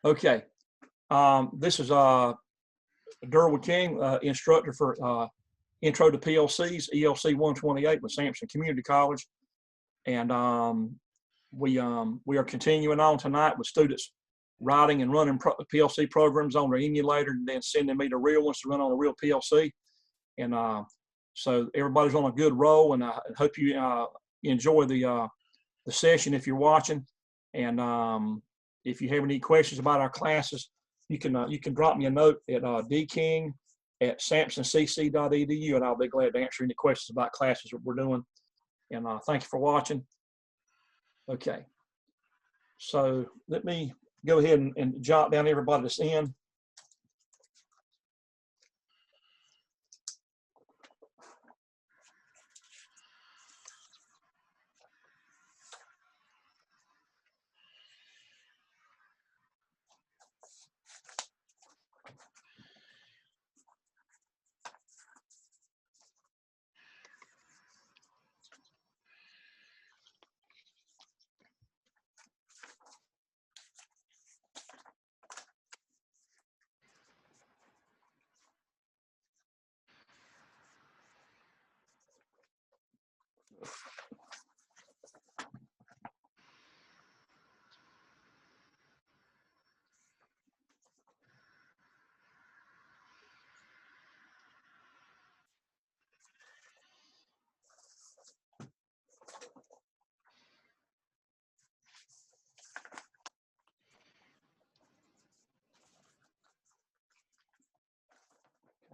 Okay. This is Durwood King, instructor for Intro to PLCs, ELC 128 with Sampson Community College. And we are continuing on tonight with students writing and running PLC programs on their emulator and then sending me the real ones to run on a real PLC. And so everybody's on a good roll, and I hope you enjoy the session if you're watching. And if you have any questions about our classes, you can drop me a note at dking@sampsoncc.edu, and I'll be glad to answer any questions about classes that we're doing. And thank you for watching. Okay, so let me go ahead and jot down everybody that's in.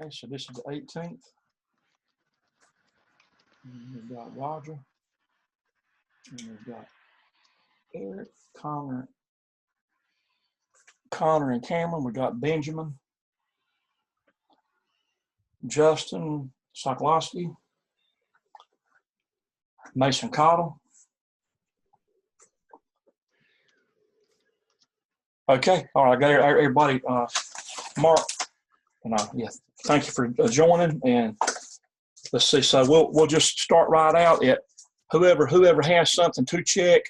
Okay, so this is the 18th. And we've got Roger. And we've got Eric, Connor and Cameron. We've got Benjamin, Justin Sokolowski, Mason Cottle. Okay, all right, I got everybody marked. And yes, thank you for joining. And let's see, so we'll just start right out at whoever has something to check.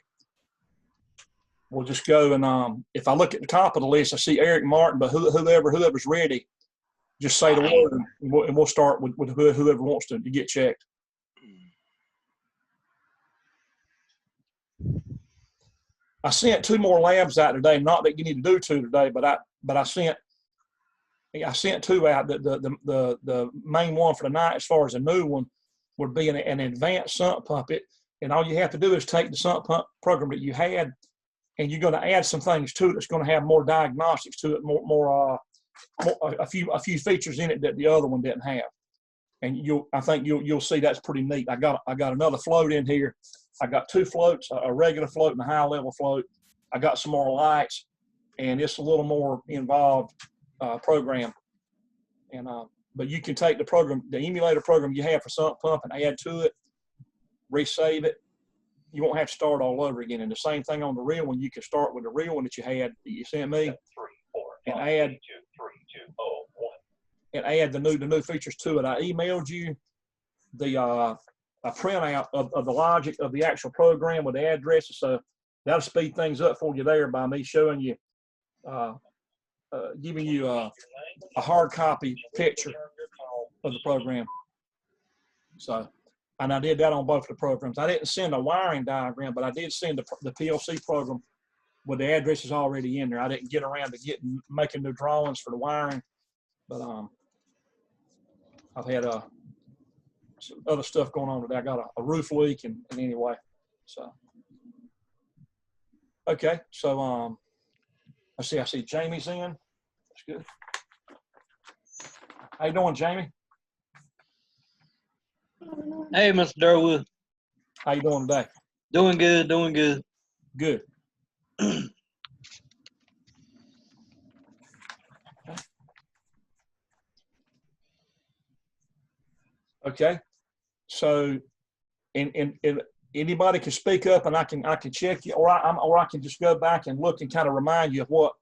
We'll just go, and if I look at the top of the list, I see Eric Martin, but whoever's ready, just say the word, and we'll start with whoever wants to get checked. I sent 2 more labs out today. Not that you need to do 2 today, but I sent 2 out. The main one for tonight, as far as a new one, would be an advanced sump pump. And all you have to do is take the sump pump program that you had, and you're going to add some things to it that's going to have more diagnostics to it, a few features in it that the other one didn't have. And I think you'll see that's pretty neat. I got another float in here. I got 2 floats, a regular float and a high level float. I got some more lights, and it's a little more involved program. And but you can take the emulator program you have for sump pump, and add to it, resave it. You won't have to start all over again. And the same thing on the real one. You can start with the real one that you had, that you sent me, and add the new features to it. I emailed you a printout of the logic of the actual program with the addresses, so that'll speed things up for you there by me showing you, giving you a hard copy picture of the program. So, and I did that on both of the programs. I didn't send a wiring diagram, but I did send the PLC program with the addresses already in there. I didn't get around to making new drawings for the wiring, but I've had some other stuff going on today. I got a roof leak, and anyway, so okay. So I see Jamie's in. That's good. How you doing, Jamie? Hey, Mr. Durwood. How you doing today? Doing good, doing good. Good. Okay. So, and anybody can speak up, and I can check you, or I can just go back and look and kind of remind you of what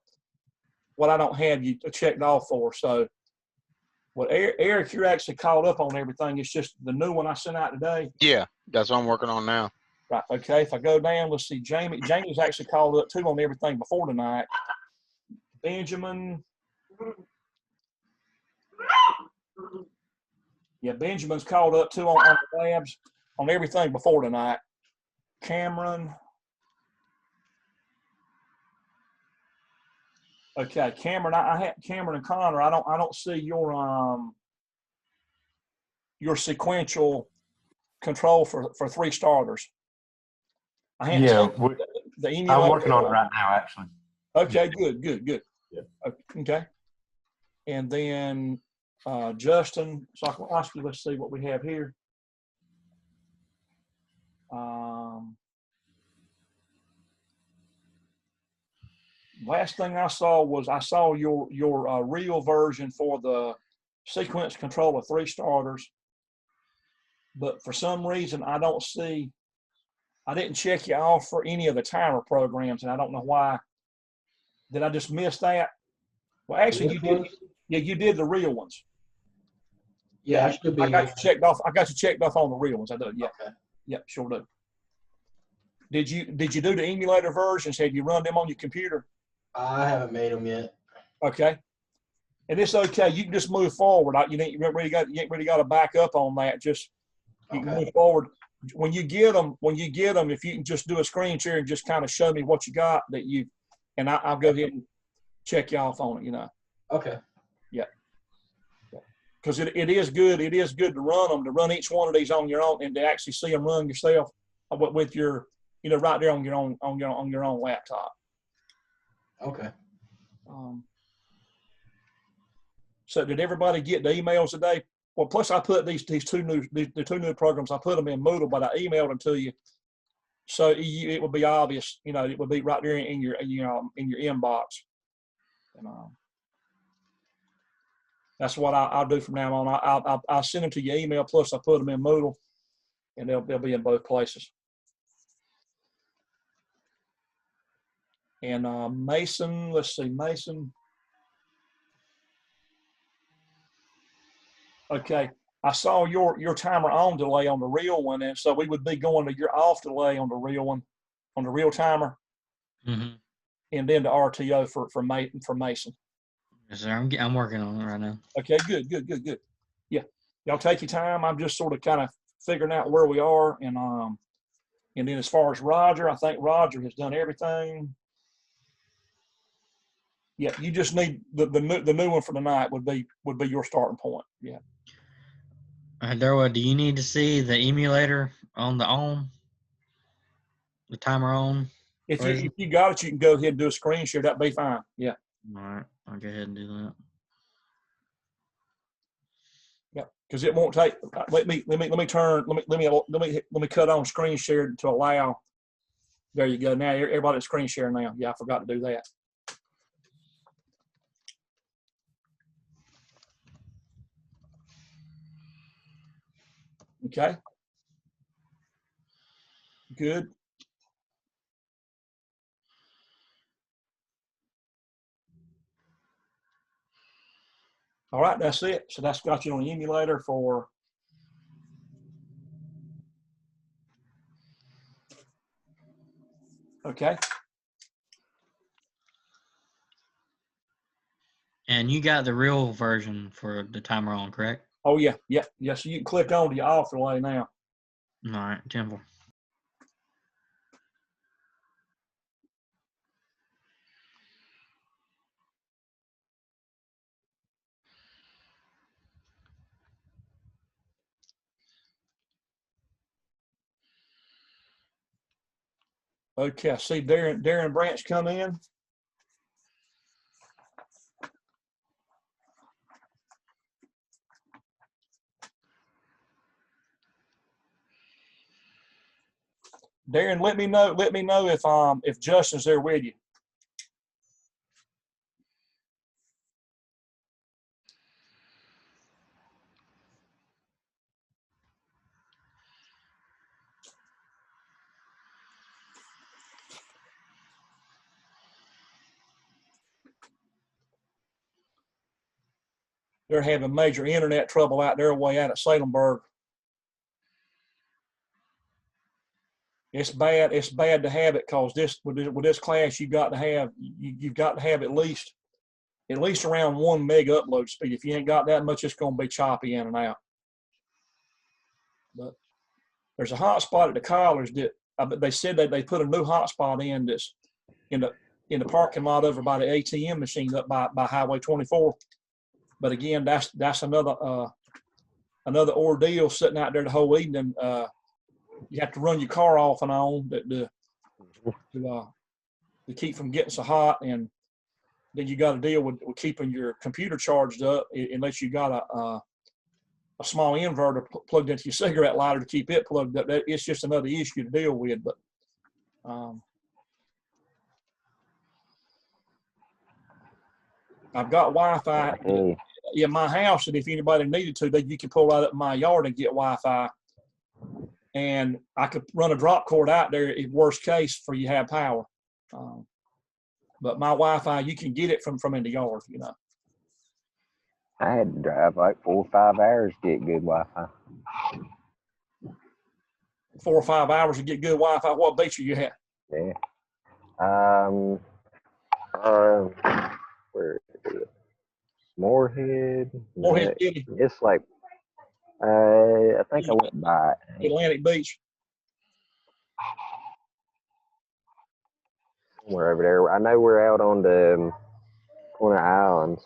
I don't have you checked off for. So, what Eric, you're actually caught up on everything. It's just the new one I sent out today. Yeah, that's what I'm working on now. Right. Okay. If I go down, let's see. Jamie's actually caught up too on everything before tonight. Benjamin. Yeah, Benjamin's called up too on the labs, on everything before tonight. Cameron. Okay, Cameron, I had Cameron and Connor. I don't see your sequential control for 3 starters. I hadn't Yeah, seen the emulator. I'm working on it right now, actually. Okay, good. Yeah. Okay. And then Justin, so I can ask you, let's see what we have here. Last thing I saw was your real version for the sequence control of 3 starters, but for some reason I didn't check you off for any of the timer programs, and I don't know why. Did I just miss that? Well, actually, you did. Yeah, you did the real ones. Yeah, it should be. I got you checked off. I got you checked off on the real ones. I do. Yeah. Okay. Yeah, sure do. Did you do the emulator versions? Have you run them on your computer? I haven't made them yet. Okay. And it's okay. You can just move forward. You ain't really got to back up on that. Just you can move forward. When you get them, if you can just do a screen share and just kind of show me what you got and I'll go ahead and check you off on it. Okay. Yeah. Because it is good. It is good to run each one of these on your own and to actually see them run yourself with your, right there on your own laptop. Okay. So did everybody get the emails today? Well, plus I put the 2 new programs. I put them in Moodle, but I emailed them to you, so it would be obvious. It would be right there in your inbox. And that's what I'll do from now on. I'll send them to your email. Plus I put them in Moodle, and they'll be in both places. And Mason, let's see, Mason. Okay, I saw your timer on delay on the real one, and so we would be going to your off delay on the real one, on the real timer, Mm-hmm. and then the RTO for Mason. Yes, sir. I'm working on it right now. Okay, good. Yeah, y'all take your time. I'm just sort of kind of figuring out where we are, and then as far as Roger, I think Roger has done everything. Yeah, you just need the new one for tonight would be your starting point. Yeah. Durwood, do you need to see the emulator on the timer on? If you got it, you can go ahead and do a screen share. That'd be fine. Yeah. All right, I'll go ahead and do that. Yeah, because it won't take. Let me cut on screen share to allow. There you go. Now everybody's screen share now. Yeah, I forgot to do that. Okay. Good. All right, that's it. So that's got you on the emulator for okay. And you got the real version for the timer on, correct? Oh yeah. So you can click on to your off delay now. All right, Temple. Okay, I see Darren Branch come in. Darren, let me know if Justin's there with you. They're having major internet trouble out there way out at Salemburg. It's bad to have it because with this class you've got to have at least at least around 1 meg upload speed. If you ain't got that much, it's going to be choppy in and out. But there's a hotspot at the college that they said that they put a new hotspot in that's in the parking lot over by the ATM machine up by Highway 24. But again, that's another ordeal sitting out there the whole evening. You have to run your car off and on to keep from getting so hot, and then you got to deal with keeping your computer charged up unless you got a small inverter plugged into your cigarette lighter to keep it plugged up. It's just another issue to deal with. But I've got Wi-Fi in my house, and if anybody needed to, then you can pull that up in my yard and get Wi-Fi. And I could run a drop cord out there in worst case for you have power. But my Wi-Fi, you can get it from in the yard, you know. I had to drive like 4 or 5 hours to get good Wi-Fi. 4 or 5 hours to get good Wi-Fi. What beach are you at? Yeah. Where is it? Moorhead. Moorhead City. It's like, I think I went by it. Atlantic Beach. Somewhere over there. I know we're out on the islands.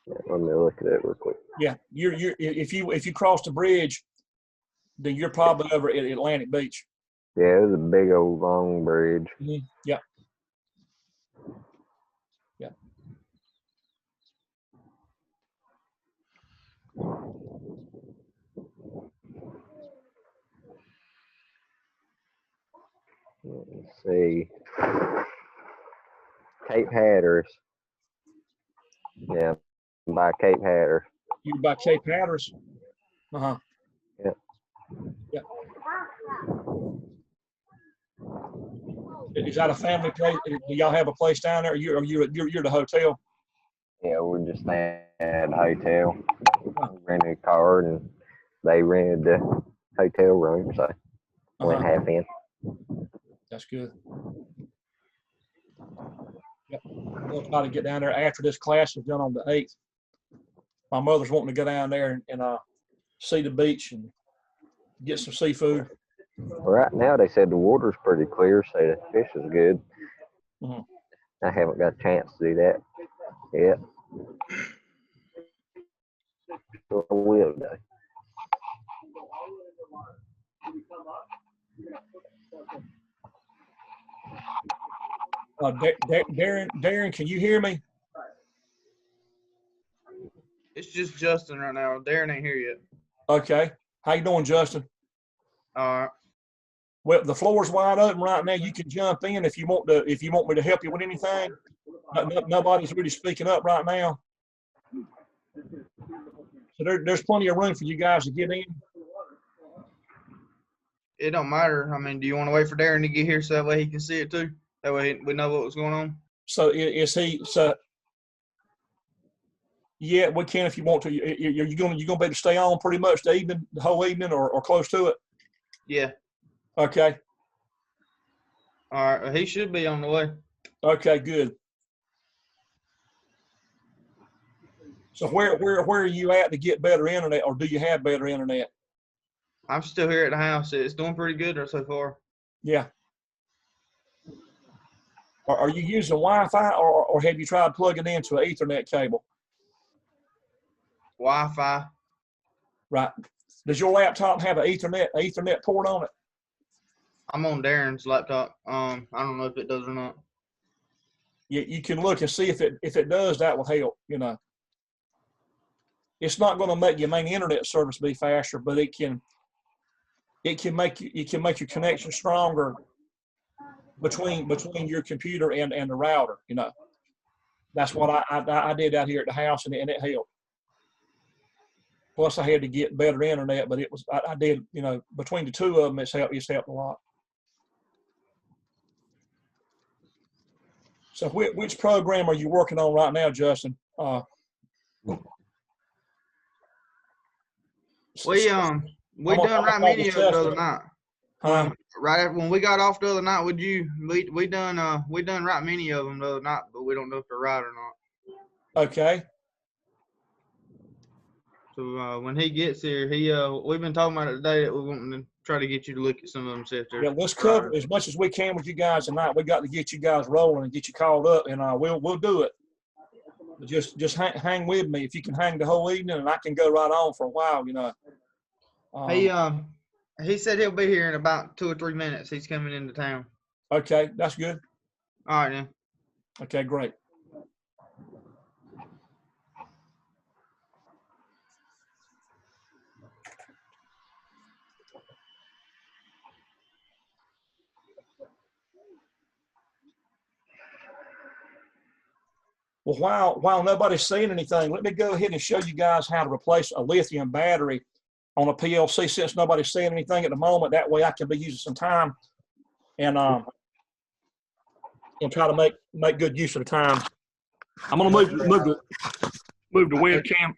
Let me look at it real quick. Yeah, if you cross the bridge, then you're probably over at Atlantic Beach. Yeah, it was a big old long bridge. Mm-hmm. Yeah. Yeah. Let's see. Cape Hatteras. Yeah, by Cape Hatteras. You by Cape Hatteras? Uh-huh. Yeah. Yeah. Is that a family place? Do y'all have a place down there? Or you're the hotel? Yeah, we're just staying at a hotel. We rented a car and they rented the hotel room, so went half in. That's good. Yep. We'll try to get down there after this class is done on the 8th. My mother's wanting to go down there and see the beach and get some seafood. Right now, they said the water's pretty clear, so the fish is good. Mhm. I haven't got a chance to do that yet. So I will, though. Darren, can you hear me? It's just Justin right now. Darren ain't here yet. Okay. How you doing, Justin? All right. Well, the floor's wide open right now. You can jump in if you want to. If you want me to help you with anything. Nobody's really speaking up right now. So there's plenty of room for you guys to get in. It don't matter. I mean, do you want to wait for Darren to get here so that way he can see it too? That way we know what was going on. So is he? So yeah, we can if you want to. You're gonna be able to stay on pretty much the whole evening, or close to it. Yeah. Okay. All right. Well, he should be on the way. Okay. Good. So where are you at to get better internet, or do you have better internet? I'm still here at the house. It's doing pretty good so far. Yeah. Are you using Wi-Fi, or have you tried plugging into an Ethernet cable? Wi-Fi. Right. Does your laptop have an Ethernet port on it? I'm on Darren's laptop. I don't know if it does or not. You can look and see if it does. That will help. You know, it's not going to make your main internet service be faster, but it can make your connection stronger between your computer and the router. You know, that's what I did out here at the house, and it helped. Plus, I had to get better internet, but I did, you know, between the two of them, it's helped a lot. So which program are you working on right now, Justin? We done right many of them the other night. Right after, when we got off the other night, we done right many of them the other night, but we don't know if they're right or not. Okay. So when he gets here, we've been talking about it today that we want to try to get you to look at some of them, see if they're Yeah, let's cover right. as much as we can with you guys tonight. We got to get you guys rolling and get you called up, and we'll do it. But just hang with me if you can hang the whole evening, and I can go right on for a while. You know. He said he'll be here in about 2 or 3 minutes. He's coming into town. Okay, that's good. All right, then. Okay, great. Well, while nobody's saying anything, let me go ahead and show you guys how to replace a lithium battery on a PLC since nobody's saying anything at the moment. That way I can be using some time and try to make good use of the time. I'm gonna move the webcam.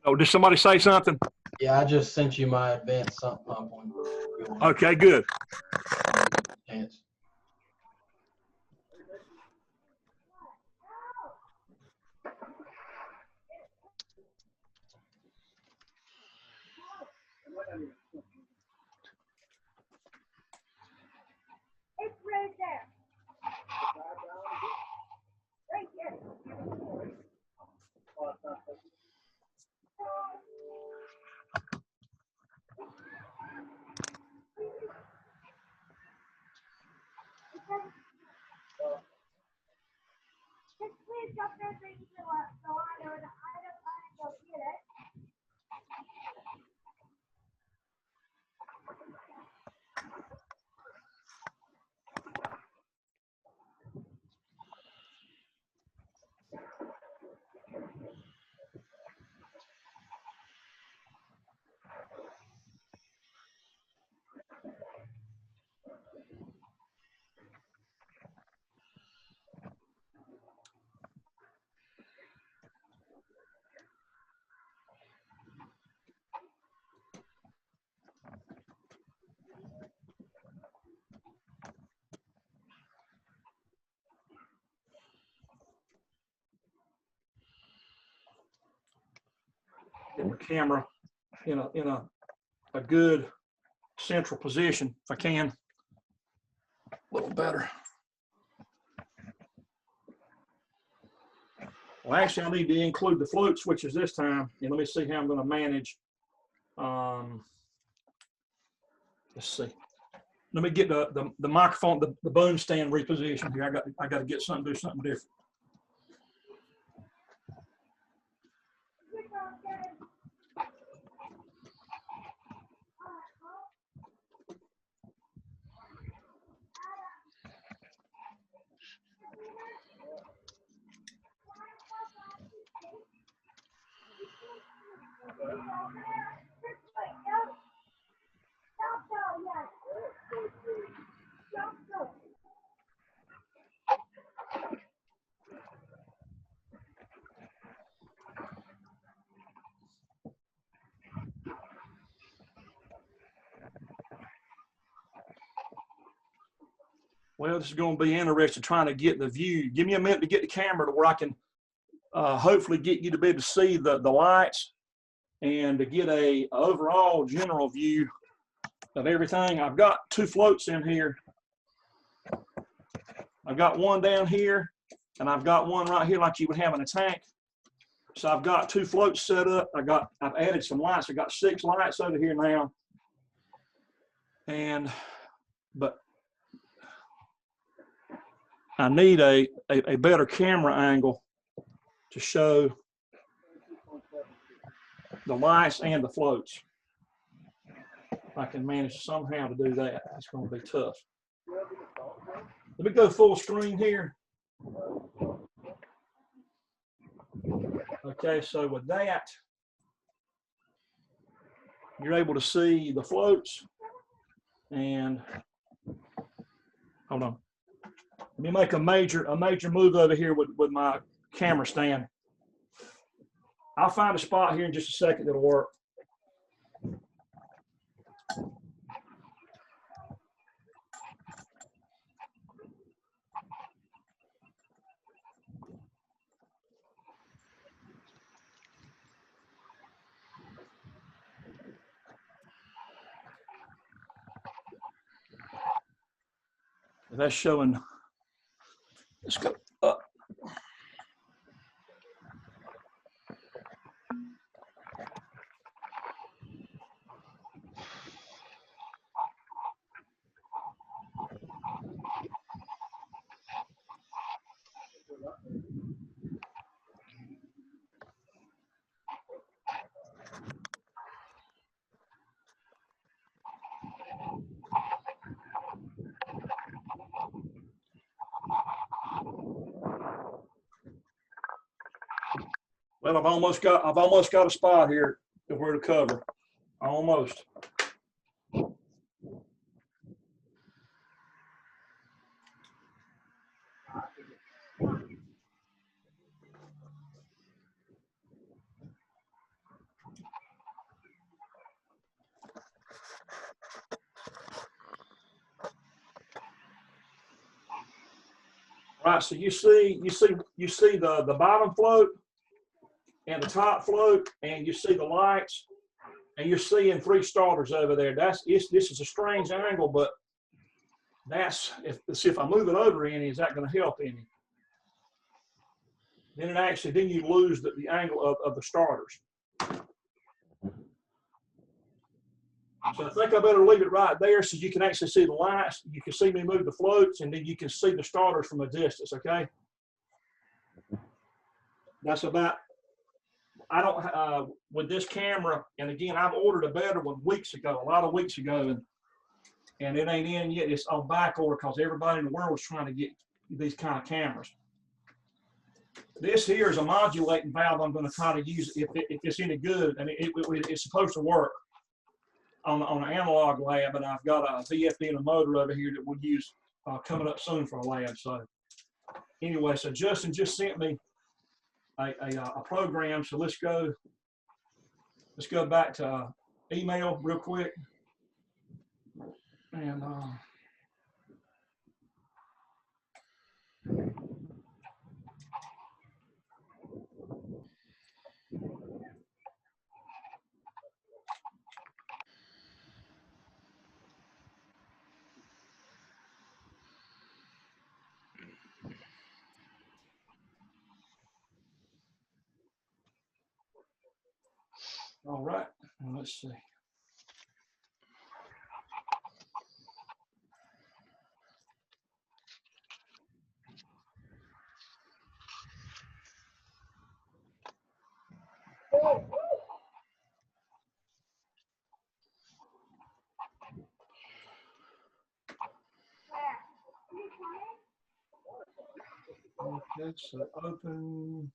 Oh, did somebody say something? Yeah, I just sent you my advanced Sump pump one. Okay, good. Chance. It's right there. Right here. Just please drop that thing so I know that I don't go get it. Get the camera in a good central position if I can. A little better. Well, actually, I need to include the float switches this time. And let me see how I'm going to manage. Let's see. Let me get the microphone, the boom stand repositioned here. I got to get something, do something different. Well, this is going to be interesting trying to get the view. Give me a minute to get the camera to where I can hopefully get you to be able to see the lights and to get a overall general view of everything. I've got 2 floats in here. I've got one down here and I've got one right here like you would have in a tank. So I've got 2 floats set up. I've added some lights. I've got 6 lights over here now. But I need a better camera angle to show the lights and the floats. If I can manage somehow to do that, it's going to be tough. Let me go full screen here. Okay, so with that, you're able to see the floats. And hold on. Let me make a major move over here with my camera stand. I'll find a spot here in just a second that'll work. That's showing. Let's go up. Well, I've almost got a spot here that we're to cover. Almost. Right, so you see the bottom float and the top float, and you see the lights, and you're seeing 3 starters over there. This is a strange angle, but that's if I move it over any, is that going to help any? Then you lose the angle of the starters. So I think I better leave it right there so you can actually see the lights. You can see me move the floats, and then you can see the starters from a distance, okay? That's about, I don't, with this camera, and again, I've ordered a better one a lot of weeks ago, and it ain't in yet. It's on back order because everybody in the world is trying to get these kind of cameras. This here is a modulating valve. I'm going to try to use if it's any good, and it's supposed to work on an analog lab, and I've got a VFD and a motor over here that we'll use coming up soon for a lab. So anyway, so Justin just sent me a program. So let's go back to email real quick, and all right, well, let's see. Okay, so open.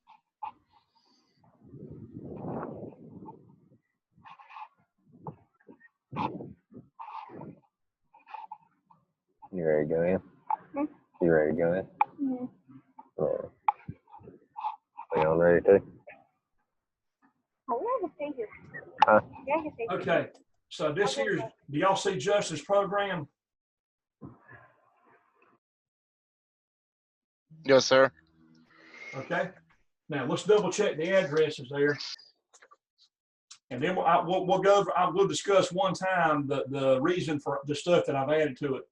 You ready to go in? You ready to go in? Mm-hmm. We on ready to? Huh? Okay, so this here, do y'all see Justin's program? Yes, sir. Okay, now let's double check the addresses there, and then we'll discuss one time the reason for the stuff that I've added to it.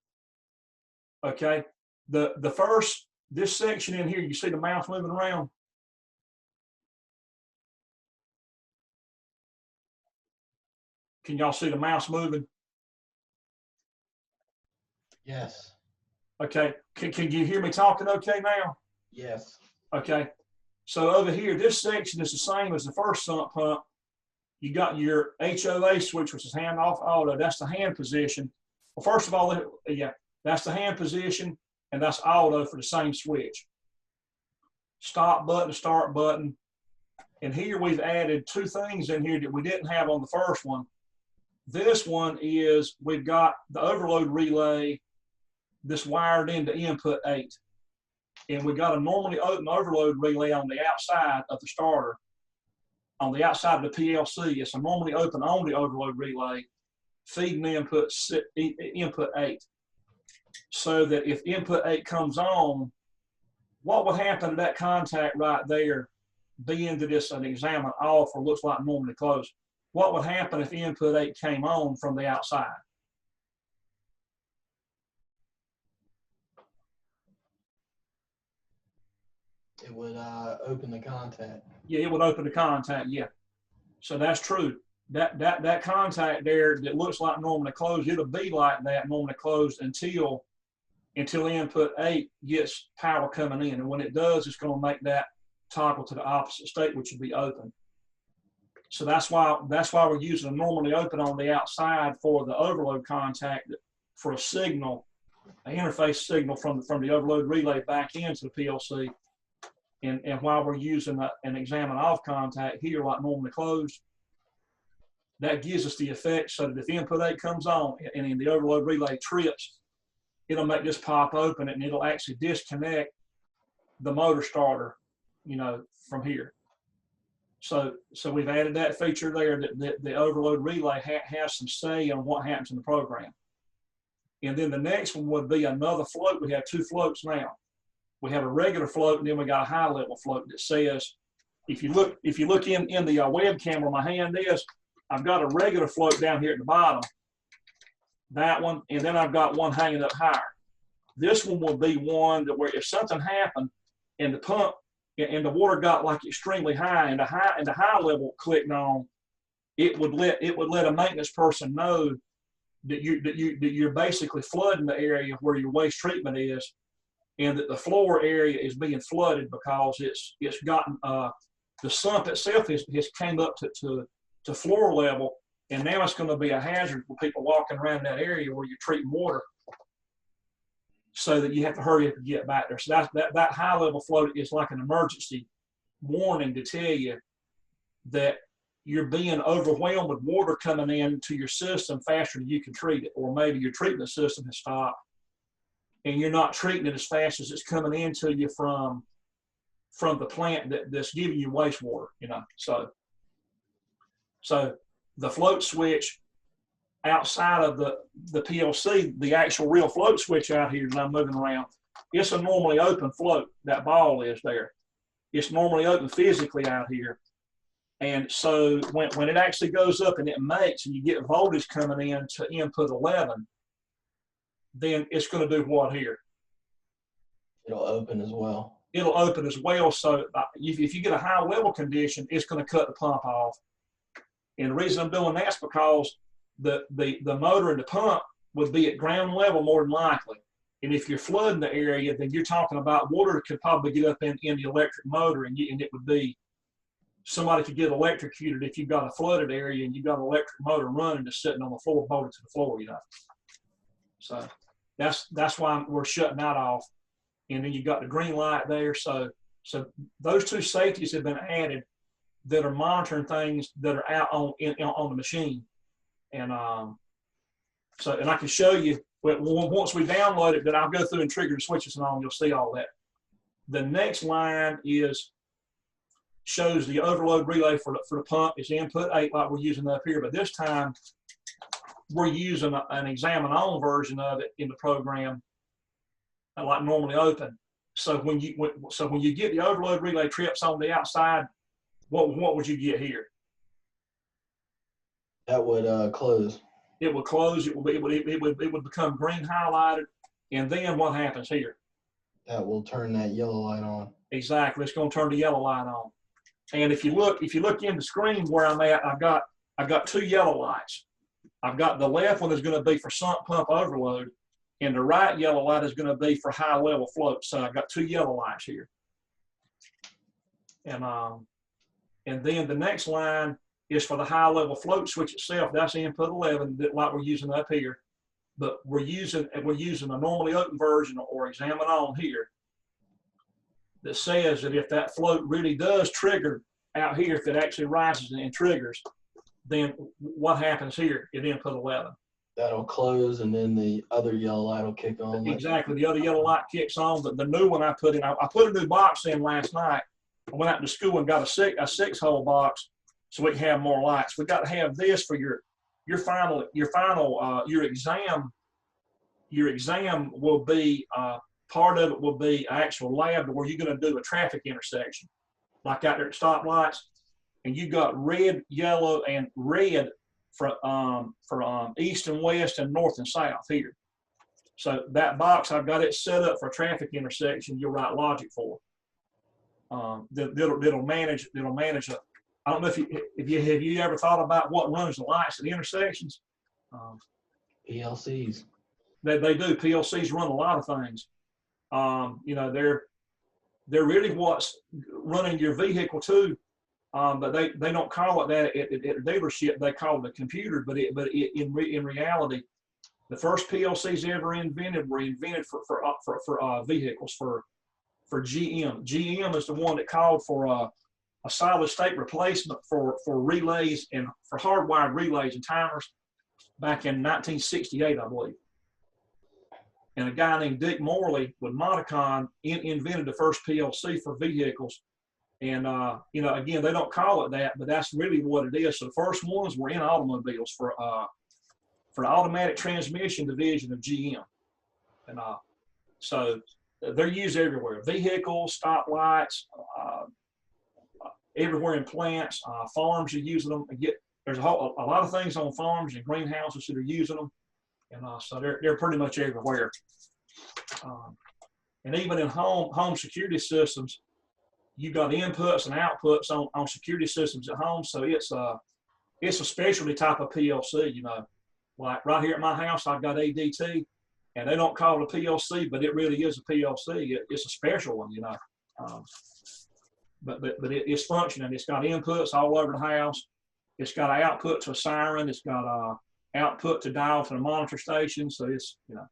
Okay, this section in here, you see the mouse moving around. Can y'all see the mouse moving? Yes. Okay, can you hear me talking okay now? Yes. Okay, so over here, this section is the same as the first sump pump. You got your HOA switch, which is hand off auto. That's the hand position. Well, first of all, yeah, that's the hand position, and that's auto for the same switch. Stop button, start button. And here we've added 2 things in here that we didn't have on the first one. This one is, we've got the overload relay that's wired into input 8. And we got a normally open overload relay on the outside of the starter. On the outside of the PLC, it's a normally open only overload relay feeding input 8. So that if input 8 comes on, what would happen to that contact right there, being that it's an examine off or looks like normally closed? What would happen if input 8 came on from the outside? It would open the contact. Yeah, it would open the contact, yeah. So that's true. That contact there that looks like normally closed, it'll be like that normally closed until input 8 gets power coming in. And when it does, it's going to make that toggle to the opposite state, which will be open. So that's why we're using a normally open on the outside for the overload contact for a signal, an interface signal from the overload relay back into the PLC. And while we're using an examine off contact here like normally closed, that gives us the effect so that if input 8 comes on and the overload relay trips, it'll make this pop open and it'll actually disconnect the motor starter, you know, from here. So we've added that feature there that the overload relay has some say on what happens in the program. And then the next one would be another float. We have 2 floats now. We have a regular float, and then we got a high level float that says, if you look in the webcam where my hand is, I've got a regular float down here at the bottom, that one, and then I've got one hanging up higher. This one will be one that where if something happened and the pump and the water got like extremely high and the high level clicked on, it would let a maintenance person know that you're basically flooding the area where your waste treatment is, and that the floor area is being flooded because it's gotten the sump itself has came up to floor level, and now it's going to be a hazard for people walking around that area where you're treating water, so that you have to hurry up and get back there. So that high level float is like an emergency warning to tell you that you're being overwhelmed with water coming into your system faster than you can treat it, or maybe your treatment system has stopped and you're not treating it as fast as it's coming into you from the plant that's giving you wastewater, you know. So the float switch outside of the PLC, the actual real float switch out here that I'm moving around, it's a normally open float. That ball is there. It's normally open physically out here. And so when it actually goes up and it makes, and you get voltage coming in to input 11, then it's going to do what here? It'll open as well. It'll open as well. So if you get a high level condition, it's going to cut the pump off. And the reason I'm doing that's because the motor and the pump would be at ground level more than likely. And if you're flooding the area, then you're talking about water could probably get up in the electric motor, and it would be, somebody could get electrocuted if you've got a flooded area and you've got an electric motor running just sitting on the floor, bolted to the floor, you know. So that's why we're shutting that off. And then you've got the green light there. So those 2 safeties have been added that are monitoring things that are out on the machine. And and I can show you once we download it, that I'll go through and trigger the switches and all, and you'll see all that. The next line shows the overload relay for the pump is input 8 like we're using up here, but this time we're using an examine on version of it in the program like normally open. So when you get the overload relay trips on the outside, what would you get here? That would close. It would close. It would become green highlighted, and then what happens here? That will turn that yellow light on. Exactly, it's going to turn the yellow light on. And if you look in the screen where I'm at, I've got 2 yellow lights. I've got the left one is going to be for sump pump overload, and the right yellow light is going to be for high level float. So I've got 2 yellow lights here. And then the next line is for the high level float switch itself. That's input 11, like we're using up here. But we're using a normally open version or examine on here that says that if that float really does trigger out here, if it actually rises and triggers, then what happens here at input 11? That'll close, and then the other yellow light will kick on. Exactly, the other yellow light kicks on. The new one I put in, I put a new box in last night. I went out to school and got a 6-hole box so we can have more lights. We got to have this for your exam. Your exam will be part of it will be an actual lab where you're going to do a traffic intersection, like out there at stoplights, and you got red, yellow, and red for east and west and north and south here. So that box, I've got it set up for a traffic intersection you'll write logic for. that'll manage a, I don't know if you ever thought about what runs the lights at the intersections. PLCs. They do. PLCs run a lot of things. You know, they're really what's running your vehicle too. But they don't call it that at a dealership. They call it a computer. But in reality, the first PLCs ever invented were invented for vehicles for GM. GM is the one that called for a solid state replacement for relays and for hardwired relays and timers back in 1968, I believe. And a guy named Dick Morley with Modicon invented the first PLC for vehicles. And, you know, again, they don't call it that, but that's really what it is. So the first ones were in automobiles for the automatic transmission division of GM. And so they're used everywhere. Vehicles, stoplights, everywhere in plants, farms are using them. There's a lot of things on farms and greenhouses that are using them. And so they're pretty much everywhere. And even in home security systems, you've got inputs and outputs on security systems at home. So it's a specialty type of PLC, you know. Like right here at my house, I've got ADT, and they don't call it a PLC, but it really is a PLC. It's a special one, you know. But it's functioning. It's got inputs all over the house. It's got an output to a siren. It's got a output to dial to the monitor station. So it's, you know,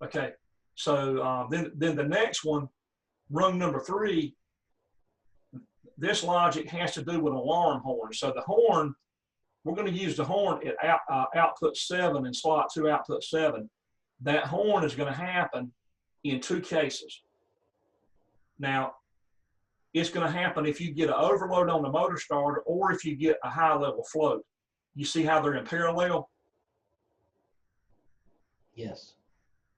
okay. So then the next one, rung number 3, this logic has to do with alarm horn. So the horn, we're going to use the horn at output 7 and slot 2 output 7. That horn is going to happen in 2 cases. Now, it's going to happen if you get an overload on the motor starter or if you get a high level float. You see how they're in parallel? Yes.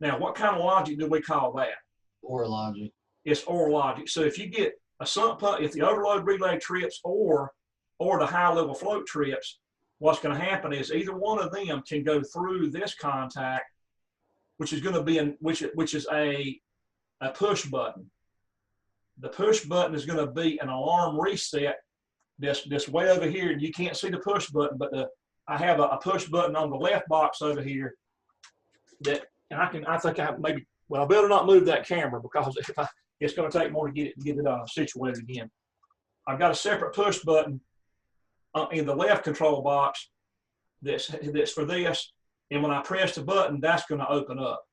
Now, what kind of logic do we call that? Or logic. It's OR logic. So if you get a sump pump, if the overload relay trips or the high level float trips, what's going to happen is either one of them can go through this contact, which is going to be which is a push button. The push button is going to be an alarm reset. This way over here, and you can't see the push button, but I have a push button on the left box over here that, and I think I maybe, well, I better not move that camera because it's going to take more to get it situated again. I've got a separate push button in the left control box that's for this, and when I press the button, that's going to open up,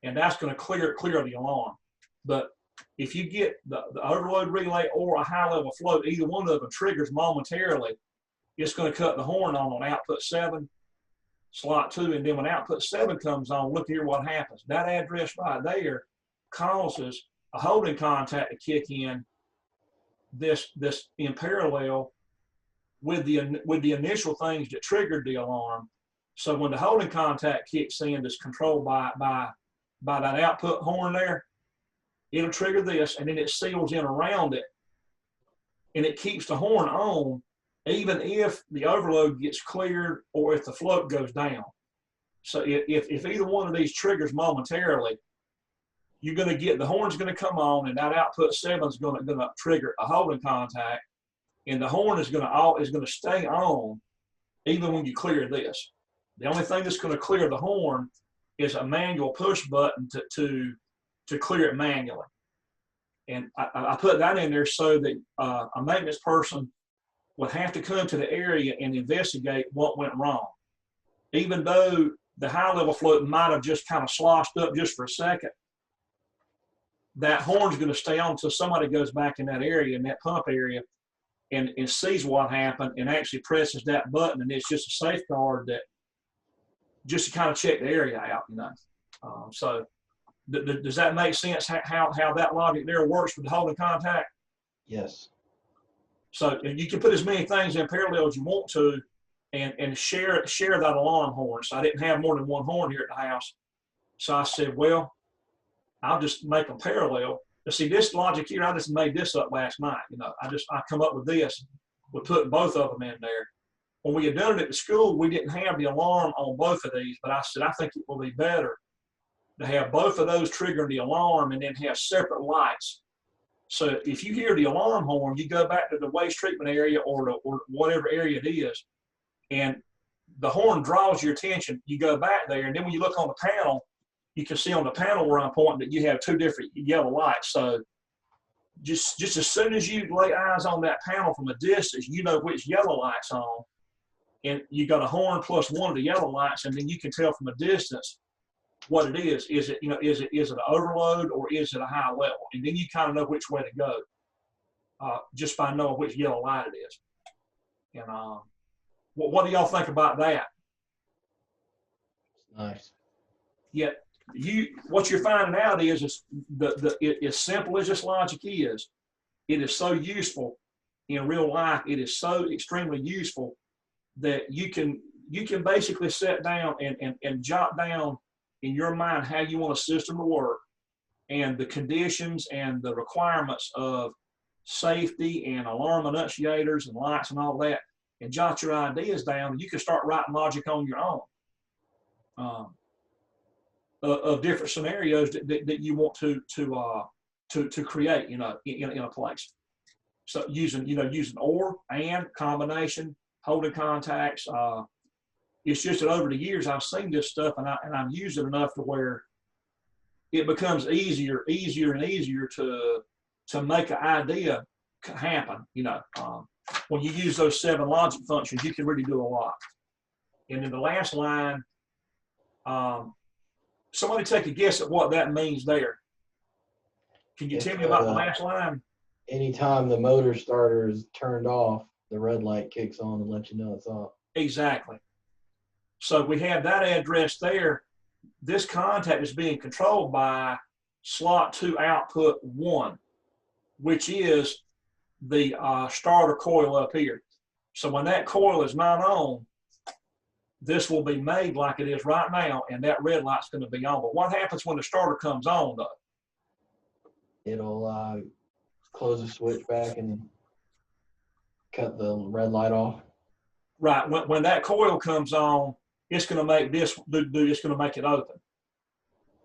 and that's going to clear the alarm. But if you get the overload relay or a high level float, either one of them triggers momentarily, it's going to cut the horn on output 7, slot 2, and then when output 7 comes on, look here what happens. That address right there causes a holding contact to kick in this in parallel with the initial things that triggered the alarm. So when the holding contact kicks in, that's controlled by that output horn there, it'll trigger this, and then it seals in around it, and it keeps the horn on even if the overload gets cleared or if the float goes down. So if either one of these triggers momentarily, you're going to get, the horn's going to come on, and that output 7 is going to trigger a holding contact, and the horn is going to stay on even when you clear this. The only thing that's going to clear the horn is a manual push button to clear it manually. And I put that in there so that a maintenance person would have to come to the area and investigate what went wrong. Even though the high level float might have just kind of sloshed up just for a second, that horn's going to stay on until somebody goes back in that area, in that pump area, and sees what happened and actually presses that button. And it's just a safeguard that just to kind of check the area out, you know. So does that make sense how that logic there works with the holding contact? Yes. So you can put as many things in parallel as you want to and share that alarm horn. So I didn't have more than one horn here at the house. So I said, well, I'll just make them parallel. But see, this logic here, I just made this up last night. You know, I come up with this. We put both of them in there. When we had done it at the school, we didn't have the alarm on both of these, but I said, I think it will be better to have both of those triggering the alarm and then have separate lights So if you hear the alarm horn, you go back to the waste treatment area or whatever area it is, and the horn draws your attention. You go back there, and then when you look on the panel, you can see on the panel where I'm pointing that you have two different yellow lights. So just as soon as you lay eyes on that panel from a distance, you know which yellow light's on, and you got a horn plus one of the yellow lights, and then you can tell from a distance what it is. Is it an overload or is it a high level? And then you kind of know which way to go just by knowing which yellow light it is. And what do y'all think about that? Nice. Yet what you're finding out is as simple as this logic is, it is so useful in real life. It is so extremely useful that you can basically sit down and jot down in your mind how you want a system to work and the conditions and the requirements of safety and alarm enunciators and lights and all that, and jot your ideas down, and you can start writing logic on your own of different scenarios that you want to create, in a place. So using or, and, combination, holding contacts. It's just that over the years I've seen this stuff and I've used it enough to where it becomes easier and easier to make an idea happen. When you use those 7 logic functions, you can really do a lot. And in the last line, somebody take a guess at what that means there. Can you tell me about the last line? Anytime the motor starter is turned off, the red light kicks on and lets you know it's off. Exactly. So we have that address there. This contact is being controlled by slot 2 output 1, which is the starter coil up here. So when that coil is not on, this will be made like it is right now, and that red light's going to be on. But what happens when the starter comes on, though? It'll close the switch back and cut the red light off. Right. When that coil comes on, it's going to make this do. It's going to make it open,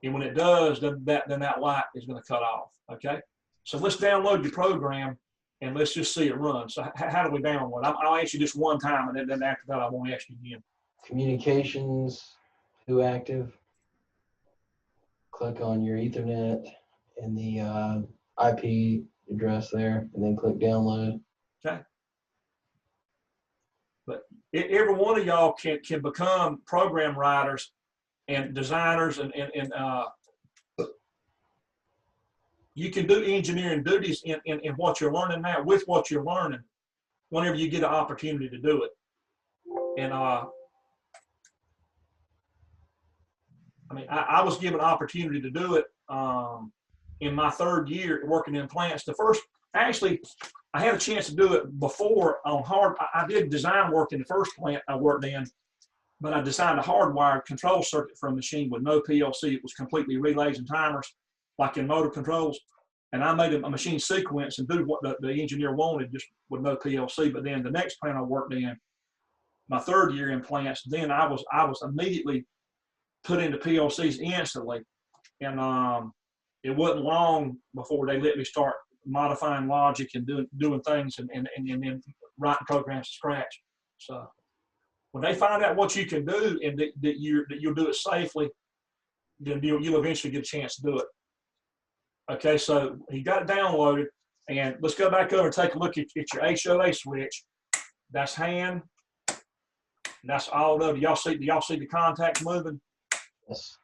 and when it does, then that light is going to cut off. Okay. So let's download your program and let's just see it run. So how do we download? I'll ask you just one time, and then after that, I won't ask you again. Communications, who active. Click on your Ethernet and the IP address there, and then click download. Okay. But every one of y'all can become program writers and designers, and you can do engineering duties in what you're learning now with what you're learning whenever you get an opportunity to do it. And I was given an opportunity to do it in my 3rd year working in plants. Actually, I had a chance to do it before on I did design work in the first plant I worked in, but I designed a hardwired control circuit for a machine with no PLC. It was completely relays and timers, like in motor controls. And I made a machine sequence and do what the engineer wanted, just with no PLC. But then the next plant I worked in, my 3rd year in plants, then I was immediately put into PLCs instantly. And it wasn't long before they let me start modifying logic and doing things and then writing programs from scratch. So when they find out what you can do and that you'll do it safely, then you'll eventually get a chance to do it. Okay, so you got it downloaded, and let's go back over and take a look at your HOA switch. That's hand. That's all of it. Do y'all see the contacts moving? Yes.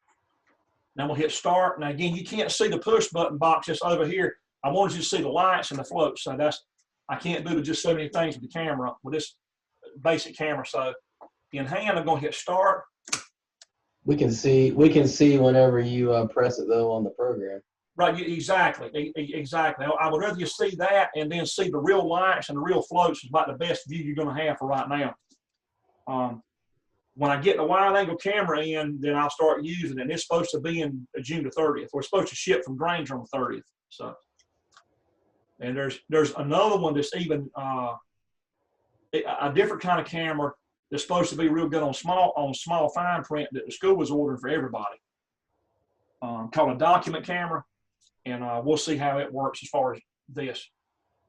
Now we'll hit start. Now again, you can't see the push button box that's over here. I wanted you to see the lights and the floats. So I can't do just so many things with the camera, with this basic camera. So in hand, I'm going to hit start. We can see whenever you press it though on the program. Right, exactly. I would rather you see that and then see the real lights and the real floats is about the best view you're going to have for right now. When I get the wide angle camera in, then I'll start using it. And it's supposed to be in June the 30th. We're supposed to ship from Granger on the 30th. So, and there's another one that's even a different kind of camera that's supposed to be real good on small fine print that the school was ordering for everybody. Called a document camera, and we'll see how it works as far as this.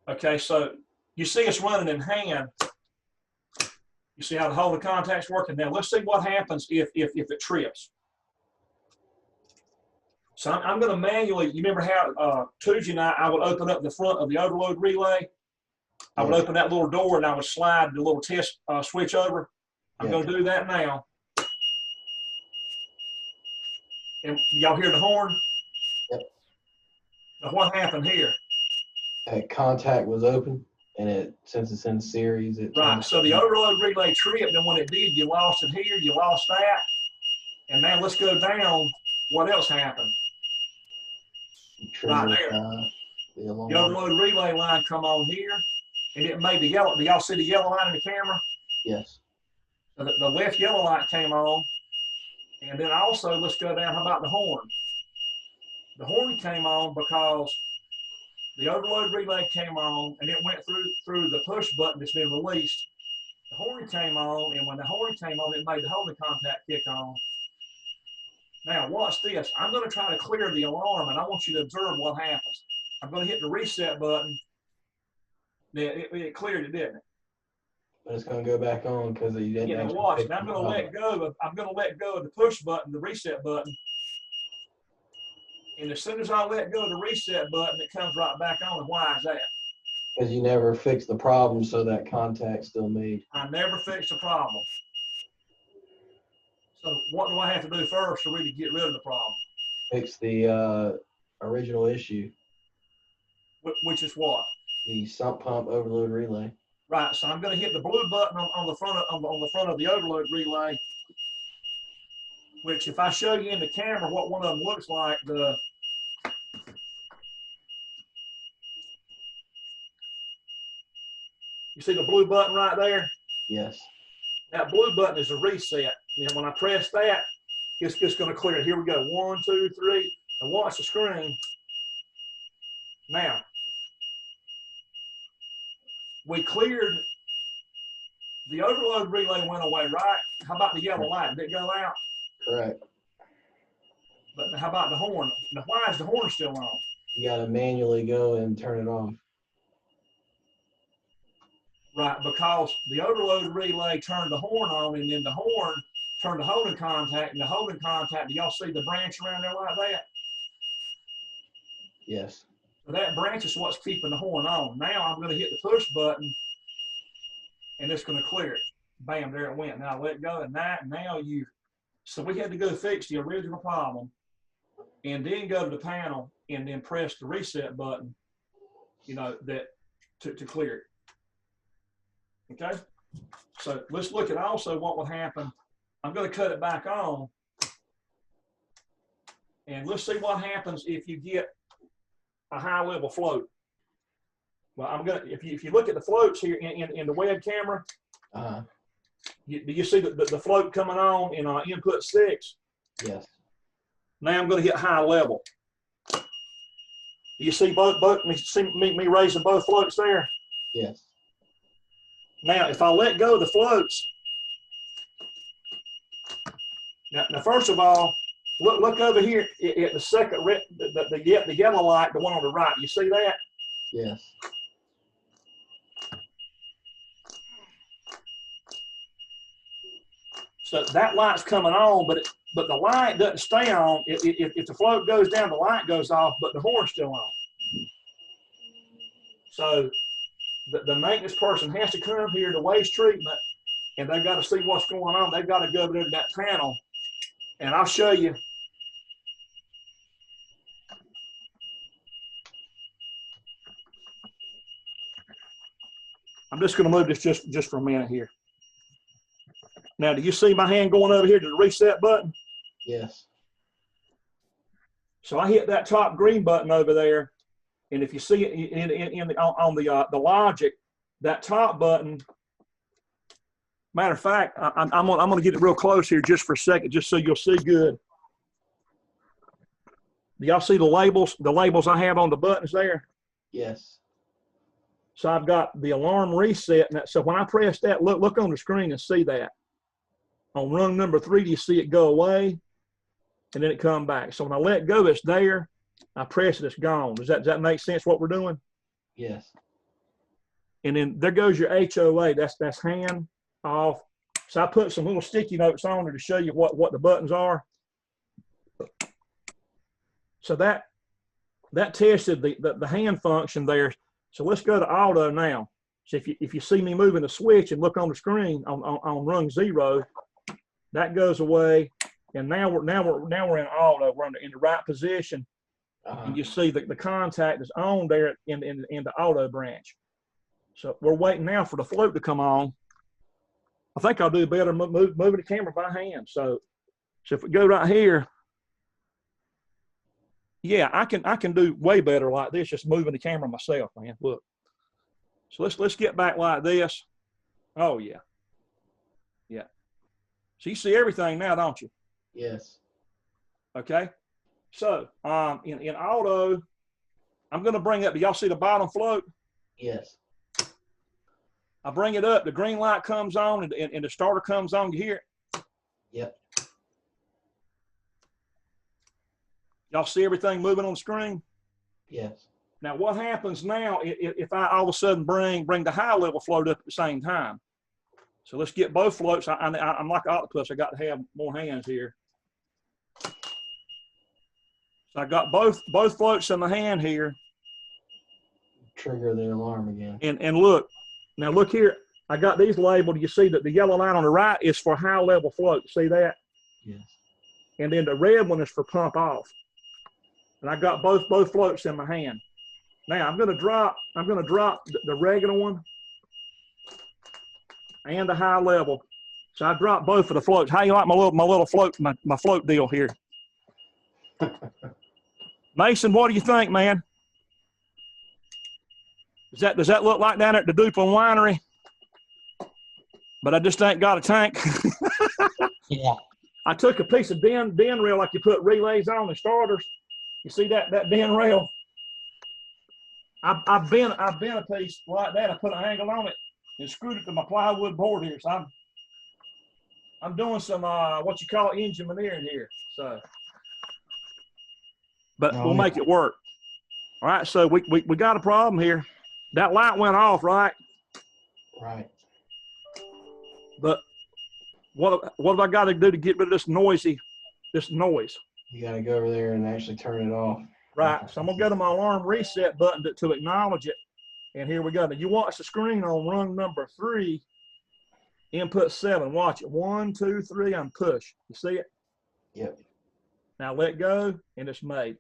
Okay, so you see us running in hand. You see how the holding contact's working. Now let's see what happens if it trips. So I'm going to manually, you remember how Tuesday night I would open up the front of the overload relay? I would open that little door and I would slide the little test switch over. I'm going to do that now. And y'all hear the horn? Yep. Now what happened here? That contact was open, and since it's in series, it Right, so the overload relay tripped, and when it did, you lost it here, you lost that. And now let's go down. What else happened? triggered, right there. The alarm. The overload relay line come on here, and it made the yellow. Do y'all see the yellow line in the camera? Yes. So the left yellow light came on, and then also let's go down. How about the horn? The horn came on because the overload relay came on, and it went through the push button that's been released. The horn came on, and when the horn came on, it made the holding contact kick on. Now watch this. I'm going to try to clear the alarm, and I want you to observe what happens. I'm going to hit the reset button. Yeah, it cleared it, didn't it? But it's going to go back on because you didn't. Yeah, watch. And I'm going to let go of. I'm going to let go of the push button, the reset button. And as soon as I let go of the reset button, it comes right back on. And why is that? Because you never fixed the problem, so that contact's still made. I never fixed the problem. So what do I have to do first to really get rid of the problem? Fix the original issue. Which is what? The sump pump overload relay. Right. So I'm going to hit the blue button on the front of the overload relay. Which, if I show you in the camera what one of them looks like, you see the blue button right there? Yes. That blue button is a reset. And when I press that, it's just going to clear it. Here we go. 1, 2, 3. And watch the screen. Now, we cleared, the overload relay went away, right? How about the yellow light? Did it go out? Correct. But how about the horn? Now, why is the horn still on? You got to manually go and turn it off. Right, because the overload relay turned the horn on, and then the horn turned the holding contact, and the holding contact, do y'all see the branch around there like that? Yes. So that branch is what's keeping the horn on. Now I'm going to hit the push button, and it's going to clear it. Bam, there it went. Now let go, and now so we had to go fix the original problem, and then go to the panel, and then press the reset button, to clear it. Okay, so let's look at also what would happen. I'm going to cut it back on, and let's see what happens if you get a high level float. Well, I'm going to, if you look at the floats here in the web camera, do you see the float coming on in input 6? Yes. Now I'm going to hit high level. Do you see me raising both floats there? Yes. Now, if I let go of the floats, now first of all, look over here at the second, the yellow light, the one on the right. You see that? Yes. So that light's coming on, but the light doesn't stay on. If the float goes down, the light goes off, but the horn's still on. So the maintenance person has to come here to waste treatment, and they've got to see what's going on. They've got to go over there to that panel, and I'll show you. I'm just going to move this just for a minute here. Now, do you see my hand going over here to the reset button? Yes. So I hit that top green button over there, and if you see it on the Logix, that top button. Matter of fact, I'm going to get it real close here just for a second, just so you'll see good. Do y'all see the labels? The labels I have on the buttons there. Yes. So I've got the alarm reset. So when I press that, look on the screen and see that. On rung number 3, do you see it go away? And then it come back. So when I let go, it's there. I press it, it's gone. Does that make sense what we're doing? Yes. And then there goes your HOA. That's hand off. So I put some little sticky notes on there to show you what the buttons are. So that tested the hand function there. So let's go to auto now. So if you see me moving the switch and look on the screen on rung 0, that goes away. And now we're in auto. We're in the right position. And you see the contact is on there in the auto branch. So we're waiting now for the float to come on. I think I'll do better moving the camera by hand. So if we go right here, yeah, I can do way better like this, just moving the camera myself, man. Look. So let's get back like this. Oh yeah. Yeah. So you see everything now, don't you? Yes. Okay. So in auto, I'm gonna bring up, do y'all see the bottom float? Yes. I bring it up, the green light comes on and the starter comes on, you hear it? Yep. Y'all see everything moving on the screen? Yes. Now what happens now if I all of a sudden bring the high level float up at the same time? So let's get both floats. I'm like an octopus, I got to have more hands here. So I got both floats in the hand here. Trigger the alarm again. And look, now look here, I got these labeled. You see that the yellow line on the right is for high level float. See that? Yes. And then the red one is for pump off. And I got both floats in my hand. Now I'm gonna drop the regular one and the high level. So I dropped both of the floats. How you like my little float, my float deal here? Mason, what do you think, man? Does that look like down at the Duplin Winery? But I just ain't got a tank. Yeah. I took a piece of den rail like you put relays on and starters. You see that den rail? I've been a piece like that. I put an angle on it and screwed it to my plywood board here. So I'm doing some what you call engineering here. So, but we'll make it work. All right. So we got a problem here. That light went off, right? Right. But what have I got to do to get rid of this noise? You got to go over there and actually turn it off. Right. So I'm gonna go to my alarm reset button to acknowledge it. And here we go. Now you watch the screen on rung number 3, input 7. Watch it. 1, 2, 3, and push. You see it? Yep. Now let go, and it's made.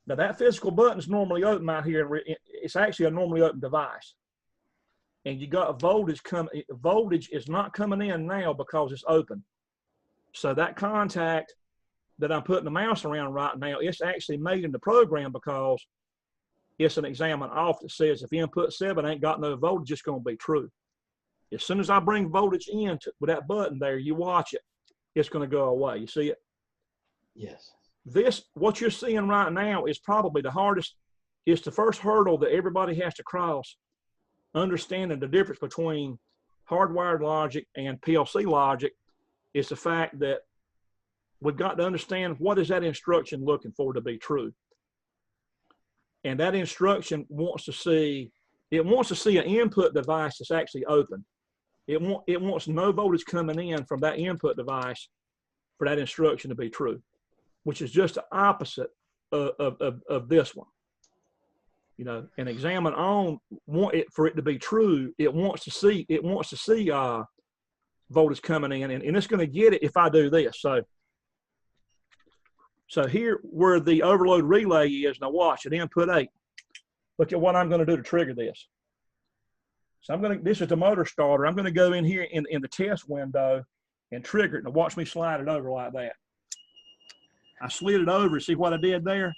Now that physical button is normally open out here. It's actually a normally open device. And you got a voltage voltage is not coming in now because it's open. So that contact that I'm putting the mouse around right now, it's actually made in the program because it's an examine off that says if input 7 ain't got no voltage, it's going to be true. As soon as I bring voltage in with that button there, you watch it, it's going to go away. You see it? Yes. What you're seeing right now is probably the hardest. It's the first hurdle that everybody has to cross, understanding the difference between hardwired logic and PLC logic. Is the fact that we've got to understand what is that instruction looking for to be true. And that instruction wants to see an input device that's actually open. It wants no voltage coming in from that input device for that instruction to be true, which is just the opposite of this one. You know, an examine on for it to be true, it wants to see voltage coming in, and it's going to get it if I do this. So here where the overload relay is, now watch it, input 8. Look at what I'm going to do to trigger this. So this is the motor starter. I'm going to go in here in the test window and trigger it. Now watch me slide it over like that. I slid it over. See what I did there?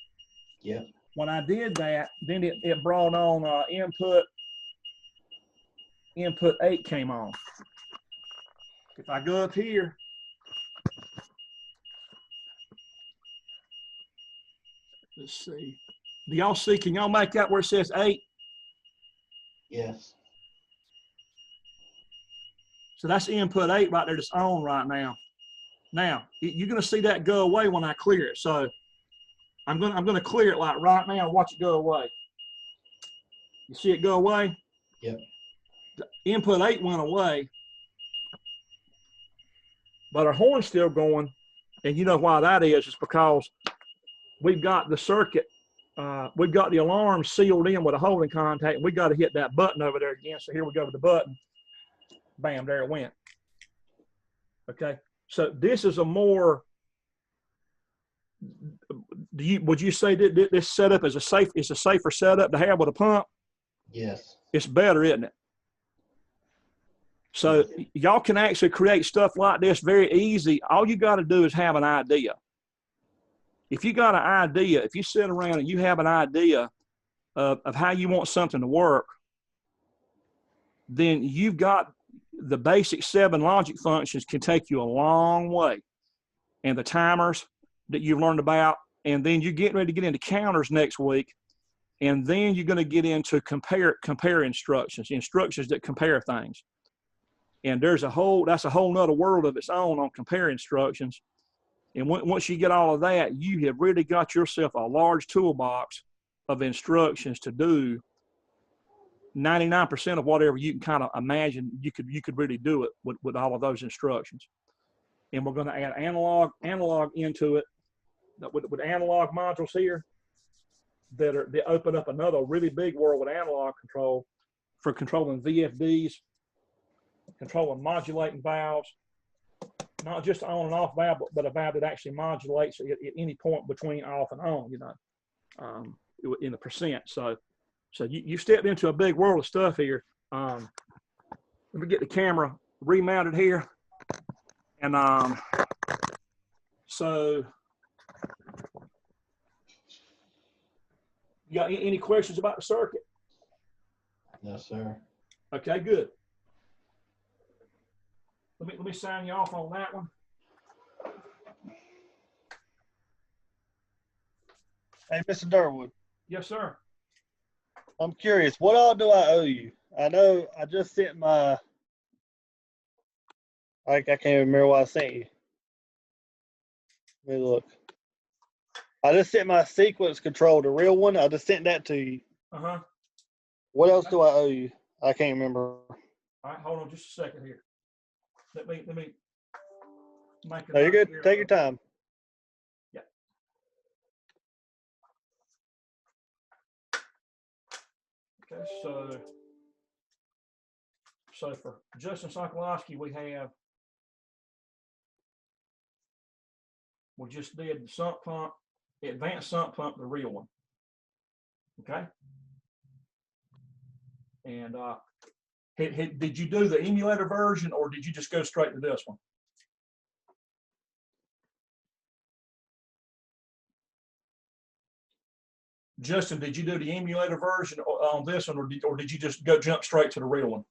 Yep. When I did that, then it brought on input 8 came on. If I go up here, let's see. Do y'all see? Can y'all make that where it says 8? Yes. So that's input 8 right there that's on right now. Now, you're going to see that go away when I clear it. So I'm going to clear it like right now. Watch it go away. You see it go away? Yep. The input 8 went away, but our horn's still going. And you know why that is? It's because we've got the circuit, we've got the alarm sealed in with a holding contact, and we got to hit that button over there again. So here we go with the button. Bam, there it went. Okay. So this is a more, would you say that this setup is a safer setup to have with a pump? Yes. It's better, isn't it? So y'all can actually create stuff like this very easy. All you got to do is have an idea. If you got an idea, if you sit around and you have an idea of how you want something to work, then you've got the basic 7 logic functions can take you a long way. And the timers that you've learned about, and then you're getting ready to get into counters next week. And then you're going to get into compare instructions that compare things. And that's a whole nother world of its own on compare instructions. And once you get all of that, you have really got yourself a large toolbox of instructions to do 99% of whatever you can kind of imagine you could really do it with all of those instructions. And we're going to add analog into it with analog modules here that open up another really big world with analog control for controlling VFDs, controlling modulating valves, not just on and off valve, but a valve that actually modulates at any point between off and on, you know, in the percent. So you stepped into a big world of stuff here. Let me get the camera remounted here. And so you got any questions about the circuit? No, sir. Okay, good. Let me sign you off on that one. Hey, Mr. Durwood, Yes, sir. I'm curious, what all do I owe you? I know I just sent my, I can't remember what I sent you. Let me look. I just sent my sequence control, the real one. I just sent that to you. Uh-huh. What else do I owe you? I can't remember. All right, hold on just a second here. Let me make a No, you're note good. here. Take your time. Yeah. Okay, so for Justin Sokolowski, we just did the sump pump, the advanced sump pump, the real one. Okay. And did you do the emulator version, or did you just go straight to this one? Justin, did you do the emulator version on this one, or did you just jump straight to the real one?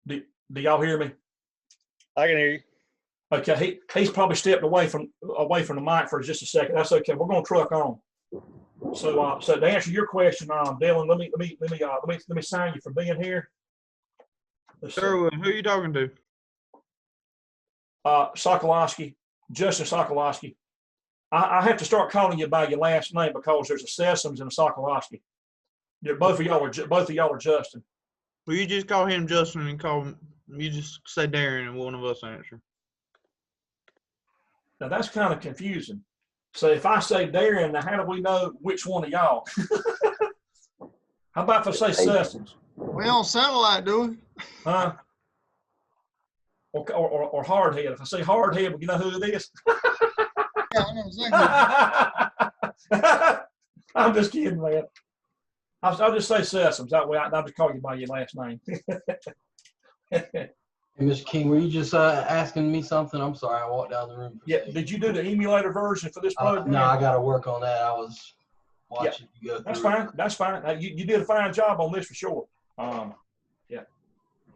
Do y'all hear me? I can hear you. Okay, he's probably stepped away from the mic for just a second. That's okay. We're going to truck on. So to answer your question, Dylan, let me sign you for being here. Durwood, who are you talking to? Sokolowski, Justin Sokolowski. I have to start calling you by your last name because there's a Sessoms and a Sokolowski. Both of y'all are Justin. Well, you just call him Justin and you just say Darren and one of us answer. Now that's kind of confusing. So if I say Darren, now how do we know which one of y'all? How about if I say Sessoms? We don't sound alike, do we? Huh? Or Hardhead. If I say Hardhead, well, you know who it is? Yeah, I know exactly. I'm just kidding, man. I'll just say Sessoms. That way I'll just call you by your last name. Hey, Mr. King, were you just asking me something? I'm sorry, I walked down the room. Yeah. Did you do the emulator version for this program? No, I got to work on that. I was watching you go through. That's fine. That's fine. You did a fine job on this for sure. Yeah.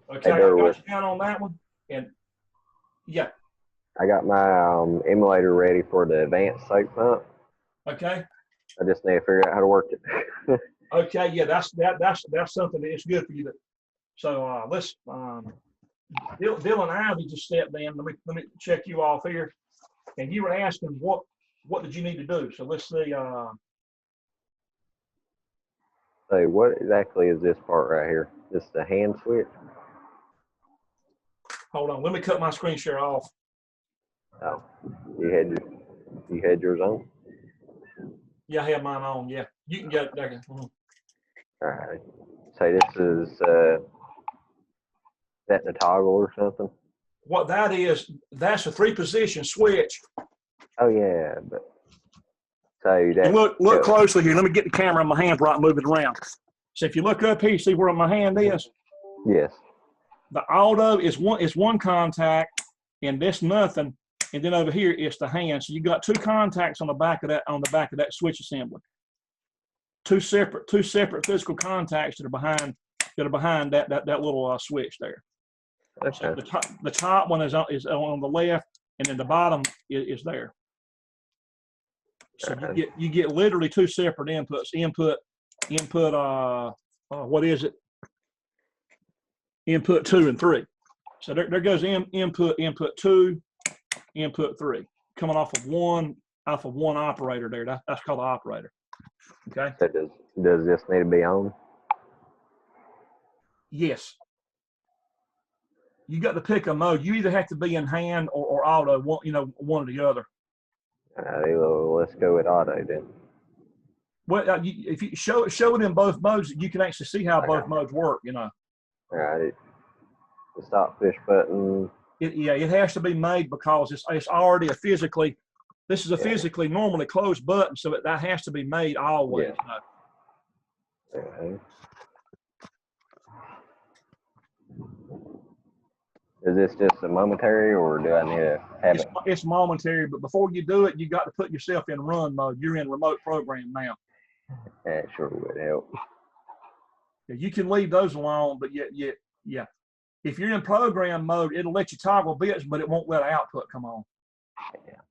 Okay, I got you down on that one. And yeah. I got my emulator ready for the advanced soap pump. Okay. I just need to figure out how to work it. Okay. Yeah, that's something that is good for you to. So let's Dylan Ivy just stepped in. Let me check you off here. And you were asking what did you need to do? So let's see. So what exactly is this part right here? This the hand switch? Hold on. Let me cut my screen share off. Oh, you had yours on? Yeah, I have mine on. Yeah, you can get it there. All right. So this is that the toggle or something? What that is, that's a 3-position switch. Oh yeah, but so And that look closely here. Let me get the camera in my hand before I move it around. So if you look up here, you see where my hand is? yes. The auto is one contact, and this nothing. And then over here is the hand. So you got 2 contacts on the back of that switch assembly. Two separate physical contacts that are behind that little switch there. Okay. So the top one is on the left, and then the bottom is there. So you get literally 2 separate inputs. Input. What is it? Input 2 and 3. So there goes input 2, input 3, coming off of one operator there. That's called the operator. Okay. So does this need to be on? Yes. You got to pick a mode. You either have to be in hand or auto. One or the other. All right, well, let's go with auto then. Well, if you show it in both modes, you can actually see how both modes work. All right. The stop push button. It has to be made because it's already a physically. This is a physically normally closed button, so that has to be made always. Yeah. Okay. Is this just a momentary, or do I need to have it? It's momentary, but before you do it, you got to put yourself in run mode. You're in remote program now. That sure would help. Yeah, you can leave those alone, but yeah. If you're in program mode, it'll let you toggle bits, but it won't let output come on. Yeah.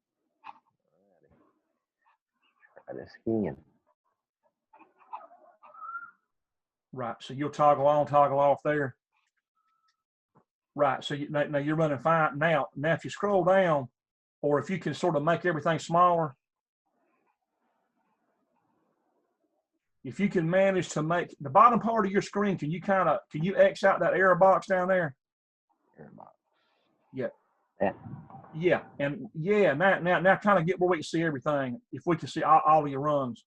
Try this again. Right. So you'll toggle on, toggle off there. Right. So now you're running fine. Now if you scroll down, or if you can sort of make everything smaller, if you can manage to make the bottom part of your screen, can you X out that error box down there? Error box. Yeah. Yeah. Yeah. And yeah, now kind of get where we can see everything. If we can see all of your runs.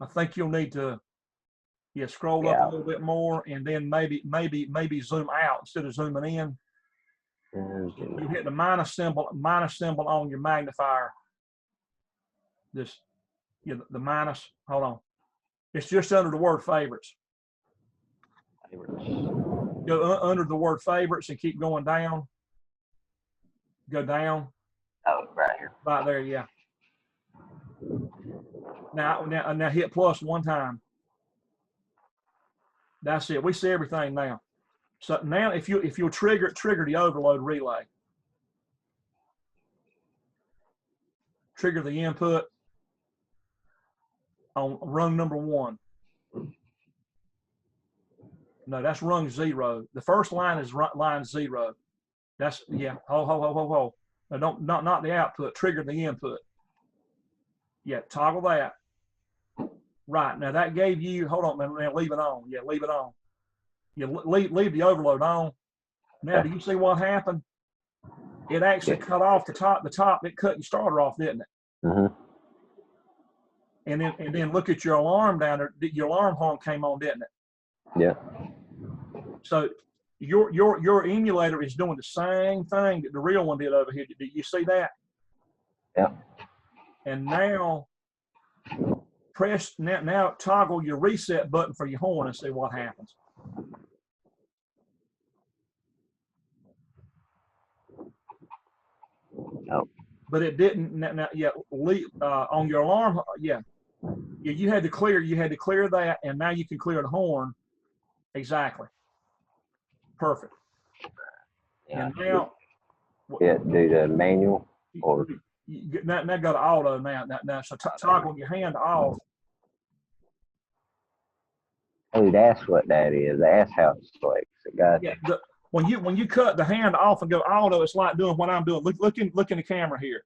I think you'll need to scroll up a little bit more, and then maybe zoom out instead of zooming in. You hit the minus symbol on your magnifier. The minus. Hold on. It's just under the word favorites. Go under the word favorites and keep going down. Go down. Oh, right here. Right there, yeah. Now hit plus one time. That's it. We see everything now. So now if you'll trigger the overload relay. Trigger the input on rung number 1. No, that's rung 0. The first line is line 0. That's Ho. No, not the output. Trigger the input. Yeah, toggle that. Right, now that gave you, hold on, now leave it on. Yeah, leave it on. Yeah, leave the overload on. Now, do you see what happened? It actually cut off the top. It cut your starter off, didn't it? Mm-hmm. And then look at your alarm down there. Your alarm horn came on, didn't it? Yeah. So your emulator is doing the same thing that the real one did over here. Did you see that? Yeah. And now now toggle your reset button for your horn and see what happens. No. But it didn't. Now, on your alarm, you had to clear that, and now you can clear the horn. Exactly. Perfect. Yeah. And now, do the manual or now go to auto now. So toggle your hand off. Oh, that's what that is. That's how it selects it. Gotcha. Yeah, when you cut the hand off and go auto, it's like doing what I'm doing. Look in the camera here.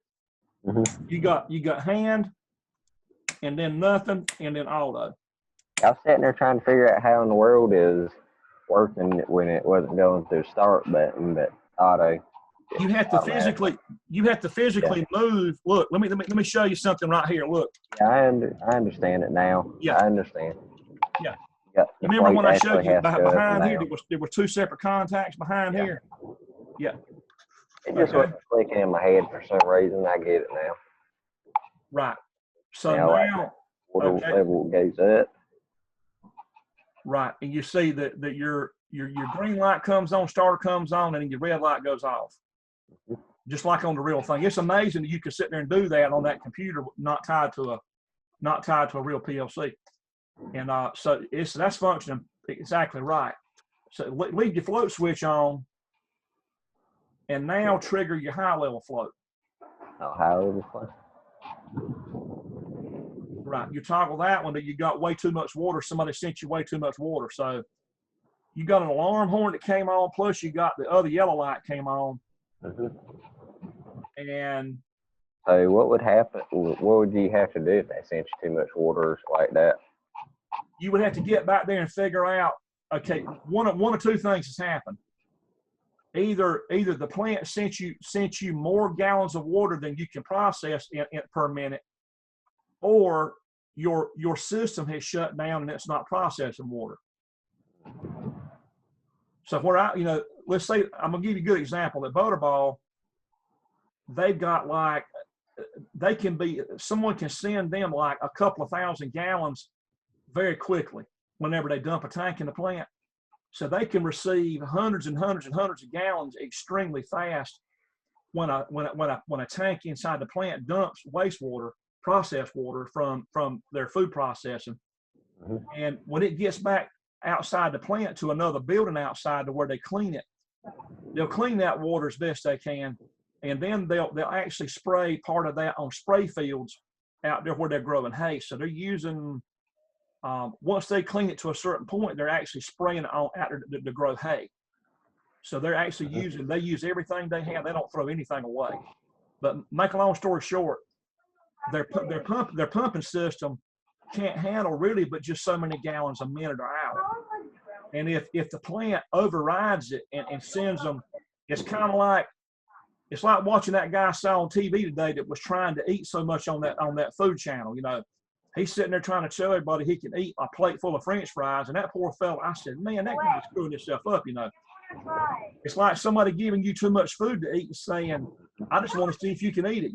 Mm-hmm. You got hand, and then nothing, and then auto. I was sitting there trying to figure out how in the world is working when it wasn't going through start button, but auto. You have to physically move. Look, let me show you something right here. Look. Yeah, I understand it now. Yeah. I understand. Yeah. Yep, Remember when I showed you actually behind here, there were two separate contacts behind here? Yeah. It just wasn't clicking in my head for some reason. I get it now. Right. So Yeah, now, water level goes up. right, and you see that your green light comes on, starter comes on, and then your red light goes off. Just like on the real thing. It's amazing that you can sit there and do that on that computer, not tied to a real PLC. And so that's functioning exactly right. So leave your float switch on, and now trigger your high level float. Oh, high level float. Right. You toggle that one that you got way too much water. Somebody sent you way too much water. So you got an alarm horn that came on, plus you got the other yellow light came on. Mm-hmm. And so what would happen? What would you have to do if they sent you too much water like that? you would have to get back there and figure out, okay, one of two things has happened. Either the plant sent you more gallons of water than you can process per minute, or your system has shut down and it's not processing water. So where let's say, I'm gonna give you a good example. At Butterball, they've got someone can send them like a couple of thousand gallons very quickly whenever they dump a tank in the plant. So they can receive hundreds and hundreds and hundreds of gallons extremely fast when a tank inside the plant dumps wastewater, processed water from their food processing. Mm-hmm. And when it gets back outside the plant to another building outside to where they clean it, they'll clean that water as best they can, and then they'll actually spray part of that on spray fields out there where they're growing hay. So they're using once they clean it to a certain point, they're actually spraying it out there to grow hay. So they're actually they use everything they have. They don't throw anything away. But make a long story short, their pumping system can't handle really but just so many gallons a minute or hour. And if the plant overrides it and sends them, it's like watching that guy saw on TV today that was trying to eat so much on that food channel. He's sitting there trying to show everybody he can eat a plate full of French fries, and that poor fella, I said, man, that guy's screwing himself up. It's like somebody giving you too much food to eat and saying, I just want to see if you can eat it.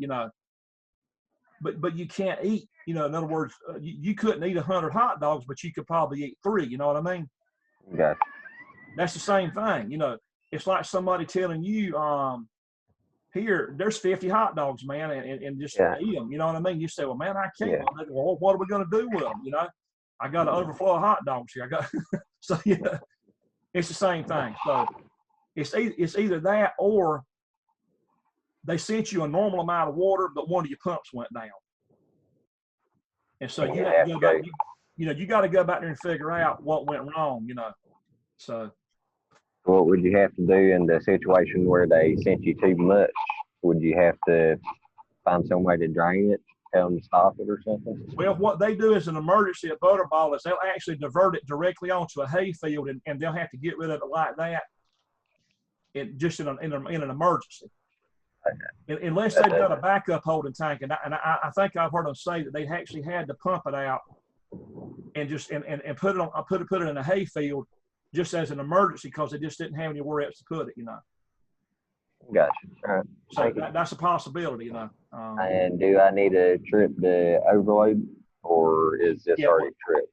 But you can't eat. In other words, you couldn't eat 100 hot dogs, but you could probably eat 3. You know what I mean? Yeah. That's the same thing. It's like somebody telling you, here, there's 50 hot dogs, man, and just eat them. You know what I mean? You say, well, man, I can't. Yeah. Well, what are we going to do with them? I got an overflow of hot dogs here. So yeah, it's the same thing. So it's either that or they sent you a normal amount of water, but one of your pumps went down. And so you have to go back, you got to go back there and figure out what went wrong, So what would you have to do in the situation where they sent you too much? Would you have to find some way to drain it, tell them to stop it or something? Well, what they do as an emergency at Butterball is they'll actually divert it directly onto a hay field, and they'll have to get rid of it like that, just in an emergency. Okay. Unless they've got a backup holding tank, and I think I've heard them say that they actually had to pump it out and just and put it in a hay field just as an emergency because they just didn't have anywhere else to put it. Gotcha. All right. So that's a possibility. And do I need to trip the overload, or is this already tripped?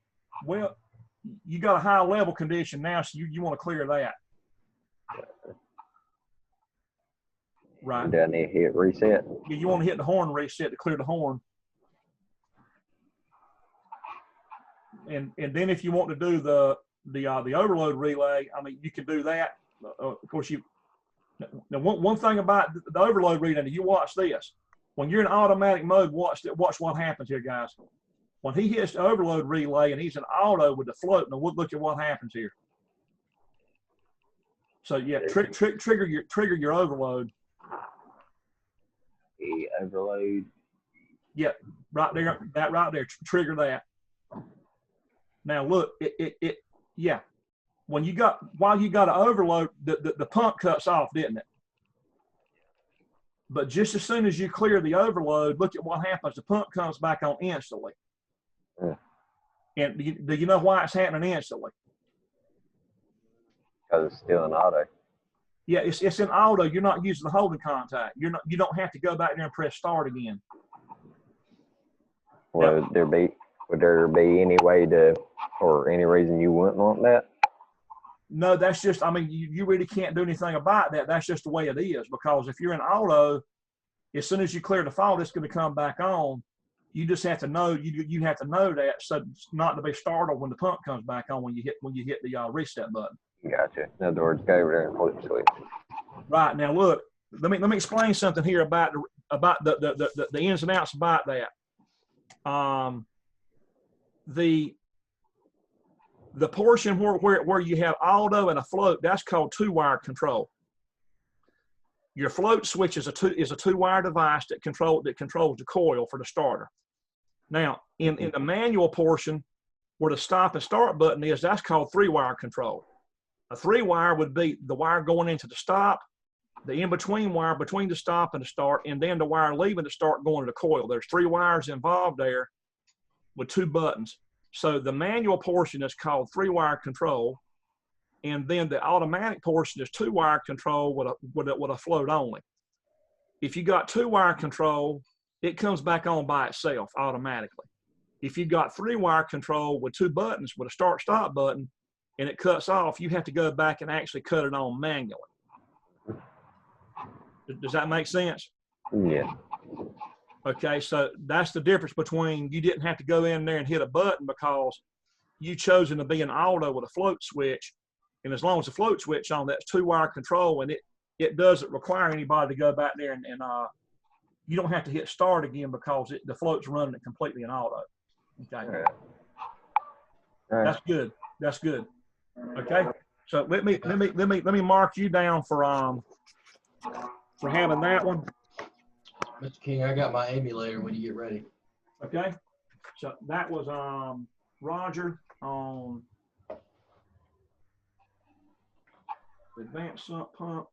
Well, you got a high level condition now, so you want to clear that. Right. Do I need to hit reset? Yeah, you want to hit the horn reset to clear the horn. And then if you want to do the overload relay, I mean, you can do that. Of course, now one thing about the overload relay, you watch this. when you're in automatic mode, watch what happens here, guys. When he hits the overload relay and he's in auto with the float, now look at what happens here. So yeah, trigger your overload. The overload. Yeah, right there, that right there, trigger that. Now look, yeah. While you got an overload, the pump cuts off, didn't it? But just as soon as you clear the overload, look at what happens. The pump comes back on instantly. Yeah. And do you know why it's happening instantly? Because it's still an auto. Yeah, it's in auto. You're not using the holding contact. You don't have to go back there and press start again. Would there be any way to, or any reason you wouldn't want that? No, that's just, I mean, you really can't do anything about that. That's just the way it is, because if you're in auto, as soon as you clear the fault, it's going to come back on. You just have to know, you have to know that, so not to be startled when the pump comes back on when you hit the reset button. Gotcha. In other words, go over there and flip the switch. Right. Now look, let me explain something here about the ins and outs about that. The portion where you have auto and a float, that's called two-wire control. Your float switch is a two-wire device that controls the coil for the starter. Now, in the manual portion where the stop and start button is, that's called three-wire control. A three-wire would be the wire going into the stop, the in-between wire between the stop and the start, and then the wire leaving the start going to the coil. There's 3 wires involved there with 2 buttons. So the manual portion is called three-wire control, and then the automatic portion is two-wire control with a float only. If you got two-wire control, it comes back on by itself automatically. If you got three-wire control with 2 buttons with a start-stop button, and it cuts off, you have to go back and actually cut it on manually. Does that make sense? Yeah. Okay, so that's the difference between, you didn't have to go in there and hit a button because you chosen to be an auto with a float switch. And as long as the float switch on, that's two-wire control, and it doesn't require anybody to go back there and you don't have to hit start again because the float's running it completely in auto. Okay. All right. All right. That's good. That's good. Okay. So let me mark you down for having that one. Mr. King, I got my emulator when you get ready. Okay. So that was Roger on the advanced sump pump.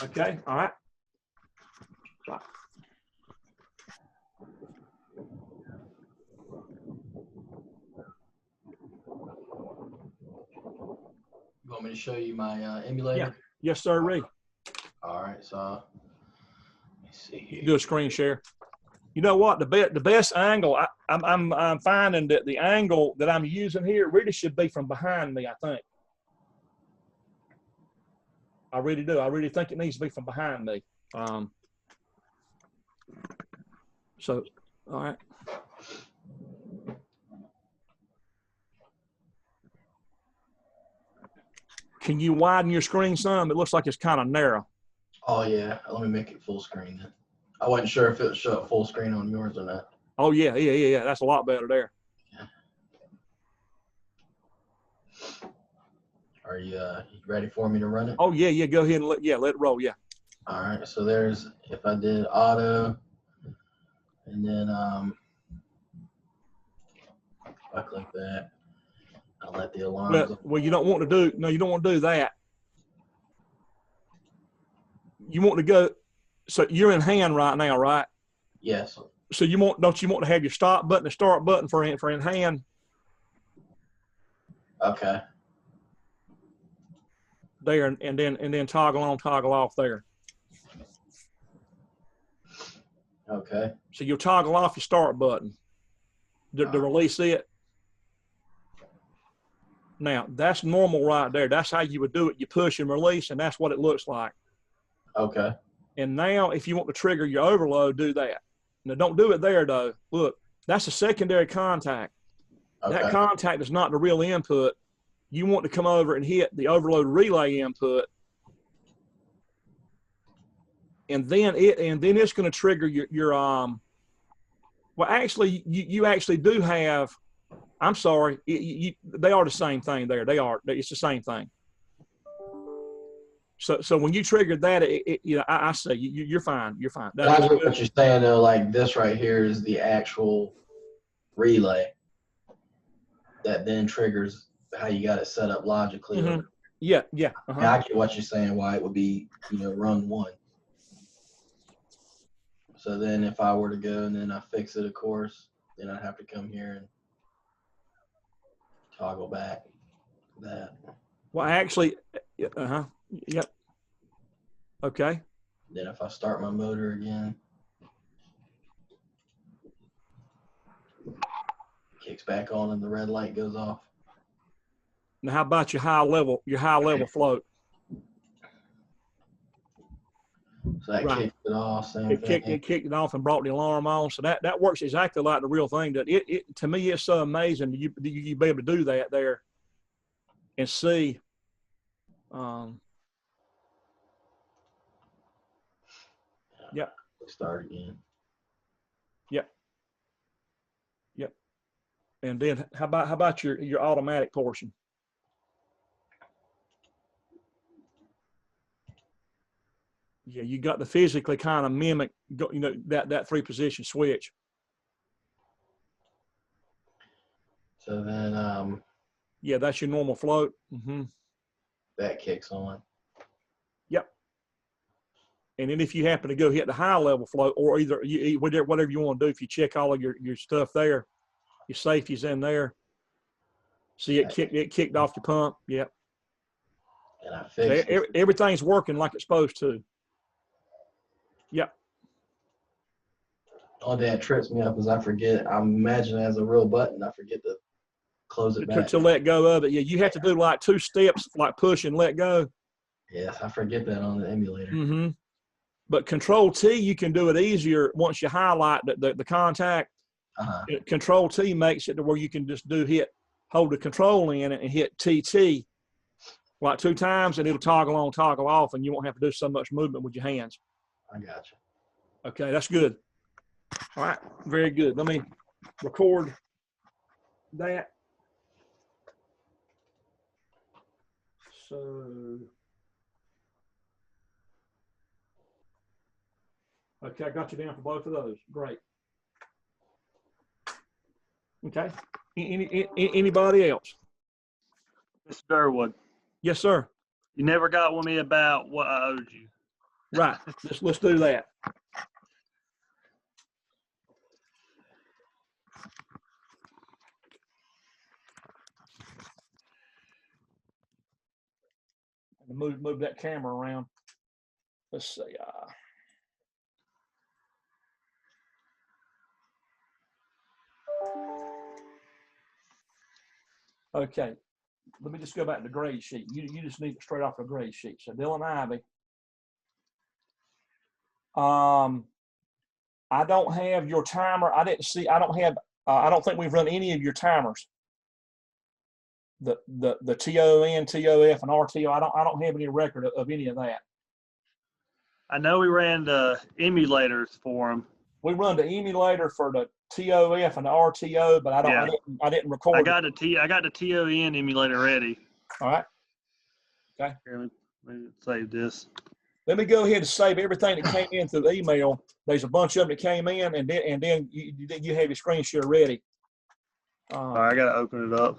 Okay, all right. You want me to show you my emulator? Yeah. Yes, sir, Ray. All right, so let me see here. Do a screen share. You know what? The best angle, I'm finding that the angle that I'm using here really should be from behind me, I think. I really do. I really think it needs to be from behind me. So, all right. Can you widen your screen some? It looks like it's kind of narrow. Oh yeah, let me make it full screen then. I wasn't sure if it would show up full screen on yours or not. Oh yeah. That's a lot better there. Yeah. Are you ready for me to run it? Oh yeah. Go ahead and let it roll. Yeah. All right. So there's, if I did auto, and then if I click that, I'll let the alarm. Well, you don't want to do. No, you don't want to do that. You want to go. So you're in hand right now, right? Yes. So don't you want to have your stop button and start button for in hand? Okay. There and then toggle on, toggle off there. Okay. So you'll toggle off your start button to release it. Now that's normal right there. That's how you would do it. You push and release, and that's what it looks like. Okay. And now if you want to trigger your overload, do that. Now don't do it there though. Look, that's a secondary contact. That Okay. contact is not the real input. You want to come over and hit the overload relay input, and then it's going to trigger your well, actually, you actually do have. I'm sorry, they are the same thing there. They are. It's the same thing. So when you triggered that, I say you're fine. You're fine. I get what you're saying though. Like this right here is the actual relay that then triggers how you got it set up logically. Mm-hmm. Yeah. Yeah, I get what you're saying. Why it would be, run 1. So then if I were to go and then I fix it, of course, then I'd have to come here and toggle back that. Well, actually, Yep. Okay. Then if I start my motor again, kicks back on and the red light goes off. Now, how about your high level float? So that Right. kicked it off. Same It thing. kicked it off and brought the alarm on. So that works exactly like the real thing. That it to me, it's so amazing you be able to do that there and see. Yep. Start again. Yep. And then how about your automatic portion? Yeah, you got to physically kind of mimic, that 3-position switch. So then Yeah, that's your normal float. Mm-hmm. that kicks on. Yep. And then if you happen to go hit the high level float, or either whatever you want to do, if you check all of your stuff there, your safety's in there. See, it kicked off your pump. Yep. And I So fixed it. everything's working like it's supposed to. Yep. Only thing that trips me up is I forget. I imagine it has a real button. I forget to close it back. To let go of it. Yeah, you have to do like 2 steps, like push and let go. Yes, I forget that on the emulator. Mm-hmm. But Control T, you can do it easier once you highlight the contact. Uh-huh. Control T makes it to where you can just hold the control in it and hit TT like 2 times, and it'll toggle on, toggle off, and you won't have to do so much movement with your hands. I got you. Okay, that's good. All right, very good. Let me record that. So, okay, I got you down for both of those. Great. Okay. Anybody else? Mr. Durwood, Yes, sir. you never got with me about what I owed you. Right. Let's do that. Move that camera around. Let's see. Okay. Let me just go back to the grade sheet. You just need it straight off the grade sheet. So Dylan Ivy. I don't have your timer. I didn't see. I don't think we've run any of your timers. The TON, TOF, and RTO. I don't have any record of any of that. I know we ran the emulators for them. We run the emulator for the TOF and the RTO, but I didn't record. I got the TON emulator ready. All right. Okay. Here, let me save this. Let me go ahead and save everything that came in through email. There's a bunch of them that came in, and then you have your screen share ready. All right, I got to open it up.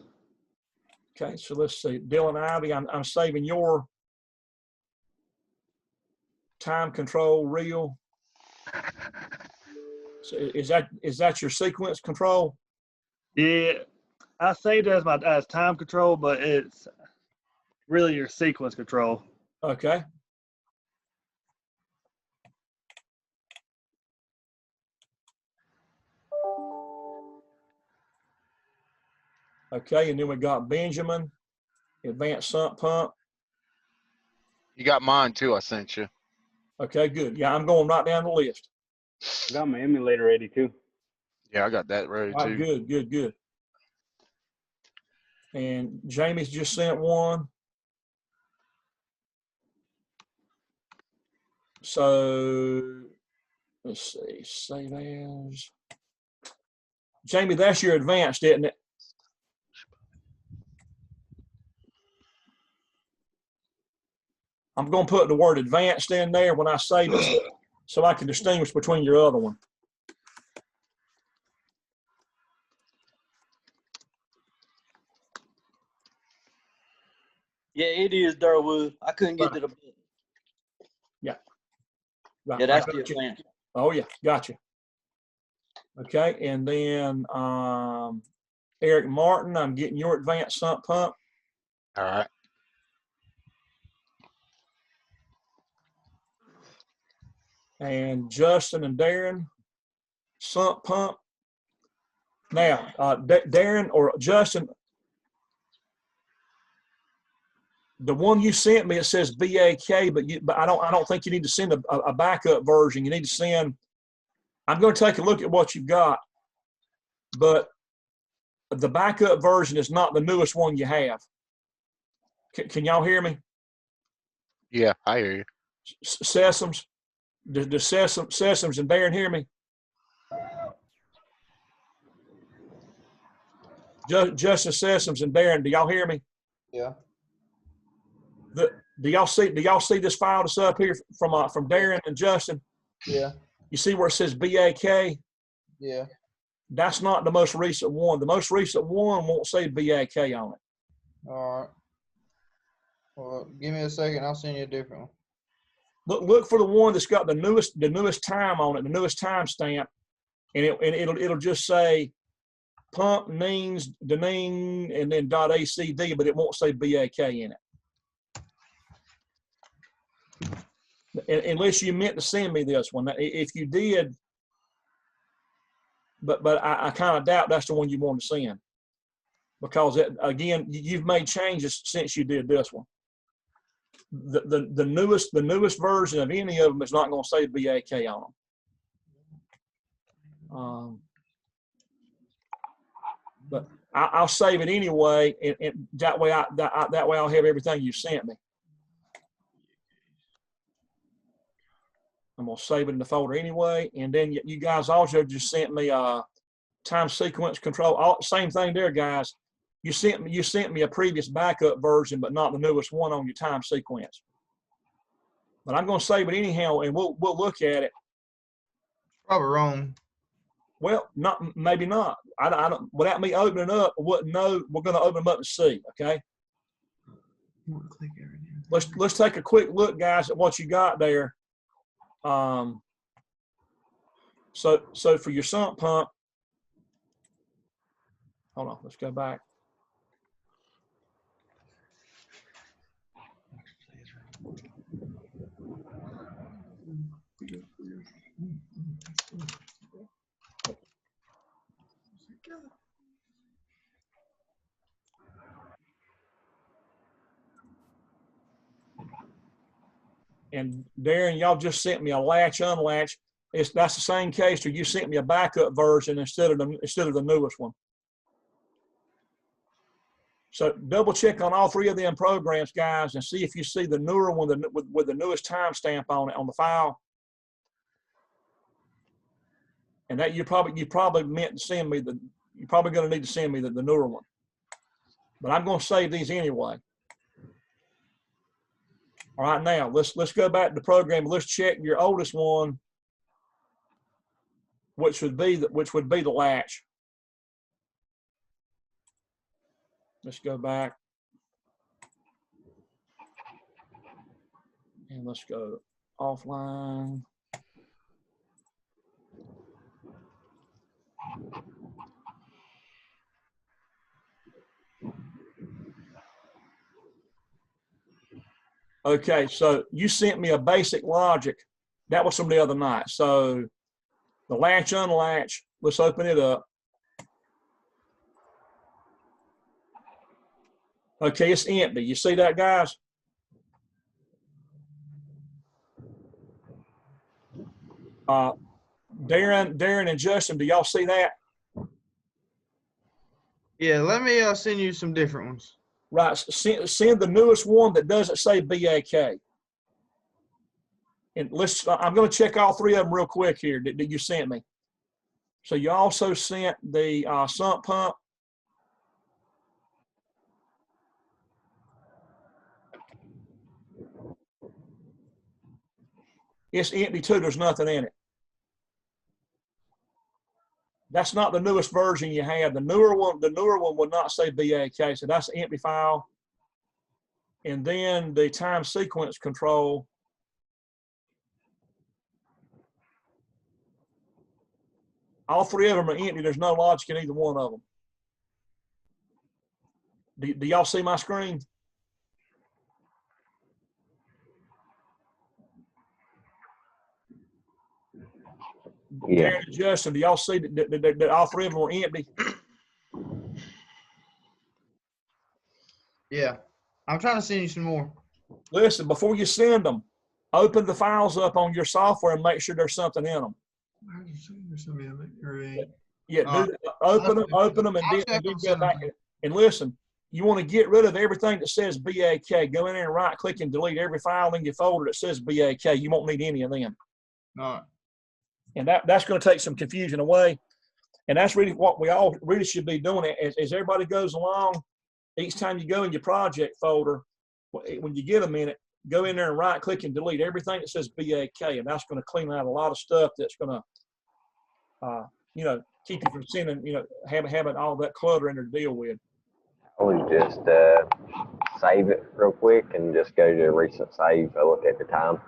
Okay, so let's see. Dylan Ivy, I'm saving your time control reel. So is that your sequence control? Yeah, I saved it as time control, but it's really your sequence control. Okay. Okay, and then we got Benjamin, advanced sump pump. You got mine too, I sent you. Okay, good. Yeah, I'm going right down the list. I got my emulator ready too. Yeah, I got that ready All right, too. good. And Jamie's just sent one. So let's see, save as. Jamie, that's your advanced, isn't it? I'm going to put the word advanced in there when I save it so I can distinguish between your other one. Yeah, it is Durwood. I couldn't get to the button. Yeah. Right. Yeah, that's I the got you. advanced. Oh yeah, gotcha. Okay, and then Eric Martin, I'm getting your advanced sump pump. All right. And Justin and Darren, sump pump. Now, Darren or Justin, the one you sent me, it says BAK, but I don't think you need to send a backup version. You need to send. I'm going to take a look at what you've got, but the backup version is not the newest one you have. Can y'all hear me? Yeah, I hear you. Sesums, does Sesums and Darren hear me? Justin Sesums and Darren, do y'all hear me? Yeah. Do y'all see this file that's up here from Darren and Justin? Yeah. You see where it says BAK? Yeah. That's not the most recent one. The most recent one won't say BAK on it. All right. Well, give me a second. I'll send you a different one. Look for the one that's got the newest time on it, the newest time stamp, and it'll just say pump names dening and then .acd, but it won't say BAK in it. Unless you meant to send me this one. If you did, but I kind of doubt that's the one you want to send, because again, you've made changes since you did this one. The newest version of any of them is not going to say BAK on them. But I'll save it anyway, and that way I'll have everything you sent me. I'm gonna save it in the folder anyway, and then you guys also just sent me time sequence control. Same thing there, guys. You sent me a previous backup version, but not the newest one on your time sequence. But I'm gonna save it anyhow, and we'll look at it. Probably wrong. Well, maybe not. I don't. Without me opening up, I wouldn't know. We're gonna open them up and see. Okay. Let's take a quick look, guys, at what you got there. So for your sump pump, hold on, let's go back. And Darren, y'all just sent me a latch unlatch. That's the same case, or you sent me a backup version instead of the newest one. So double check on all three of them programs, guys, and see if you see the newer one with the newest timestamp on it on the file. And that you probably meant to send me you're probably going to need to send me the newer one. But I'm going to save these anyway. All right, now let's go back to the program. Let's check your oldest one, which would be the latch. Let's go back and let's go offline. Okay, so you sent me a basic logic. That was from the other night. So the latch unlatch, let's open it up. Okay, it's empty. You see that, guys? Darren and Justin, do y'all see that? Yeah, let me send you some different ones. Right, send the newest one that doesn't say BAK. And I'm going to check all three of them real quick here that you sent me. So you also sent the sump pump. It's empty too, there's nothing in it. That's not the newest version you have. The newer one will not say BAK, so that's an empty file. And then the time sequence control. All three of them are empty. There's no logic in either one of them. Do y'all see my screen? Yeah. Darren and Justin, do y'all see that all three of them are empty? Yeah. I'm trying to send you some more. Listen, before you send them, open the files up on your software and make sure there's something in them. Yeah, open them, and then go back. And listen, you want to get rid of everything that says BAK. Go in there and right click and delete every file in your folder that says BAK. You won't need any of them. All right. And that's going to take some confusion away. And that's really what we all really should be doing. As everybody goes along, each time you go in your project folder, when you get a minute, go in there and right click and delete everything that says BAK. And that's going to clean out a lot of stuff that's going to, keep you from sending, having all that clutter in there to deal with. I would just save it real quick and just go to recent save. I look at the time.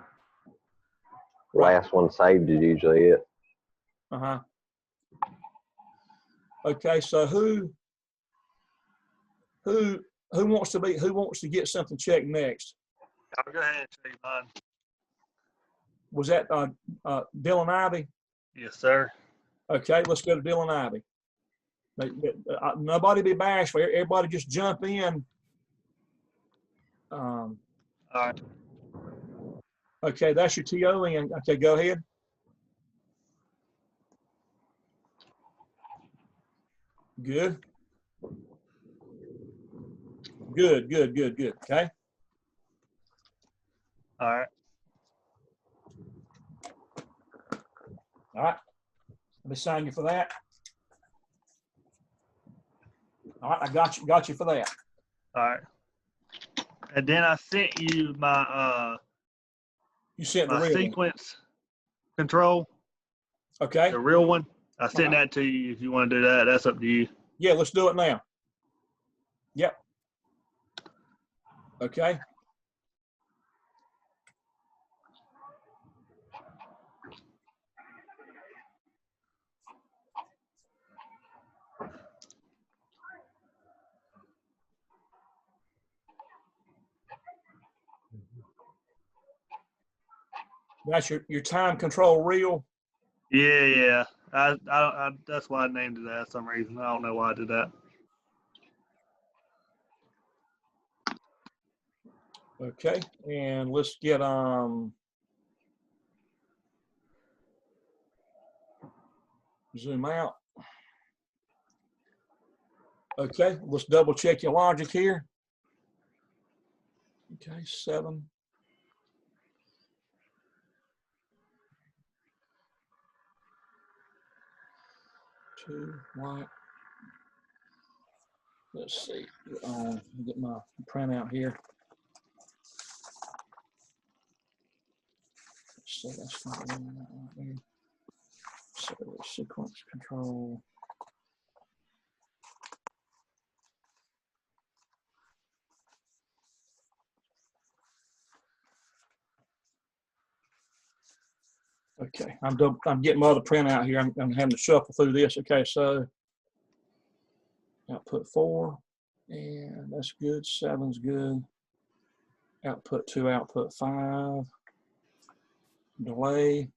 Last one saved is usually it. Uh-huh. Okay, so who wants to get something checked next? I'll go ahead and check mine. Was that Dylan Ivy? Yes, sir. Okay, let's go to Dylan Ivy. Nobody be bashful. Everybody just jump in. All right. Okay, that's your TON. Okay, go ahead. Good. Good. Okay. All right. All right. Let me sign you for that. All right, I got you for that. All right. And then I sent you my You sent the my real one. sequence control, Okay. the real one. I sent that to you. If you want to do that, that's up to you. Yeah, let's do it now. Yep. Okay. That's your time control reel. Yeah. I that's why I named it that for some reason. I don't know why I did that. Okay, and let's get zoom out. Okay, let's double check your logic here. Okay, 7. Two white. Let's see. Get my printout here. Let's see, that's not right there. So sequence control. Okay, I'm getting my other printout here. I'm having to shuffle through this. Okay, so output 4, and that's good. 7's good. Output 2, output 5. Delay.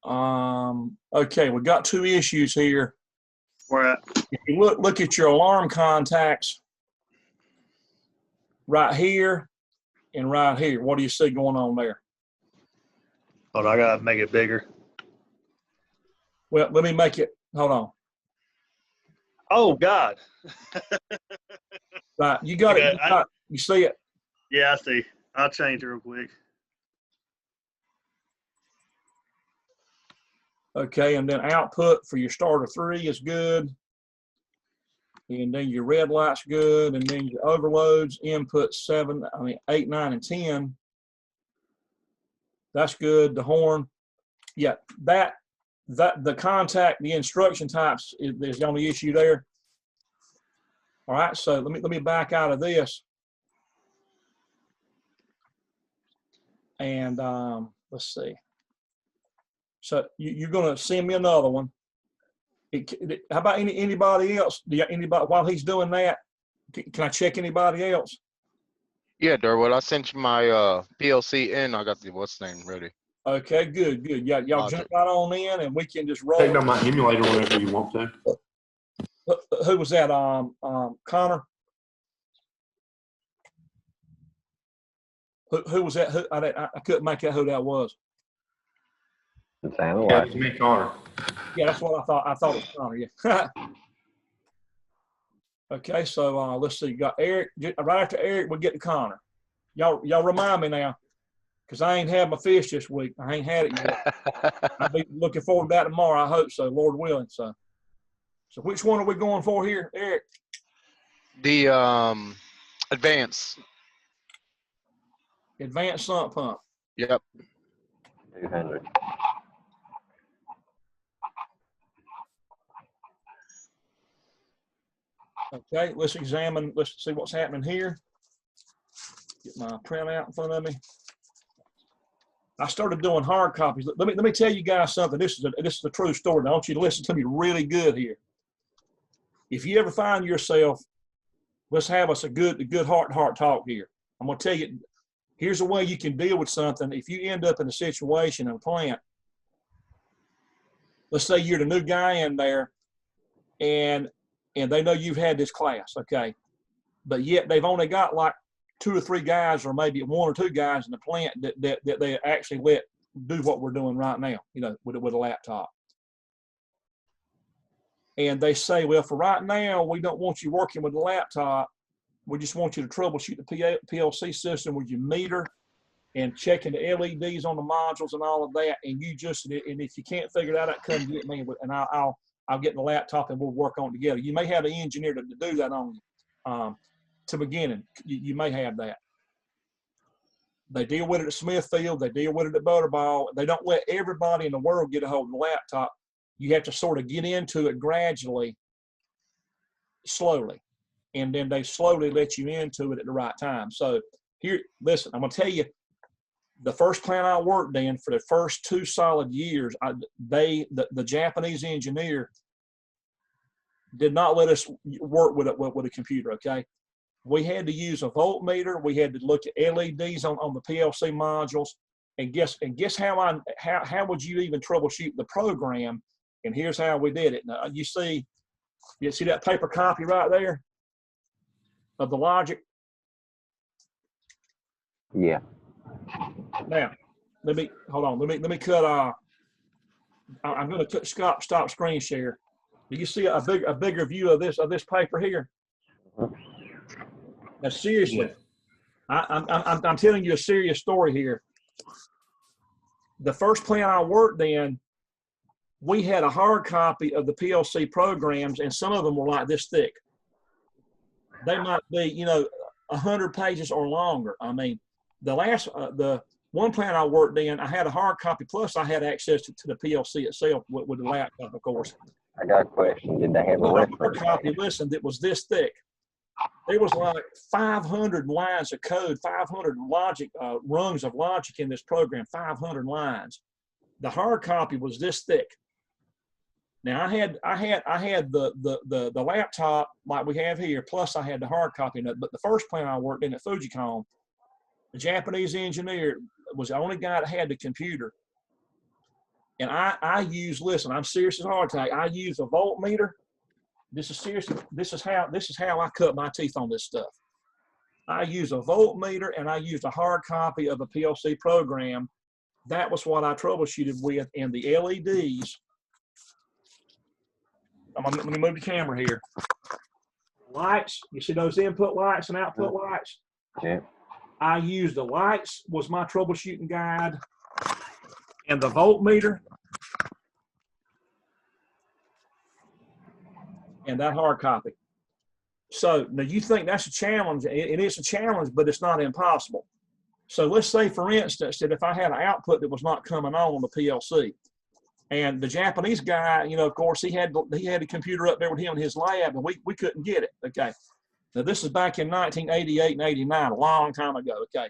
Okay, we got 2 issues here. Where at? If you look at your alarm contacts right here and right here, what do you see going on there? Hold on, I gotta make it bigger. Well, let me make it. Hold on. Oh God. Right, you got Okay, it. You see it? Yeah, I see. I'll change it real quick. Okay, and then output for your starter 3 is good. And then your red light's good. And then your overloads, input 8, 9, and 10. That's good. The horn. Yeah, the contact, the instruction types is the only issue there. All right, so let me back out of this. And let's see. So you're going to send me another one. How about anybody else? Anybody while he's doing that? Can I check anybody else? Yeah, Durwood, I sent you my PLC and I got the what's name ready. Okay, good. Yeah, y'all jump right on in, and we can just roll. Take down my emulator whenever you want to. Who was that? Connor. Who was that? I couldn't make out who that was. It sounded Yeah, like it's me, Connor. Yeah, that's what I thought. I thought it was Connor. Yeah. Okay, so let's see. You got Eric. Right after Eric, we'll get to Connor. Y'all remind me now, because I ain't had my fish this week. I ain't had it yet. I'll be looking forward to that tomorrow. I hope so, Lord willing. So which one are we going for here, Eric? The advanced Sump pump. Yep. 200. Okay, let's see what's happening here. Get my printout in front of me. I started doing hard copies. Let me tell you guys something. This is a true story. I want you to listen to me really good here. If you ever find yourself, let's have us a good heart-to-heart talk here. I'm gonna tell you, here's a way you can deal with something. If you end up in a situation in a plant, let's say you're the new guy in there, and they know you've had this class, okay? But yet they've only got like 2 or 3 guys, or maybe 1 or 2 guys in the plant that they actually let do what we're doing right now, with a laptop. And they say, well, for right now, we don't want you working with the laptop. We just want you to troubleshoot the PLC system with your meter and checking the LEDs on the modules and all of that. And if you can't figure that out, come get me, and I'll get the laptop and we'll work on it together. You may have an engineer to do that on you. To beginning, you may have that. They deal with it at Smithfield. They deal with it at Butterball. They don't let everybody in the world get a hold of the laptop. You have to sort of get into it gradually, slowly, and then they slowly let you into it at the right time. So here, listen, I'm going to tell you, the first plant I worked in for the first 2 solid years, the Japanese engineer did not let us work with a computer, okay? We had to use a voltmeter. We had to look at LEDs on the PLC modules, and guess how would you even troubleshoot the program? And here's how we did it. Now you see that paper copy right there of the logic? Yeah. Now, let me cut. I'm going to stop screen share. Do you see a bigger view of this paper here? Now, seriously, I'm telling you a serious story here. The first plant I worked in, we had a hard copy of the PLC programs, and some of them were like this thick. They might be, 100 pages or longer. I mean, the one plant I worked in, I had a hard copy, plus I had access to the PLC itself with the laptop, of course. I got a question. Did they have a hard reference? copy, listen, that was this thick. There was like 500 lines of code, 500 logic rungs of logic in this program, 500 lines. The hard copy was this thick. Now I had the laptop like we have here, plus I had the hard copy. But the first plant I worked in at Fujicom, the Japanese engineer was the only guy that had the computer. And I use, listen, I'm serious as a heart attack. I use a voltmeter. This is serious. This is how I cut my teeth on this stuff. I use a voltmeter, and I used a hard copy of a PLC program. That was what I troubleshooted with, and the LEDs let me move the camera here. Lights, you see those input lights and output lights? Yeah. I used the lights was my troubleshooting guide, and the voltmeter, and that hard copy. So now you think that's a challenge. It is a challenge, but it's not impossible. So let's say, for instance, that if I had an output that was not coming on the PLC, and the Japanese guy, you know, of course, he had a computer up there with him in his lab, and we couldn't get it. Okay. Now this is back in 1988 and 89, a long time ago. Okay.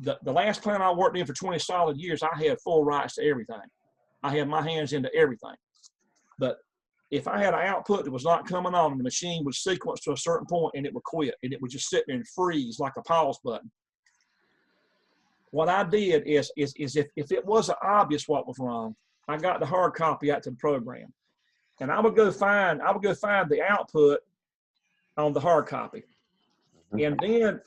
The last plant I worked in for 20 solid years, I had full rights to everything. I had my hands into everything. But if I had an output that was not coming on, the machine would sequence to a certain point and it would quit, and it would just sit there and freeze like a pause button. What I did is if it wasn't obvious what was wrong, I got the hard copy out to the program, and I would go find the output on the hard copy, and then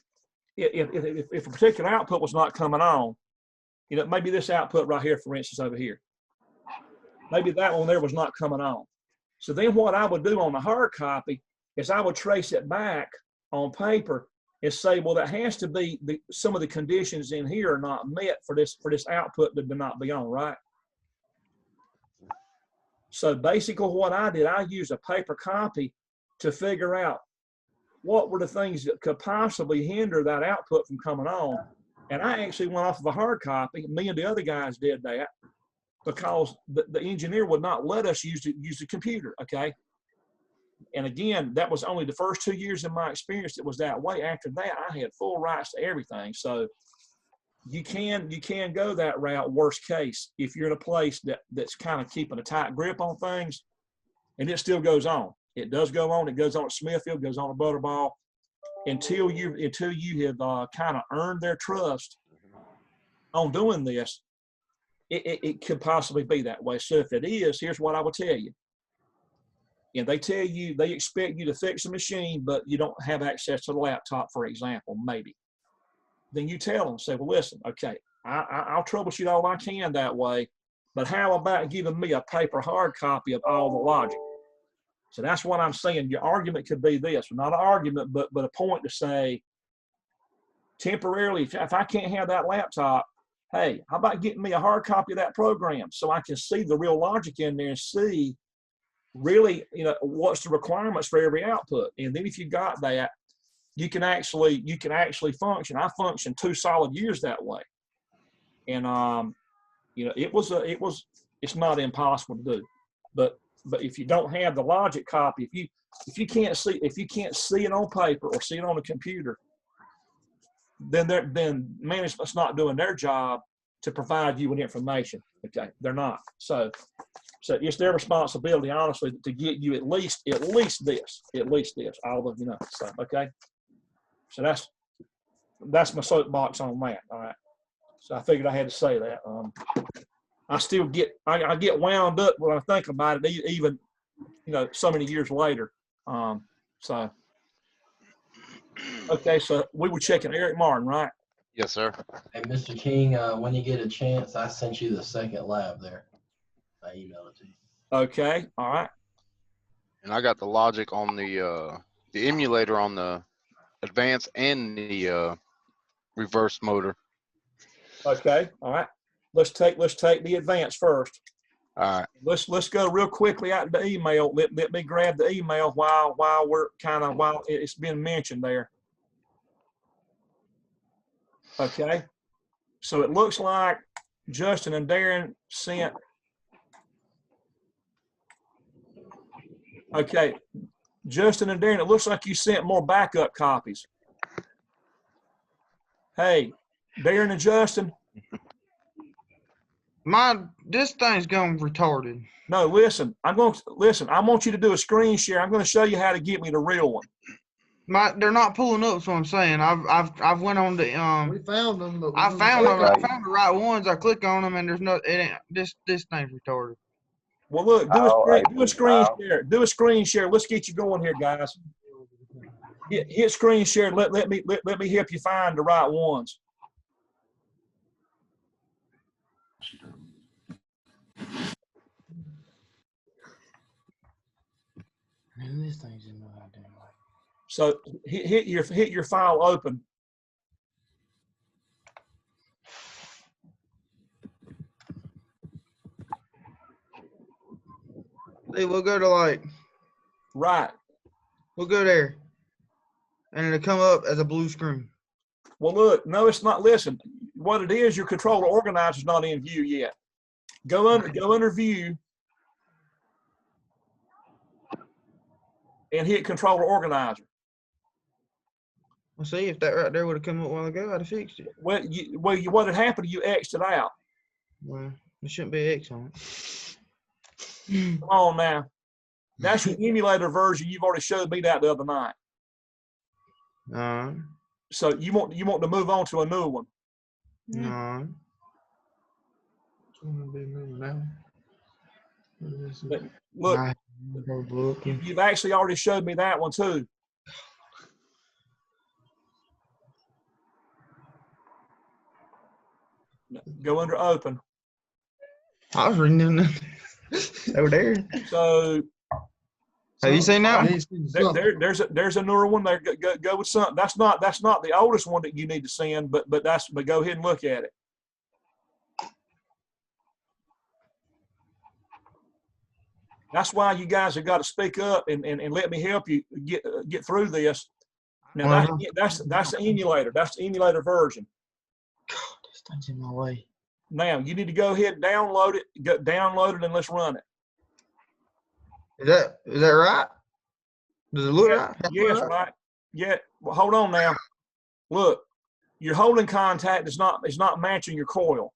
if a particular output was not coming on, you know, maybe this output right here, for instance, over here, maybe that one there was not coming on. So then what I would do on the hard copy is I would trace it back on paper and say, well, that has to be some of the conditions in here are not met for this output to not be on, right? So basically what I did, I used a paper copy to figure out what were the things that could possibly hinder that output from coming on. And I actually went off of a hard copy. Me and the other guys did that because the engineer would not let us use the computer, okay? And again, that was only the first 2 years of my experience that was that way. After that, I had full rights to everything. So you can go that route, worst case, if you're in a place that's kind of keeping a tight grip on things, and it still goes on. It does go on. It goes on at Smithfield, goes on at Butterball, until you have kind of earned their trust on doing this. It could possibly be that way. So if it is, here's what I will tell you. And they tell you, they expect you to fix the machine, but you don't have access to the laptop, for example, maybe. Then you tell them, say, well, listen, okay, I'll troubleshoot all I can that way, but how about giving me a paper hard copy of all the logic? So that's what I'm saying. Your argument could be this, not an argument, but a point to say, temporarily, if I can't have that laptop, hey, how about getting me a hard copy of that program so I can see the real logic in there and see really, you know, what's the requirements for every output. And then if you got that, you can actually function. I functioned 2 solid years that way. And you know, it's not impossible to do. But if you don't have the logic copy, if you can't see it on paper or see it on a computer, then management's not doing their job to provide you with information. Okay, they're not. So it's their responsibility, honestly, to get you at least this, all of, you know. So okay, so that's my soapbox on that. All right. So I figured I had to say that. I still get wound up when I think about it, even, you know, so many years later. So okay, so we were checking Eric Martin, right? Yes, sir. Hey, Mr. King, when you get a chance, I sent you the second lab there. I emailed it to you. Okay, all right. And I got the logic on the emulator on the advance and the reverse motor. Okay, all right. Let's take the advance first. All right. Let's go real quickly out the email. Let me grab the email while it's been mentioned there. Okay. So it looks like Justin and Darren sent. Okay, Justin and Darren, it looks like you sent more backup copies. Hey, Darren and Justin. This thing's going retarded. No, listen. I want you to do a screen share. I'm going to show you how to get me the real one. They're not pulling up. So I'm saying I've went on the We found them, but I found the right ones. I click on them and there's no. It ain't, this thing's retarded. Well, look, do a screen share. Do a screen share. Let's get you going here, guys. Hit screen share. Let me help you find the right ones. Man, this thing's in my damn way. So hit your file open. See, we'll go to like, Right. we'll go there. And it'll come up as a blue screen. Well, look, no, it's not. Listen, what it is, your controller organizer is not in view yet. Go under view and hit controller organizer. Well, see, if that right there would have come up a while ago, I'd have fixed it. Well, what had happened? You X'd it out. Well, there shouldn't be an X on it. Come on now. That's your emulator version you've already showed me that the other night. So you want to move on to a new one. No. But look, you've actually already showed me that one too. Go under open. I was reading them over there. So have you seen that one? There's a newer one there. Go with something. That's not the oldest one that you need to send, but go ahead and look at it. That's why you guys have got to speak up and let me help you get through this. Now that's the emulator. That's the emulator version. God, this thing's in my way. Now you need to go ahead and download it, and let's run it. Is that right? Does it look right? Yes, right. Yeah. Well, hold on now. Look, your holding contact is not matching your coil.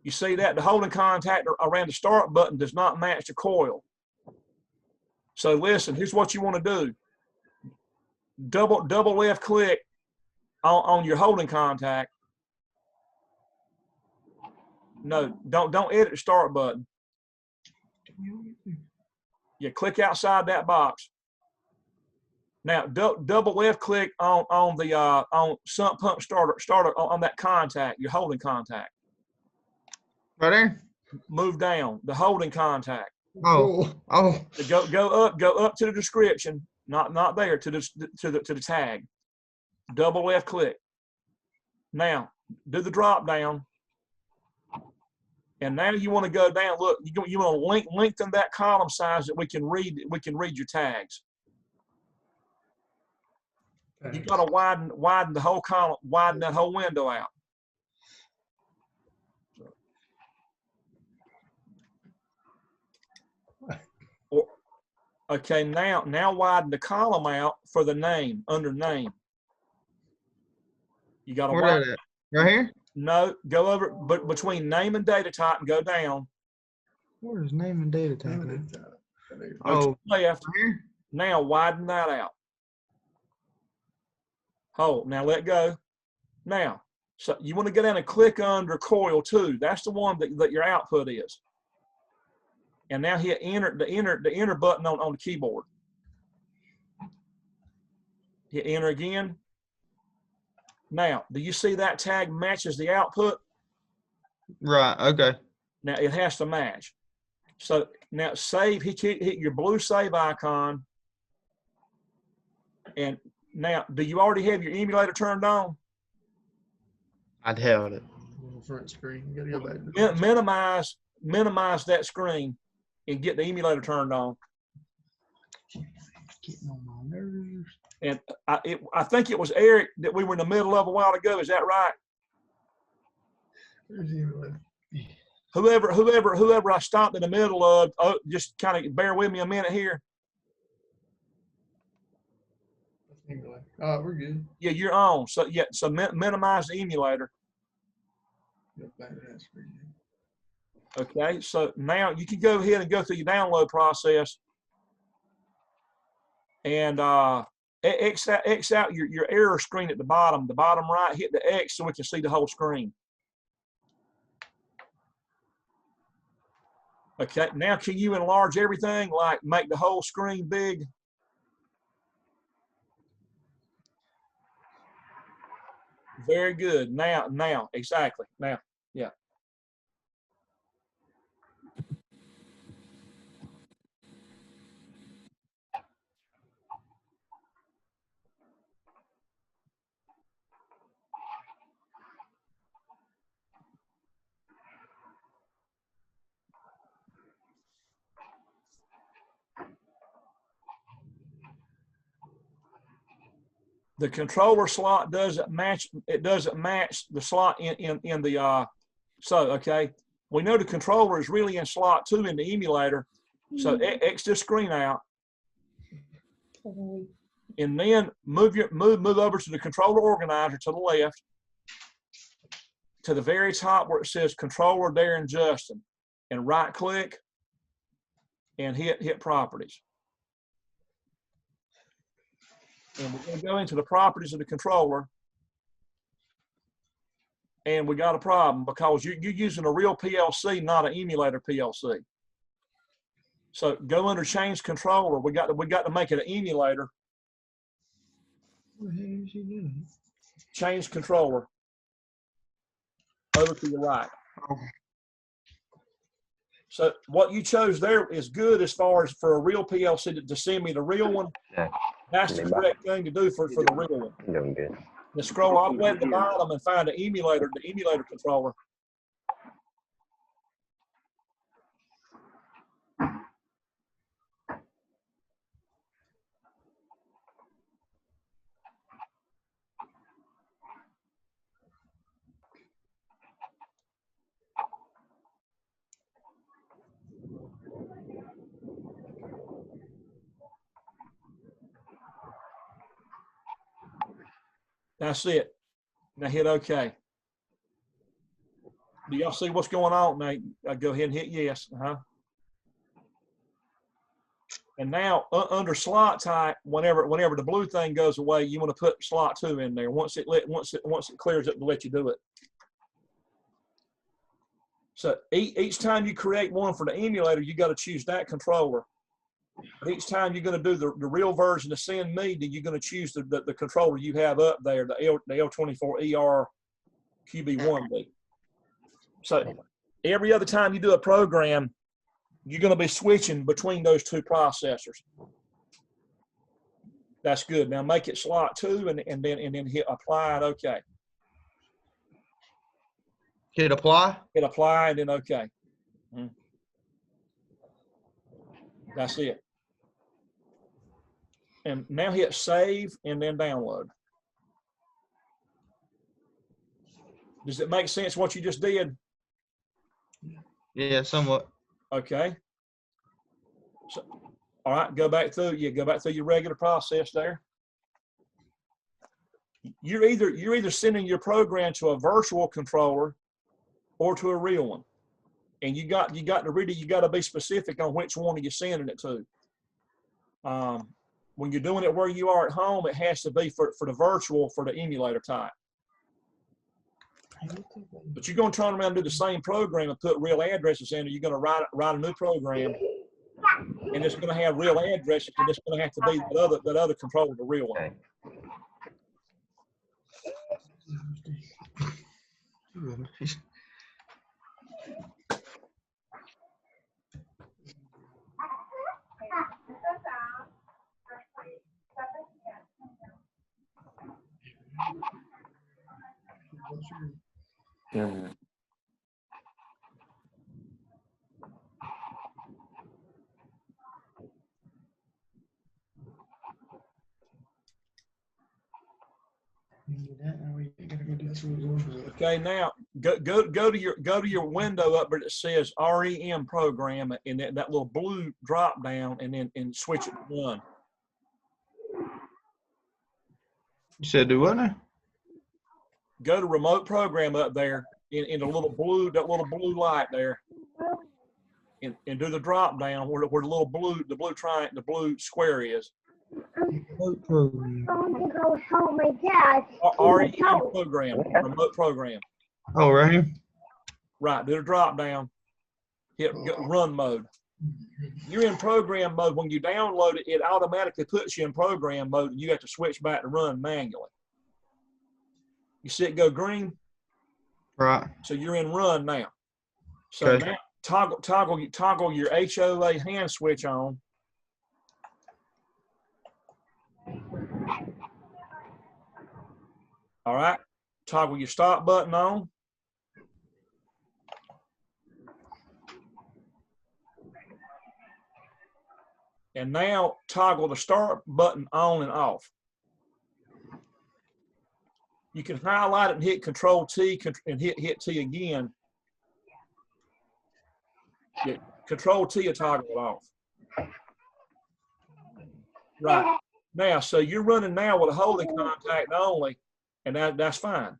You see that? The holding contact around the start button does not match the coil. So listen, here's what you want to do. Double left click on your holding contact. No, don't edit the start button. You click outside that box. Now double left click on the sump pump starter on that contact, your holding contact. Right there. Move down the holding contact. Oh. Go up to the description. Not there to the tag. Double left click. Now do the drop down. And now you want to go down. Look, you want to lengthen that column size that we can read your tags. You got to widen the whole column, widen that whole window out. Okay, now widen the column out for the name, under name. You got to widen. Right here? No, go over, but between name and data type and go down. Where's name and data type? Oh, left. Now widen that out. Hold. Now let go. Now, so you want to go down and click under coil 2. That's the one that your output is. And now hit the enter button on the keyboard. Hit enter again. Now, do you see that tag matches the output? Right, okay. Now it has to match. So now save, hit your blue save icon. And now, do you already have your emulator turned on? I'd held it. Front screen. You gotta go back. Minimize that screen and get the emulator turned on. Getting on my nerves. And I think it was Eric that we were in the middle of a while ago. Is that right? Where's the emulator? Whoever I stopped in the middle of, just kind of bear with me a minute here. Oh, we're good. Yeah, you're on. So yeah, so minimize the emulator. Okay, so now you can go ahead and go through your download process and X out your error screen at the bottom right, hit the X so we can see the whole screen. Okay, now can you enlarge everything, like make the whole screen big? Very good. Now, exactly. Now, yeah. the controller slot doesn't match. It doesn't match the slot in the. So okay, we know the controller is really in slot 2 in the emulator. So X this screen out, and then move over to the controller organizer to the left, to the very top where it says Controller Darren Justin, and right click, and hit Properties. And we're going to go into the properties of the controller. And we got a problem because you're using a real PLC, not an emulator PLC. So go under Change Controller. We got to make it an emulator. Change Controller. Over to the right. So what you chose there is good as far as for a real PLC to send me the real one. That's the correct thing to do for the real one. Doing good. Then scroll all the way to the bottom and find the emulator controller. That's it. Now hit OK. Do y'all see what's going on? Now go ahead and hit yes. And now under slot type, whenever the blue thing goes away, you want to put slot 2 in there. Once it clears up to let you do it. So each time you create one for the emulator, you got to choose that controller. But each time you're going to do the real version to send me, then you're going to choose the controller you have up there, the L24ER QB1B. So every other time you do a program, you're going to be switching between those 2 processors. That's good. Now make it slot 2 and then hit apply and OK. Hit apply? Hit apply and then OK. That's it. And now hit save and then download. Does it make sense what you just did? Yeah, somewhat. Okay. So, all right, go back through your regular process there. You're either sending your program to a virtual controller or to a real one. And you got to be specific on which one you're sending it to. When you're doing it where you are at home, it has to be for the virtual, for the emulator type. But you're going to turn around and do the same program and put real addresses in, or you're going to write a new program, and it's going to have real addresses, and it's going to have to be that other controller, the real one. Yeah, man. Okay, now go to your window up where it says REM program, and that little blue drop down, and switch it to run. You said do what now? Go to remote program up there in the little blue light there, and do the drop down where the blue square is. Remote program. I want to go home with Dad. REM program, remote program. Oh, right here. Right, do the drop down, hit run mode. You're in program mode. When you download it, it automatically puts you in program mode, and you have to switch back to run manually. You see it go green? Right. So you're in run now. So Okay. now toggle your HOA hand switch on. All right. Toggle your stop button on. And now toggle the start button on and off. You can highlight it and hit Control T and hit T again. Yeah, Control T will toggle it off. Right. Now, so you're running now with a holding contact only, and that's fine.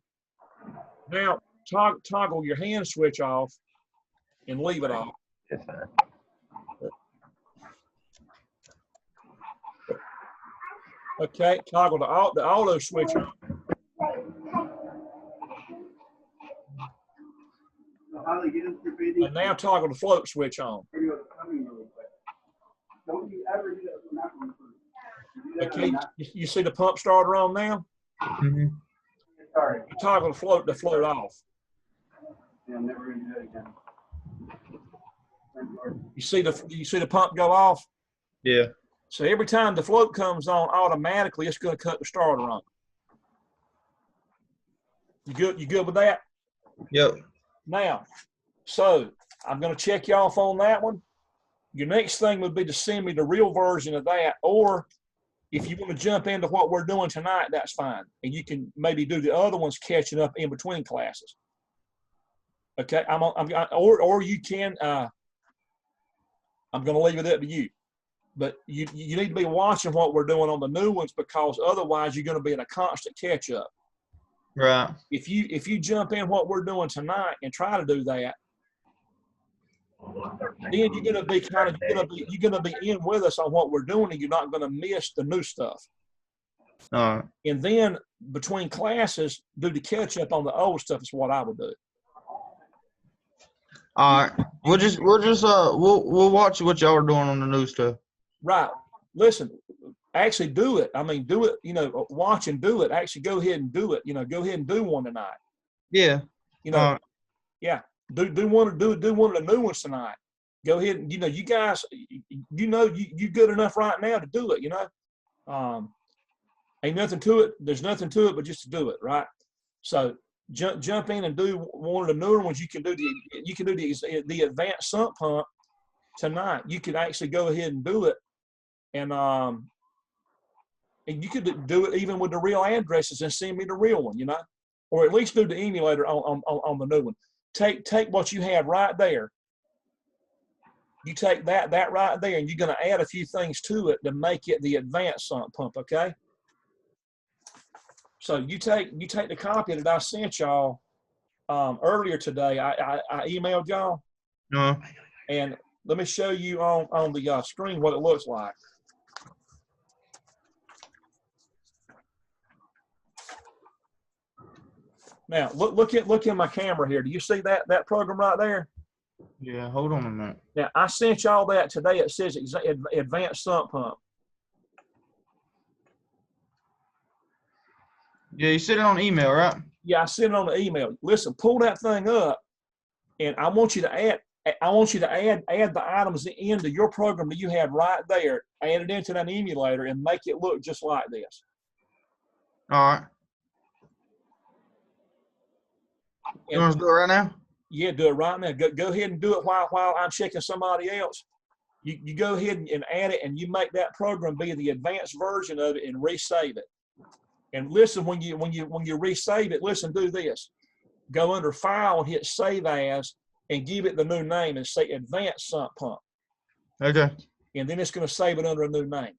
Now, toggle your hand switch off and leave it off. It's fine. Okay, toggle the auto switch on. And now toggle the float switch on. Okay, you see the pump starter on now? Mm-hmm. You toggle the float off. You see the pump go off? Yeah. So every time the float comes on, automatically it's going to cut the starter on. You good with that? Yep. Now, so I'm going to check you off on that one. Your next thing would be to send me the real version of that, or if you want to jump into what we're doing tonight, that's fine. And you can maybe do the other ones catching up in between classes. Okay, or you can. I'm going to leave it up to you. But you need to be watching what we're doing on the new ones, because otherwise you're going to be in a constant catch up. Right. If you jump in what we're doing tonight and try to do that, then you're going to be you're going to be in with us on what we're doing, and you're not going to miss the new stuff. All right. And then between classes, do the catch up on the old stuff is what I would do. All right. We'll watch what y'all are doing on the new stuff. Right. Listen, actually do it. I mean, do it, watch and do it. Actually go ahead and do it. Go ahead and do one tonight. Yeah. Yeah. Do one of the new ones tonight. Go ahead and, you guys, you good enough right now to do it, ain't nothing to it. There's nothing to it, but just to do it. Right. So jump in and do one of the newer ones. You can do the advanced sump pump tonight. You could actually go ahead and do it. And you could do it even with the real addresses and send me the real one, or at least do the emulator on the new one. Take what you have right there. You take that right there, and you're going to add a few things to it to make it the advanced sump pump. Okay. So you take the copy that I sent y'all earlier today. I emailed y'all. No. And let me show you on the screen what it looks like. Now look at my camera here. Do you see that program right there? Yeah. Hold on a minute. Now I sent y'all that today. It says advanced sump pump. Yeah, you sent it on email, right? Yeah, I sent it on the email. Listen, pull that thing up, and I want you to add the items into your program that you have right there. Add it into that emulator and make it look just like this. All right. You want to do it right now? Yeah, do it right now. Go ahead and do it while I'm checking somebody else. You go ahead and add it, and you make that program be the advanced version of it and resave it. And listen, when you resave it, listen, do this. Go under File and hit Save As and give it the new name and say Advanced Sump Pump. Okay. And then it's going to save it under a new name.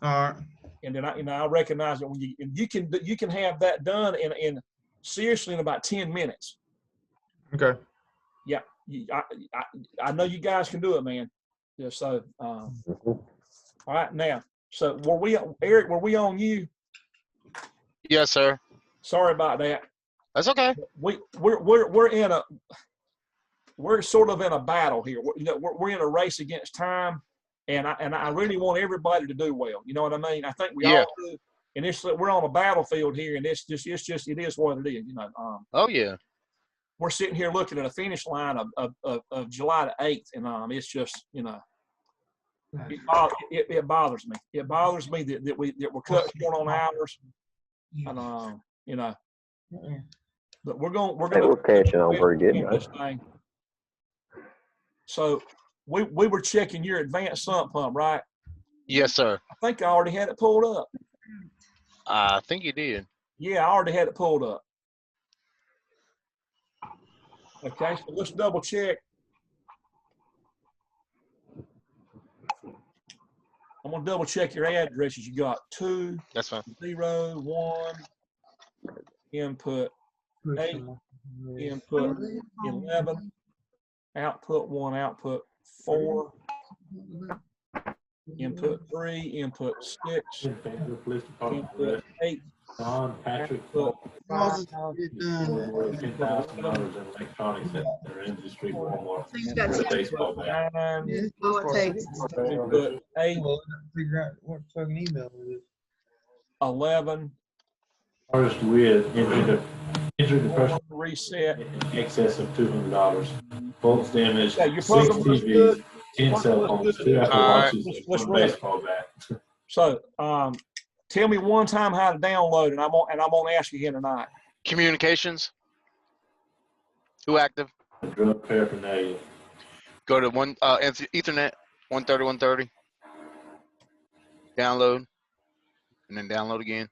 All right. And then I recognize it when you can have that done in seriously in about 10 minutes. Okay. Yeah, I know you guys can do it, man. Yeah. So, all right, now. So Eric? Were we on you? Yes, sir. Sorry about that. That's okay. We're sort of in a battle here. We're in a race against time, and I really want everybody to do well. You know what I mean? I think we all do. And we're on a battlefield here, and it is what it is. Oh yeah. We're sitting here looking at a finish line of July the 8th, and it's just it bothers me. It bothers me that we're cut short on hours. And but we're catching on pretty good. This thing. So we were checking your advanced sump pump, right? Yes, sir. I think I already had it pulled up. I think you did. Yeah, I already had it pulled up. Okay, so let's double check. I'm gonna double check your addresses. You got 2, That's fine. 0, 1, input 8, input 11, output 1, output 4, input 3, input 6, input 8, Don, Patrick, output 5, $10,000 in electronics at their industry Walmart. He's got With a 10. baseball bat. 9, That's all it takes. input 8, Well, figure out what fucking email it is. 11, Artist with injured the person reset. in excess of $200. Volts damage, Yeah, your 6 program looks good. TVs, 10 cell phones, 2 Apple All right. Watches, Let's and run it. 1 baseball bat. So, tell me one time how to download, and I'm gonna ask you again tonight. Communications. Who active? Drug paraphernalia. Go to Ethernet 130. Download, and then download again.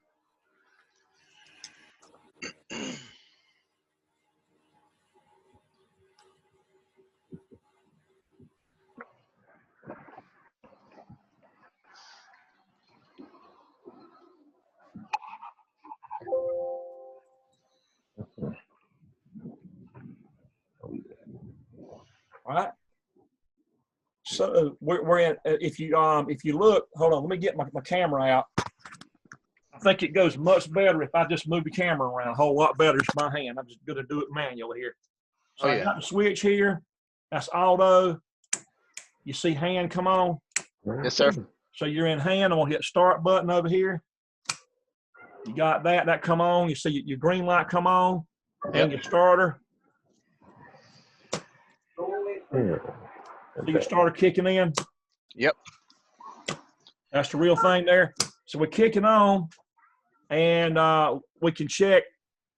All right. So we're in. If you look, hold on. Let me get my camera out. I think it goes much better if I just move the camera around. A whole lot better. It's my hand. I'm just going to do it manually here. So Oh, I yeah. got the switch here. That's auto. You see hand come on. Yes, sir. So you're in hand. I'm gonna hit start button over here. You got that. That come on. You see your green light come on, and your starter. See your starter kicking in. Yep. That's the real thing there. So we're kicking on, and we can check.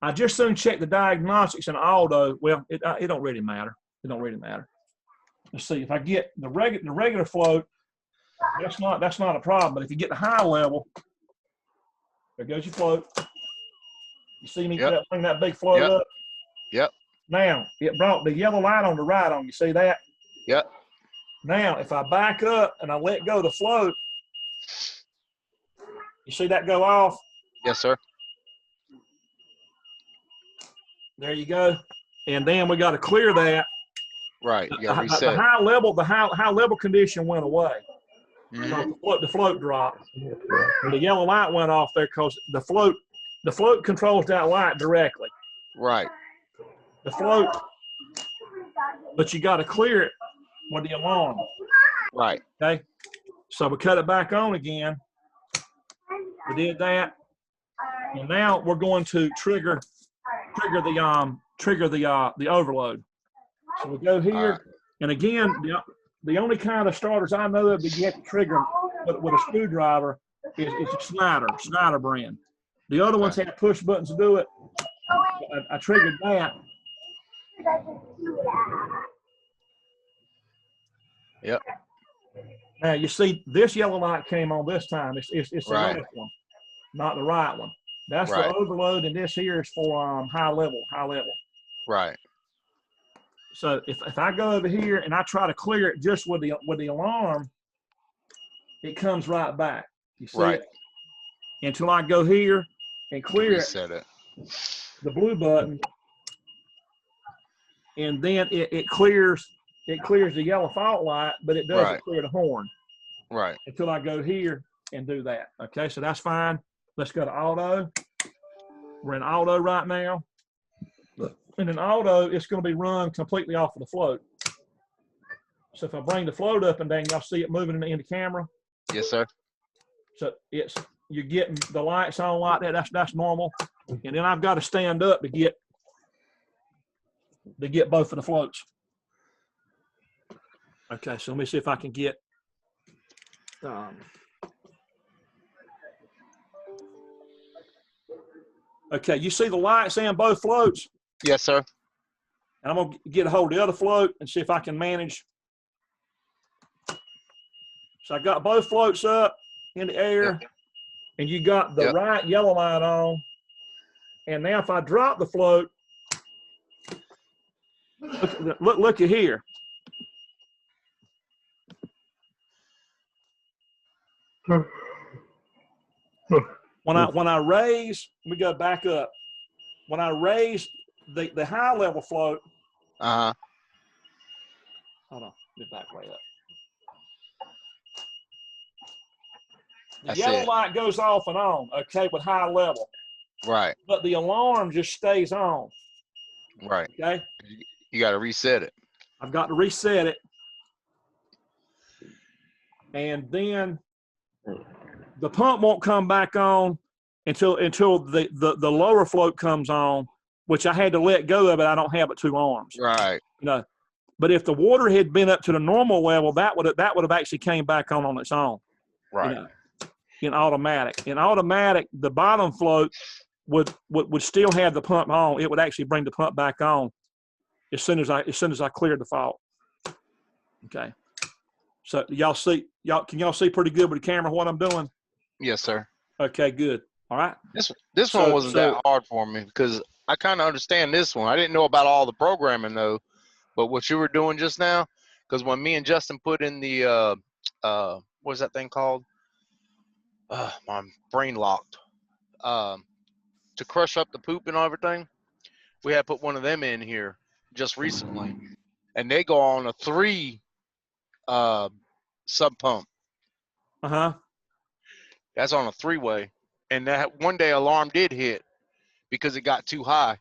I just soon check the diagnostics and auto. Well, it don't really matter. It don't really matter. Let's see if I get the regular float. That's not a problem. But if you get the high level, there goes your float. You see me bring that big float up? Yep. Now it brought the yellow light on the right on. You see that? Yep. Now if I back up and I let go of the float, you see that go off? Yes, sir. There you go. And then we got to clear that. Right. You got to The reset. high level condition went away. Mhm. The float dropped. The yellow light went off there because the float controls that light directly. Right. The float, but you got to clear it with the alarm. Right. Okay. So we cut it back on again. We did that, and now we're going to trigger the overload. So we go here, and again, the only kind of starters I know of that you have to trigger with a screwdriver is a Snyder brand. The other ones have push buttons to do it. I triggered that. Yep. Now you see this yellow light came on this time. It's the Right. left one, not the right one. That's Right. for overload, and this here is for high level. Right. So if I go over here and I try to clear it just with the alarm, it comes right back. You see Right. it? Until I go here and clear Reset it. the blue button, and then it clears the yellow fault light, but it doesn't Right. clear the horn Right. until I go here and do that. Okay, so that's fine. Let's go to auto. We're in auto right now. And in auto, it's going to be run completely off of the float. So if I bring the float up and down, y'all see it moving in the camera. Yes, sir. So you're getting the lights on like that. That's normal. And then I've got to stand up to get both of the floats. Okay, so let me see if I can get. Okay, you see the lights and both floats? Yes, sir. And I'm going to get a hold of the other float and see if I can manage. So I got both floats up in the air, and you got the right yellow light on, And now if I drop the float, look at here. When I raise, let me go back up. When I raise the high level float, Uh-huh. hold on, get back way up. The That's yellow it. light goes off and on, okay, with high level. Right. But the alarm just stays on. Right. Okay. You got to reset it. I've got to reset it. And then the pump won't come back on until the lower float comes on, which I had to let go of it. I don't have it 2 arms. Right. You know, but if the water had been up to the normal level, that would have actually came back on its own. Right. You know, in automatic. In automatic, the bottom float would still have the pump on. It would actually bring the pump back on as soon as I cleared the fault. Okay. So can y'all see pretty good with the camera what I'm doing? Yes, sir. Okay, good. All right. This one wasn't that hard for me because I kind of understand this one. I didn't know about all the programming though, but what you were doing just now, because when me and Justin put in the what's that thing called? My brain locked. To crush up the poop and everything, we had put one of them in here just recently, and they go on a 3 sub pump. Uh-huh. That's on a 3-way, and that one day alarm did hit because it got too high.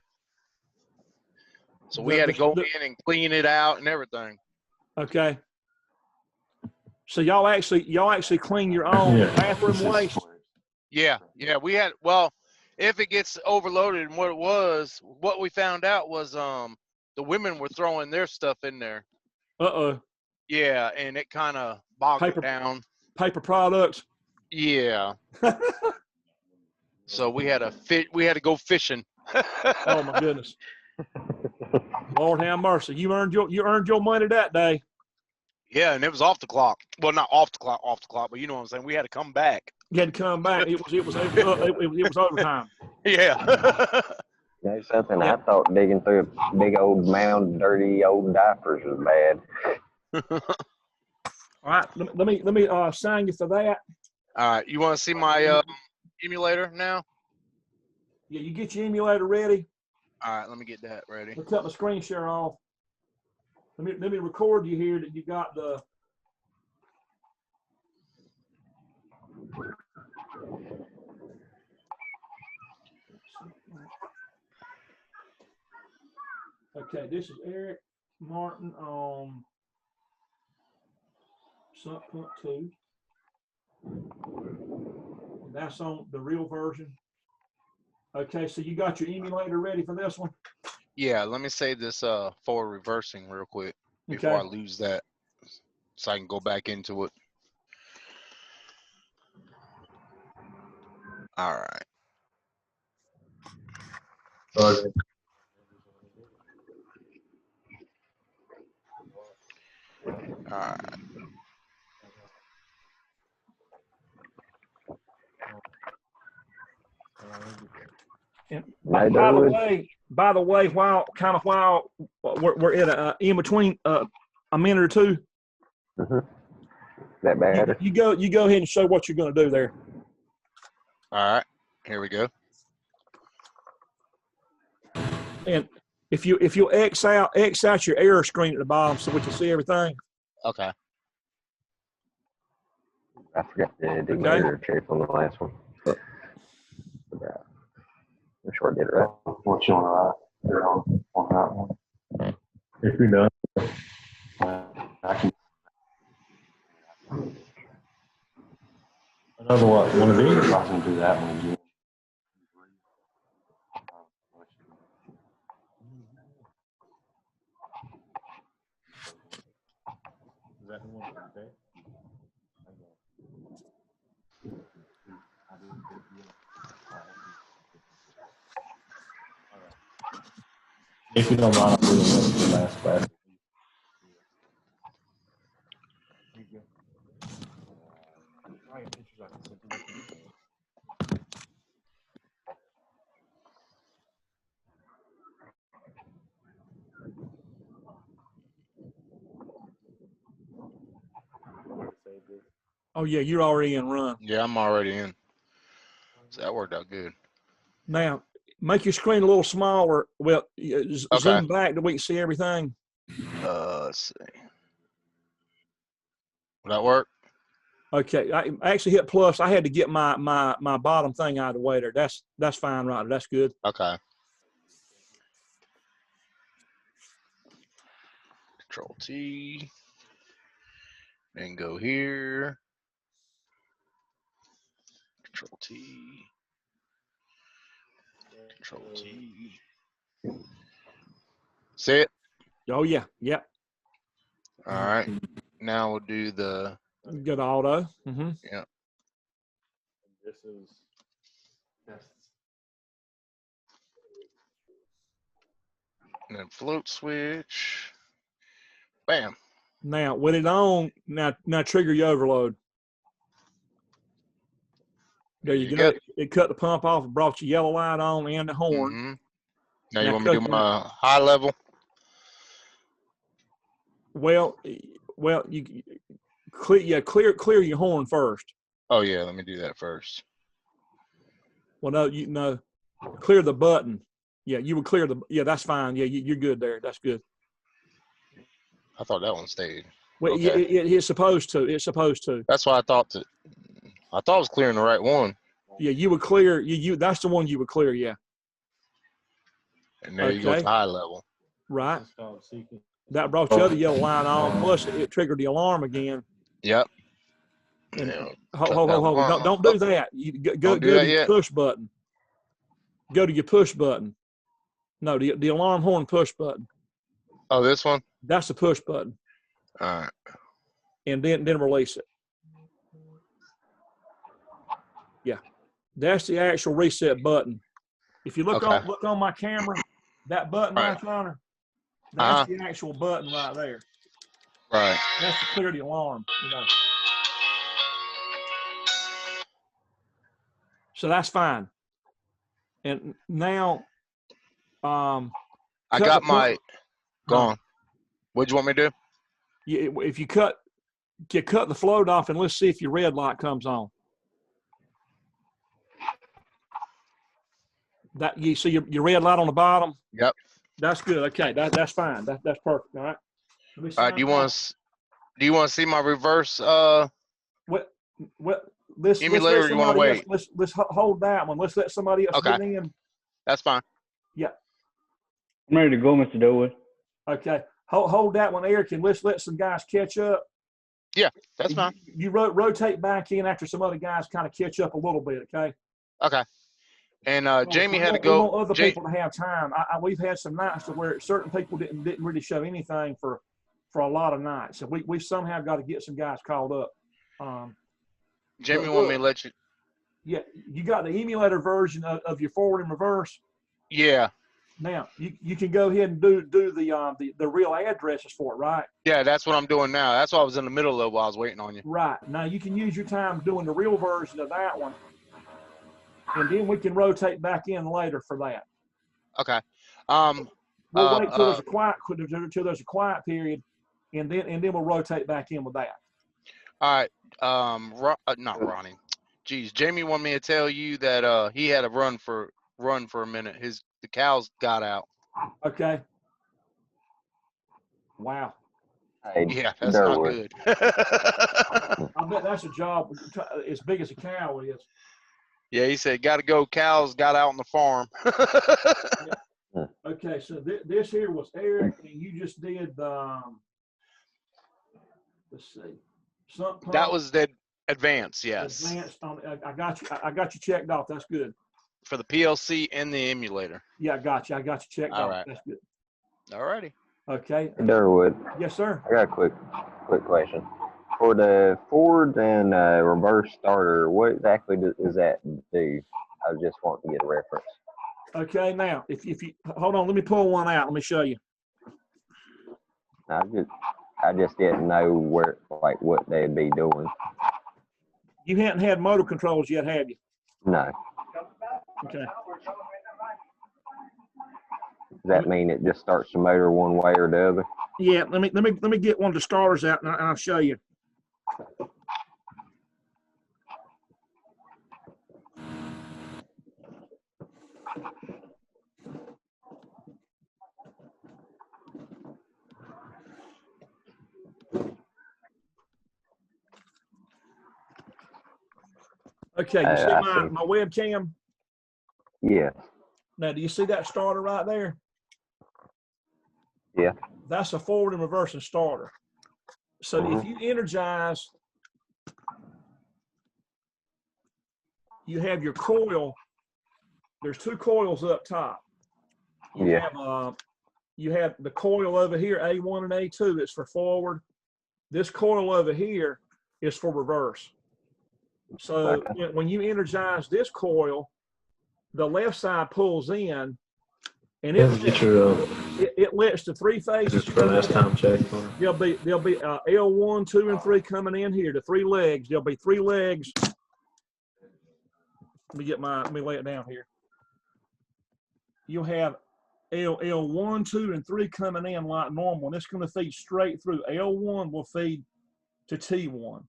So we had to go in and clean it out and everything. Okay. So y'all actually clean your own bathroom waste? Yeah, we had. Well, if it gets overloaded, and what we found out was the women were throwing their stuff in there. Uh-oh. Yeah, and it kind of bogged it down. Paper products. Yeah. So we had to go fishing. Oh my goodness. Lord have mercy. You earned your money that day. Yeah, and it was off the clock. Well, not off the clock, but you know what I'm saying. We had to come back. You had to come back. It was overtime. Yeah. You know something? I thought digging through a big old mound of dirty old diapers was bad. All right, let me sign you for that. All right, you want to see my emulator now? Yeah, you get your emulator ready. All right, let me get that ready. I'll cut my screen share off. Let me record you here that you got the. Okay, this is Eric Martin on Sump Pump 2. That's on the real version. Okay, so you got your emulator ready for this one? Yeah, let me save this forward reversing real quick before I lose that, so I can go back into it. All right. Okay. All right. And by the way, while we're at in between a minute or two, that bad. You go ahead and show what you're going to do there. All right, here we go. And if you'll X out your error screen at the bottom so we can see everything. Okay. I forgot to do my error check on the last one. I'm sure I did it right. What you want to write on that one? If you're done, I can. Another one of these. I was going to do that one again. Is that the one? Okay. If you don't mind, I'll do the last class. Oh yeah, you're already in run. Yeah, I'm already in. So that worked out good. Now, make your screen a little smaller. Well, Okay. zoom back so we can see everything. Let's see. Will that work? Okay, I actually hit plus. I had to get my bottom thing out of the way there. That's fine right there. That's good. Okay. Control T. Then go here. Control T. Control T. See it? Oh yeah, yep. All right. Now we'll do the. Go to auto. Mm-hmm. Yeah. This is. And then float switch. Bam. Now, with it on, now trigger your overload. There you go. It cut the pump off and brought your yellow light on and the horn. Mm-hmm. Now you want me to do my high level? Well, you clear your horn first. Oh yeah, let me do that first. Well, no, clear the button. Yeah, you would clear that's fine. Yeah, you're good there. That's good. I thought that one stayed. Well, Okay. It's supposed to. It's supposed to. That's why I thought I was clearing the right one. Yeah, you would clear. That's the one you would clear. Yeah. And there you go to high level. Right. That brought your other yellow line on. Plus, it triggered the alarm again. Yep. And hold. Don't do that. You go to your push button. Go to your push button. No, the alarm horn push button. Oh, this one? That's the push button. All right. And then release it. Yeah. That's the actual reset button. If you look on my camera, that button right yonder, that's the actual button right there. Right. That's to clear the alarm, So that's fine. And now, I got my. Go on. What'd you want me to do? If you cut the float off, and let's see if your red light comes on. That you see your red light on the bottom. Yep. That's good. Okay, that's fine. That's perfect. All right. All right. Do you want to see my reverse? Let's emulator. Let you want to wait? Let's hold that one. Let's let somebody else get in. That's fine. Yeah. I'm ready to go, Mr. Durwood. Okay. Hold that one, Eric, and let's let some guys catch up. Yeah, that's fine. You rotate back in after some other guys kind of catch up a little bit, okay? Okay. And Jamie had to go. We want other people to have time. We've had some nights to where certain people didn't really show anything for a lot of nights. So we somehow got to get some guys called up. Jamie want me to let you. Yeah, you got the emulator version of your forward and reverse. Yeah. Now you can go ahead and do the real addresses for it, right? Yeah, that's what I'm doing now. That's what I was in the middle of while I was waiting on you. Right. Now you can use your time doing the real version of that one, and then we can rotate back in later for that. Okay. We'll wait till there's a quiet period, and then we'll rotate back in with that. All right. Not Ronnie. Geez, Jamie wanted me to tell you that he had to run for a minute. The cows got out. Okay. Wow. Hey, yeah, that's not good. I bet that's a job as big as a cow is. Yeah, he said, got to go. Cows got out on the farm. Yeah. Okay, so this here was Eric, and you just did, let's see. Sump pump. That was the advance, yes. Advanced. I got you checked off. That's good. For the PLC and the emulator. Yeah, I got you checked All off. right. That's good. All righty. Okay. Durwood. Yes, sir. I got a quick question. For the forward and reverse starter, what exactly does that do? I just want to get a reference. Okay, now if you hold on, let me pull one out. Let me show you. I just didn't know what they'd be doing. You hadn't had motor controls yet, have you? No. Okay. Does that mean it just starts the motor one way or the other? Yeah. Let me get one of the starters out and I'll show you. Okay, you see my webcam? Yeah. Now, do you see that starter right there? Yeah. That's a forward and reversing starter. So if you energize, you have your coil. There's two coils up top. You have the coil over here, A1 and A2. It's for forward. This coil over here is for reverse. So when you energize this coil, the left side pulls in, and it lets the three phases. For last time check. There'll be L1, 2, and 3 coming in here. The 3 legs. There'll be 3 legs. Let me lay it down here. You'll have L1, 2, and 3 coming in like normal, and it's going to feed straight through. L1 will feed to T1.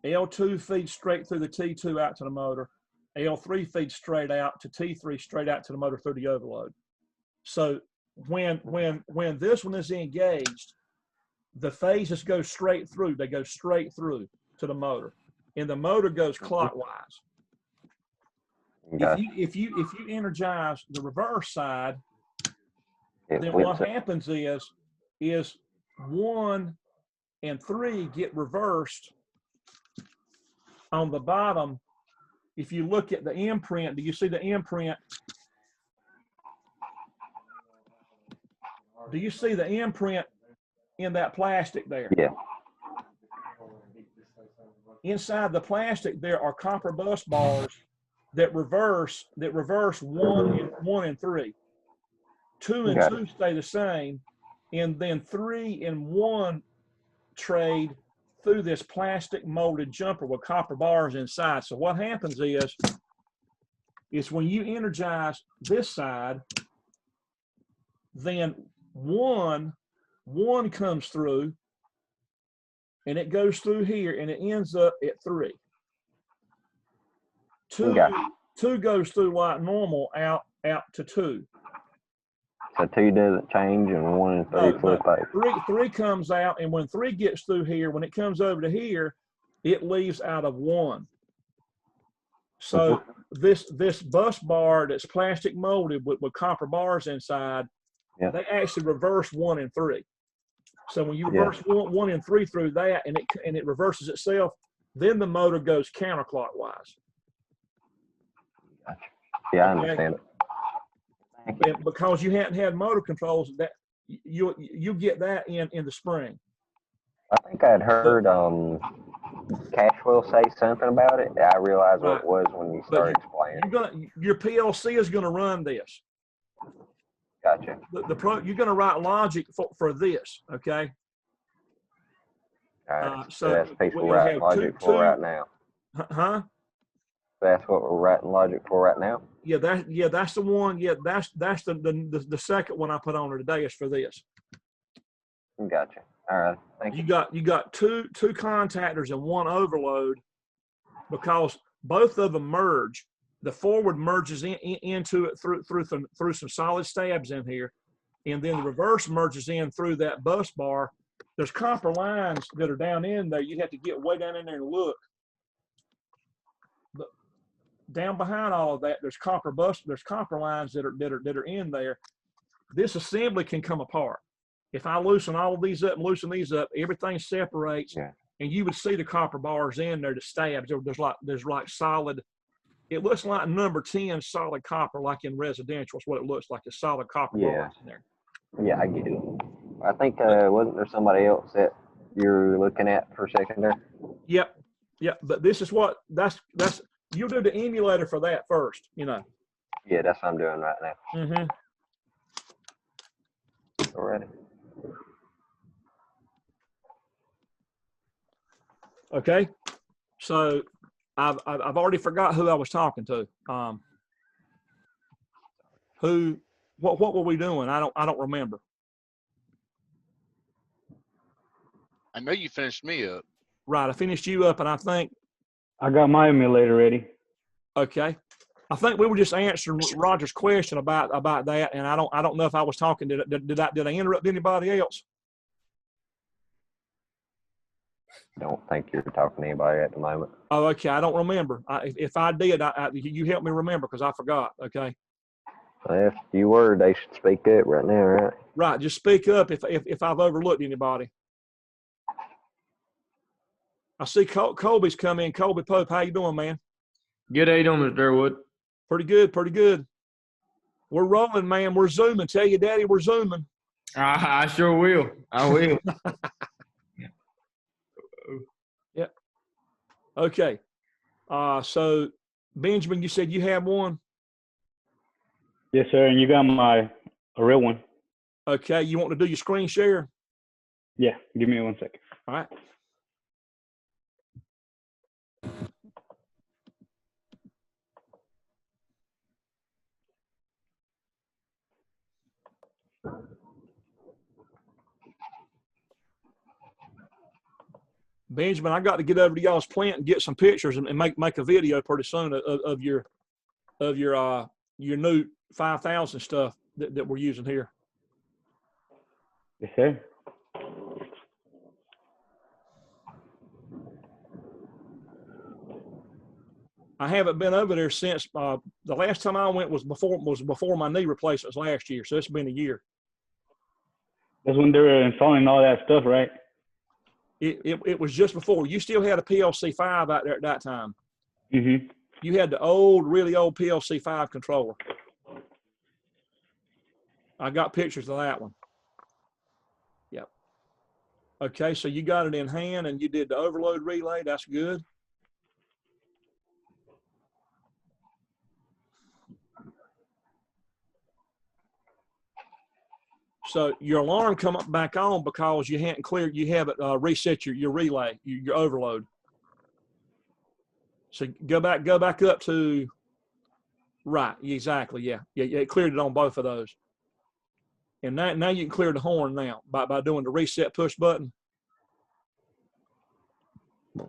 L2 feeds straight through the T2 out to the motor. L3 feeds straight out to T3, straight out to the motor through the overload. So when this one is engaged, the phases go straight through. They go straight through to the motor, and the motor goes clockwise. If you energize the reverse side, then what happens is 1 and 3 get reversed on the bottom. If you look at the imprint, do you see the imprint? Do you see the imprint in that plastic there? Yeah. Inside the plastic, there are copper bus bars that reverse 1 and 3. 2 and 2 stay the same, and then 3 and 1 trade through this plastic molded jumper with copper bars inside. So what happens is when you energize this side, then one comes through, and it goes through here, and it ends up at 3. 2 goes through like normal out to 2. So 2 doesn't change, and 1 and 3 flip over. 3 comes out, and when 3 gets through here, when it comes over to here, it leaves out of 1. So this bus bar that's plastic molded with copper bars inside, they actually reverse 1 and 3. So when you reverse 1 and 3 through that, and it reverses itself, then the motor goes counterclockwise. Yeah, I understand it. And because you hadn't had motor controls, that you get that in the spring. I think I'd heard Cashwell say something about it. I realized what it was when you started explaining. Your PLC is going to run this. Gotcha. You're going to write logic for this, okay? All right. So that's piece we're writing logic for right now. Huh? That's what we're writing logic for right now. Yeah, that's the one. Yeah, that's the second one I put on there today is for this. Gotcha. All right. Thank you. You got two contactors and 1 overload, because both of them merge. The forward merges into it through some solid stabs in here, and then the reverse merges in through that bus bar. There's copper lines that are down in there. You have to get way down in there and look. But down behind all of that, there's copper lines that are in there. This assembly can come apart. If I loosen all of these up and loosen these up, everything separates, and you would see the copper bars in there, the stabs. There's like solid. It looks like number 10 solid copper, like in residential. Is what it looks like. A solid copper bars in there. Yeah, I get it. I think wasn't there somebody else that you're looking at for secondary? Yep. But this is that's you'll do the emulator for that first, you know. Yeah, that's what I'm doing right now. Mm-hmm. Already. Okay. So I've already forgot who I was talking to. What were we doing? I don't remember. I know you finished me up. Right, I finished you up, and I think I got my emulator ready. Okay, I think we were just answering Roger's question about that, and I don't know if I was talking. Did I interrupt anybody else? don't think you're talking to anybody at the moment. Oh, okay. I don't remember. If I did, you help me remember because I forgot. Okay. If you were, they should speak up right now, right? Right. Just speak up if I've overlooked anybody. I see Colby's come in. Colby Pope, how you doing, man? Good. How you doing, Mr. Durwood? Pretty good. Pretty good. We're rolling, man. We're zooming. Tell your daddy we're zooming. I sure will. I will. Yep. Okay. So Benjamin, you said you have one. Yes, sir. And you got a real one. Okay. You want to do your screen share? Yeah. Give me 1 second. All right. Benjamin, I got to get over to y'all's plant and get some pictures and make a video pretty soon of your new 5000 stuff that we're using here. Yes, sir. I haven't been over there since the last time I went was before my knee replacements last year, so it's been a year. That's when they were installing all that stuff, right? It was just before. You still had a PLC 5 out there at that time. Mm-hmm. You had the really old PLC 5 controller. I got pictures of that one. Yep. Okay, so you got it in hand and you did the overload relay. That's good. So your alarm come up back on because you hadn't cleared, you haven't reset your relay, your overload. So go back up to, right, exactly, yeah. It cleared it on both of those. And now you can clear the horn now by doing the reset push button. All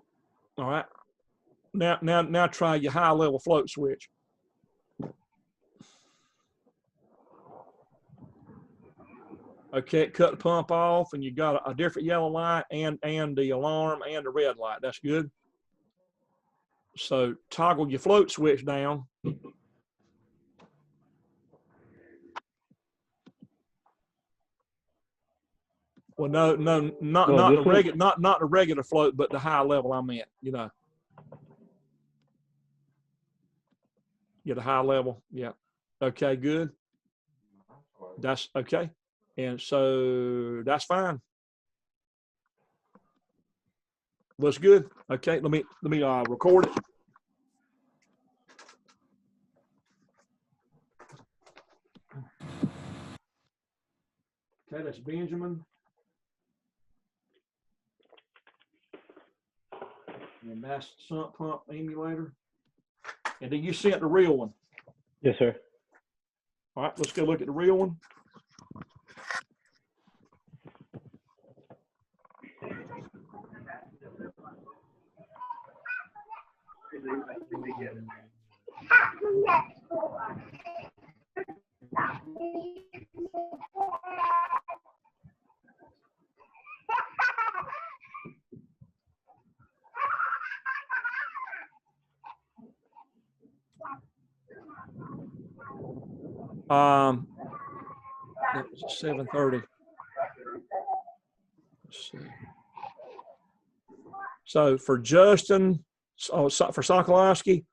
right. Now try your high level float switch. Okay, cut the pump off, and you got a different yellow light and the alarm and the red light. That's good. So toggle your float switch down. Well, no, not the regular float, but the high level I meant, you know. Yeah, the high level. Yeah. Okay, good. That's okay. And so that's fine. Looks good. Okay, let me record it. Okay, that's Benjamin. And that's sump pump emulator. And then you sent the real one. Yes, sir. All right, let's go look at the real one. That was 7:30. Let's see. So for Justin, for Sokolowski,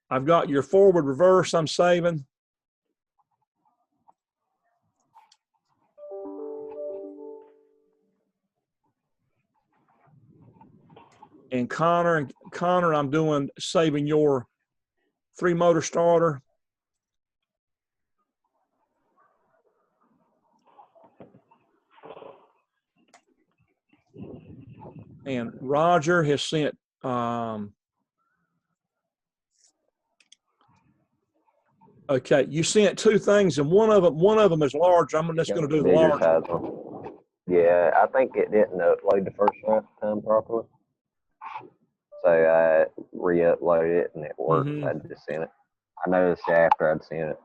I've got your forward reverse I'm saving. And Connor, I'm doing saving your 3-motor starter. And Roger has sent okay, you sent 2 things, and one of them is large. I'm just going to do the large one. Yeah, I think it didn't upload the first time properly. So I re-uploaded it and it worked. I just sent it. I noticed after I'd sent it.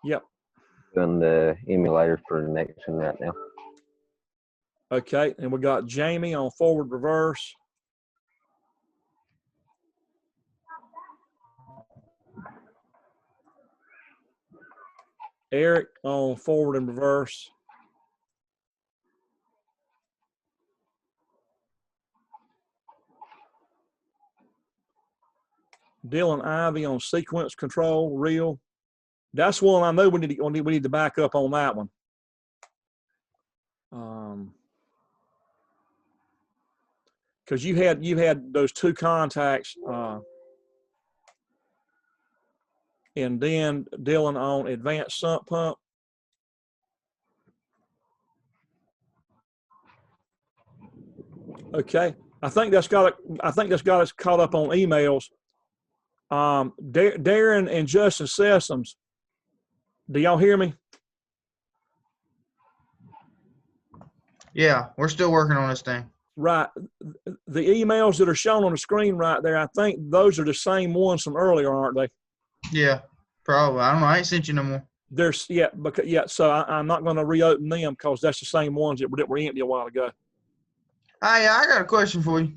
Yep. Doing the emulator for the next one right now. Okay, and we got Jamie on forward reverse. Eric on forward and reverse. Dylan Ivy on sequence control, reel. That's one I know we need to back up on that one. Because you had those two contacts, and then Dylan on advanced sump pump. Okay, I think that's got us caught up on emails. Darren and Justin Sessoms, do y'all hear me? Yeah, we're still working on this thing. Right. The emails that are shown on the screen right there, I think those are the same ones from earlier, aren't they? Yeah, probably. I don't know. I ain't sent you no more. There's so I'm not going to reopen them because that's the same ones that were empty a while ago. Hey, I got a question for you.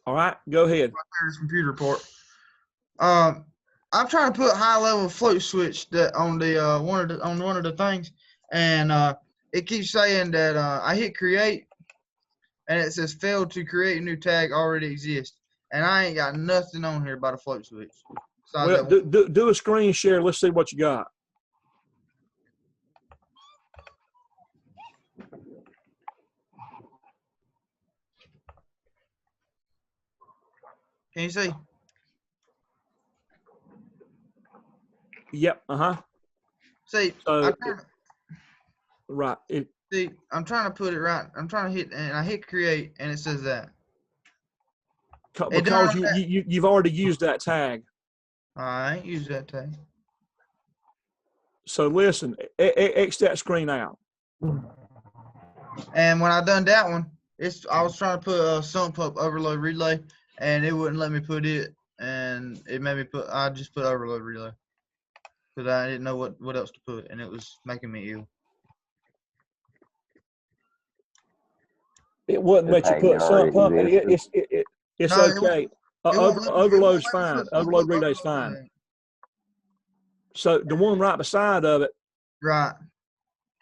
All right, go ahead. This computer report. I'm trying to put high level float switch that on the one of the things, and it keeps saying that I hit create, and it says failed to create a new tag already exists, and I ain't got nothing on here about a float switch. Well, do a screen share. Let's see what you got. Can you see? Yep. See, So, right. See, I'm trying to put it right. I'm trying to hit, and I hit create, and it says that. Because you've already used that tag. I ain't used that tag. So listen, X that screen out. And when I done that one, I was trying to put a sump up overload relay, and it wouldn't let me put it, and it made me I just put overload relay because I didn't know what else to put, and it was making me ill. It wouldn't let you put sump pump. It's No, okay. Overload's fine. Overload relay's fine. So the one right beside of it. Right.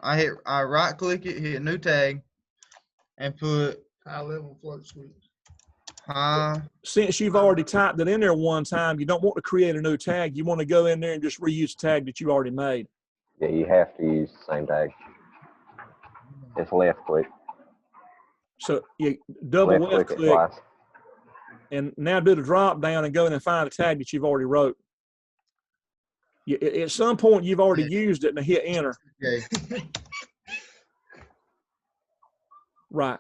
I right click it, hit new tag, and put high level float switch. Since you've already typed it in there one time, you don't want to create a new tag. You want to go in there and just reuse the tag that you already made. Yeah, you have to use the same tag. It's left click. So you double left click twice. And now do the drop down and go in and find a tag that you've already wrote. At some point, you've already used it and hit enter. Okay. Right.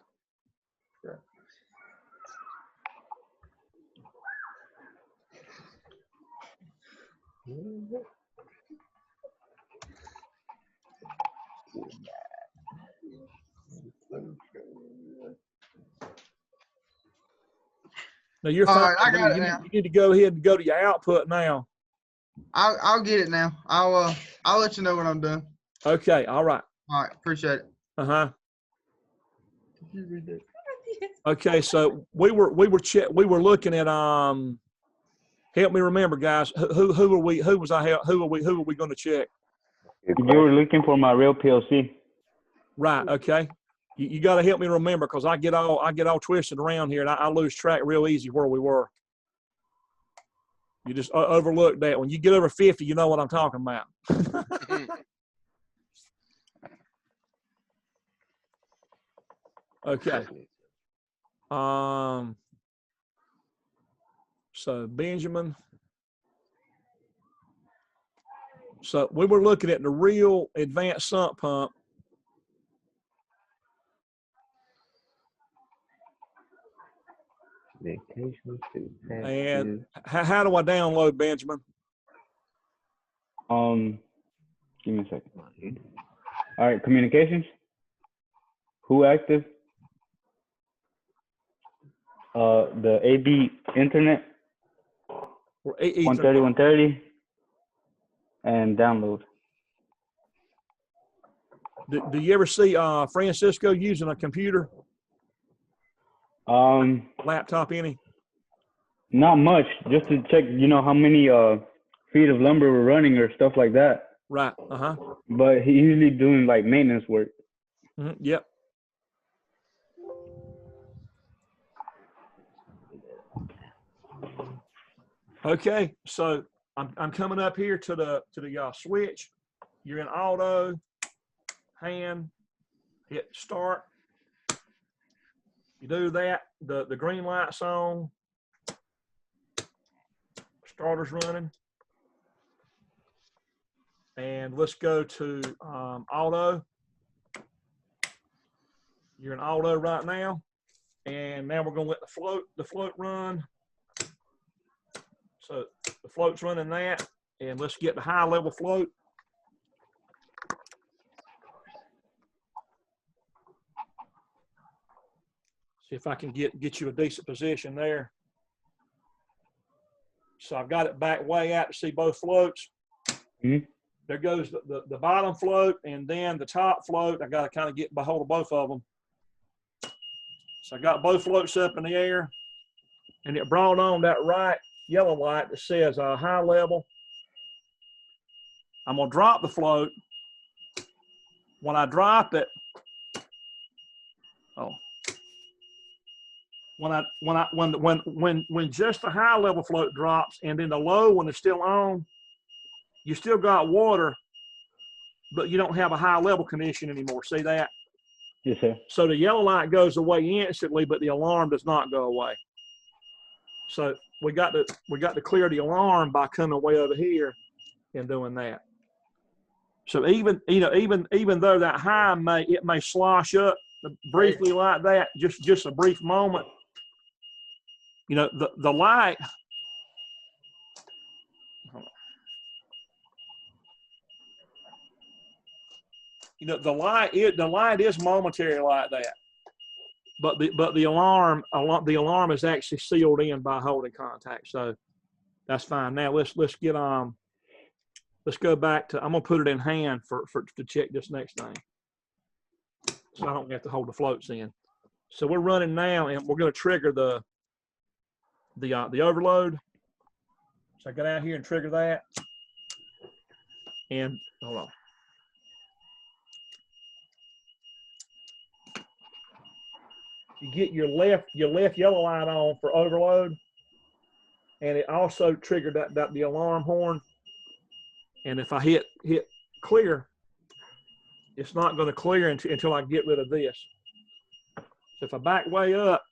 Now you're fine. All right, I got it now. You need to go ahead and go to your output now. I'll get it now. I'll let you know when I'm done. Okay. All right. All right. Appreciate it. Okay. So we were looking at help me remember, guys. Who are we going to check? You were looking for my real PLC. Right. Okay. You got to help me remember because I get all twisted around here and I lose track real easy where we were. You just overlook that. When you get over 50, you know what I'm talking about. Okay. So Benjamin. So we were looking at the real advanced sump pump. And how do I download, Benjamin? Give me a second. All right, communications. Who active? The AB internet. 130, and download. Do you ever see Francisco using a computer? Laptop any? Not much, just to check, how many feet of lumber we're running or stuff like that. Right. But he's usually doing like maintenance work. Yep. Okay, so I'm coming up here to the switch. You're in auto, hand, hit start. You do that, the green light's on, starter's running. And let's go to auto. You're in auto right now. And now we're gonna let the float run. So the float's running that, and let's get the high level float. See if I can get you a decent position there. So I've got it back way out to see both floats. There goes the bottom float and then the top float. I got to kind of get a hold of both of them. So I got both floats up in the air, and it brought on that right yellow light that says high level. I'm gonna drop the float. When I drop it, when just the high level float drops and then the low one is still on, you still got water, but you don't have a high level condition anymore. See that? Yes, sir. So the yellow light goes away instantly, but the alarm does not go away. So we got to clear the alarm by coming way over here and doing that. So even though that high may slosh up briefly like that, just a brief moment. The light. The light is momentary like that. But the alarm is actually sealed in by holding contact, so that's fine. Now let's get let's go back to, I'm gonna put it in hand to check this next thing, so I don't have to hold the floats in. So we're running now, and we're gonna trigger the overload. So I got out here and trigger that, and hold on. You get your left yellow light on for overload, and it also triggered the alarm horn. And if I hit clear, it's not going to clear until I get rid of this. So if I back way up,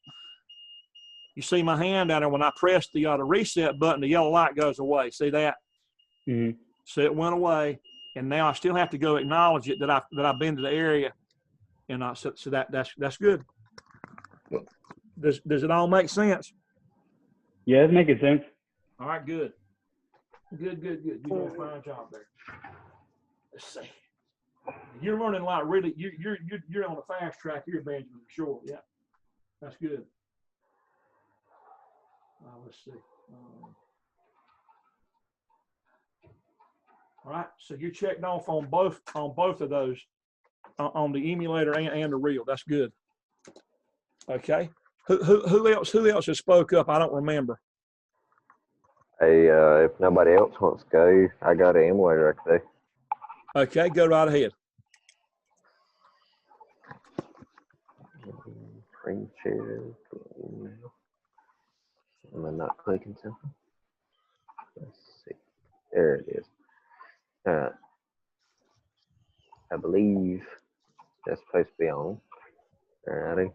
you see my hand down there. When I press the reset button, the yellow light goes away. See that? So it went away, and now I still have to go acknowledge it that I've been to the area, and so that's good. Does it all make sense? Yeah, it's making sense. All right, good. Good. You're doing a fine job there. Let's see. You're running like really. You're on a fast track here, Benjamin. For sure. Yeah, that's good. Let's see. All right. So you're checked off on both of those, on the emulator and the reel. That's good. Okay. Who else has spoke up? I don't remember. Hey, if nobody else wants to go, I got an emulator I could do. Okay, go right ahead. Screen share. Am I not clicking something? Let's see. There it is. I believe that's supposed to be on. Alrighty.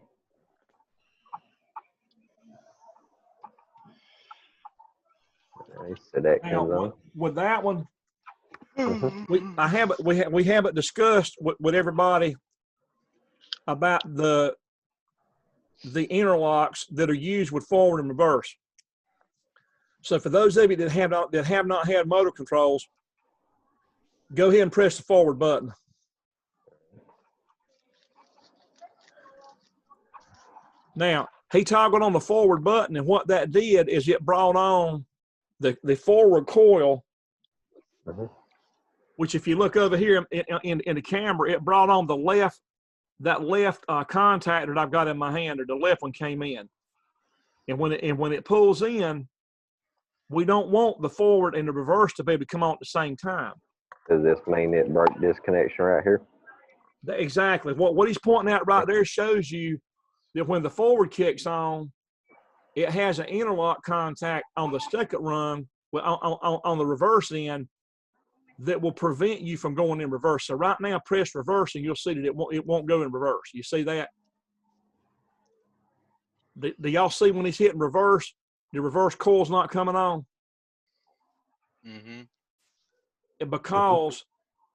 So that comes on. With that one, we haven't discussed with everybody about the interlocks that are used with forward and reverse. So for those of you that have not had motor controls, go ahead and press the forward button. Now he toggled on the forward button, and what that did is it brought on the forward coil, which if you look over here in the camera, it brought on the left that left contactor that I've got in my hand, or the left one came in. And when it pulls in, we don't want the forward and the reverse to be able to come on at the same time. Does this mean it broke this connection right here? Exactly. What he's pointing out right there shows you that when the forward kicks on, it has an interlock contact on the second rung on the reverse end that will prevent you from going in reverse. So right now, press reverse and you'll see that it won't go in reverse. You see that? Do y'all see when he's hitting reverse, the reverse coil's not coming on? Mm-hmm. Because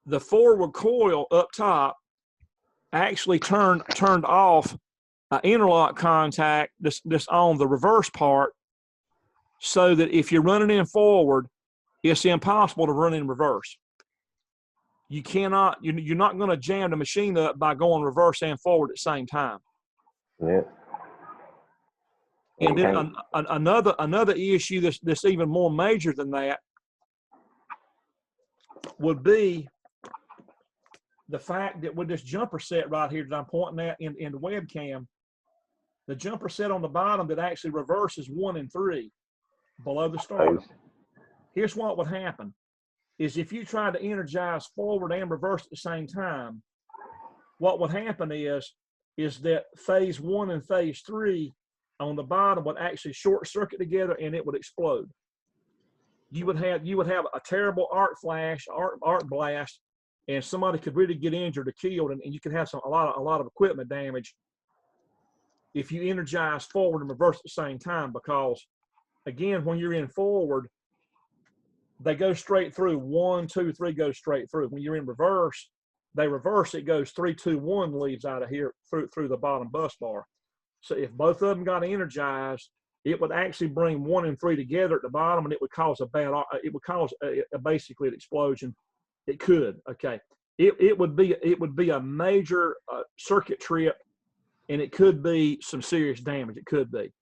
the forward coil up top actually turned off an interlock contact that's on the reverse part, so that if you're running in forward, it's impossible to run in reverse. You cannot, you're not going to jam the machine up by going reverse and forward at the same time. Yeah. And then another issue that's even more major than that would be the fact that with this jumper set right here that I'm pointing at in the webcam, the jumper set on the bottom that actually reverses 1 and 3 below the starter. Here's what would happen is if you try to energize forward and reverse at the same time, what would happen is that phase 1 and phase 3 on the bottom would actually short circuit together and it would explode. You would have a terrible arc flash, arc blast, and somebody could really get injured or killed, and you could have a lot of equipment damage if you energize forward and reverse at the same time, because again, when you're in forward, they go straight through. 1, 2, 3 goes straight through. When you're in reverse, they reverse, it goes 3, 2, 1 leaves out of here through the bottom bus bar. So if both of them got energized, it would actually bring 1 and 3 together at the bottom, and it would cause basically an explosion. It could, okay. It would be a major circuit trip, and it could be some serious damage. It could be.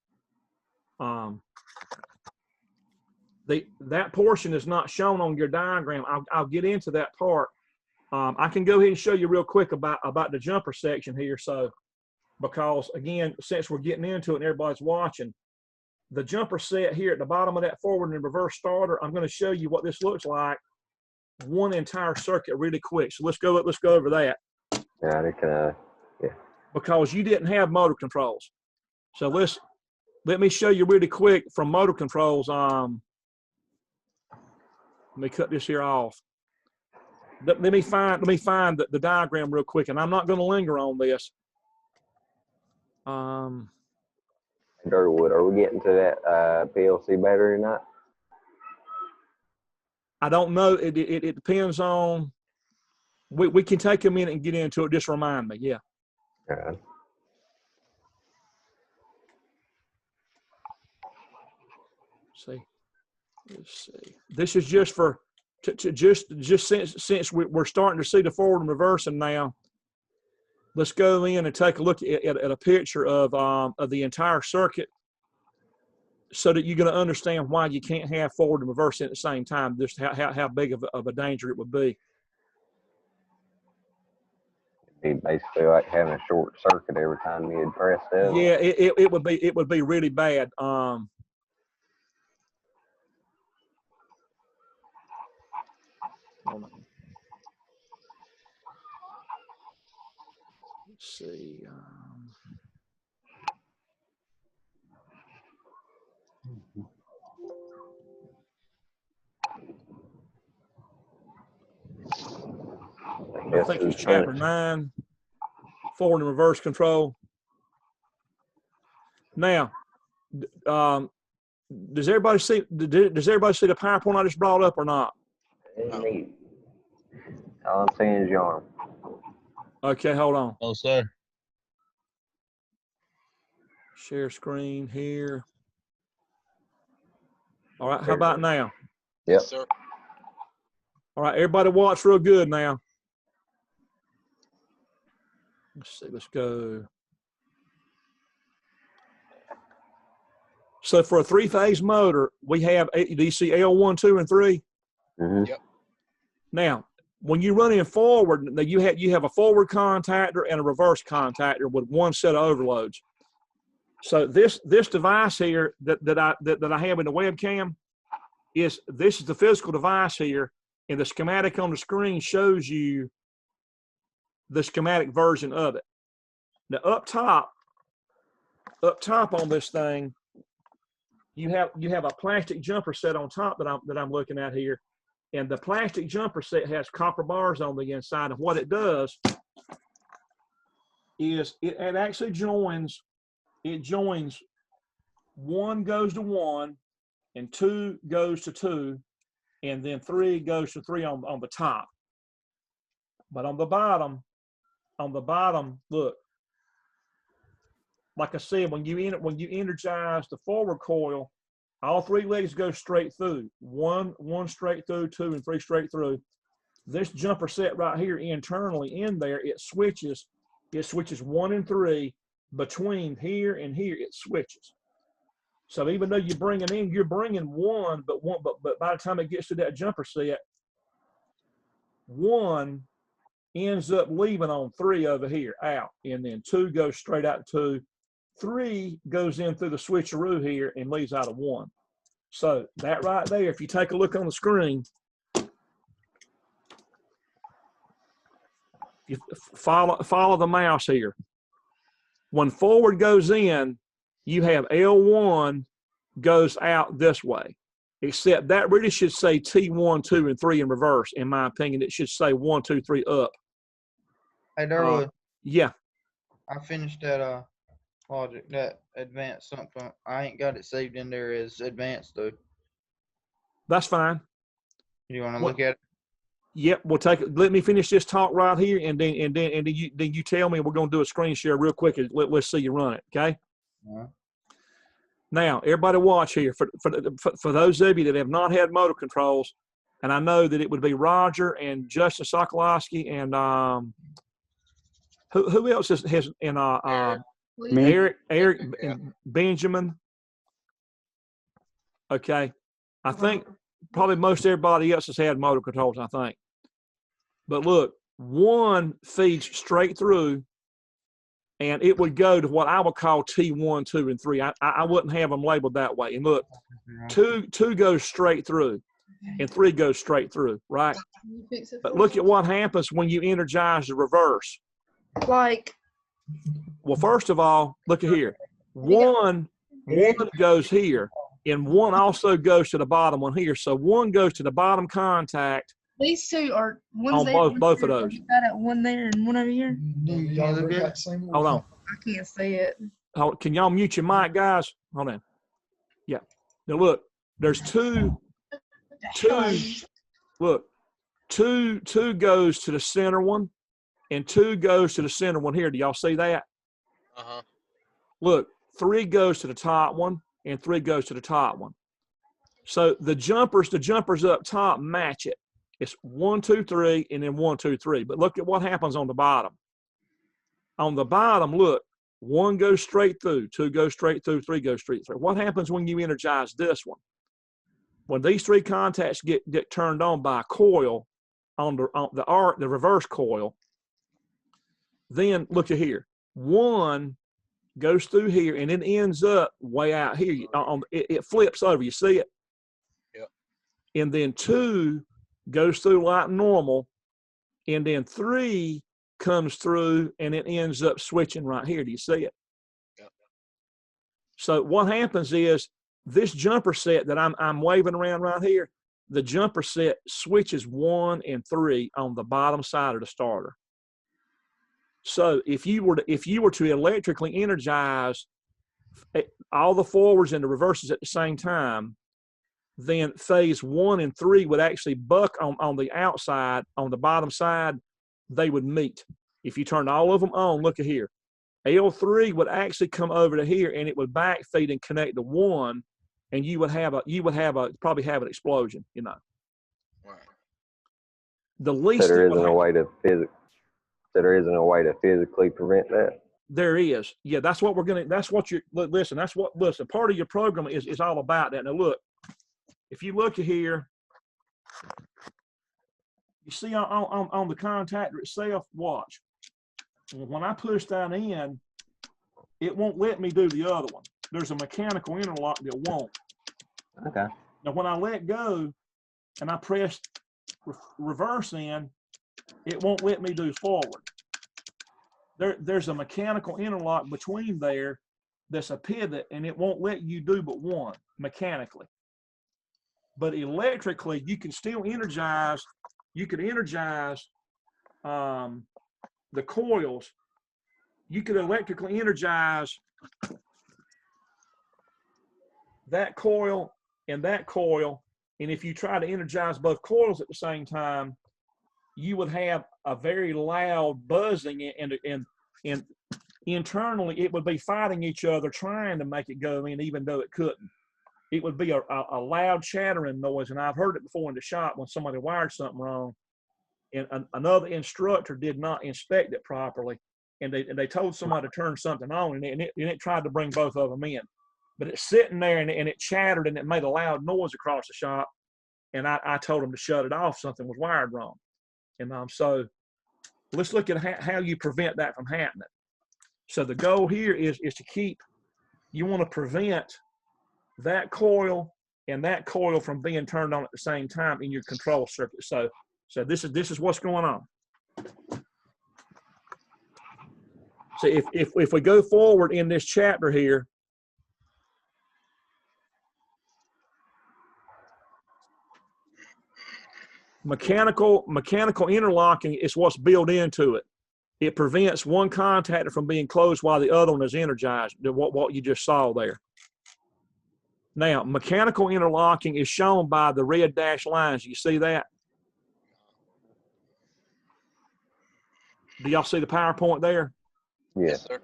That portion is not shown on your diagram. I'll get into that part. I can go ahead and show you real quick about the jumper section here. So, because again, since we're getting into it and everybody's watching, the jumper set here at the bottom of that forward and reverse starter, I'm going to show you what this looks like, one entire circuit really quick. So let's go over that. Yeah, because you didn't have motor controls. So let me show you really quick from motor controls. Let me cut this here off. Let me find the diagram real quick, and I'm not going to linger on this. Durwood, are we getting to that PLC battery or not? I don't know. It depends on. We can take a minute and get into it. Just remind me. Yeah. Yeah. Let's see. This is just for just since we're starting to see the forward and reversing now. Let's go in and take a look at a picture of the entire circuit, so that you're going to understand why you can't have forward and reverse at the same time. Just how big of a danger it would be. It'd be basically like having a short circuit every time you press that. Yeah, it would be really bad. Hold on. Let's see. I think it's chapter 9, forward and reverse control. Now, does everybody see the PowerPoint I just brought up or not? Neat. All I'm seeing is your arm. Okay, hold on. Oh, sir. Share screen here. All right, how about now? Yep. Sir. All right, everybody watch real good now. Let's see, let's go. So for a 3-phase motor, we have, do you see L1, 2, and 3? Mm-hmm. Yep. Now, when you run in forward, you have a forward contactor and a reverse contactor with one set of overloads. So this device here that I have in the webcam this is the physical device here, and the schematic on the screen shows you the schematic version of it. Now up top on this thing, you have a plastic jumper set on top that I'm looking at here, and the plastic jumper set has copper bars on the inside. And what it does is it actually joins. It joins 1 goes to 1, and 2 goes to 2, and then 3 goes to 3 on the top. But on the bottom, look. Like I said, when you energize the forward coil, all 3 legs go straight through. One straight through, 2 and 3 straight through. This jumper set right here internally in there, it switches 1 and 3 between here and here. It switches. So even though you're bringing 1, but by the time it gets to that jumper set, 1 ends up leaving on 3 over here out, and then 2 goes straight out to 2. 3 goes in through the switcheroo here and leaves out of 1. So that right there, if you take a look on the screen, you follow the mouse here. When forward goes in, you have L1 goes out this way, except that really should say T1, 2, and 3 in reverse. In my opinion, it should say 1, 2, 3 up. Hey, Durwood. Yeah. I finished that logic, that advanced something. I ain't got it saved in there as advanced though. That's fine. You want to look at it? Yep, we'll take it. Let me finish this talk right here, and then you tell me. We're going to do a screen share real quick. Let's see you run it, okay? Now, everybody watch here. For those of you that have not had motor controls, and I know that it would be Roger and Justin Sokolowski and who else has Eric and Benjamin. Okay, I think probably most everybody else has had motor controls, I think. But look, 1 feeds straight through, and it would go to what I would call T1, 2, and 3. I wouldn't have them labeled that way. And look, 2 goes straight through, and 3 goes straight through, right? But look at what happens when you energize the reverse. Well, first of all, look at here. 1 goes here, and 1 also goes to the bottom one here. So 1 goes to the bottom contact. These 2 are on both of those. You got 1 there and 1 over here. Hold on. I can't see it. Can y'all mute your mic, guys? Hold on. Yeah. Now look, there's 2. Look, 2 goes to the center one, and 2 goes to the center one here. Do y'all see that? Look, 3 goes to the top one, and 3 goes to the top one. So the jumpers up top match it. It's 1, 2, 3, and then 1, 2, 3. But look at what happens on the bottom. On the bottom, look, 1 goes straight through, 2 goes straight through, 3 goes straight through. What happens when you energize this one? When these 3 contacts get turned on by a coil on the reverse coil, then look at here. 1 goes through here, and it ends up way out here. It flips over. You see it? Yep. And then 2 goes through like normal, and then 3 comes through, and it ends up switching right here. Do you see it? Yep. So what happens is this jumper set that I'm waving around right here, the jumper set switches 1 and 3 on the bottom side of the starter. So if you were to electrically energize all the forwards and the reverses at the same time, then phase 1 and 3 would actually buck on the outside, on the bottom side, they would meet. If you turned all of them on, look at here. L3 would actually come over to here, and it would backfeed and connect to 1, and you would probably have an explosion, you know. Right. The least so there isn't a way to physically prevent that. There is. Yeah, that's what listen, part of your program is all about that. Now look, if you look at here, You see on the contactor itself, watch. When I push that in, it won't let me do the other one. There's a mechanical interlock that won't. Okay. Now, when I let go and I press reverse in, it won't let me do forward. There's a mechanical interlock between there that's a pivot, and it won't let you do but one mechanically. But electrically, you can still energize. You could energize the coils. You could electrically energize that coil and that coil. And if you try to energize both coils at the same time, you would have a very loud buzzing, and internally it would be fighting each other, trying to make it go in, even though it couldn't. It would be a loud chattering noise, and I've heard it before in the shop when somebody wired something wrong, and another instructor did not inspect it properly, and they told somebody to turn something on, and it tried to bring both of them in, but it's sitting there and it chattered and it made a loud noise across the shop, and I told them to shut it off. Something was wired wrong, and so let's look at how you prevent that from happening. So the goal here is to keep. You want to prevent that coil and that coil from being turned on at the same time in your control circuit. So this is what's going on. So if we go forward in this chapter here, mechanical interlocking is what's built into it. It prevents one contactor from being closed while the other one is energized. What you just saw there. Now, mechanical interlocking is shown by the red dashed lines. You see that? Do y'all see the PowerPoint there? Yes, sir.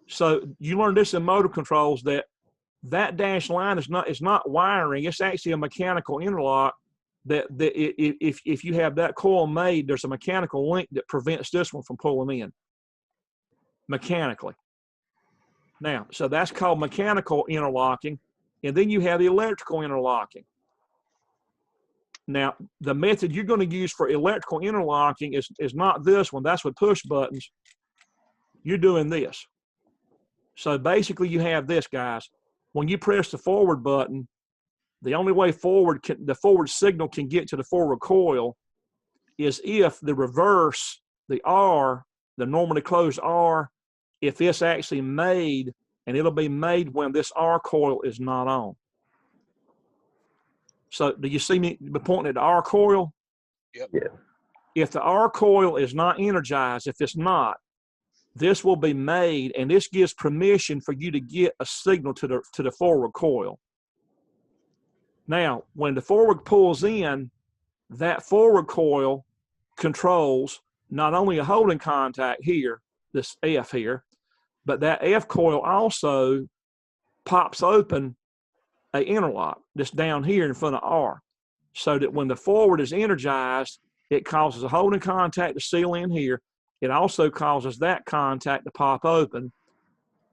So you learned this in motor controls, that dashed line is not wiring. It's actually a mechanical interlock. That if you have that coil made, there's a mechanical link that prevents this one from pulling in mechanically. Now, so that's called mechanical interlocking. And then you have the electrical interlocking. Now, the method you're going to use for electrical interlocking is not this one. That's with push buttons. You're doing this. So basically you have this, guys. When you press the forward button, the only way the forward signal can get to the forward coil is if the reverse, the R, the normally closed R, if it's actually made, and it'll be made when this R coil is not on. So do you see me pointing at the R coil? Yep. Yeah. If the R coil is not energized, if it's not, this will be made, and this gives permission for you to get a signal to the forward coil. Now, when the forward pulls in, that forward coil controls not only a holding contact here, this F here, but that F coil also pops open an interlock that's down here in front of R, so that when the forward is energized, it causes a holding contact to seal in here. It also causes that contact to pop open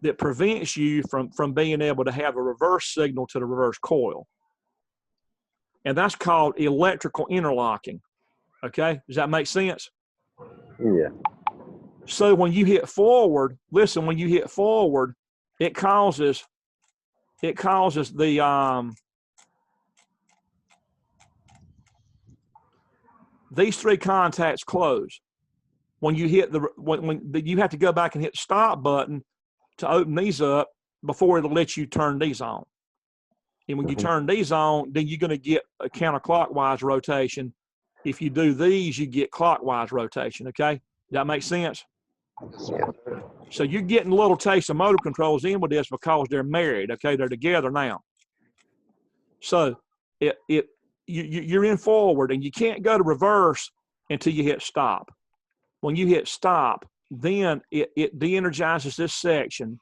that prevents you from being able to have a reverse signal to the reverse coil. And that's called electrical interlocking. Okay, does that make sense? Yeah. So when you hit forward, listen, when you hit forward, it causes the these three contacts close. When you hit when you have to go back and hit the stop button to open these up before it'll let you turn these on. And when you turn these on, then you're going to get a counterclockwise rotation. If you do these, you get clockwise rotation. Okay, does that make sense? So you're getting a little taste of motor controls in with this because they're married. Okay, they're together now. So you're in forward, and you can't go to reverse until you hit stop. When you hit stop, then it de-energizes this section.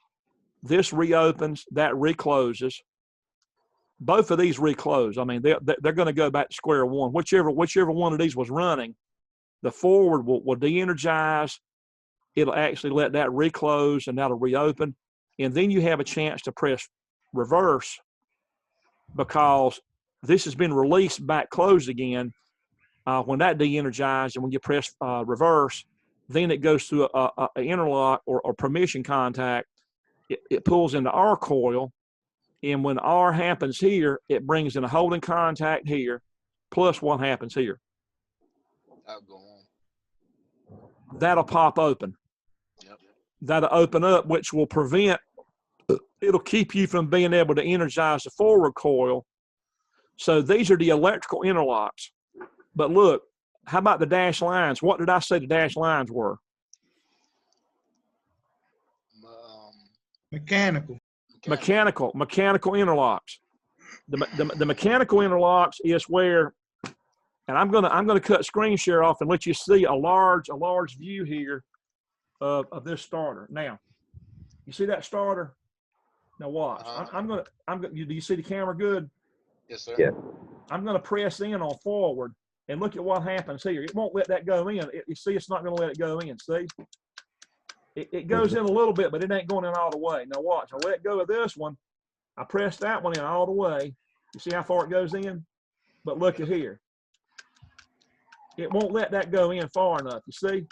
This reopens, that recloses. Both of these reclose. I mean, they're going to go back to square one. Whichever one of these was running, the forward will de-energize. It'll actually let that reclose, and that'll reopen. And then you have a chance to press reverse because this has been released back closed again. When that de-energized and when you press reverse, then it goes through a interlock or permission contact. It pulls into our coil, and when R happens here, it brings in a holding contact here, plus what happens here. That'll go on. That'll pop open. Yep. That'll open up, which will prevent, it'll keep you from being able to energize the forward coil. So these are the electrical interlocks. But look, how about the dash lines? What did I say the dash lines were? Mechanical. Mechanical interlocks. The mechanical interlocks is where, and I'm gonna cut screen share off and let you see a large view here of this starter. Now, you see that starter? Now watch. Do you see the camera good? Yes, sir. Yeah. I'm gonna press in on forward and look at what happens here. It won't let that go in. You see, it's not gonna let it go in. See? It goes in a little bit, but it ain't going in all the way. Now watch, I let go of this one. I press that one in all the way. You see how far it goes in? But look at here. It won't let that go in far enough, you see?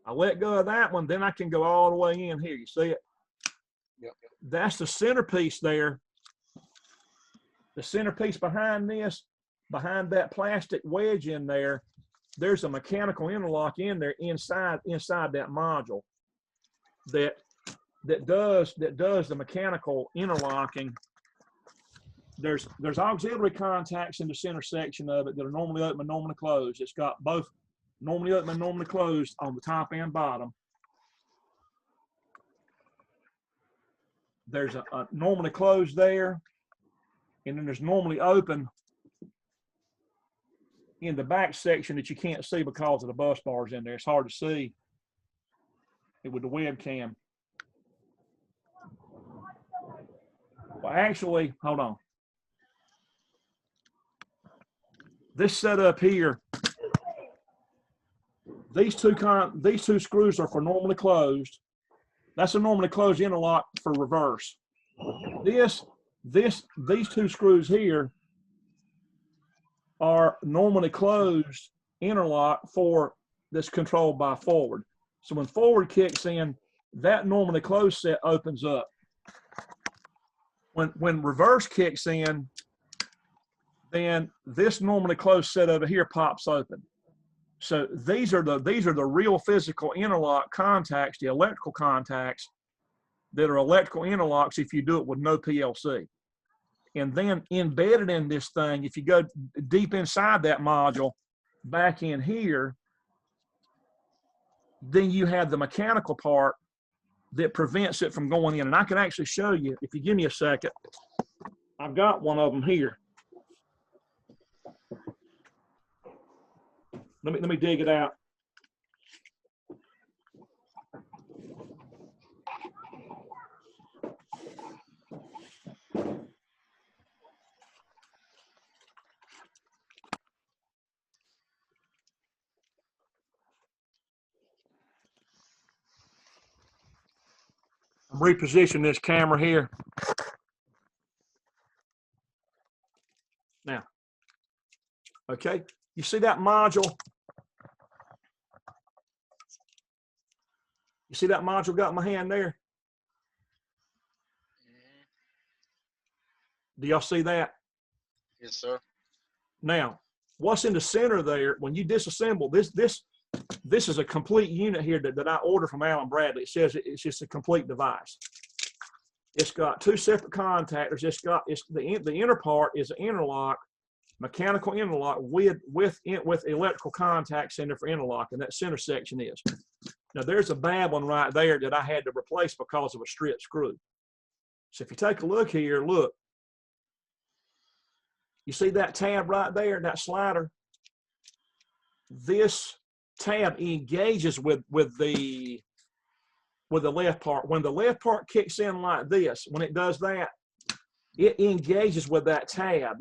I let go of that one, then I can go all the way in here. You see it? Yep. That's the centerpiece there. The centerpiece behind this, behind that plastic wedge in there, there's a mechanical interlock in there inside that module that does the mechanical interlocking. There's auxiliary contacts in the center section of it that are normally open and normally closed. It's got both normally open and normally closed on the top and bottom. There's a normally closed there, and then there's normally open in the back section that you can't see because of the bus bars in there. It's hard to see it with the webcam. Well, actually, hold on. This setup here, these two screws are for normally closed. That's a normally closed interlock for reverse. These two screws here are normally closed interlock for that's controlled by forward. So when forward kicks in, that normally closed set opens up. When reverse kicks in, then this normally closed set over here pops open. So these are the real physical interlock contacts, the electrical contacts that are electrical interlocks if you do it with no PLC. And then embedded in this thing, if you go deep inside that module, back in here, then you have the mechanical part that prevents it from going in. And I can actually show you, if you give me a second. I've got one of them here. Let me dig it out. I'm repositioning this camera here. Now, okay, you see that module? You see that module got in my hand there? Do y'all see that? Yes, sir. Now, what's in the center there, when you disassemble, this is a complete unit here that I ordered from Allen Bradley. It says it's just a complete device. It's got two separate contactors. The inner part is an interlock, mechanical interlock with electrical contacts in there for interlock, and that center section is. Now there's a bad one right there that I had to replace because of a stripped screw. So if you take a look here, look. You see that tab right there, that slider? This tab engages with the left part. When the left part kicks in like this, when it does that, it engages with that tab.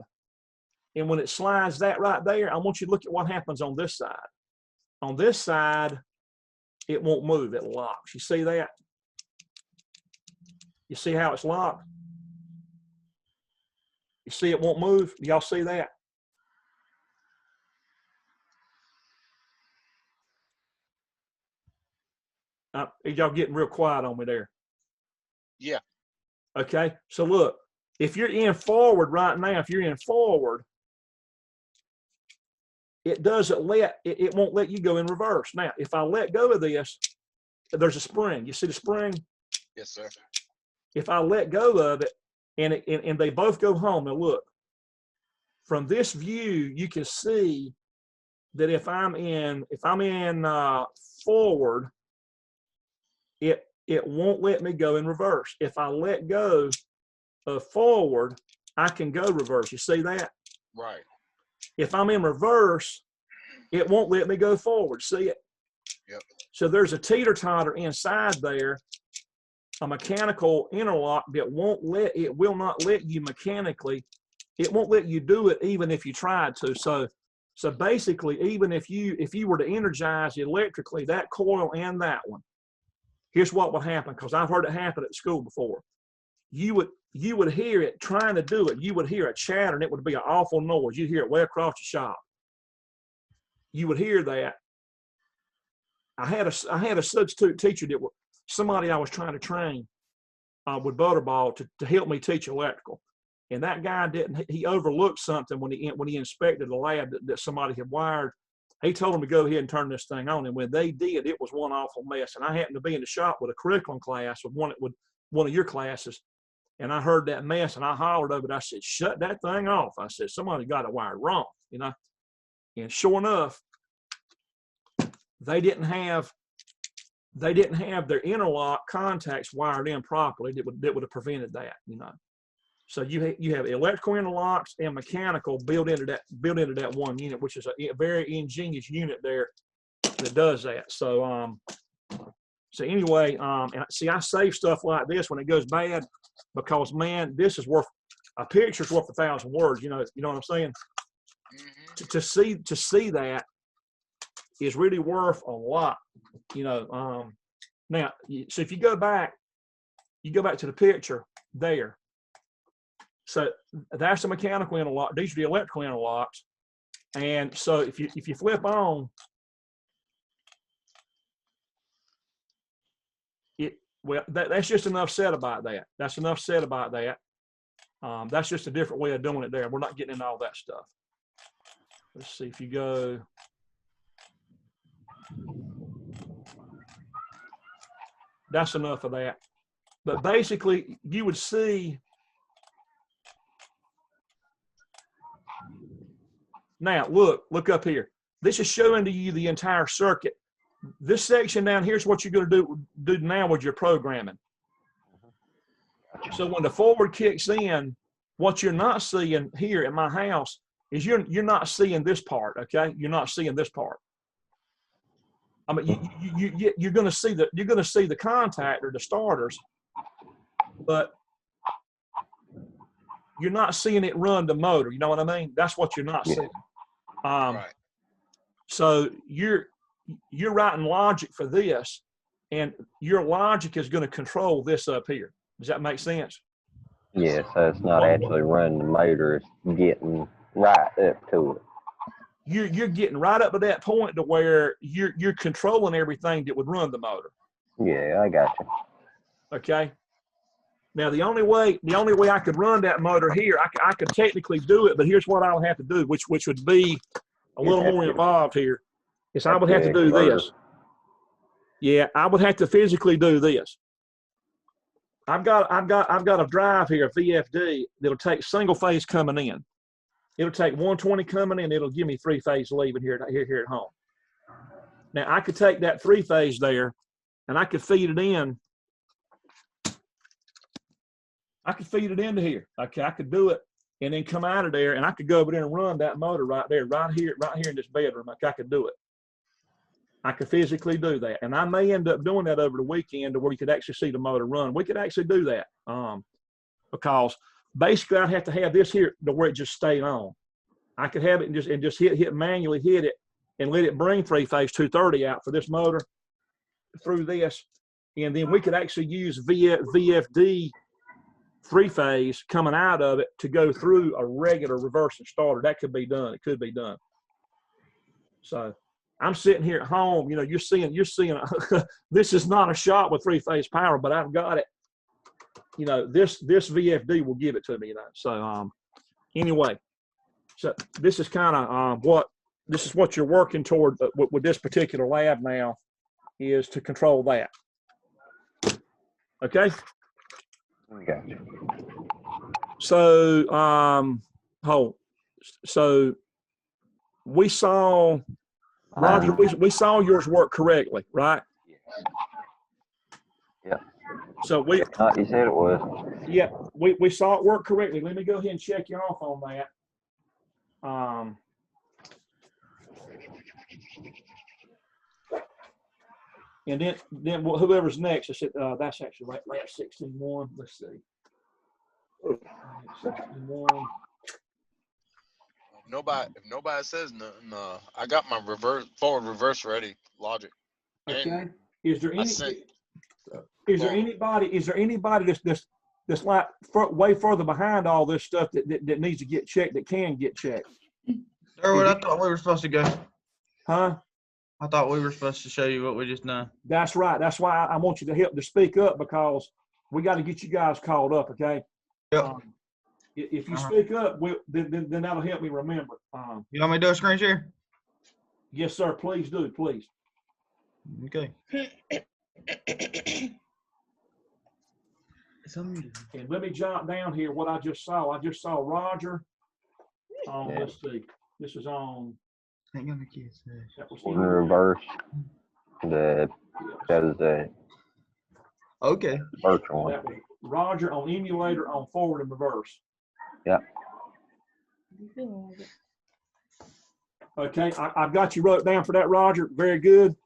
And when it slides that right there, I want you to look at what happens on this side. On this side, it won't move, it locks. You see that? You see how it's locked? You see it won't move? Do y'all see that? Y'all getting real quiet on me there. Yeah. Okay, so look, if you're in forward right now, if you're in forward, it won't let you go in reverse. Now, if I let go of this, there's a spring. You see the spring? Yes, sir. If I let go of it and they both go home, now look, from this view, you can see that if I'm in forward, it won't let me go in reverse. If I let go of forward, I can go reverse. You see that? Right. If I'm in reverse, it won't let me go forward. See it? Yep. So there's a teeter-totter inside there, a mechanical interlock that will not let you mechanically, it won't let you do it even if you tried to. So basically, even if you were to energize electrically that coil and that one, here's what would happen, because I've heard it happen at school before. You would hear it trying to do it. You would hear a chatter, and it would be an awful noise. You'd hear it way across the shop. You would hear that. I had a substitute teacher that was somebody I was trying to train with Butterball to help me teach electrical, and that guy he overlooked something when he inspected the lab that somebody had wired. He told them to go ahead and turn this thing on, and when they did, it was one awful mess. And I happened to be in the shop with a curriculum class with one of your classes, and I heard that mess, and I hollered over it. I said, "Shut that thing off!" I said, "Somebody got it wired wrong," you know. And sure enough, they didn't have their interlock contacts wired in properly. That would have prevented that, you know. So you have electrical interlocks and mechanical built into that one unit, which is a very ingenious unit there that does that. So anyway, and see, I save stuff like this when it goes bad, because man, this is worth a picture's worth 1,000 words. You know what I'm saying? Mm-hmm. To see that is really worth a lot. You know. Now, so if you go back to the picture there. So that's the mechanical interlock. These are the electrical interlocks. And so if you flip on, that's just enough said about that. That's enough said about that. That's just a different way of doing it there. We're not getting into all that stuff. Let's see if you go. That's enough of that. But basically, you would see. Now, look up here. This is showing to you the entire circuit. This section down here is what you're going to do now with your programming. So when the forward kicks in, what you're not seeing here at my house is you're not seeing this part, okay? You're not seeing this part. I mean, you're going to see the contactor, the starters, but you're not seeing it run the motor. You know what I mean? That's what you're not seeing. Right. So you're writing logic for this, and your logic is going to control this up here. Does that make sense? Yeah, so it's not actually running the motor, it's getting right up to it. You're getting right up to that point to where you're controlling everything that would run the motor. Yeah, I got you. Okay. Now the only way I could run that motor here, I could technically do it, but here's what I'll have to do, which would be a little more involved here, is I would have to do this. Yeah, I would have to physically do this. I've got a drive here, a VFD, that'll take single phase coming in. It'll take 120 coming in. It'll give me 3-phase leaving here at home. Now I could take that 3-phase there, and I could feed it in. I could feed it into here. Okay, I could do it, and then come out of there, and I could go over there and run that motor right there, right here in this bedroom. Like I could do it. I could physically do that, and I may end up doing that over the weekend to where you could actually see the motor run. We could actually do that because basically I'd have to have this here to where it just stayed on. I could have it and just manually hit it and let it bring 3-phase 230 out for this motor through this, and then we could actually use VFD 3-phase coming out of it to go through a regular reversing starter. That could be done. It could be done. So I'm sitting here at home, you know, you're seeing, this is not a shot with 3-phase power, but I've got it, you know, this VFD will give it to me, you know. So anyway, so this is kind of this is what you're working toward with this particular lab now, is to control that. Okay. Gotcha. So so we saw, Roger, we saw yours work correctly, right? Yeah. So You said it was. Yeah, we saw it work correctly. Let me go ahead and check you off on that. And then whoever's next, I said, that's actually right, lab 16-1. Let's see. 16-1. If nobody says nothing, I got my forward reverse ready logic. Okay. Is there anybody that's like way further behind all this stuff that needs to get checked, that can get checked? Durwood, I thought we were supposed to go. Huh? I thought we were supposed to show you what we just done. That's right. That's why I want you to help to speak up, because we got to get you guys caught up. Okay. Yep. If you speak up, then that'll help me remember. You want me to do a screen share? Yes, sir. Please do. Please. Okay. And let me jot down here what I just saw. I just saw Roger. Let's see. This is on. That was In reverse. That is the okay. virtual one. That was Roger on emulator on forward and reverse. Yeah. Okay, I've got you wrote down for that, Roger. Very good.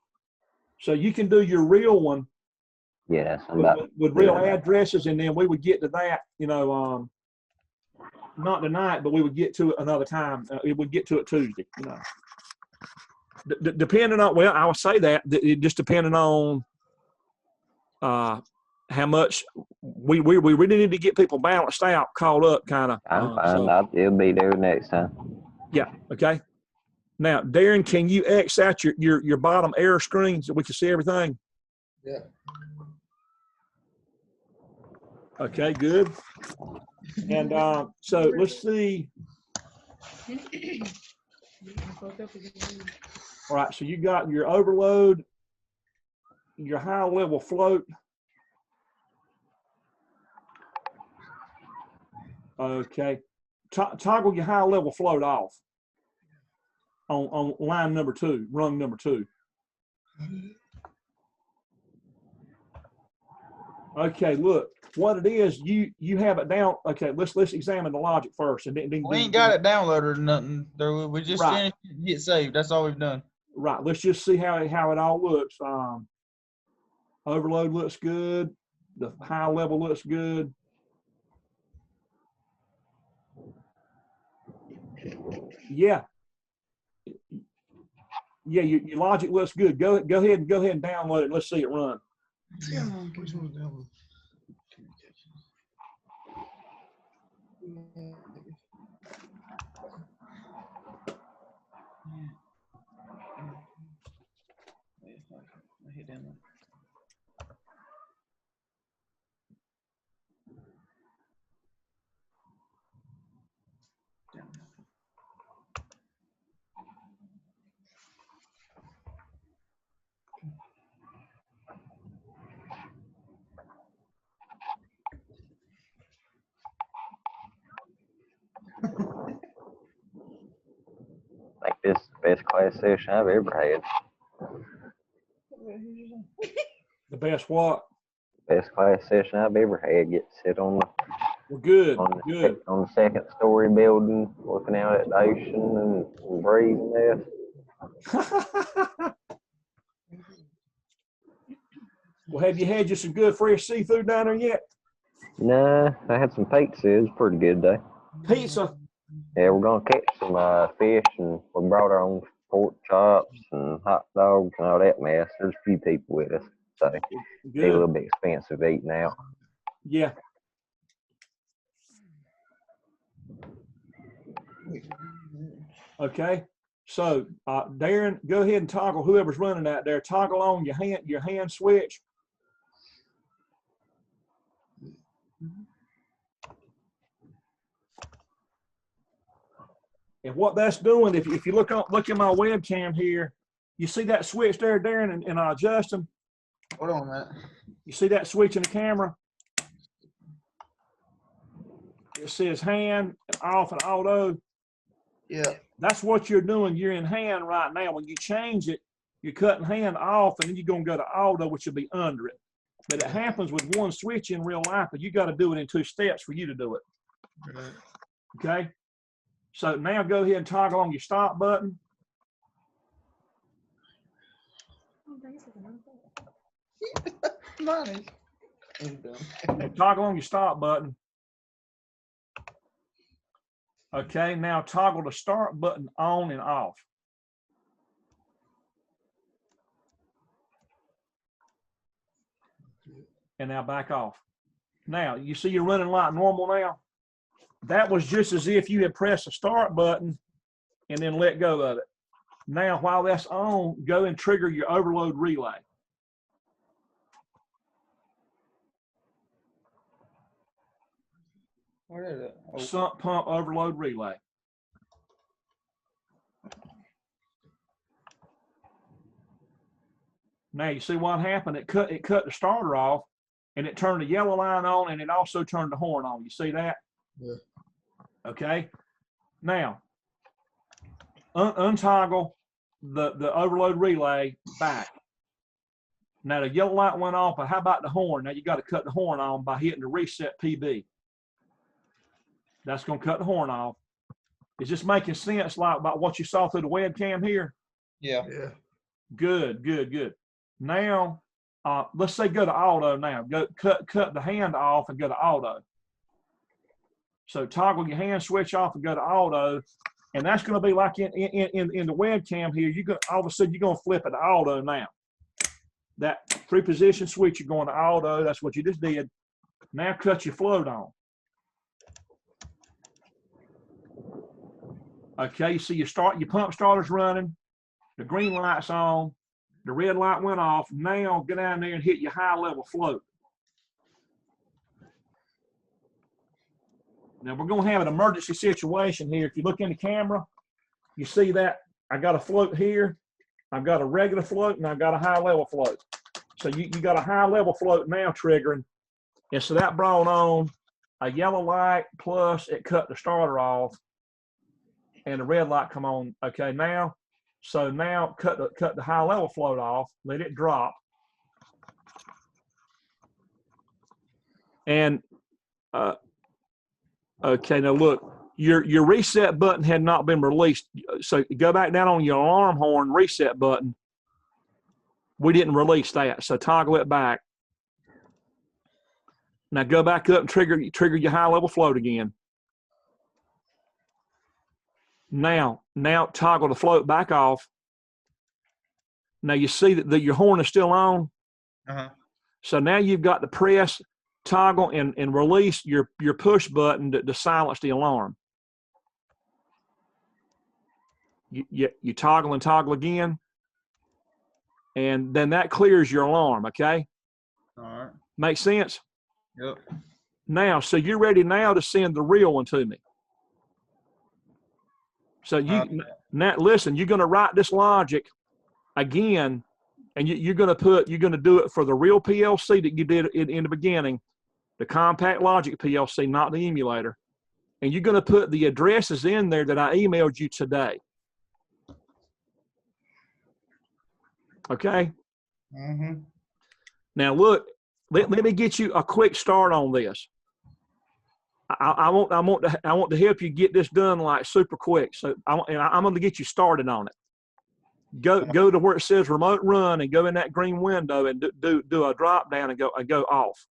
So you can do your real one. Yes. With real addresses, and then we would get to that, you know, not tonight, but we would get to it another time. We would get to it Tuesday, you know. Depending on, well, I would say that it just depending on how much we really need to get people balanced out, caught up, kind of. I'm fine. It'll be there next time. Yeah. Okay. Now, Darren, can you X out your bottom error screen so we can see everything? Yeah. Okay. Good. And so let's see. All right. So you got your overload, your high level float. Okay. Toggle your high level float off on line number 2, rung number 2. Okay, look, what it is, you have it down. Okay, let's examine the logic first. And then We ain't got it downloaded or nothing. We just finished it, get saved. That's all we've done. Right. Let's just see how it all looks. Overload looks good. The high level looks good. Yeah. Yeah, your logic looks good. Go ahead and download it. Let's see it run. I think this is the best class session I've ever had. The best what? Best class session I've ever had. Get to sit on Well, good. on the 2nd story building, looking out at the ocean and breathing this. Well, have you had you some good fresh seafood down there yet? Nah, I had some pizza. It was a pretty good day. Pizza? Yeah, we're gonna catch some fish, and we brought our own pork chops and hot dogs and all that mess. There's a few people with us, so it's a little bit expensive eating out. Yeah. Okay. So Darren, go ahead and toggle whoever's running that there. Toggle on your hand switch. And what that's doing, if you look at my webcam here, you see that switch there, Darren, and Justin. Hold on, man. You see that switch in the camera? It says hand, off, and auto. Yeah. That's what you're doing. You're in hand right now. When you change it, you're cutting hand off, and then you're going to go to auto, which will be under it. But it happens with one switch in real life, but you got to do it in 2 steps for you to do it. Okay? So now go ahead and toggle on your stop button. And toggle on your stop button. Okay, now toggle the start button on and off. And now back off. Now, you see you're running like normal now? That was just as if you had pressed the start button and then let go of it. Now, while that's on, go and trigger your overload relay. What is it? Oh. Sump pump overload relay. Now you see what happened? It cut the starter off, and it turned the yellow line on, and it also turned the horn on. You see that? Yeah. Okay. Now untoggle the overload relay back. Now the yellow light went off, but how about the horn? Now you got to cut the horn on by hitting the reset PB. That's going to cut the horn off. Is this making sense like about what you saw through the webcam here? Yeah. Yeah. Good, good, good. Now, let's say go to auto now. Go cut the hand off and go to auto. So toggle your hand switch off and go to auto. And that's going to be like in the webcam here. All of a sudden, you're going to flip it to auto now. That 3-position switch, you're going to auto. That's what you just did. Now cut your float on. Okay, you see your pump starter's running. The green light's on. The red light went off. Now get down there and hit your high level float. Now we're going to have an emergency situation here. If you look in the camera, you see that I got a float here. I've got a regular float and I've got a high level float. So you got a high level float now triggering. And so that brought on a yellow light plus it cut the starter off and the red light come on. Okay, now, so now cut the high level float off, let it drop. And okay, now look, your reset button had not been released. So go back down on your alarm horn reset button. We didn't release that, so toggle it back. Now go back up and trigger your high level float again. Now toggle the float back off. Now you see that your horn is still on. So now you've got to press, toggle, and release your push button to silence the alarm. You toggle and toggle again, and then that clears your alarm. Okay. All right. Makes sense? Yep. Now, so you're ready now to send the real one to me. So now listen, you're going to write this logic again, and you're going to do it for the real PLC that you did in the beginning, the Compact Logix PLC, not the emulator. And you're going to put the addresses in there that I emailed you today. Okay. Mm-hmm. Now look, let me get you a quick start on this. I want to help you get this done like super quick. So I'm going to get you started on it. Go to where it says remote run and go in that green window and do a drop down and go off.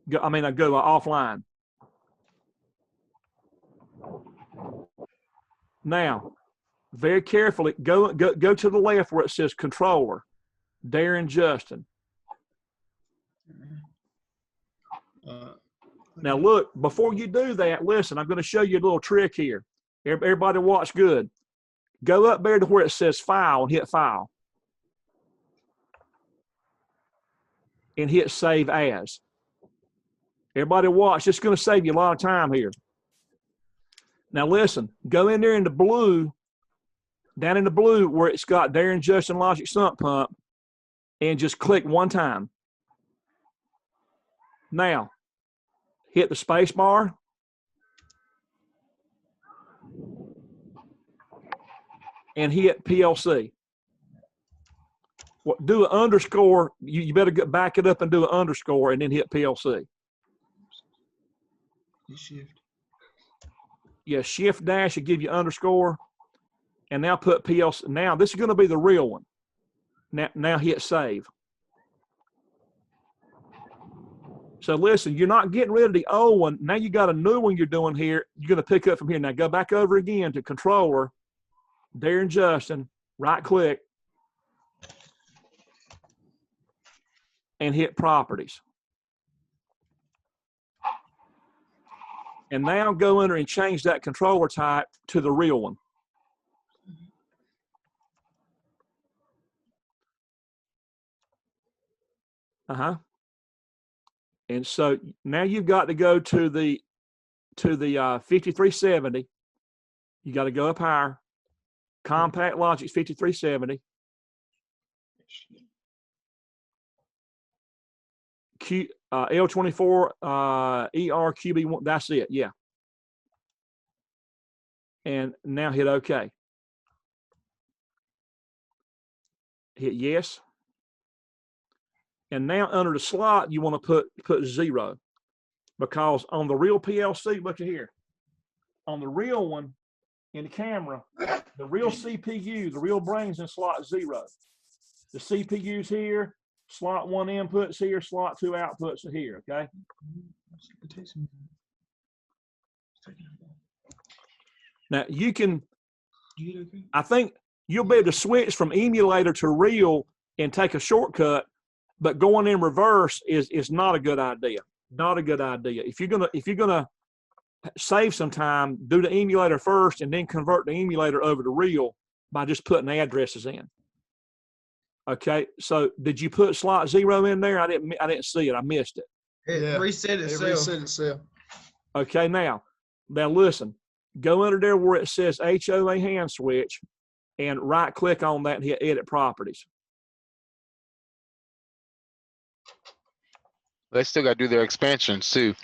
Go offline. Now, very carefully, go to the left where it says controller, Darren Justin. Now look, before you do that, listen, I'm going to show you a little trick here. Everybody watch good. Go up there to where it says File and hit File. And hit Save As. Everybody watch. It's going to save you a lot of time here. Now listen, go in there in the blue, down in the blue where it's got Darren Justin Logix Sump Pump, and just click one time. Now, hit the space bar. And hit PLC. Do an underscore. You better back it up and do an underscore and then hit PLC. Shift. Yeah, shift dash will give you underscore. And now put PLC. Now this is going to be the real one. Now hit save. So listen, you're not getting rid of the old one. Now you got a new one you're doing here. You're going to pick up from here. Now go back over again to controller, Darren Justin, right click, and hit properties. And now go under and change that controller type to the real one. And so now you've got to go to the 5370. You got to go up higher. Compact Logix 5370. L24 ERQB1. That's it. Yeah. And now hit OK. Hit yes. And now under the slot, you want to put 0, because on the real PLC, look at here. On the real one in the camera, the real CPU, the real brain's in slot 0. The CPU's here, slot 1 inputs here, slot 2 outputs are here, okay? Now you can, I think you'll be able to switch from emulator to real and take a shortcut, but going in reverse is not a good idea. Not a good idea. If you're gonna save some time, do the emulator first and then convert the emulator over to real by just putting addresses in. Okay, so did you put slot 0 in there? I didn't see it. I missed it. It reset itself. It reset itself. Okay, now listen. Go under there where it says HOA hand switch and right click on that and hit edit properties. They still got to do their expansions too.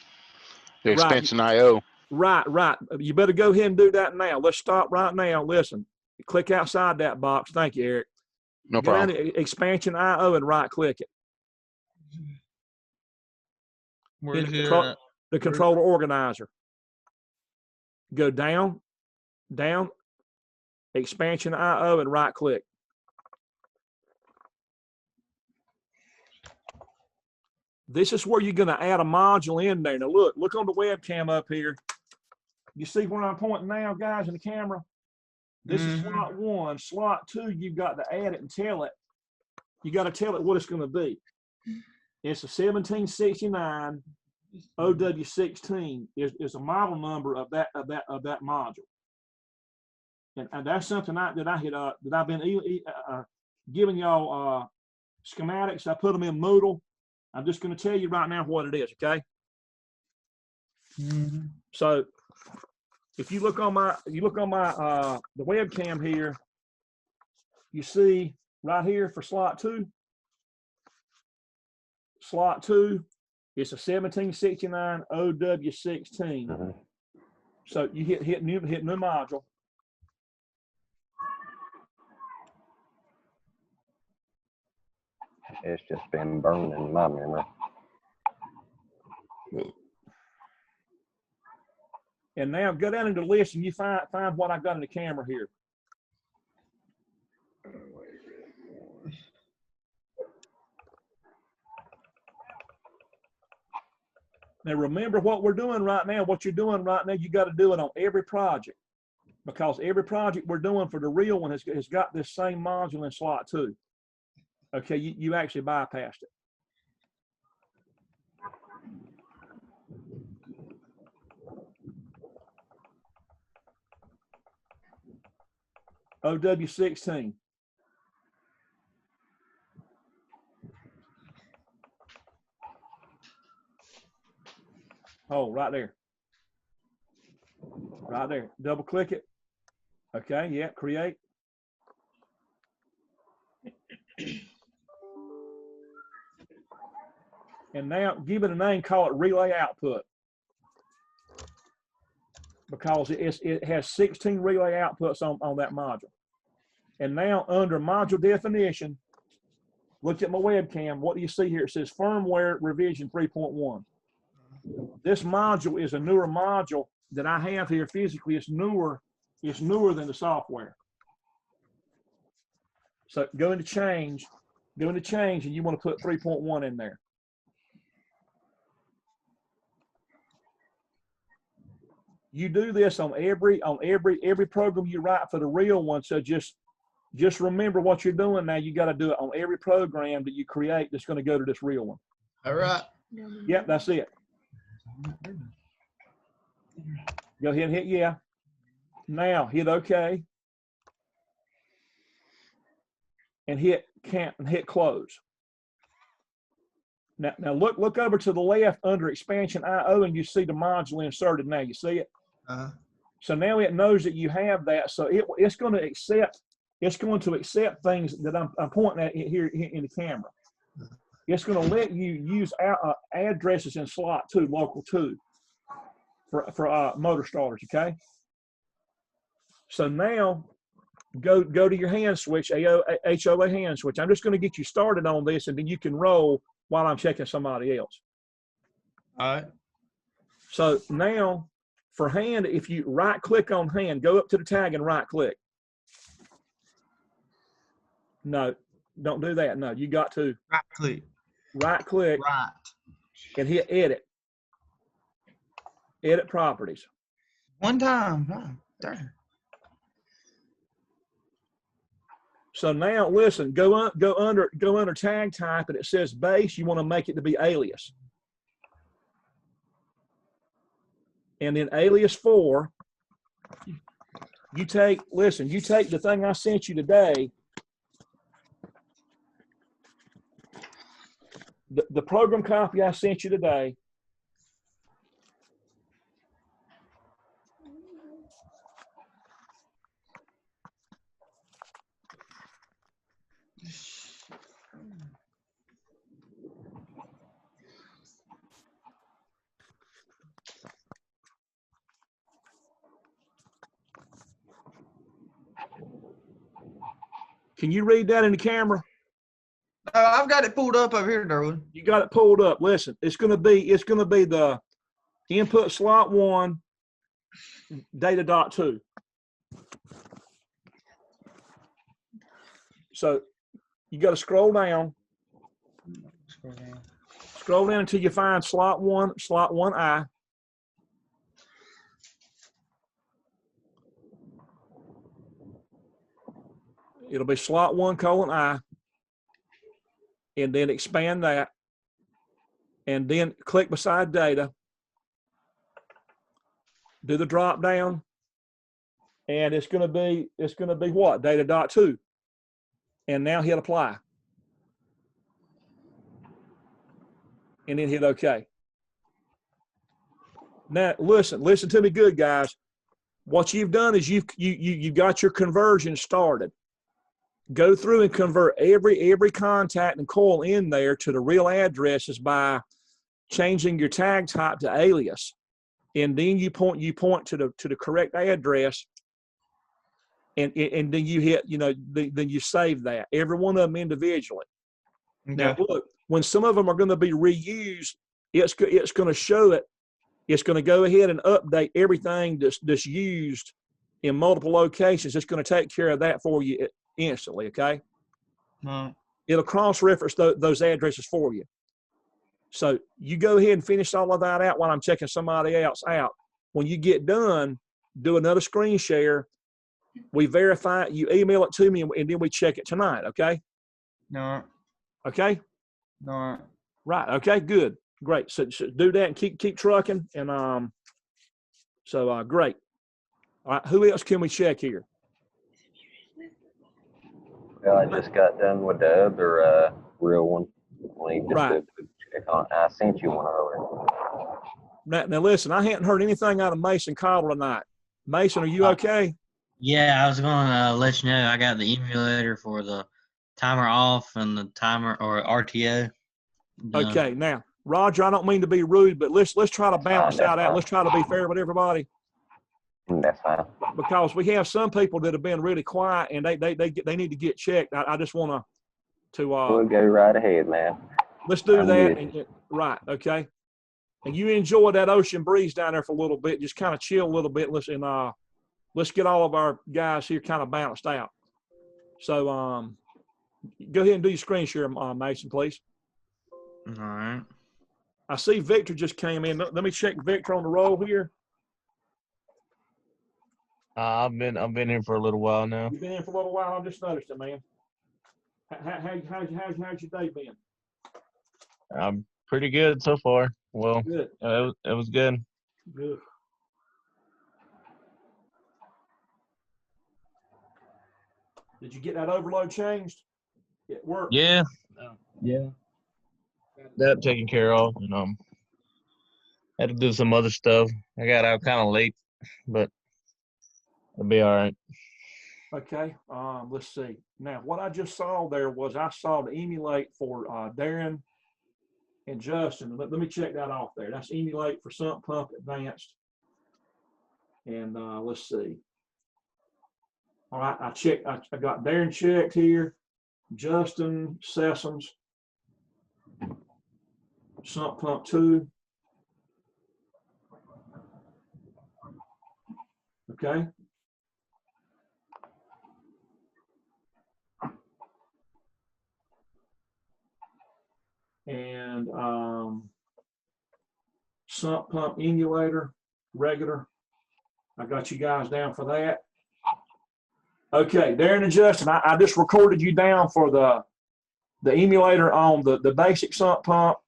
Their Right. expansion IO. Right. You better go ahead and do that now. Let's stop right now. Listen, click outside that box. Thank you, Eric. No Go down problem. to expansion IO and right click it. Where's The controller organizer. Go down, expansion IO and right click. This is where you're going to add a module in there. Now look on the webcam up here. You see where I'm pointing now, guys, in the camera? This is slot 1. Slot 2, you've got to add it and tell it. You got to tell it what it's going to be. It's a 1769 OW16 is a model number of that module. And that's something that I've been giving y'all schematics. I put them in Moodle. I'm just going to tell you right now what it is, okay? So if you look on my the webcam here, you see right here for slot 2. Slot 2, it's a 1769 OW16. So you hit new module. It's just been burned in my memory. And now go down into the list and you find what I got in the camera here. Now remember what we're doing right now. What you're doing right now, you got to do it on every project, because every project we're doing for the real one has got this same module in slot 2. Okay, you actually bypassed it. OW16. Oh, right there. Right there. Double click it. Okay, yeah, create. And now give it a name, call it relay output. Because it has 16 relay outputs on that module. And now under module definition, look at my webcam. What do you see here? It says firmware revision 3.1. This module is a newer module that I have here physically. It's newer than the software. So go into change, and you want to put 3.1 in there. You do this on every program you write for the real one. So just remember what you're doing now. You got to do it on every program that you create that's going to go to this real one. All right. Yep, that's it. Go ahead and hit yeah. Now hit OK. And hit close. Now look over to the left under expansion IO, and you see the module inserted. Now you see it. So now it knows that you have that. So it's going to accept things that I'm pointing at here in the camera. It's going to let you use addresses in slot 2, local 2 for motor starters. Okay. So now go to your hand switch, HOA hand switch. I'm just going to get you started on this, and then you can roll while I'm checking somebody else. All right. So now for hand, if you right click on hand, go up to the tag and right click. No, don't do that. No, you got to right click and hit edit. Edit properties. One time. Oh, darn. So now listen, go under tag type, and it says base. You want to make it to be alias. And then alias 4, you take the thing I sent you today, the program copy I sent you today, can you read that in the camera? I've got it pulled up over here, Durwood. You got it pulled up. Listen, it's gonna be the input slot 1 data.2. So you got to scroll down. Scroll down until you find slot 1I. It'll be slot 1:I, and then expand that, and then click beside data. Do the drop down, and it's gonna be what? Data.2. And now hit apply. And then hit OK. Now listen to me good, guys. What you've done is you got your conversion started. Go through and convert every contact and coil in there to the real addresses by changing your tag type to alias. And then you point to the correct address, and then you hit, then you save that, every one of them individually. Okay. Now look, when some of them are going to be reused, it's going to show it. It's going to go ahead and update everything that's used in multiple locations. It's going to take care of that for you instantly. Okay. It'll cross-reference those addresses for you. So you go ahead and finish all of that out while I'm checking somebody else out. When you get done, do another screen share. We verify it, you email it to me, and then we check it tonight, okay? No. Okay? No. Right, okay, good. Great. So do that and keep trucking. And great. All right, who else can we check here? Well, I just got done with the other real one. We just Right. did a quick check on. I sent you one earlier. Now listen, I hadn't heard anything out of Mason Cottle tonight. Mason, are you okay? Yeah, I was going to let you know I got the emulator for the timer off and the timer or RTO. done. Okay, now, Roger, I don't mean to be rude, but let's try to balance That's out. fine. Let's try to be fair with everybody, That's fine. because we have some people that have been really quiet and they need to get checked. I just want to We'll go right ahead, man. let's do I'm that. good. Right, okay. And you enjoy that ocean breeze down there for a little bit. Just kind of chill a little bit. Let's get all of our guys here kind of balanced out. So go ahead and do your screen share, Mason, please. All right. I see Victor just came in. Let me check Victor on the roll here. I've been here for a little while now. You've been in for a little while. I just noticed it, man. How's your day been? I'm pretty good so far. Well, Good. it was good. Good. Did you get that overload changed? It worked. Yeah. Yeah. That taken care of, and had to do some other stuff. I got out kind of late, but it'll be all right. Okay. Let's see. Now, what I just saw there was I saw the emulate for Darren and Justin. Let me check that off there. That's emulate for Sump Pump Advanced. And let's see. All right, I got Darren checked here. Justin Sessoms, Sump Pump 2. Okay. And Sump Pump Emulator, regular. I got you guys down for that. Okay, Darren and Justin, I just recorded you down for the emulator on the basic sump pump,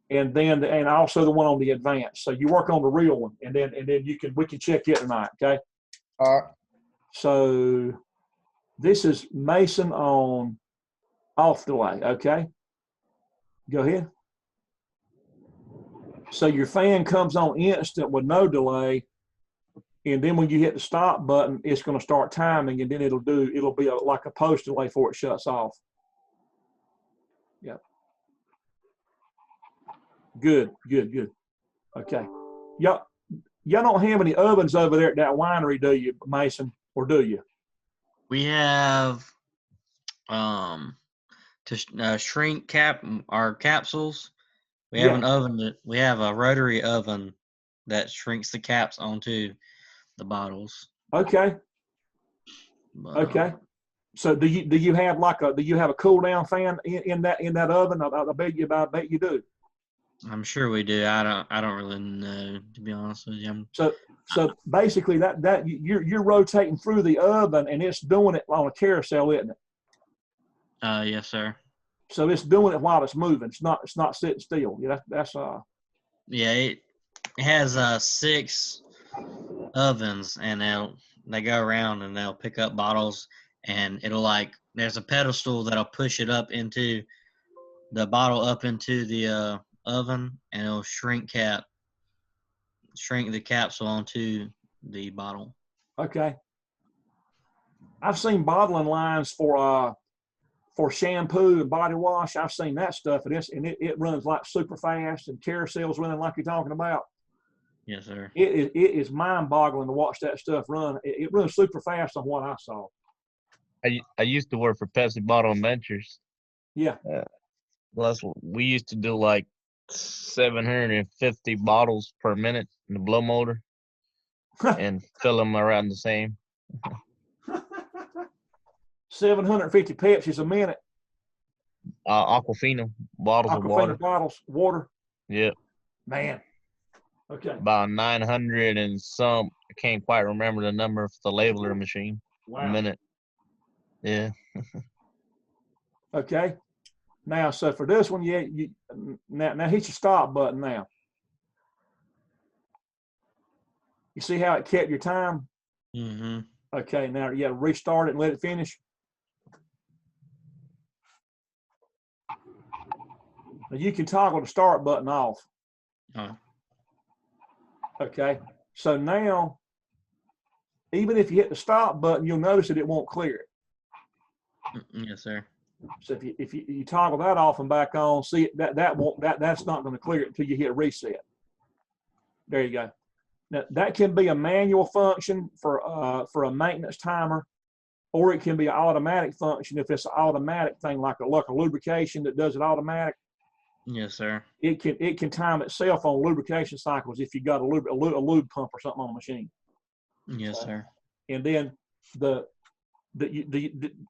and also the one on the advanced. So you work on the real one, and then we can check it tonight. Okay. All right. So this is Mason on off delay. Okay. Go ahead. So your fan comes on instant with no delay. And then when you hit the stop button, it's going to start timing, and then it'll be like a post delay before it shuts off. Yeah. Good. Okay. Y'all don't have any ovens over there at that winery, do you, Mason? Or do you? We have to shrink our capsules. We have an oven we have a rotary oven that shrinks the caps onto the bottles. Okay. But, okay. So do you have a cool down fan in that oven? I bet you do. I'm sure we do. I don't really know, to be honest with you. So basically that you're rotating through the oven and it's doing it on a carousel, isn't it? Yes, sir. So it's doing it while it's moving. It's not sitting still. Yeah, that's Yeah, it has 6 ovens, and they go around and they'll pick up bottles, and it'll there's a pedestal that'll push it up into the bottle up into the oven, and it'll shrink the capsule onto the bottle. Okay. I've seen bottling lines for shampoo and body wash. I've seen that stuff, and it runs like super fast, and carousels running like you're talking about. Yes, sir. It is mind-boggling to watch that stuff run. It runs super fast on what I saw. I used to work for Pepsi Bottle Ventures. Yeah. We used to do like 750 bottles per minute in the blow motor and fill them around the same. 750 Pepsis a minute. Aquafina bottles of water. Bottles, water. Yeah. Man. Okay. About 900 and some. I can't quite remember the number for the labeler machine. Wow. A minute. Yeah. Okay. Now, so for this one, you now hit your stop button now. You see how it kept your time? Mm-hmm. Okay. Now you got to restart it and let it finish. You can toggle the start button off. Okay. So now, even if you hit the stop button, you'll notice that it won't clear it. Yes, sir. So if you toggle that off and back on, see that's not going to clear it until you hit reset. There you go. Now that can be a manual function for a maintenance timer, or it can be an automatic function if it's an automatic thing like a lubrication that does it automatic. Yes, sir. It can time itself on lubrication cycles if you got a lube pump or something on the machine. Yes, sir. And then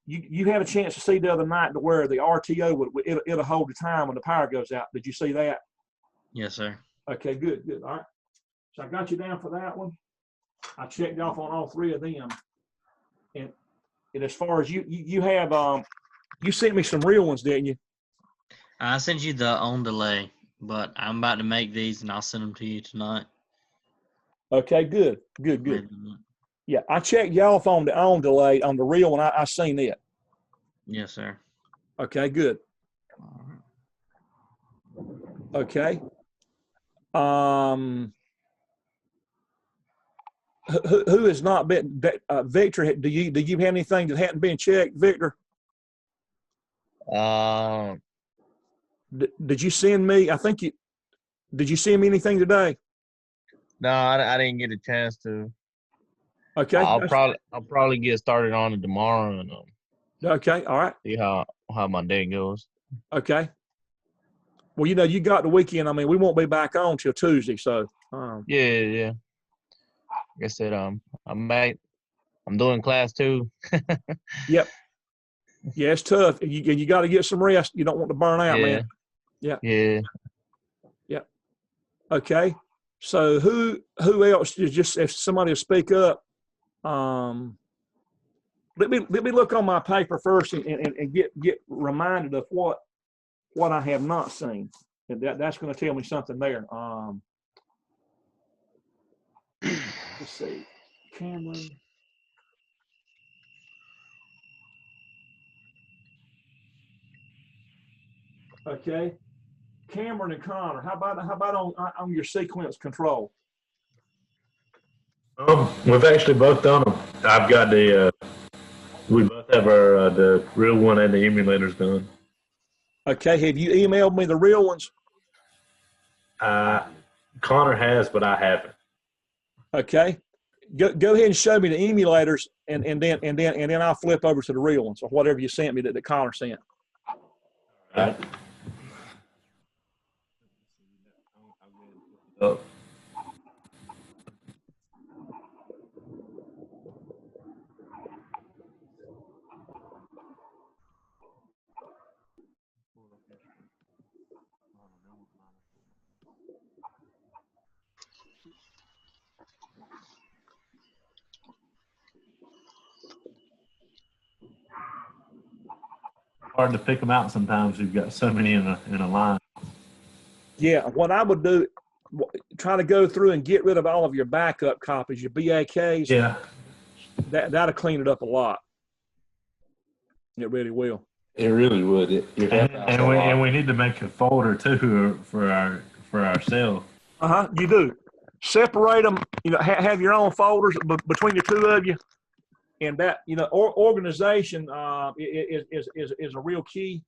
you had a chance to see the other night to where the RTO it'll hold the time when the power goes out. Did you see that? Yes, sir. Okay, good. All right. So I got you down for that one. I checked off on all three of them. And as far as you have you sent me some real ones, didn't you? I sent you the on delay, but I'm about to make these and I'll send them to you tonight. Okay, good. Yeah, I checked you off on the on delay on the real one. I seen it. Yes, sir. Okay, good. Okay. Who has not been Victor? Do you have anything that hadn't been checked, Victor? Did you send me? Did you send me anything today? No, I didn't get a chance to. Okay. I'll probably get started on it tomorrow and okay. All right. see how my day goes. Okay. Well, you got the weekend. I mean, we won't be back on till Tuesday, so. Yeah. Like I said, I'm doing class 2. Yep. Yeah, it's tough. You got to get some rest. You don't want to burn out, man. Yeah. Yeah. Okay. So who else? Just if somebody will speak up. Let me look on my paper first and get reminded of what I have not seen. And that's going to tell me something there. Let's see. Cameron. Okay. Cameron and Connor, how about on your sequence control? We've actually both done them. I've got we both have our the real one and the emulators done. Okay, have you emailed me the real ones? Connor has, but I haven't. Okay, go ahead and show me the emulators, and then I'll flip over to the real ones or whatever you sent me that Connor sent. All right. Oh. Hard to pick them out sometimes. You've got so many in a line. Yeah, what I would do, try to go through and get rid of all of your backup copies, your BAKs. Yeah. That'll clean it up a lot. It really will. It really would. And we need to make a folder too for ourselves. You do. Separate them. Have your own folders between the two of you, and that organization is a real key.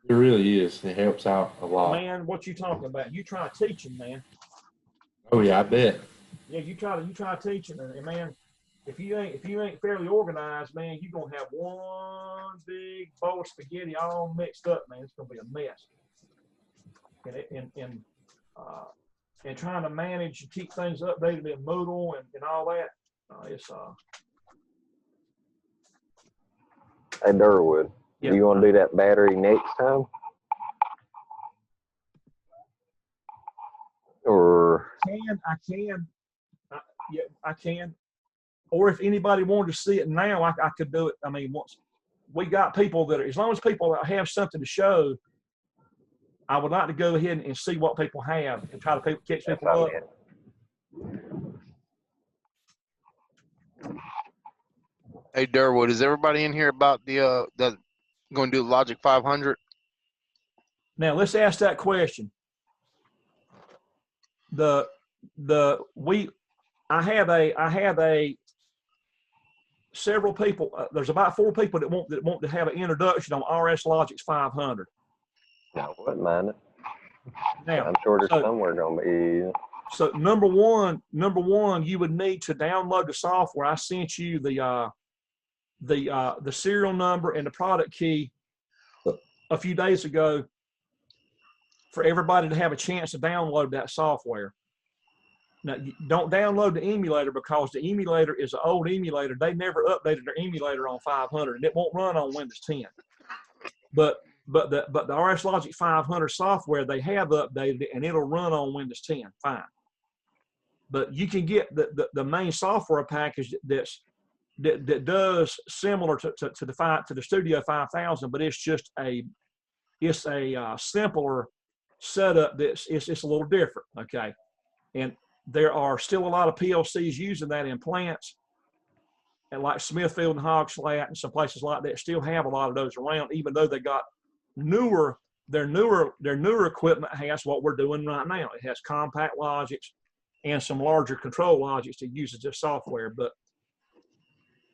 It really is. It helps out a lot. Man, what you talking about? You try teaching, man. Oh yeah, I bet. Yeah, you try teaching, and man, if you ain't fairly organized, man, you're gonna have one big bowl of spaghetti all mixed up, man. It's gonna be a mess. And trying to manage and keep things updated in Moodle and all that, it's Hey Durwood, yeah. You want to do that battery next time? Or I can. Or if anybody wanted to see it now, I could do it. I mean, once we got people that as long as people have something to show, I would like to go ahead and see what people have and try to catch people up. Hey Durwood, is everybody in here about the going to do Logic 500? Now let's ask that question. I have several people. There's about 4 people that want to have an introduction on RS Logix 500. I wouldn't mind it. Now, I'm sure there's somewhere gonna be. So number one, you would need to download the software. I sent you the serial number and the product key a few days ago for everybody to have a chance to download that software. Now, you don't download the emulator because the emulator is an old emulator. They never updated their emulator on 500, and it won't run on Windows 10. But the RS Logix 500 software, they have updated it, and it'll run on Windows 10 fine. But you can get the main software package that does similar to the Studio 5000, but it's just a simpler setup. It's a little different. Okay, and there are still a lot of PLCs using that in plants, and like Smithfield and Hogslat and some places like that still have a lot of those around, even though they got their newer equipment has what we're doing right now. It has Compact Logix and some larger control logics that uses this software. But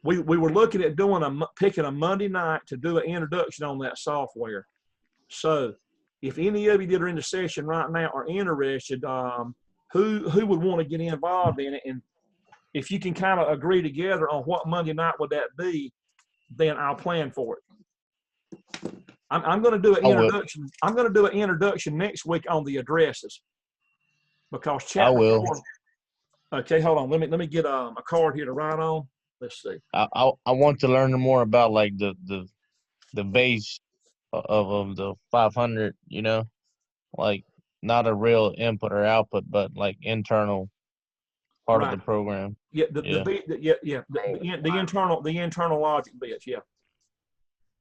we were looking at picking a Monday night to do an introduction on that software. So if any of you that are in the session right now are interested, who would want to get involved in it, and if you can kind of agree together on what Monday night would that be, then I'll plan for it. I'm going to do an introduction. I'm going to do an introduction next week on the addresses, because chapter 4. Okay, hold on. Let me get a card here to write on. Let's see. I want to learn more about like the base of the 500. You know, like not a real input or output, but like internal part of the program. Yeah, the internal logic bits. Yeah.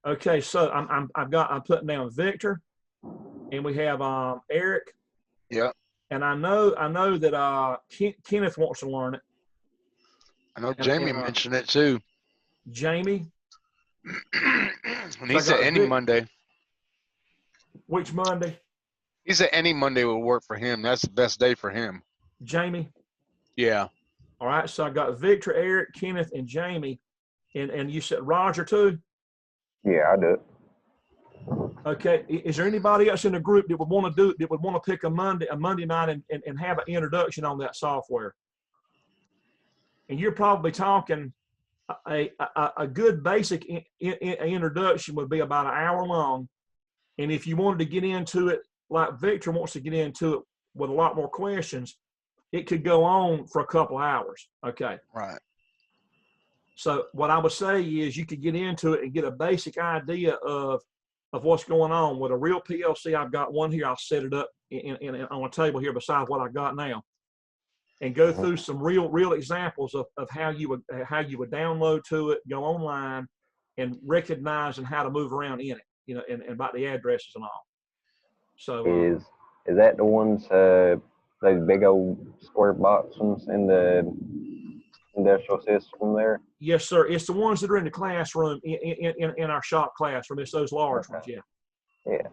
Okay, so I'm putting down Victor, and we have Eric. Yeah. And I know that Kenneth wants to learn it. I know Jamie mentioned it too. Jamie. And he said any Monday. Which Monday? He said any Monday will work for him. That's the best day for him. Jamie? Yeah. All right, so I got Victor, Eric, Kenneth, and Jamie. And you said Roger too? Yeah, I do it. Okay. Is there anybody else in the group that would want to pick a Monday night and have an introduction on that software? And you're probably talking a good basic introduction would be about an hour long. And if you wanted to get into it, like Victor wants to get into it with a lot more questions, it could go on for a couple hours. Okay. Right. So what I would say is you could get into it and get a basic idea of what's going on with a real PLC. I've got one here. I'll set it up on a table here beside what I got now, and go through some real examples of how you would download to it, go online, and recognizing how to move around in it, you know, and about the addresses and all. So is that the ones those big old square box ones in the industrial system there? Yes, sir. It's the ones that are in the classroom in our shop classroom. It's those large ones. Yeah. Yeah.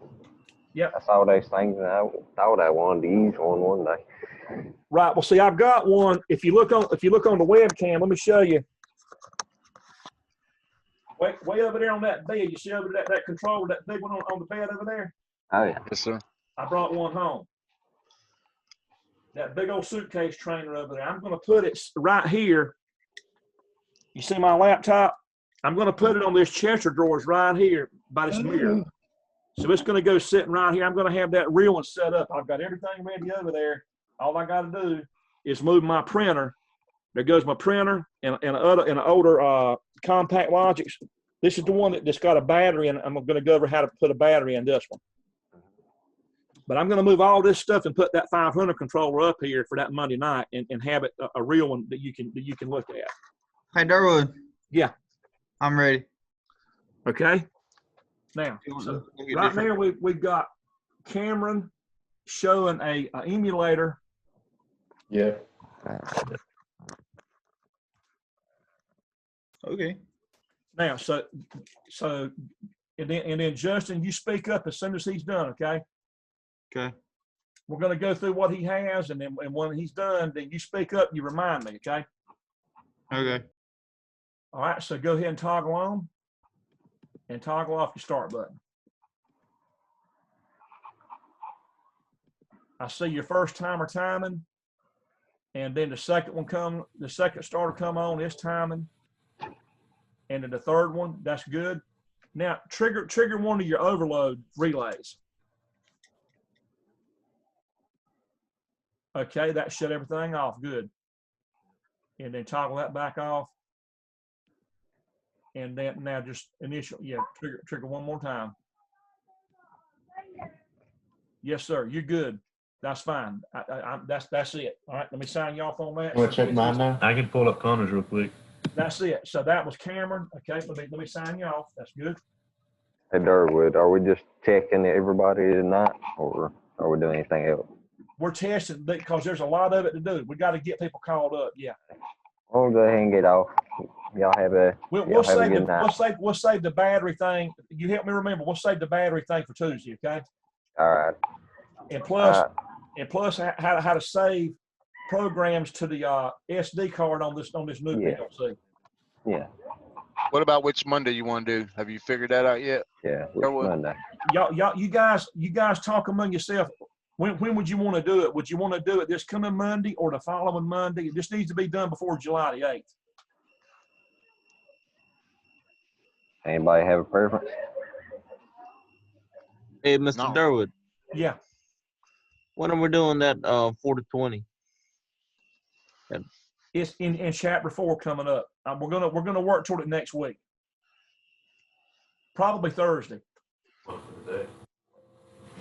Yep. I saw those things and I thought I wanted to use one day. Right. Well, see, I've got one. If you look on the webcam, let me show you. Way over there on that bed, you see over that controller, that big one on the bed over there? Oh yeah. Yes, sir. I brought one home. That big old suitcase trainer over there. I'm going to put it right here. You see my laptop? I'm going to put it on this Chester drawers right here by this mirror. So it's going to go sitting right here. I'm going to have that real one set up. I've got everything ready over there. All I got to do is move my printer. There goes my printer and an older Compact Logix. This is the one that's got a battery, and I'm going to go over how to put a battery in this one. But I'm going to move all this stuff and put that 500 controller up here for that Monday night, and have it a real one that you can look at. Hey, Durwood. Yeah. I'm ready. Okay. Now, so right there we've got Cameron showing a emulator. Yeah. Okay. Now, so and then Justin, you speak up as soon as he's done, okay? Okay. We're going to go through what he has, and then when he's done, then you speak up, you remind me, okay? Okay. All right, so go ahead and toggle on and toggle off your start button. I see your first timer timing, and then the second starter come on, it's timing, and then the third one, that's good. Now trigger one of your overload relays. Okay, that shut everything off, good. And then toggle that back off. And then now just trigger one more time. Yes, sir, you're good. That's fine. That's it. All right, let me sign you off on that. You want to check mine now? I can pull up Connor's real quick. That's it. So that was Cameron. Okay, let me sign you off. That's good. Hey, Durwood, are we just checking everybody tonight, or are we doing anything else? We're testing because there's a lot of it to do. We got to get people called up. Yeah. We'll go ahead and get off. Y'all have a We'll have a good night. We'll save the battery thing. You help me remember. We'll save the battery thing for Tuesday. Okay. All right. And plus how to save programs to the SD card on this new PLC. Yeah. What about which Monday you want to do? Have you figured that out yet? Yeah. Monday. You guys talk among yourself. When would you want to do it? Would you want to do it this coming Monday or the following Monday? This needs to be done before July the 8th. Anybody have a preference? Hey, Mr. Durwood. Yeah. When are we doing that 4 to 20? It's in chapter 4 coming up. We're gonna work toward it next week. Probably Thursday.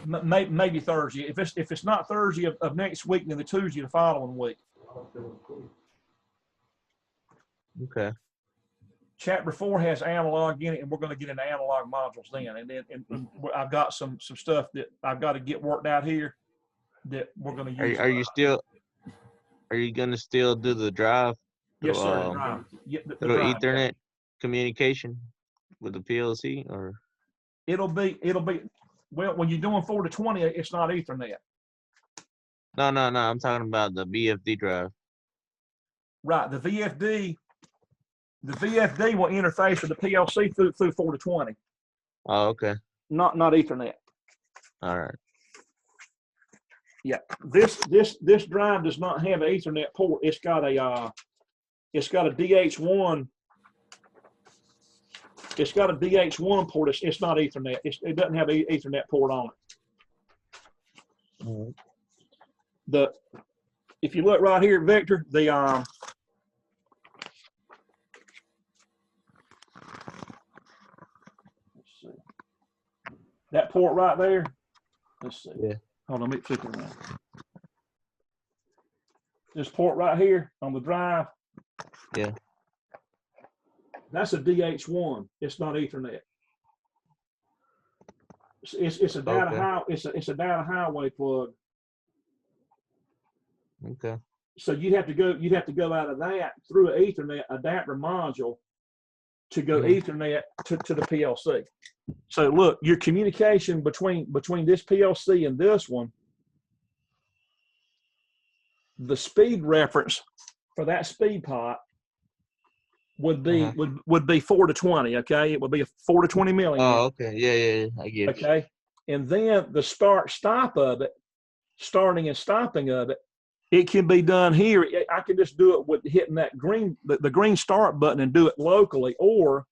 Maybe Thursday. If it's not Thursday of next week, then the Tuesday the following week. Okay. Chapter 4 has analog in it, and we're going to get into analog modules then. And I've got some stuff that I've got to get worked out here that we're going to use. Are you going to still do the drive? Yes, sir. Drive. Yeah, the drive, Ethernet yeah. communication with the PLC, or it'll be. Well, when you're doing 4 to 20, it's not Ethernet. No. I'm talking about the VFD drive. Right. The VFD will interface with the PLC through 4 to 20. Oh, okay. Not Ethernet. All right. Yeah. This drive does not have an Ethernet port. It's got a DH1. It's got a DH1 port. It's not Ethernet. It doesn't have an Ethernet port on it. If you look right here, Victor, let's see. That port right there. Let's see. Yeah. Hold on, let me flip it around. This port right here on the drive. Yeah. That's a DH1. It's not Ethernet. It's a data it's a data highway plug. Okay. So you'd have to go out of that through an Ethernet adapter module to go Ethernet to the PLC. So look, your communication between this PLC and this one, the speed reference for that speed pot would be 4 to 20. Okay, it would be a 4 to 20 milliamp. Oh, okay. Yeah, I get it. Okay, and then the stop of it, starting and stopping of it, it can be done here. I can just do it with hitting that the green start button and do it locally. Or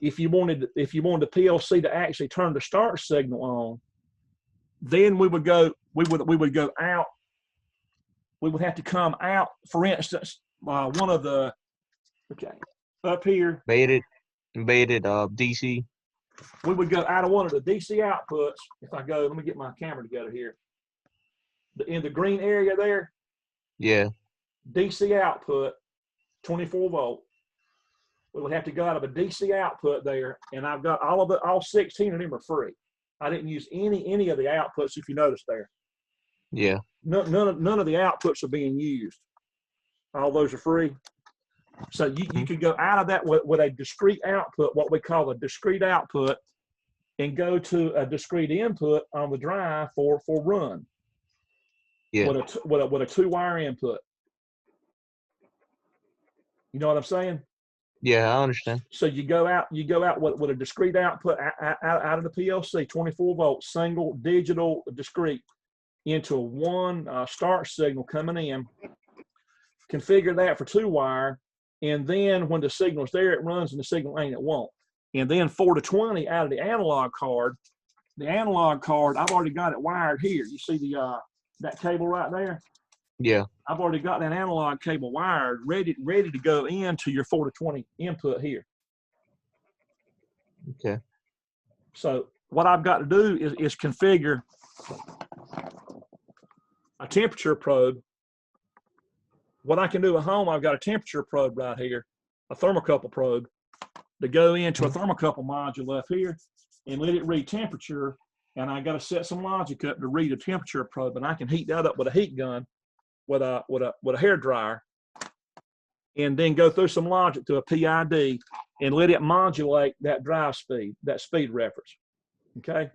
if you wanted the PLC to actually turn the start signal on, then we would go out. We would have to come out. For instance, one of the up here. Embedded DC. We would go out of one of the DC outputs. If I go, let me get my camera together here. In the green area there. Yeah. DC output, 24 volt. We would have to go out of a DC output there, and I've got all 16 of them are free. I didn't use any of the outputs, if you notice there. Yeah. None of the outputs are being used. All those are free. So you could go out of that with a discrete output, what we call a discrete output, and go to a discrete input on the drive for run. Yeah. With a 2-wire input. You know what I'm saying? Yeah, I understand. So you go out with a discrete output out of the PLC, 24 volt, single, digital, discrete, into a 1 start signal coming in. Configure that for 2-wire, and then when the signal's there, it runs, and the signal ain't, it won't. And then 4 to 20 out of the analog card. The analog card, I've already got it wired here. You see the that cable right there? Yeah. I've already got that analog cable wired, ready to go into your 4 to 20 input here. Okay. So what I've got to do is configure a temperature probe. What I can do at home, I've got a temperature probe right here, a thermocouple probe, to go into a thermocouple module up here and let it read temperature. And I got to set some logic up to read a temperature probe, and I can heat that up with a heat gun, with a hair dryer, and then go through some logic to a PID and let it modulate that drive speed, that speed reference. Okay.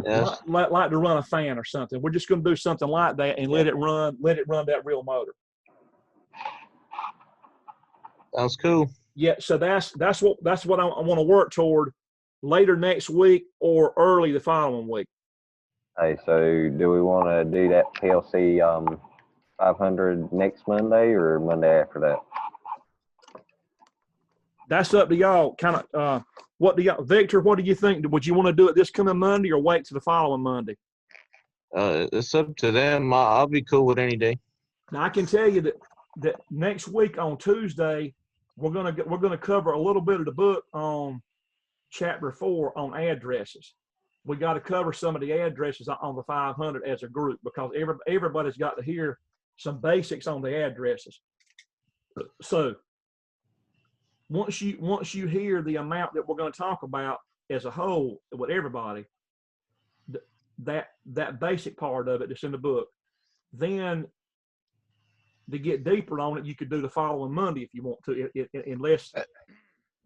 Yes. Like to run a fan or something. We're just going to do something like that and let it run that real motor. Sounds cool. Yeah. So that's what I want to work toward later next week or early the following week. Hey, so do we want to do that PLC 500 next Monday or Monday after that? That's up to y'all. Kind of, Victor, what do you think? Would you want to do it this coming Monday or wait till the following Monday? It's up to them. I'll be cool with any day. Now I can tell you that next week on Tuesday, we're gonna cover a little bit of the book on chapter 4 on addresses. We got to cover some of the addresses on the 500 as a group, because everybody's got to hear some basics on the addresses. So once you hear the amount that we're going to talk about as a whole with everybody, that basic part of it that's in the book, then to get deeper on it, you could do the following Monday if you want to, unless,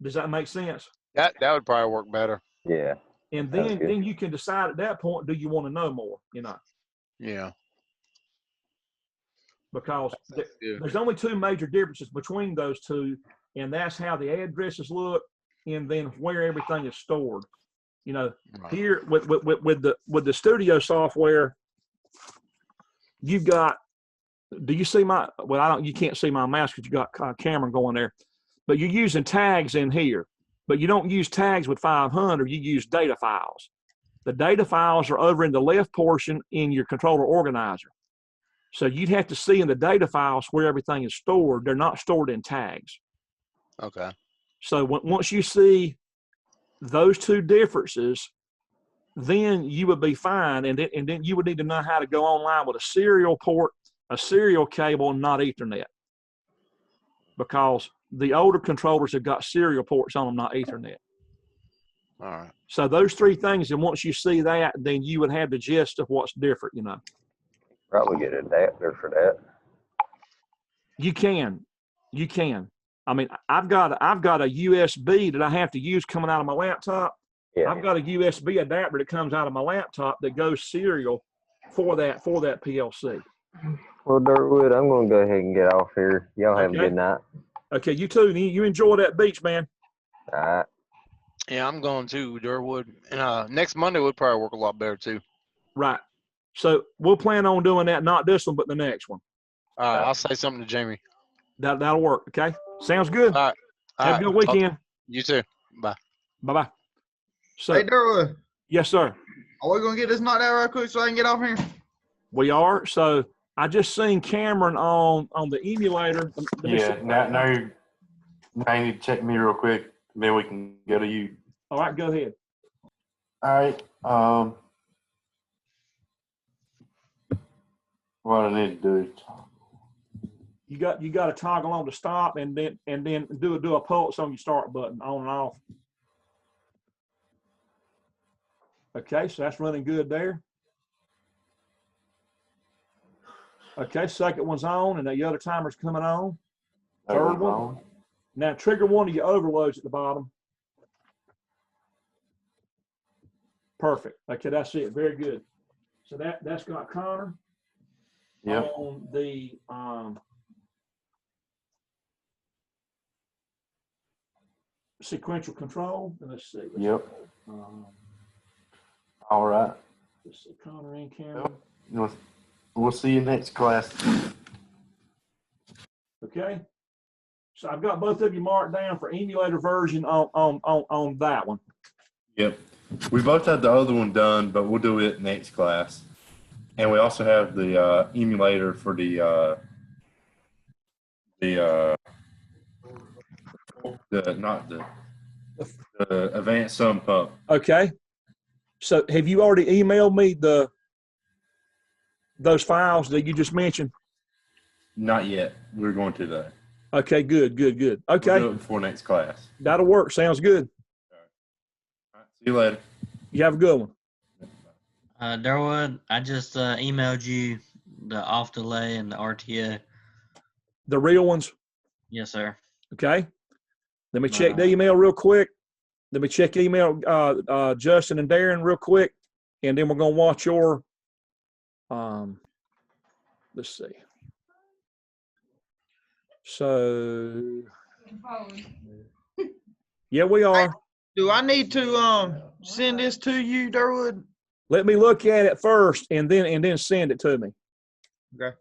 does that make sense? That would probably work better. Yeah. And then you can decide at that point, do you want to know more, Yeah. Because there's only 2 major differences between those two, and that's how the addresses look and then where everything is stored. Right. Here with the studio software, you've got, do you see my, well, you can't see my mouse because you got a camera going there, but you're using tags in here, but you don't use tags with 500, you use data files. The data files are over in the left portion in your controller organizer. So you'd have to see in the data files where everything is stored. They're not stored in tags. Okay. So once you see those 2 differences, then you would be fine. And then you would need to know how to go online with a serial port, a serial cable, and not Ethernet. Because the older controllers have got serial ports on them, not Ethernet. All right. So those 3 things, and once you see that, then you would have the gist of what's different, Probably get an adapter for that. You can. I mean, I've got a USB that I have to use coming out of my laptop. Yeah. I've got a USB adapter that comes out of my laptop that goes serial for that PLC. Well, Durwood, I'm going to go ahead and get off here. Y'all have a good night. Okay, you too. You enjoy that beach, man. All right. Yeah, I'm going to Durwood. And next Monday would probably work a lot better too. Right. So we'll plan on doing that, not this one, but the next one. All right, I'll say something to Jamie. That'll work. Okay. Sounds good. All right. Have a good weekend. You too. Bye. Bye-bye. So, Hey, Durwood. Yes, sir. Are we going to get this knocked out right quick so I can get off here? We are. So I just seen Cameron on the emulator. Yeah, now you need to check me real quick, then we can go to you. All right, go ahead. All right. What I need to do is you got to toggle on to stop and then do a pulse on your start button, on and off. Okay, so that's running good there. Okay, second one's on, and the other timer's coming on. Third one. Now trigger one of your overloads at the bottom. Perfect. Okay, that's it. Very good. So that's got Connor Yep. on the sequential control. And let's see. Yep. All right. Let's see, Connor and Cameron. We'll see you next class. Okay. So I've got both of you marked down for emulator version on that one. Yep. We both had the other one done, but we'll do it next class. And we also have the emulator for the advanced sump pump. Okay. So have you already emailed me those files that you just mentioned? Not yet. We're going to that. Okay, good. Okay. We'll do it before next class. That'll work. Sounds good. All right. See you later. You have a good one. Durwood, I just emailed you the off delay and the RTA. The real ones? Yes, sir. Okay. Let me check the email real quick. Let me check email Justin and Darren real quick, and then we're gonna watch your let's see. So yeah, we are. Do I need to send this to you, Durwood? Let me look at it first and then send it to me. Okay.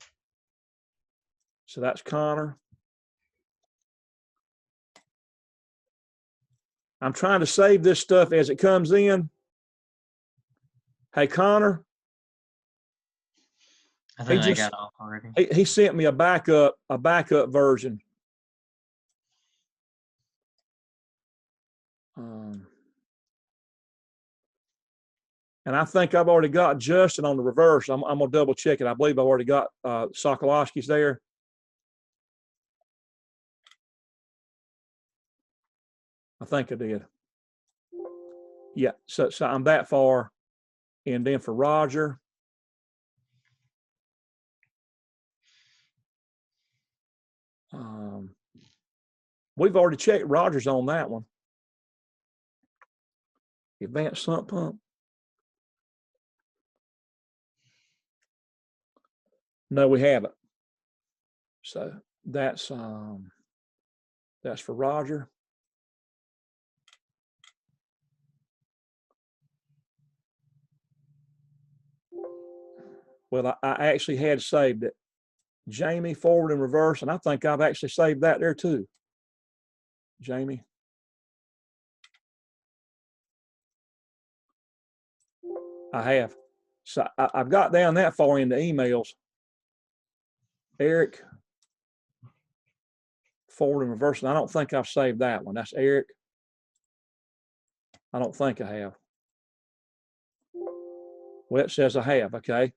So that's Connor. I'm trying to save this stuff as it comes in. Hey, Connor. I think I got off already. He sent me a backup version. And I think I've already got Justin on the reverse. I'm gonna double check it. I believe I've already got Sokolowski's there. I think I did. Yeah, so I'm that far. And then for Roger. We've already checked Roger's on that one. Advanced sump pump. No, we haven't. So that's for Roger. Well, I actually had saved it. Jamie, forward and reverse, and I think I've actually saved that there too. Jamie. I have. So I've got down that far in the emails. Eric, forward and reverse, and I don't think I've saved that one. That's Eric. I don't think I have. Well, it says I have, okay.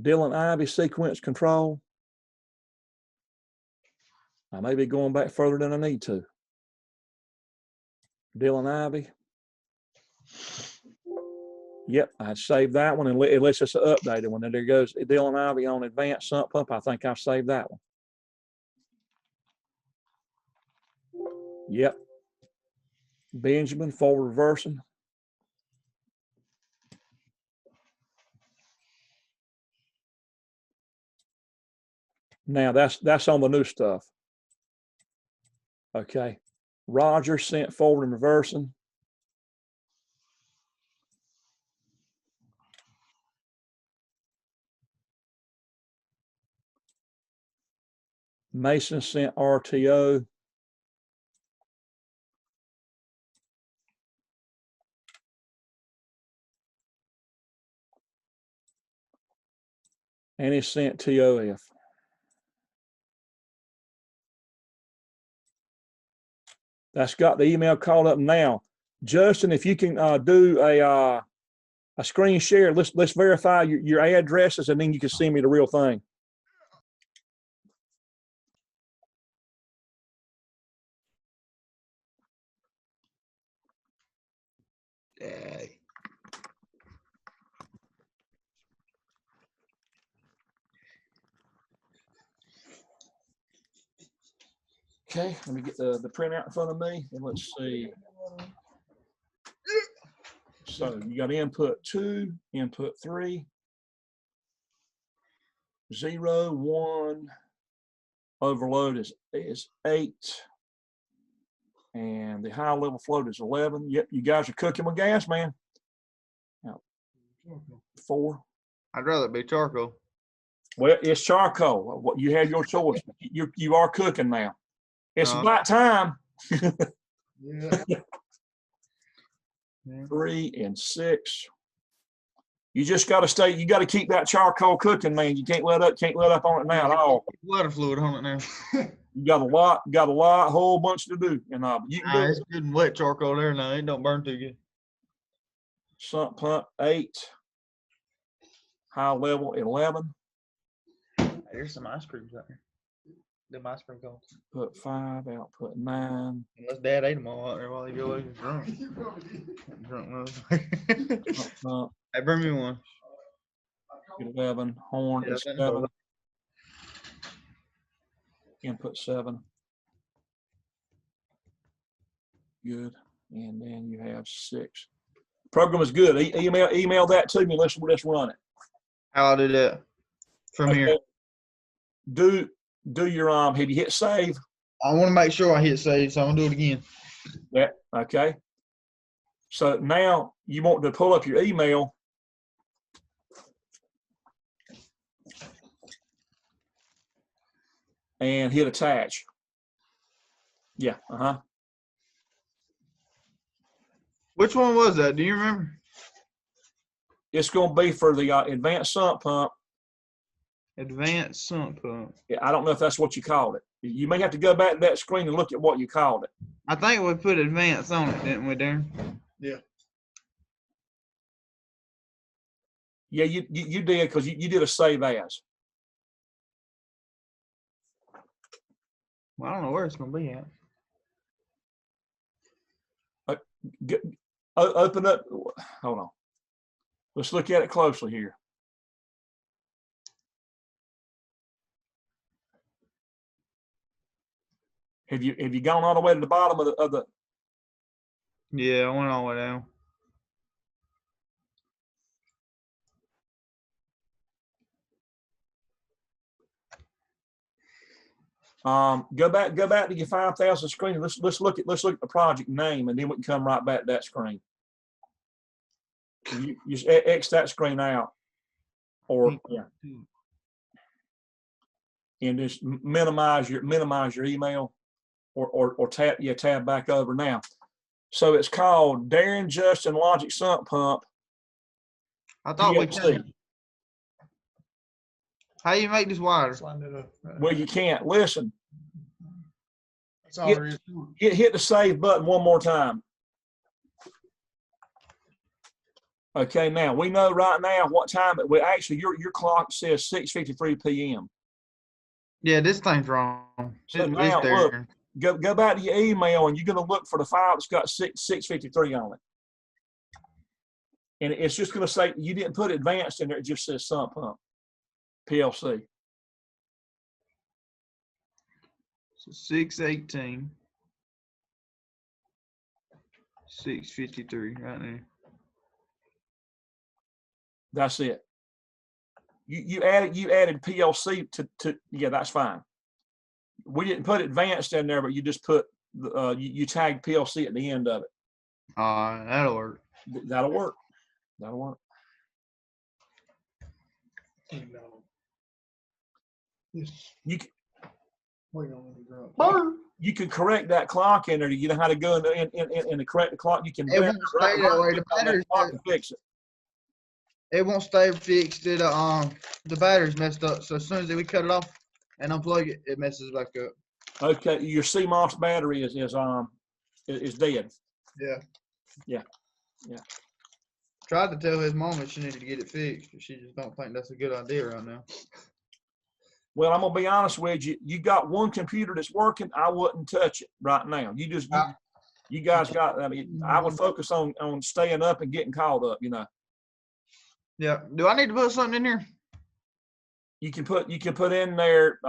Dylan Ivy, sequence control. I may be going back further than I need to. Dylan Ivy. Yep, I saved that one, and it lets us update it. When there goes Dylan Ivy on advanced sump pump, I think I've saved that one. Yep. Benjamin, forward reversing. Now that's on the new stuff. Okay. Roger sent forward and reversing. Mason sent RTO. And he sent TOF. That's got the email called up now. Justin, if you can do a screen share, let's verify your addresses, and then you can send me the real thing. Okay, let me get the printout in front of me, and let's see. So you got input 2, input 3, 0, 1. Overload is 8. And the high level float is 11. Yep, you guys are cooking with gas, man. Now, 4. I'd rather it be charcoal. Well, it's charcoal. What you have your choice. You are cooking now. It's about time. Yeah. 3 and 6. You just got to stay. You got to keep that charcoal cooking, man. You can't let up on it now at all. Water fluid on it now. You got a whole bunch to do. And you can do it's good and wet charcoal there now. It don't burn too good. Sump pump 8. High level 11. There's some ice creams out here. Them ice cream cones. Put 5, output 9. Unless Dad ate them all out there while he was drunk. Drunk. Hey, bring me one. 11. Horn is 7. Input 7. Good. And then you have 6. Program is good. Email that to me. Let's run it. I'll do that from here. Do your have you hit save? I want to make sure I hit save, so I'm gonna do it again. Yeah. Okay. So now you want to pull up your email. And hit attach. Yeah. Which one was that? Do you remember? It's going to be for the advanced sump pump. Advanced sump pump. Yeah, I don't know if that's what you called it. You may have to go back to that screen and look at what you called it. I think we put advanced on it, didn't we, Darren? Yeah. Yeah, you did because you did a save as. Well, I don't know where it's going to be at. Open up. Hold on. Let's look at it closely here. Have you gone all the way to the bottom of the? Yeah, I went all the way down. Go back to your 5,000 screen. Let's look at the project name, and then we can come right back to that screen. You just X that screen out, or yeah, and just minimize your email, or tab back over now. So it's called Darren Justin Logix Sump Pump. I thought PLC. we could. How you make this wider? Well, you can't. Listen. That's all there is. Hit the save button one more time. Okay, now we know right now what time it. Well, actually, your clock says 6:53 p.m. Yeah, this thing's wrong. So now look, go back to your email, and you're going to look for the file that's got 6:53 on it, and it's just going to say you didn't put advanced in there. It just says Sump Pump PLC. So 6:18, 6:53 right there. That's it. You added PLC to yeah, that's fine. We didn't put advanced in there, but you just put you tagged PLC at the end of it. That'll work. That'll work. That'll work. You can, you can correct that clock in there. You know how to go in and correct the clock. You can It won't stay that way. The batteries fix it. It won't stay fixed. The battery's messed up. So as soon as we cut it off and unplug it, it messes back up. Okay, your CMOS battery is dead. Yeah. Yeah. Yeah. Tried to tell his mom that she needed to get it fixed, but she just don't think that's a good idea right now. Well, I'm gonna be honest with you. You got one computer that's working. I wouldn't touch it right now. You guys got. I mean, I would focus on staying up and getting caught up. You know. Yeah. Do I need to put something in here? You can put in there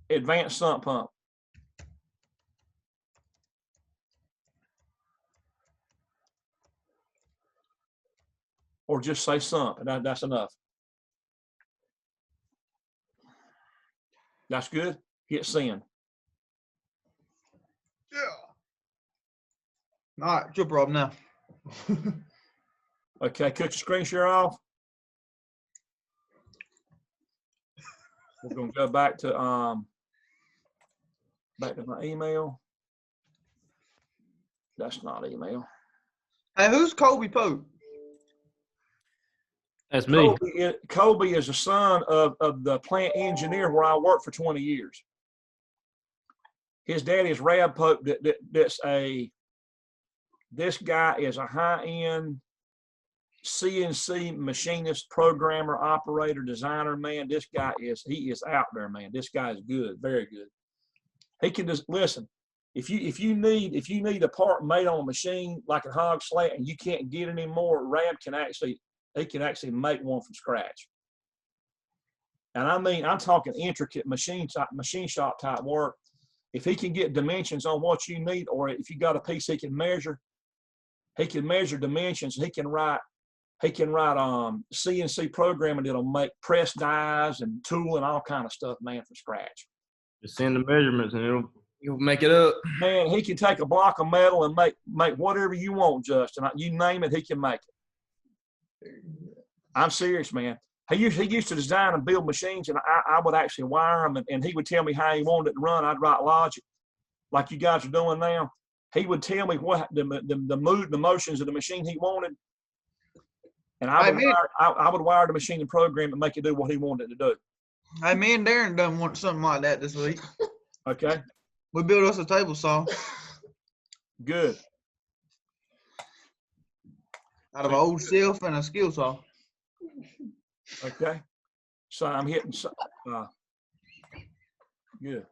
advanced sump pump. or just say Sump, and that's enough. That's good. Hit send. Yeah. All right, your problem now. Okay, cut your screen share off. We're gonna go back to my email. That's not email. Hey, who's Kobe Pope? That's me. Kobe is the son of the plant engineer where I worked for 20 years. His daddy is Rab Pope. This guy is a high-end CNC machinist, programmer, operator, designer, man. This guy he is out there, man. This guy is good, very good. He can just listen. If you need a part made on a machine like a hog slat and you can't get it anymore, Rab can actually make one from scratch. And I mean, I'm talking intricate machine shop type work. If he can get dimensions on what you need, or if you got a piece he can measure dimensions. He can write CNC programming that'll make press dies and tool and all kind of stuff, man, from scratch. Just send the measurements and you'll make it up. Man, he can take a block of metal and make whatever you want, Justin. You name it, he can make it. I'm serious, man. He used to design and build machines, and I would actually wire them, and he would tell me how he wanted it to run. I'd write logic, like you guys are doing now. He would tell me what the motions of the machine he wanted, and I would wire the machine and program and make it do what he wanted it to do. Hey, me and Darren done want something like that this week. Okay. We built us a table saw. Good. Out of an old shelf and a skill saw. Okay. So I'm hitting. Good.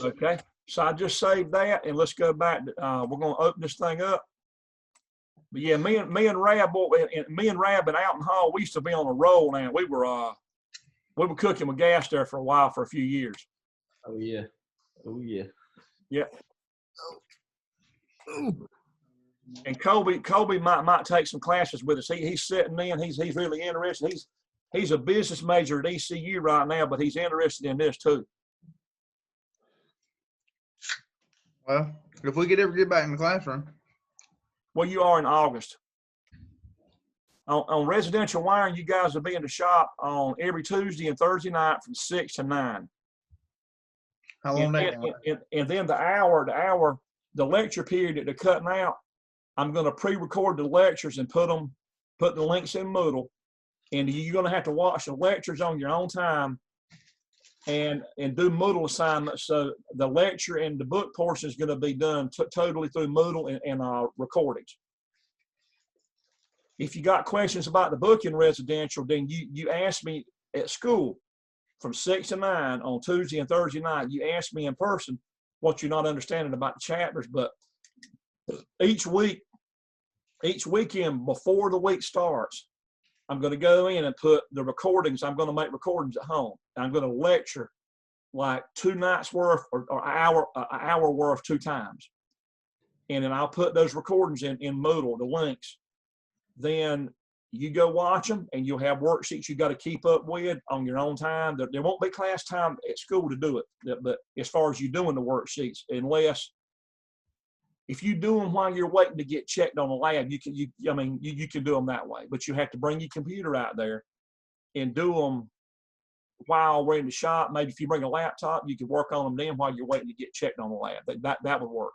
Okay. So I just saved that, and let's go back. We're going to open this thing up. But yeah, me and Rab, and out in Hall, we used to be on a roll. Now we were cooking with gas there for a while, for a few years. Oh yeah. Oh yeah. Yeah. And Kobe might take some classes with us. He's sitting in. He's really interested. He's a business major at ECU right now, but he's interested in this too. Well, if we could ever get back in the classroom. Well, you are in August. On residential wiring, you guys will be in the shop on every Tuesday and Thursday night from 6 to 9. How long and then the lecture period that they're cutting out, I'm going to pre-record the lectures and put the links in Moodle, and you're going to have to watch the lectures on your own time and do Moodle assignments. So the lecture and the book portion is going to be done totally through Moodle and recordings. If you got questions about the book in residential, then you ask me at school from 6 to 9 on Tuesday and Thursday night. You ask me in person what you're not understanding about the chapters, but each weekend before the week starts, I'm going to go in and put the recordings. I'm going to make recordings at home. I'm going to lecture like 2 nights worth or an hour worth 2 times. And then I'll put those recordings in Moodle, the links. Then you go watch them, and you'll have worksheets you got to keep up with on your own time. There won't be class time at school to do it. But as far as you doing the worksheets, unless if you do them while you're waiting to get checked on the lab, you can do them that way. But you have to bring your computer out there and do them while we're in the shop. Maybe if you bring a laptop, you can work on them then while you're waiting to get checked on the lab. That would work.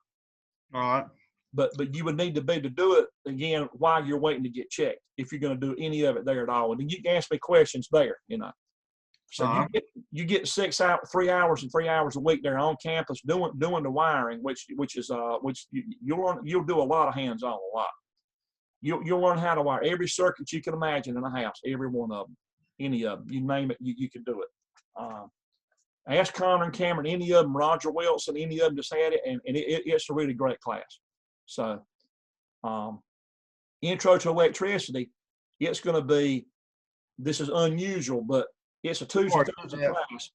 All right. But you would need to do it again while you're waiting to get checked if you're going to do any of it there at all. And then you can ask me questions there, So you get 3 hours and 3 hours a week there on campus doing the wiring, which you'll do a lot of hands-on, a lot. You'll learn how to wire every circuit you can imagine in a house, every one of them, any of them, you name it, you can do it. Ask Connor and Cameron, any of them, Roger Wilson, any of them just had it, and it's a really great class. So, Intro to Electricity, it's going to be, this is unusual, but it's a Tuesday class,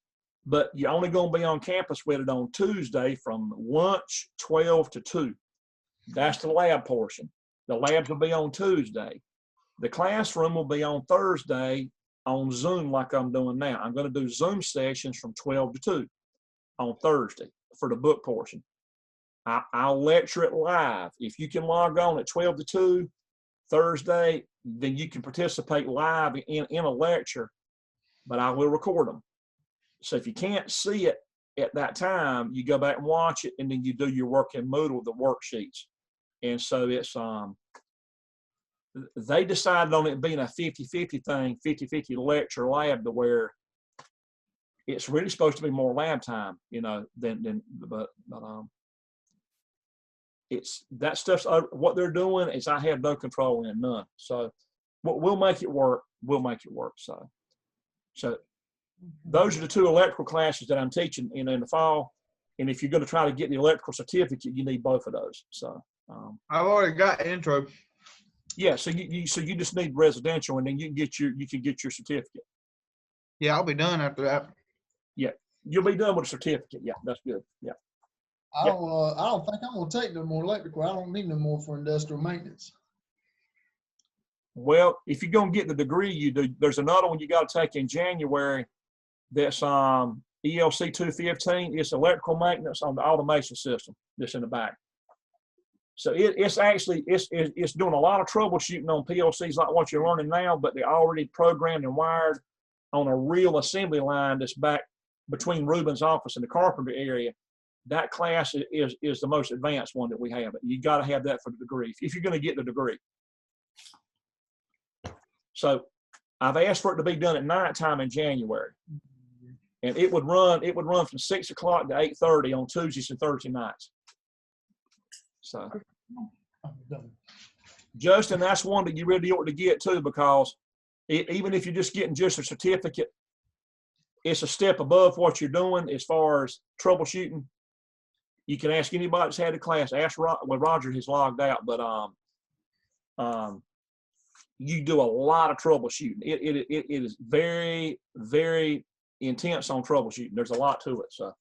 but you're only going to be on campus with it on Tuesday from lunch 12 to 2. That's the lab portion. The labs will be on Tuesday. The classroom will be on Thursday on Zoom like I'm doing now. I'm going to do Zoom sessions from 12 to 2 on Thursday for the book portion. I'll lecture it live. If you can log on at 12 to 2 Thursday, then you can participate live in a lecture, but I will record them. So if you can't see it at that time, you go back and watch it, and then you do your work in Moodle, the worksheets. And so it's, they decided on it being a 50-50 thing, 50-50 lecture lab, to where it's really supposed to be more lab time, you know, but it's that stuff's what they're doing is I have no control in, none. So we'll make it work. We'll make it work. So those are the 2 electrical classes that I'm teaching in the fall. And if you're going to try to get the electrical certificate, you need both of those. So I've already got intro. Yeah, so you just need residential, and then you can get your certificate. Yeah, I'll be done after that. Yeah, you'll be done with a certificate. Yeah, that's good. Yeah. I don't think I'm gonna take no more electrical. I don't need no more for industrial maintenance. Well, if you're gonna get the degree, you do. There's another one you got to take in January. That's ELC 215. It's electrical maintenance on the automation system. That's in the back. So it's actually doing a lot of troubleshooting on PLCs like what you're learning now, but they're already programmed and wired on a real assembly line that's back between Ruben's office and the carpenter area. That class is the most advanced one that we have. You got to have that for the degree if you're going to get the degree. So I've asked for it to be done at nighttime in January, and it would run from 6 o'clock to 8:30 on Tuesdays and Thursday nights. So, Justin, that's one that you really ought to get too, because even if you're just getting just a certificate, it's a step above what you're doing as far as troubleshooting. You can ask anybody that's had a class. Ask Roger has logged out, but you do a lot of troubleshooting. It is very, very intense on troubleshooting. There's a lot to it. So,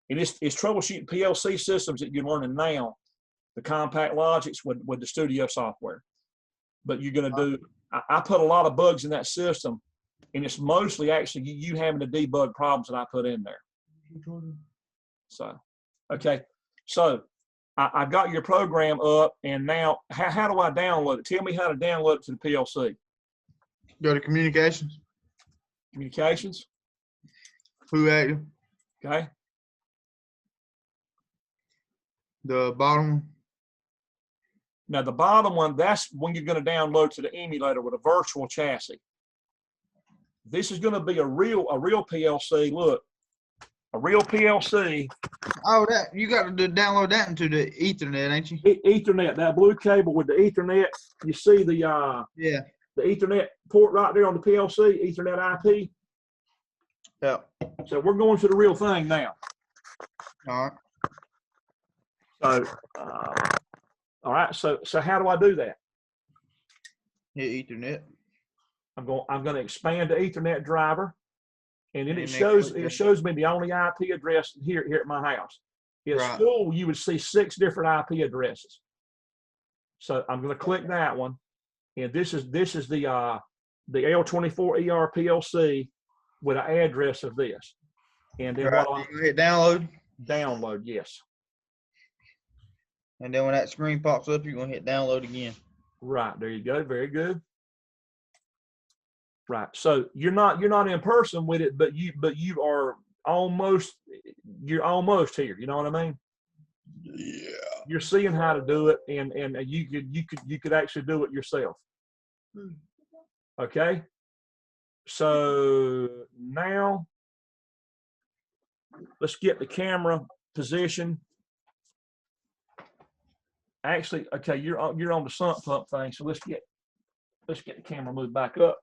it's troubleshooting PLC systems that you're learning now, the Compact Logix with the Studio software. But you're going to do. I put a lot of bugs in that system, and it's mostly actually you having to debug problems that I put in there. So. Okay, so I got your program up, and now how do I download it? Tell me how to download it to the PLC. Go to communications. Communications. Who active? Okay. The bottom one. Now the bottom one, that's when you're going to download to the emulator with a virtual chassis. This is going to be a real PLC. Look. A real PLC. Oh, that you got to download that into the Ethernet, ain't you? Ethernet, that blue cable with the Ethernet. You see the the Ethernet port right there on the PLC, Ethernet IP. Yeah. So we're going to the real thing now. All right. So, all right. So how do I do that? Hit Ethernet. I'm going to expand the Ethernet driver. And then it shows me the only IP address here at my house. At school, you would see 6 different IP addresses. So I'm going to click that one, and this is the L24ER PLC with an address of this. And then what I hit download. Download, yes. And then when that screen pops up, you're going to hit download again. Right, there you go. Very good. Right. So you're not in person with it, but you are almost here. You know what I mean? Yeah. You're seeing how to do it, and you could actually do it yourself. Okay. So now let's get the camera position. Actually, okay, you're on the sump pump thing. So let's get the camera moved back up.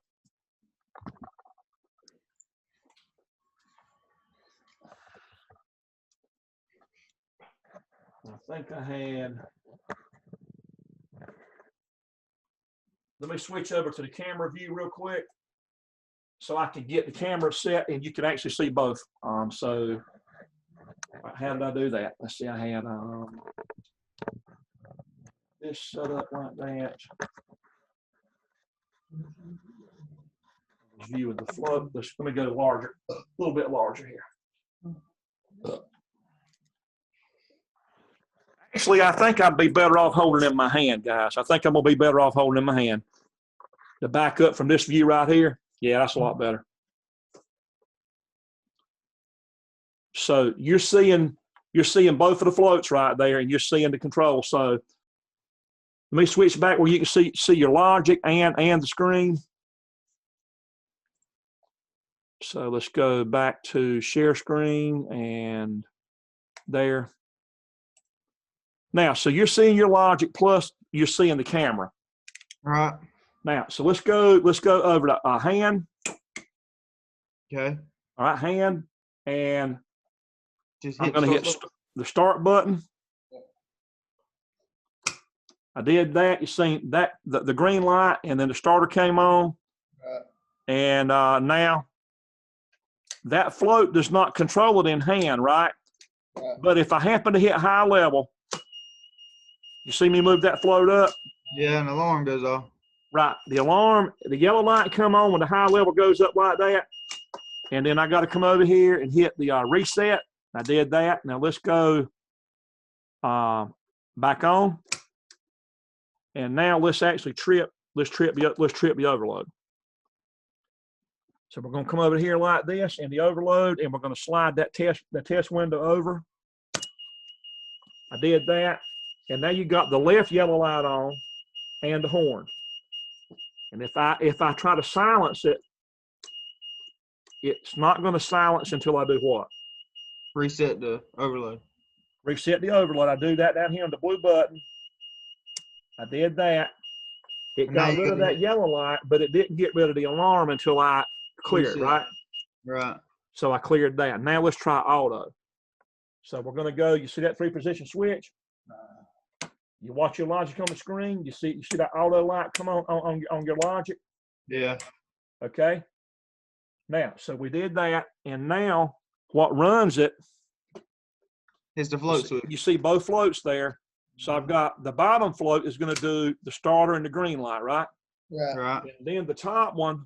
I think I had. Let me switch over to the camera view real quick, so I can get the camera set and you can actually see both. So how did I do that? Let's see. I had. this set up like that. View of the float. Let me go larger, a little bit larger here. Actually, I think I'd be better off holding it in my hand, guys. I think I'm gonna be better off holding it in my hand. To back up from this view right here, yeah, that's a lot better. So you're seeing both of the floats right there, and you're seeing the control. So let me switch back where you can see your logic and the screen. So let's go back to share screen and there. Now, so you're seeing your logic plus you're seeing the camera. All right. Now, so let's go over to hand. Okay. All right, hand, and just I'm going to hit the start button. I did that. You seen that the green light, and then the starter came on. Right. And now that float does not control it in hand, right? Right. But if I happen to hit high level, you see me move that float up? Yeah, and the alarm goes off. Right. The alarm, the yellow light come on when the high level goes up like that. And then I got to come over here and hit the reset. I did that. Now let's go back on. And now let's actually trip the overload. So we're going to come over here like this in the overload, and we're going to slide that test window over. I did that. And now you got the left yellow light on and the horn. And if I try to silence it, it's not going to silence until I do what? Reset the overload. Reset the overload. I do that down here on the blue button. I did that. It got rid of that yellow light, but it didn't get rid of the alarm until I cleared, right? Right. So I cleared that. Now let's try auto. So we're going to go, you see that 3-position switch? You watch your logic on the screen. You see that auto light come on your logic? Yeah. Okay. Now, so we did that, and now what runs it? It's the float switch. You see both floats there. So I've got the bottom float is going to do the starter and the green light, right? Yeah. Right. And then the top one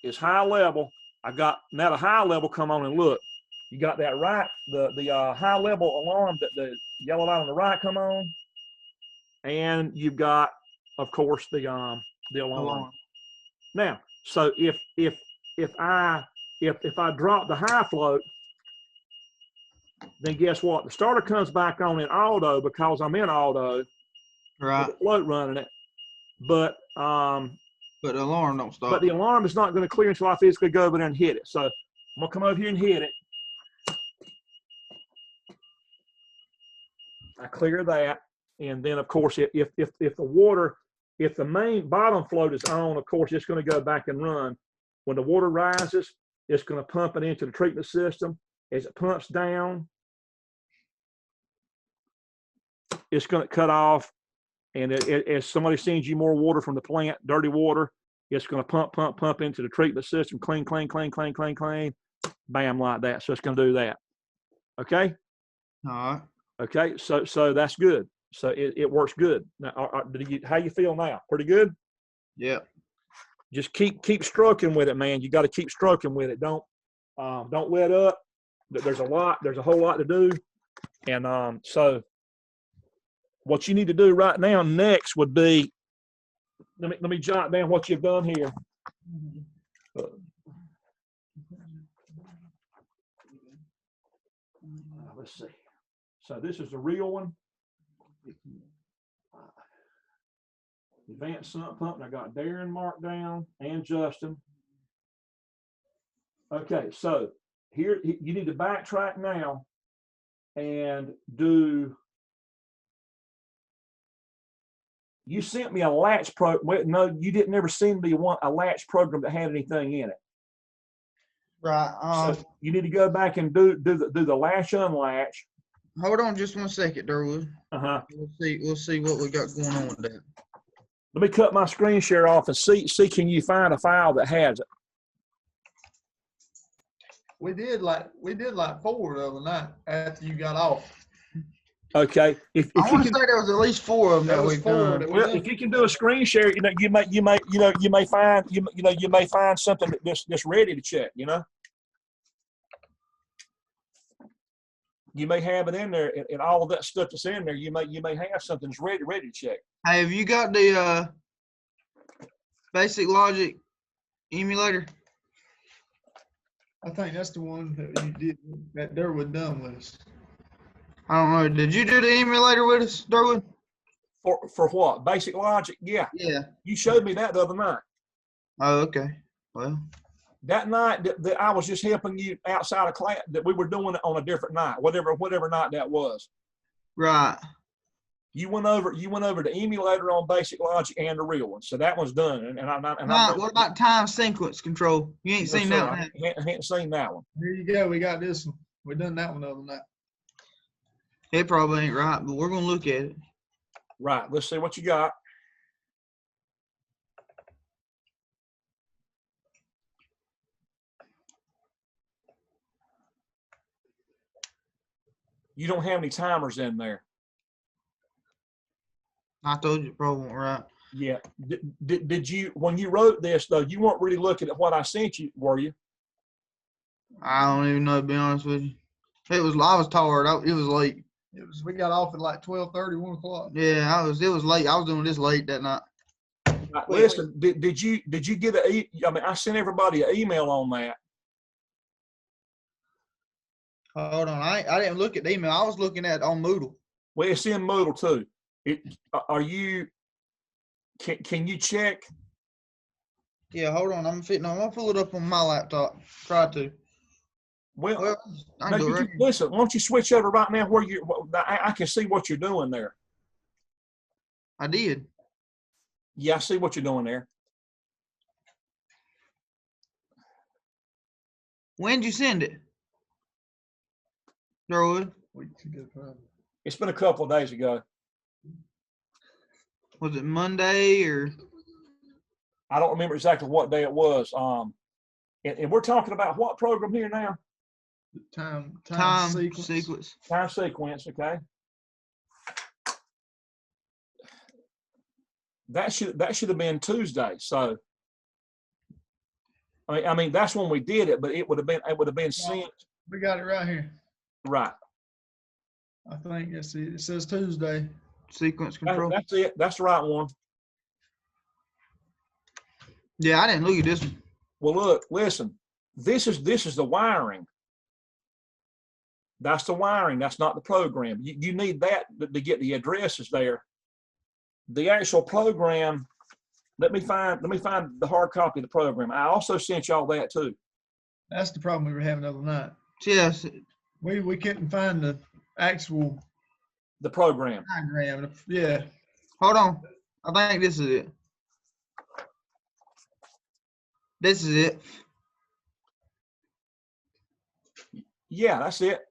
is high level. I've got now the high level come on, and look, you got that right, the high level alarm, that the yellow light on the right come on, and you've got, of course, the alarm. Now, so if I drop the high float, then guess what? The starter comes back on in auto because I'm in auto. Right. With the float running it, but the alarm don't stop. But the alarm is not going to clear until I physically go over there and hit it. So I'm gonna come over here and hit it. I clear that, and then of course if the main bottom float is on, of course it's going to go back and run. When the water rises, it's going to pump it into the treatment system. As it pumps down, it's going to cut off, and as somebody sends you more water from the plant, dirty water, it's going to pump into the treatment system, clean, bam, like that. So it's going to do that. Okay. All right. Okay. So that's good. So it works good. Now, how you feel now? Pretty good. Yeah. Just keep stroking with it, man. You got to keep stroking with it. Don't let up. There's a whole lot to do, and so what you need to do right now next would be, let me jot down what you've done here. Let's see. So this is the real one. Advanced sump pump, and I got Darren marked down and Justin. Okay, so here you need to backtrack now and do. You sent me a latch program. No, you didn't ever send me a latch program that had anything in it. Right. So you need to go back and do the latch unlatch. Hold on just 1 second, Durwood. We'll see what we got going on with that. Let me cut my screen share off and see can you find a file that has it. We did like 4 the other night after you got off. Okay. If I you want to can, say there was at least 4 of them There that was we've 4 done. that we well, done. if you can do a screen share, you may find something that's ready to check. You may have it in there, and all of that stuff that's in there. You may have something that's ready to check. Hey, have you got the Basic Logic Emulator? I think that's the one that you did that Durwood done with us. I don't know. Did you do the emulator with us, Durwood? For what? Basic Logic? Yeah. Yeah. You showed me that the other night. Oh, okay. Well, That night that I was just helping you outside of class, that we were doing it on a different night, whatever night that was. right. You went over the emulator on Basic Logic and the real one, so that one's done. What about time sequence control? You ain't seen that one? I hadn't seen that one. Here you go. We got this one. We done that one the other night. It probably ain't right, but we're gonna look at it. Right. Let's see what you got. You don't have any timers in there. I told you it probably wasn't right. Yeah. Did you, when you wrote this though, you weren't really looking at what I sent you, were you? I don't even know, to be honest with you. I was tired. It was late. We got off at like 12:30, 1 o'clock. Yeah, it was late. I was doing this late that night. Right, listen, did you get I sent everybody an email on that. Hold on. I didn't look at the email. I was looking at it on Moodle. Well, it's in Moodle too. Can you check? Yeah, hold on. I'm gonna pull it up on my laptop. Try to. Well, I no, can do it right here. listen, why don't you switch over right now where I can see what you're doing there. I did. Yeah, I see what you're doing there. When did you send it? Durwood? It's been a couple of days ago. Was it Monday or? I don't remember exactly what day it was. And we're talking about what program here now? Time sequence. Time sequence, okay. That should have been Tuesday. So I mean that's when we did it, but it would have been sent. We got it right here. Right. I think it says Tuesday. Sequence control. That's it. That's the right one. Yeah, I didn't look at this one. Well, look, listen. This is the wiring. That's the wiring. That's not the program. You need that to get the addresses there. The actual program. Let me find the hard copy of the program. I also sent y'all that too. That's the problem we were having the other night. Yes. We couldn't find the actual program. diagram. Yeah. Hold on. I think this is it. This is it. Yeah, that's it.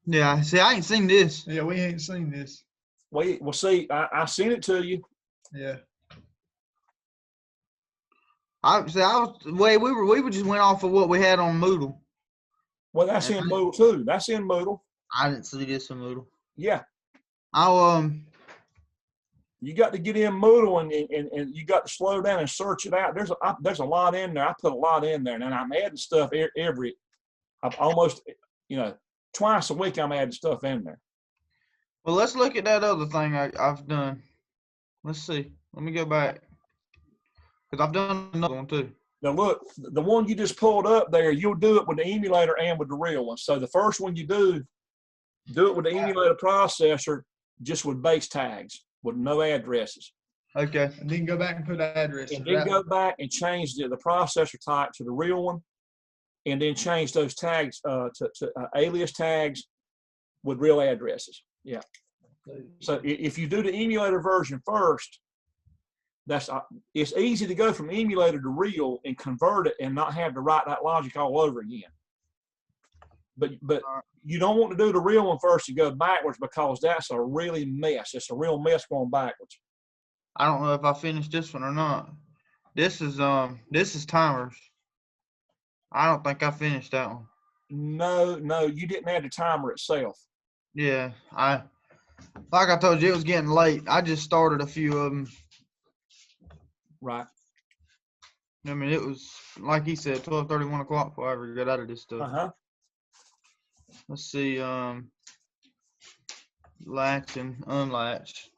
Yeah, see, I ain't seen this. Yeah, we ain't seen this. Well, see, I sent it to you. Yeah. We just went off of what we had on Moodle. Well, that's in Moodle too. That's in Moodle. I didn't see this in Moodle. Yeah. You got to get in Moodle and you got to slow down and search it out. There's a lot in there. I put a lot in there, and I'm adding stuff almost twice a week. I'm adding stuff in there. Well, let's look at that other thing I've done. Let's see. Let me go back because I've done another one too. Now look, the one you just pulled up there, you'll do it with the emulator and with the real one. So the first one you do it with the emulator processor, just with base tags, with no addresses. Okay. And then go back and put addresses. And then go back and change the processor type to the real one, and then change those tags to alias tags with real addresses. Yeah. So if you do the emulator version first, it's easy to go from emulator to real and convert it and not have to write that logic all over again. But you don't want to do the real one first and go backwards, because that's a really mess. It's a real mess going backwards. I don't know if I finished this one or not. This is timers. I don't think I finished that one. No, you didn't add the timer itself. Yeah, like I told you, it was getting late. I just started a few of them. Right. I mean, it was like he said, 12:30, 1 o'clock before I ever got out of this stuff. Uh-huh. Let's see, latch and unlatch.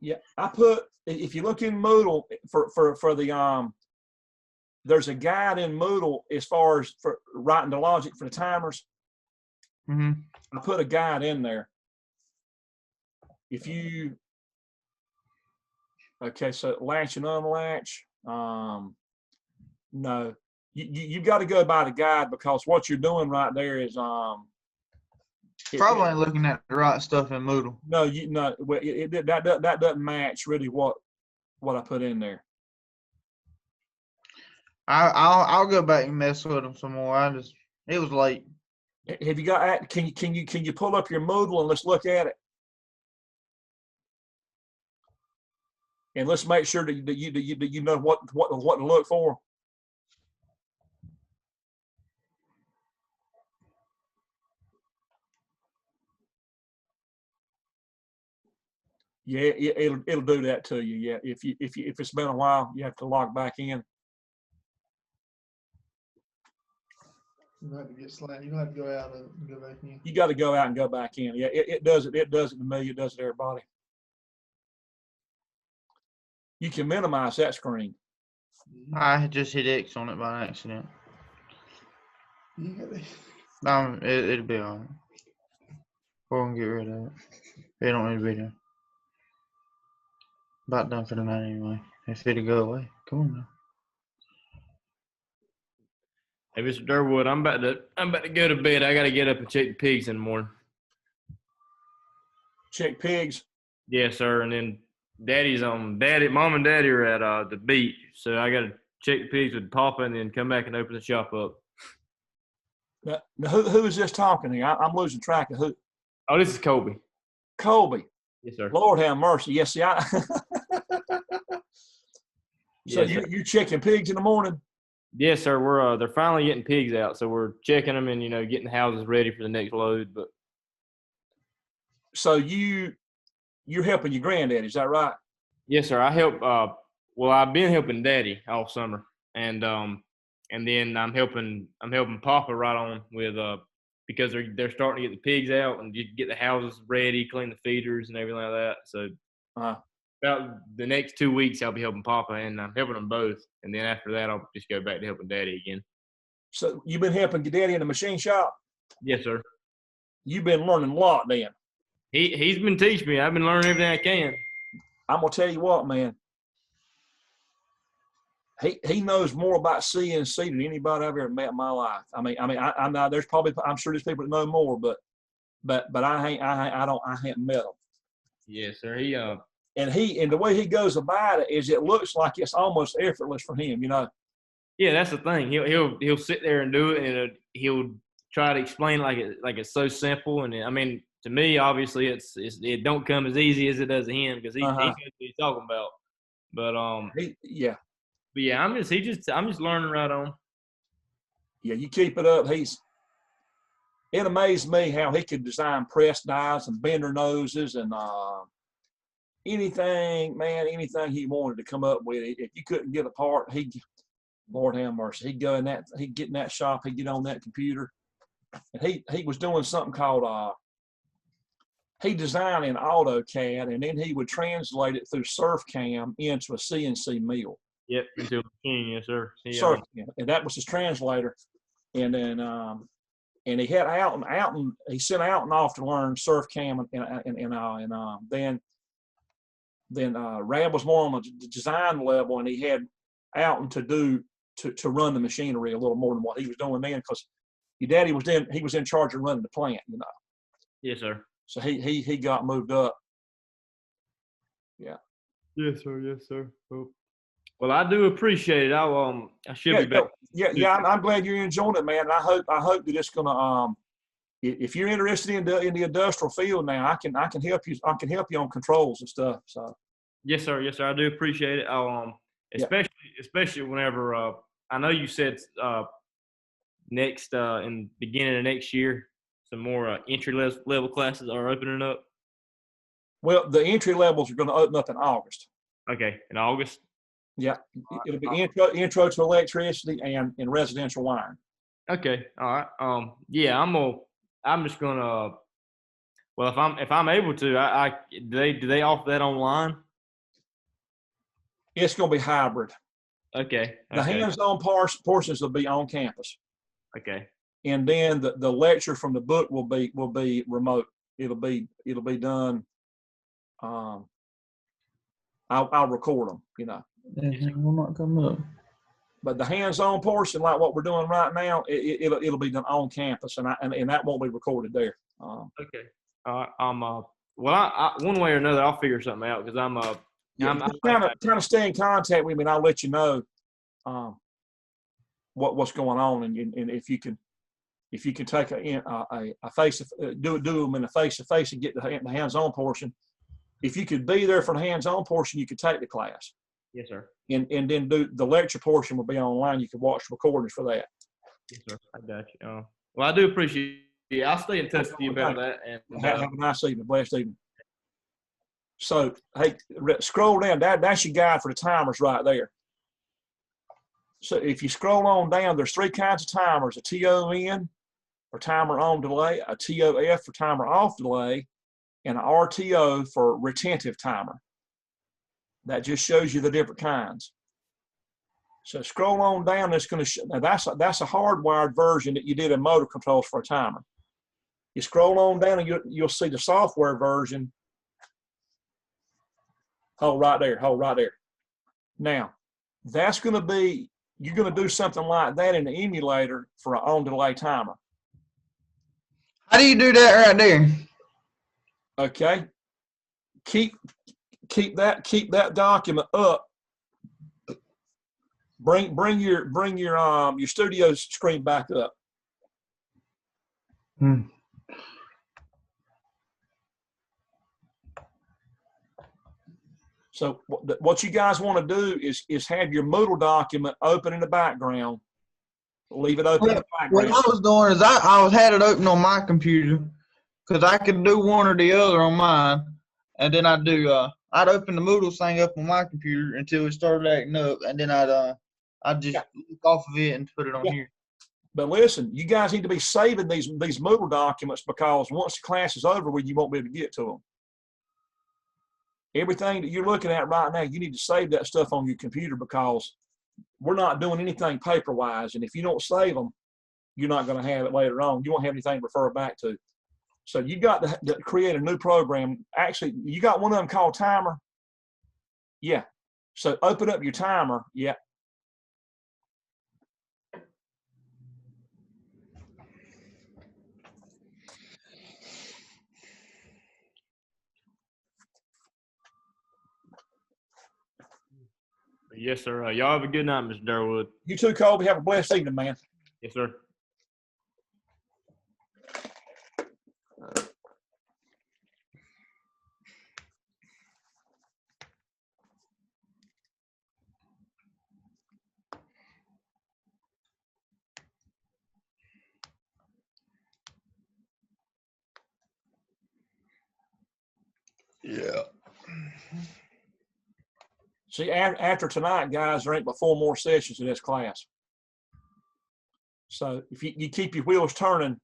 Yeah, I put, if you look in Moodle for the there's a guide in Moodle as far as for writing the logic for the timers. Mm-hmm. I put a guide in there. If you, okay, so latch and unlatch, no, you've got to go by the guide, because what you're doing right there is Probably ain't looking at the right stuff in Moodle. No, that doesn't match really what I put in there. I'll go back and mess with them some more. It was late. Have you got? Can you pull up your Moodle and let's look at it, and let's make sure that you know what to look for. Yeah, it'll do that to you. Yeah, if it's been a while, you have to log back in. You have to get slack. You have to go out and go back in. You got to go out and go back in. Yeah, it does it. It does it to me. It does it to everybody. You can minimize that screen. I just hit X on it by accident. It'll be all right. We're gonna get rid of it. It don't need to be there. About done for the night anyway. If it'll go away. Come on now. Hey, Mr. Durwood, I'm about to go to bed. I gotta get up and check the pigs in the morning. Check pigs? Yes, sir. And then Mom and Daddy are at the beach, so I gotta check the pigs with Papa and then come back and open the shop up. Now who is this talking here? I'm losing track of who. Oh, this is Colby. Colby. Yes, sir. Lord have mercy. Yes, see, So Yes, you checking pigs in the morning? Yes, sir. We're they're finally getting pigs out, so we're checking them and getting the houses ready for the next load. But so you're helping your granddad, is that right? yes, sir. I help. Well, I've been helping Daddy all summer, and then I'm helping Papa right on with because they're starting to get the pigs out and get the houses ready, clean the feeders and everything like that. So about the next 2 weeks, I'll be helping Papa, and I'm helping them both. And then after that, I'll just go back to helping Daddy again. So you've been helping your daddy in the machine shop? Yes, sir. You've been learning a lot then. He's been teaching me. I've been learning everything I can. I'm gonna tell you what, man. He knows more about CNC than anybody I've ever met in my life. I mean, I'm not. I'm sure there's people that know more, but I haven't met him. Yes, sir. And the way he goes about it is, it looks like it's almost effortless for him, Yeah, that's the thing. He'll sit there and do it, and he'll try to explain like it's so simple. And I mean, to me, obviously, it don't come as easy as it does to him, because he knows what he's talking about. But yeah. But yeah, I'm just learning right on. Yeah, you keep it up. It amazed me how he could design press dies and bender noses and anything he wanted to come up with. If you couldn't get a part, Lord have mercy, he'd get in that shop, he'd get on that computer, and he was doing something called he designed in AutoCAD, and then he would translate it through SurfCam into a CNC mill. Yep, into a machine, yes, sir. And that was his translator. And then and he had Alton. He sent Alton off to learn SurfCam, and then Rab was more on the design level, and he had Alton to run the machinery a little more than what he was doing then, because your daddy was in charge of running the plant, Yes, sir. So he got moved up. Yeah. Yes, sir. Yes, sir. Well, I do appreciate it. I should be back. Yeah. I'm glad you're enjoying it, man. And I hope that it's gonna. If you're interested in the industrial field now, I can help you. I can help you on controls and stuff. So. Yes, sir. Yes, sir. I do appreciate it. Especially whenever I know you said next in beginning of next year. some more entry level classes are opening up? Well, the entry levels are going to open up in August. Okay, in August. Yeah, it'll be intro to electricity and in residential wiring. Okay, all right. Yeah, I'm just gonna. Well, if I'm able to, do they offer that online? It's going to be hybrid. Okay. The hands-on portions will be on campus. Okay. And then the lecture from the book will be remote. It'll be done. I'll record them, you know. Will not come up. But the hands-on portion, like what we're doing right now, it'll be done on campus, and that won't be recorded there. Okay. Well, I one way or another, I'll figure something out because I'm kind of stay in contact with me, and I'll let you know what's going on, and if you can take a face do them in a face-to-face and get the hands-on portion. If you could be there for the hands-on portion, you could take the class. Yes, sir. And then do the lecture portion will be online. You can watch recordings for that. Yes, sir. I got you. Well, I do appreciate it. I'll stay in touch with you about that. And have a nice evening, blessed evening. So, hey, scroll down. That's your guide for the timers right there. So if you scroll on down, there's three kinds of timers: a TON for timer on delay, a TOF for timer off delay, and an RTO for retentive timer. That just shows you the different kinds. So scroll on down. It's going to show. Now that's a hardwired version that you did in motor controls for a timer. You scroll on down and you'll see the software version. Hold right there. Now that's going to be, you're going to do something like that in the emulator for an on delay timer. How do you do that right there? Okay. Keep that document up. Bring your studio screen back up. So what you guys want to do is have your Moodle document open in the background. Leave it open in the background. What I was doing is I had it open on my computer because I could do one or the other on mine, and then I'd open the Moodle thing up on my computer until it started acting up, and then I'd just look off of it and put it on here. But listen, you guys need to be saving these Moodle documents, because once the class is over with, you won't be able to get to them. Everything that you're looking at right now, you need to save that stuff on your computer, because we're not doing anything paper-wise, and if you don't save them, you're not going to have it later on. You won't have anything to refer back to. So you got to create a new program. Actually, you got one of them called Timer? Yeah. So open up your Timer. Yeah. Yes, sir. Y'all have a good night, Mr. Durwood. You too, Colby. Have a blessed evening, man. Yes, sir. Yeah. See, after tonight, guys, there ain't but 4 more sessions in this class. So if you keep your wheels turning,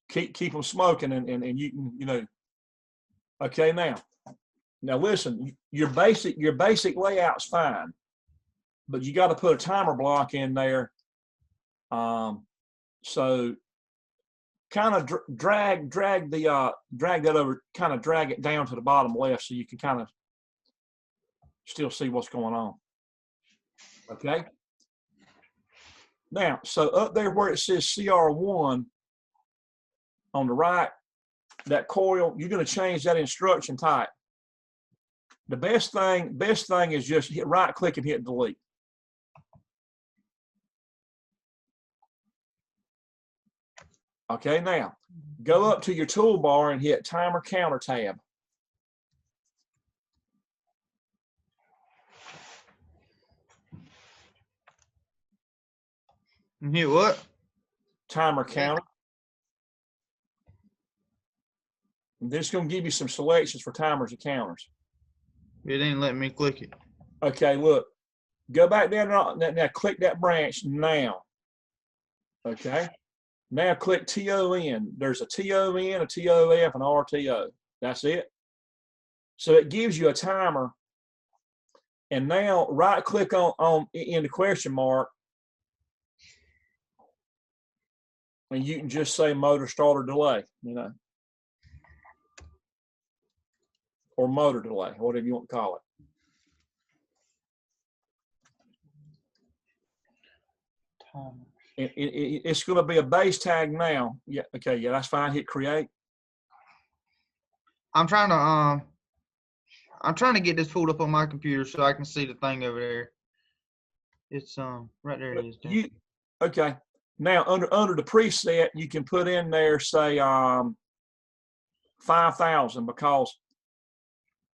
keep them smoking, and you can, you know. Okay, now listen, your basic layout's fine, but you got to put a timer block in there. So kind of drag that over, kind of drag it down to the bottom left, so you can kind of still see what's going on. Okay. Now, so up there where it says CR1 on the right, that coil, you're going to change that instruction type. The best thing is just hit right click and hit delete. Okay, now go up to your toolbar and hit timer counter tab. And hit what? Timer counter. And this is going to give you some selections for timers and counters. It ain't letting me click it. Okay, look. Go back down now. Click that branch now. Okay. Now click TON. There's a TON, a TOF, and RTO. That's it. So it gives you a timer. And now right click on in the question mark. And you can just say motor start or delay, you know. Or motor delay, whatever you want to call it. It's going to be a base tag now. Yeah, okay, yeah, that's fine. Hit create. I'm trying to get this pulled up on my computer so I can see the thing over there. It's right there it is. Okay. Now under the preset, you can put in there, say 5,000, because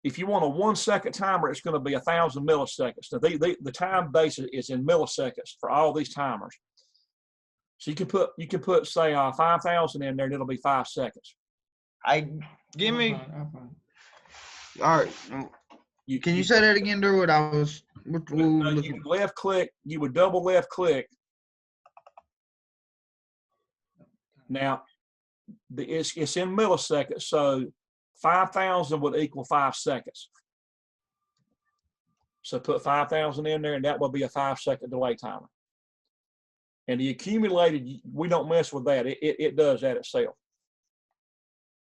if you want a 1 second timer, it's going to be 1,000 milliseconds. So the time base is in milliseconds for all these timers. So you can put say 5,000 in there, and it'll be 5 seconds. Give me. All right. Can you say that again, Durwood? You would left click. You would double left click. Now, it's in milliseconds, so 5,000 would equal 5 seconds. So put 5,000 in there, and that will be a 5 second delay timer. And the accumulated, we don't mess with that. It does that itself.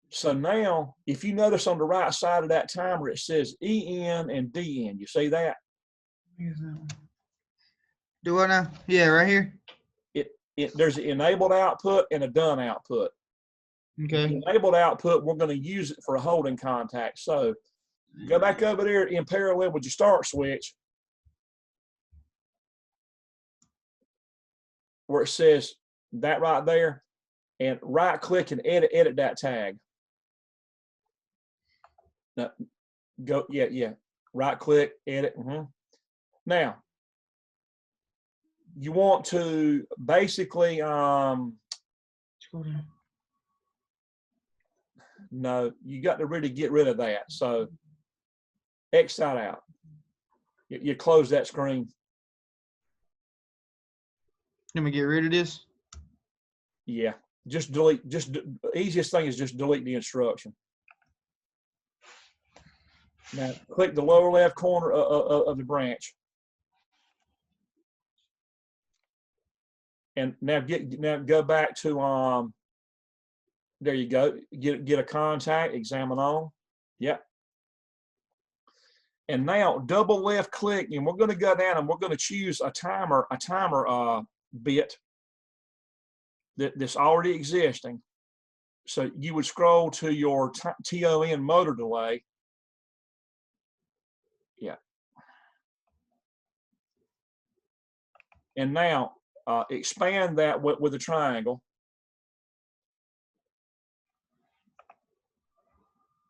So now, if you notice on the right side of that timer, it says EN and DN. You see that? Do I now? Yeah, right here. There's an enabled output and a done output. Okay. The enabled output, we're going to use it for a holding contact. So go back over there in parallel with your start switch, where it says that right there, and right click and edit that tag. Now, go, yeah. Right click, edit. Now, you want to basically, no, you got to really get rid of that. So X that out. You close that screen. Let me get rid of this. Yeah, just delete. Easiest thing is just delete the instruction. Now click the lower left corner of the branch, and now go back to there you go. Get a contact. Examine all. Yep. And now double left click, and we're going to go down and we're going to choose a timer bit that's already existing. So you would scroll to your TON motor delay. Yeah. And now expand that with a triangle.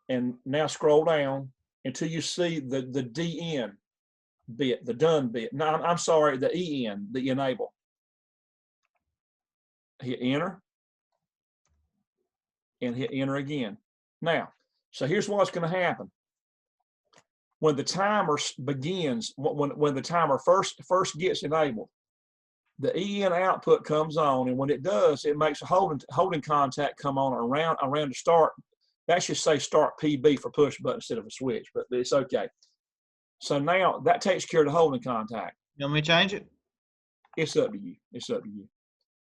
And now scroll down until you see the DN bit, the done bit. No, I'm sorry, the EN, the enable. Hit enter. And hit enter again. Now, so here's what's going to happen. When the timer begins, when the timer first gets enabled, the EN output comes on, and when it does, it makes a holding contact come on around the start. That should say start PB for push button instead of a switch, but it's okay. So now that takes care of the holding contact. You want me to change it? It's up to you. It's up to you.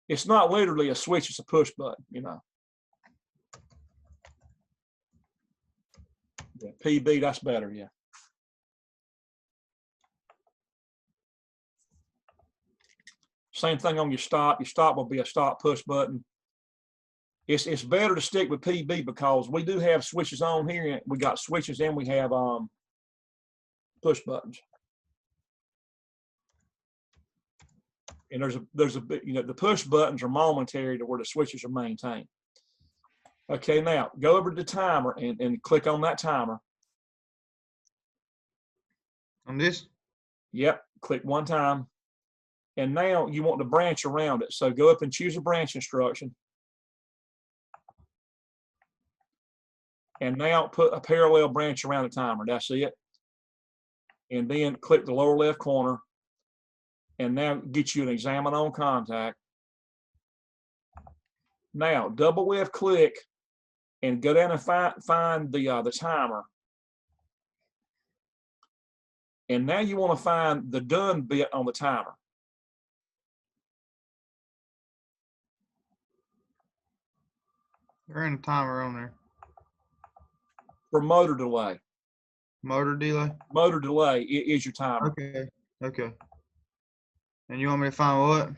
It's not literally a switch, it's a push button, you know. Yeah, PB, that's better, yeah. Same thing on your stop. Your stop will be a stop push button. It's better to stick with PB because we do have switches on here. We got switches and we have push buttons. And there's a bit, you know, the push buttons are momentary to where the switches are maintained. Okay, now go over to the timer and click on that timer. On this? Yep, click one time. And now you want to branch around it. So go up and choose a branch instruction. And now put a parallel branch around the timer. That's it. And then click the lower left corner. And now get you an examine on contact. Now double left click and go down and find the timer. And now you want to find the done bit on the timer. There ain't a timer on there. For motor delay. Motor delay? Motor delay is your timer. Okay. Okay. And you want me to find what?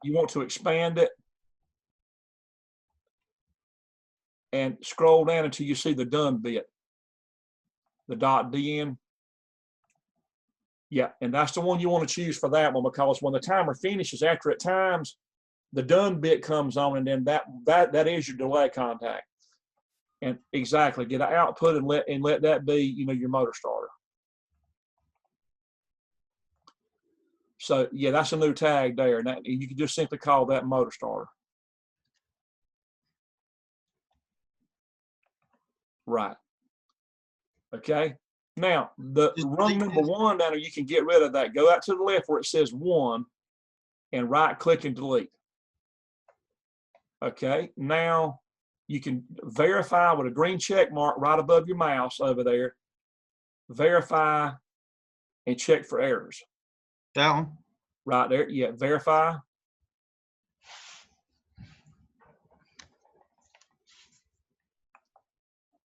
You want to expand it and scroll down until you see the done bit. The .dn. Yeah, and that's the one you want to choose for that one, because when the timer finishes, after it times, the done bit comes on, and then that is your delay contact. And exactly, get an output and let that be, you know, your motor starter. So yeah, that's a new tag there, and you can just simply call that motor starter. Right. Okay. Now the rung number 1 down there, you can get rid of that. Go out to the left where it says 1, and right click and delete. Okay. Now you can verify with a green check mark right above your mouse over there. Verify and check for errors. That one? Right there. Yeah, verify.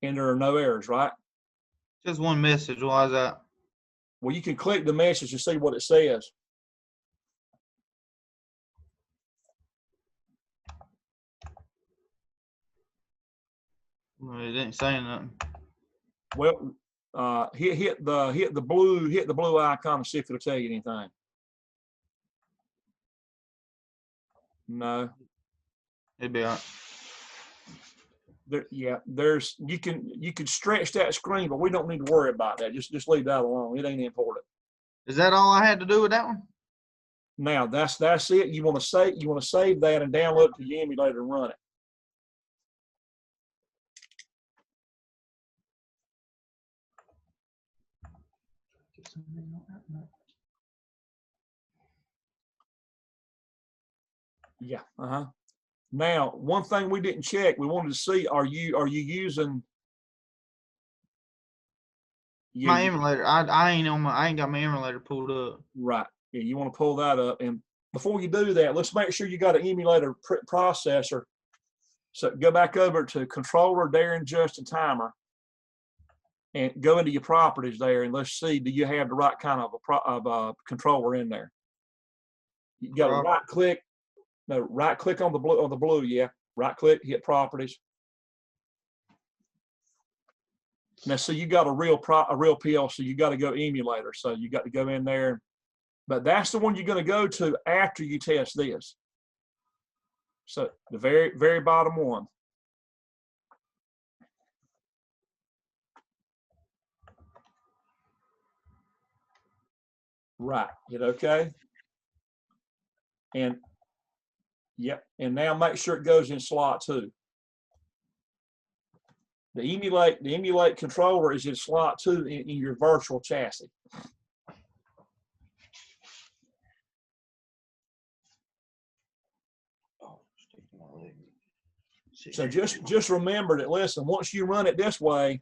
And there are no errors, right? Just one message. Why is that? Well, you can click the message to see what it says. Well, it didn't say nothing. Well, hit the blue icon and see if it'll tell you anything. No. It'd be all right. Yeah, you can stretch that screen, but we don't need to worry about that. Just leave that alone. It ain't important. Is that all I had to do with that one? Now that's it. You want to save that and download it to your emulator and run it. Yeah. Now, one thing we didn't check, we wanted to see, are you using my emulator? I ain't got my emulator pulled up. Right. Yeah, you want to pull that up, and before you do that, let's make sure you got an emulator processor. So go back over to controller, Darren, Justin, timer, and go into your properties there, and let's see, do you have the right kind of a controller in there? You got to right click. No, right click on the blue, yeah. Right click, hit properties. Now, so you got a real PLC, you got to go emulator. So you got to go in there, but that's the one you're going to go to after you test this. So the very bottom one. Right, hit OK. And yep, and now make sure it goes in slot 2. The emulate controller is in slot 2 in your virtual chassis. So just remember that, listen, once you run it this way,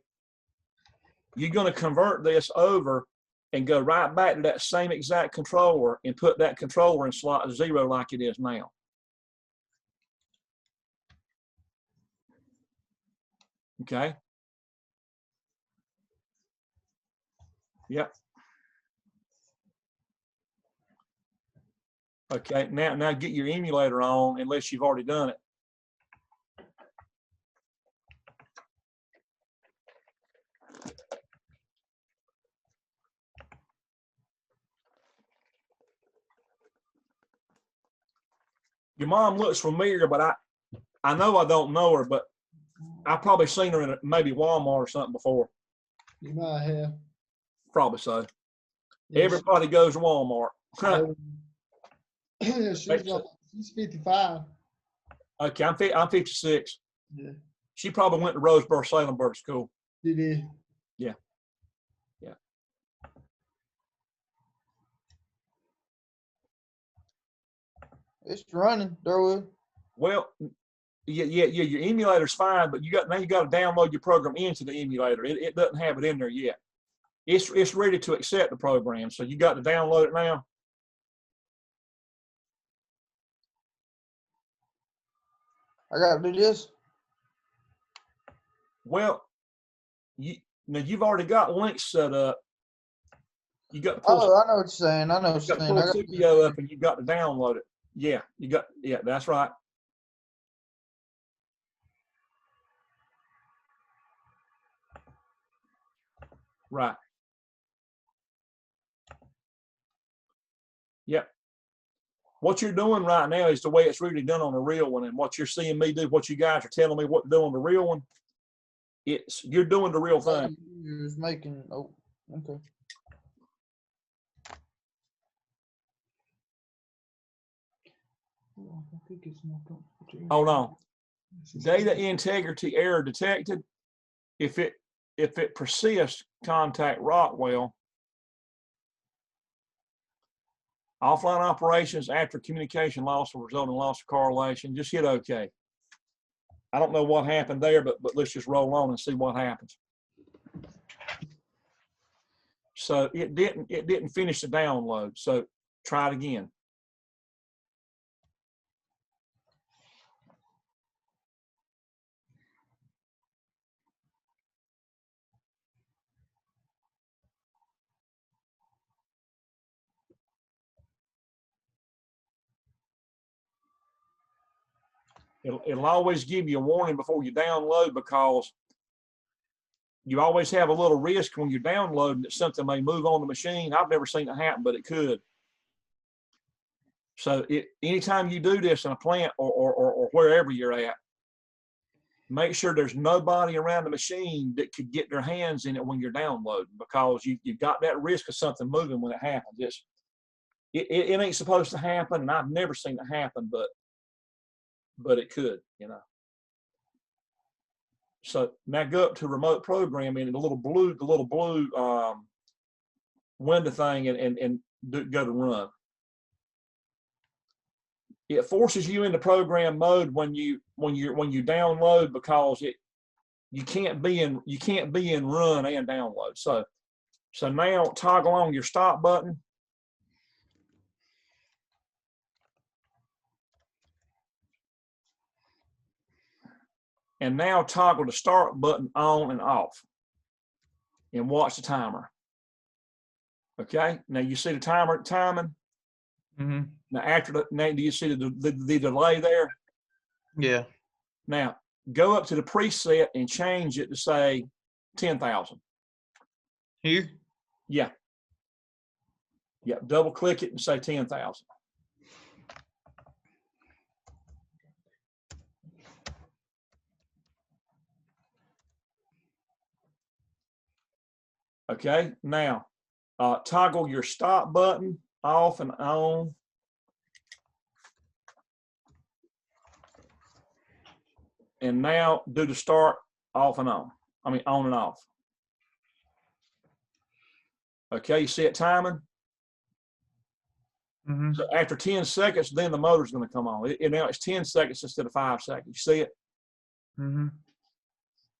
you're going to convert this over and go right back to that same exact controller and put that controller in slot 0 like it is now. Okay. Yep. Okay. Now get your emulator on, unless you've already done it. Your mom looks familiar, but I know I don't know her, but I've probably seen her in maybe Walmart or something before. You might have. Probably so. Yes. Everybody goes to Walmart. She's 55. Okay, I'm 56. Yeah. She probably went to Roseboro Salemburg School. Did he? Yeah. Yeah. It's running, Durwood. Well, yeah, your emulator's fine, but now you got to download your program into the emulator. It doesn't have it in there yet. It's ready to accept the program, so you got to download it now. I got to do this. Well, you've already got links set up. You got to pull. Oh, I know what you're saying. I know what you're saying. Pull the video up, and you got to download it. Yeah, yeah, that's right. Right. Yep. What you're doing right now is the way it's really done on the real one, and what you're seeing me do, what you guys are telling me what to do on the real one, you're doing the real thing. You're making, oh, okay. Hold on. Data integrity error detected. If it persists, contact Rockwell. Offline operations after communication loss will result in loss of correlation. Just hit OK. I don't know what happened there, but let's just roll on and see what happens. So it didn't finish the download. So try it again. It'll always give you a warning before you download, because you always have a little risk when you're downloading that something may move on the machine. I've never seen it happen, but it could. So anytime you do this in a plant or wherever you're at, make sure there's nobody around the machine that could get their hands in it when you're downloading, because you've got that risk of something moving when it happens. It ain't supposed to happen, and I've never seen it happen, but it could, you know. So now go up to remote programming, and the little blue window thing, and go to run. It forces you into program mode when you download, because you can't be in run and download. So now toggle on your stop button. And now toggle the start button on and off, and watch the timer. Okay, now you see the timer timing. Mm-hmm. Now do you see the delay there? Yeah. Now go up to the preset and change it to say 10,000. Here? Yeah. Yeah, double click it and say 10,000. Okay, now toggle your stop button off and on. And now do the start off and on. I mean, on and off. Okay, you see it timing? Mm-hmm. So after 10 seconds, then the motor's going to come on. Now it's 10 seconds instead of 5 seconds. You see it? Mm-hmm.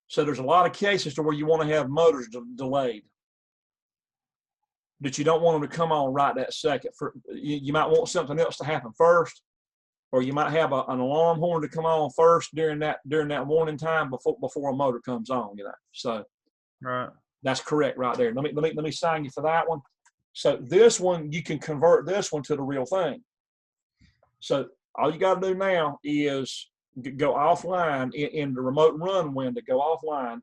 So there's a lot of cases to where you want to have motors delayed, that you don't want them to come on right that second. You might want something else to happen first, or you might have an alarm horn to come on first during that warning time before a motor comes on. You know, so right. That's correct right there. Let me sign you for that one. So this one, you can convert this one to the real thing. So all you got to do now is go offline in the remote run window. Go offline.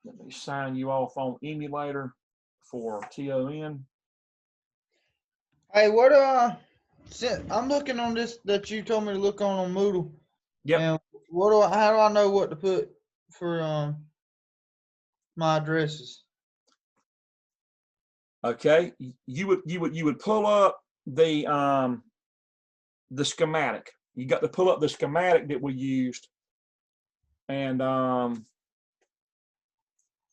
Let me sign you off on Emulator for TON. Hey, I'm looking on this that you told me to look on Moodle. Yep. And how do I know what to put for my addresses? Okay, you would pull up the schematic. you got to pull up the schematic that we used, and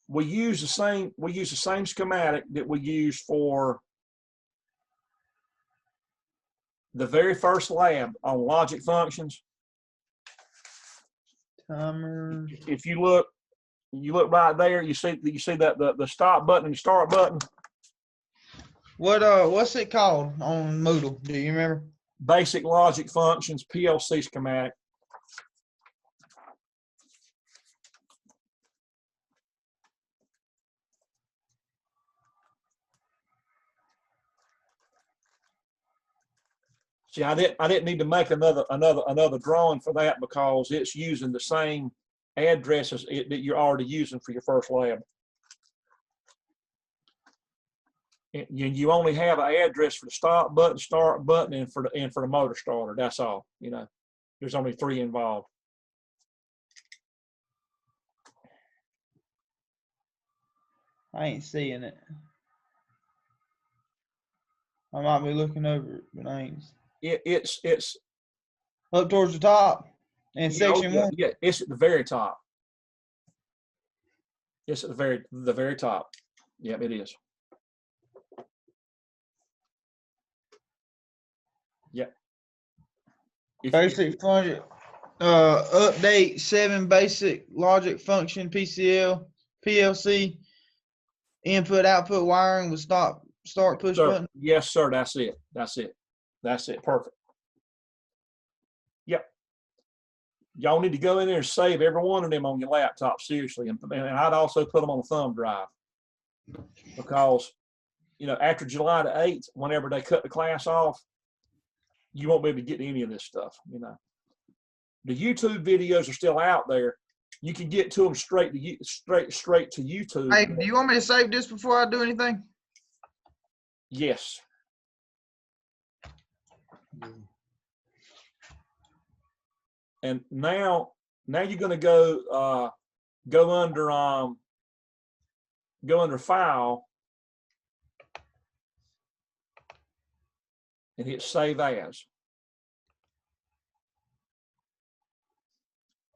we use the same schematic that we used for the very first lab on logic functions. Timer. If you look right there, you see that the stop button and start button. What's it called on Moodle? Do you remember? Basic logic functions, PLC schematic. See, I didn't need to make another drawing for that because it's using the same addresses that you're already using for your first lab. You only have an address for the stop button, start button, and for the motor starter. That's all. You know, there's only 3 involved. I ain't seeing it. I might be looking over it, but I ain't. It's up towards the top in section 1. Yeah, it's at the very top. It's at the very top. Yep, it is. Yep. Basic function. Update 7 basic logic function PLC. Input output wiring with start push button. Yes, sir. That's it. That's it. That's it. Perfect. Yep. Y'all need to go in there and save every one of them on your laptop, seriously. And I'd also put them on a thumb drive because, you know, after July the 8th, whenever they cut the class off, you won't be able to get any of this stuff, you know. The YouTube videos are still out there. You can get to them straight to YouTube. Hey, do you want me to save this before I do anything? Yes. And now you're going to go under File and hit Save As.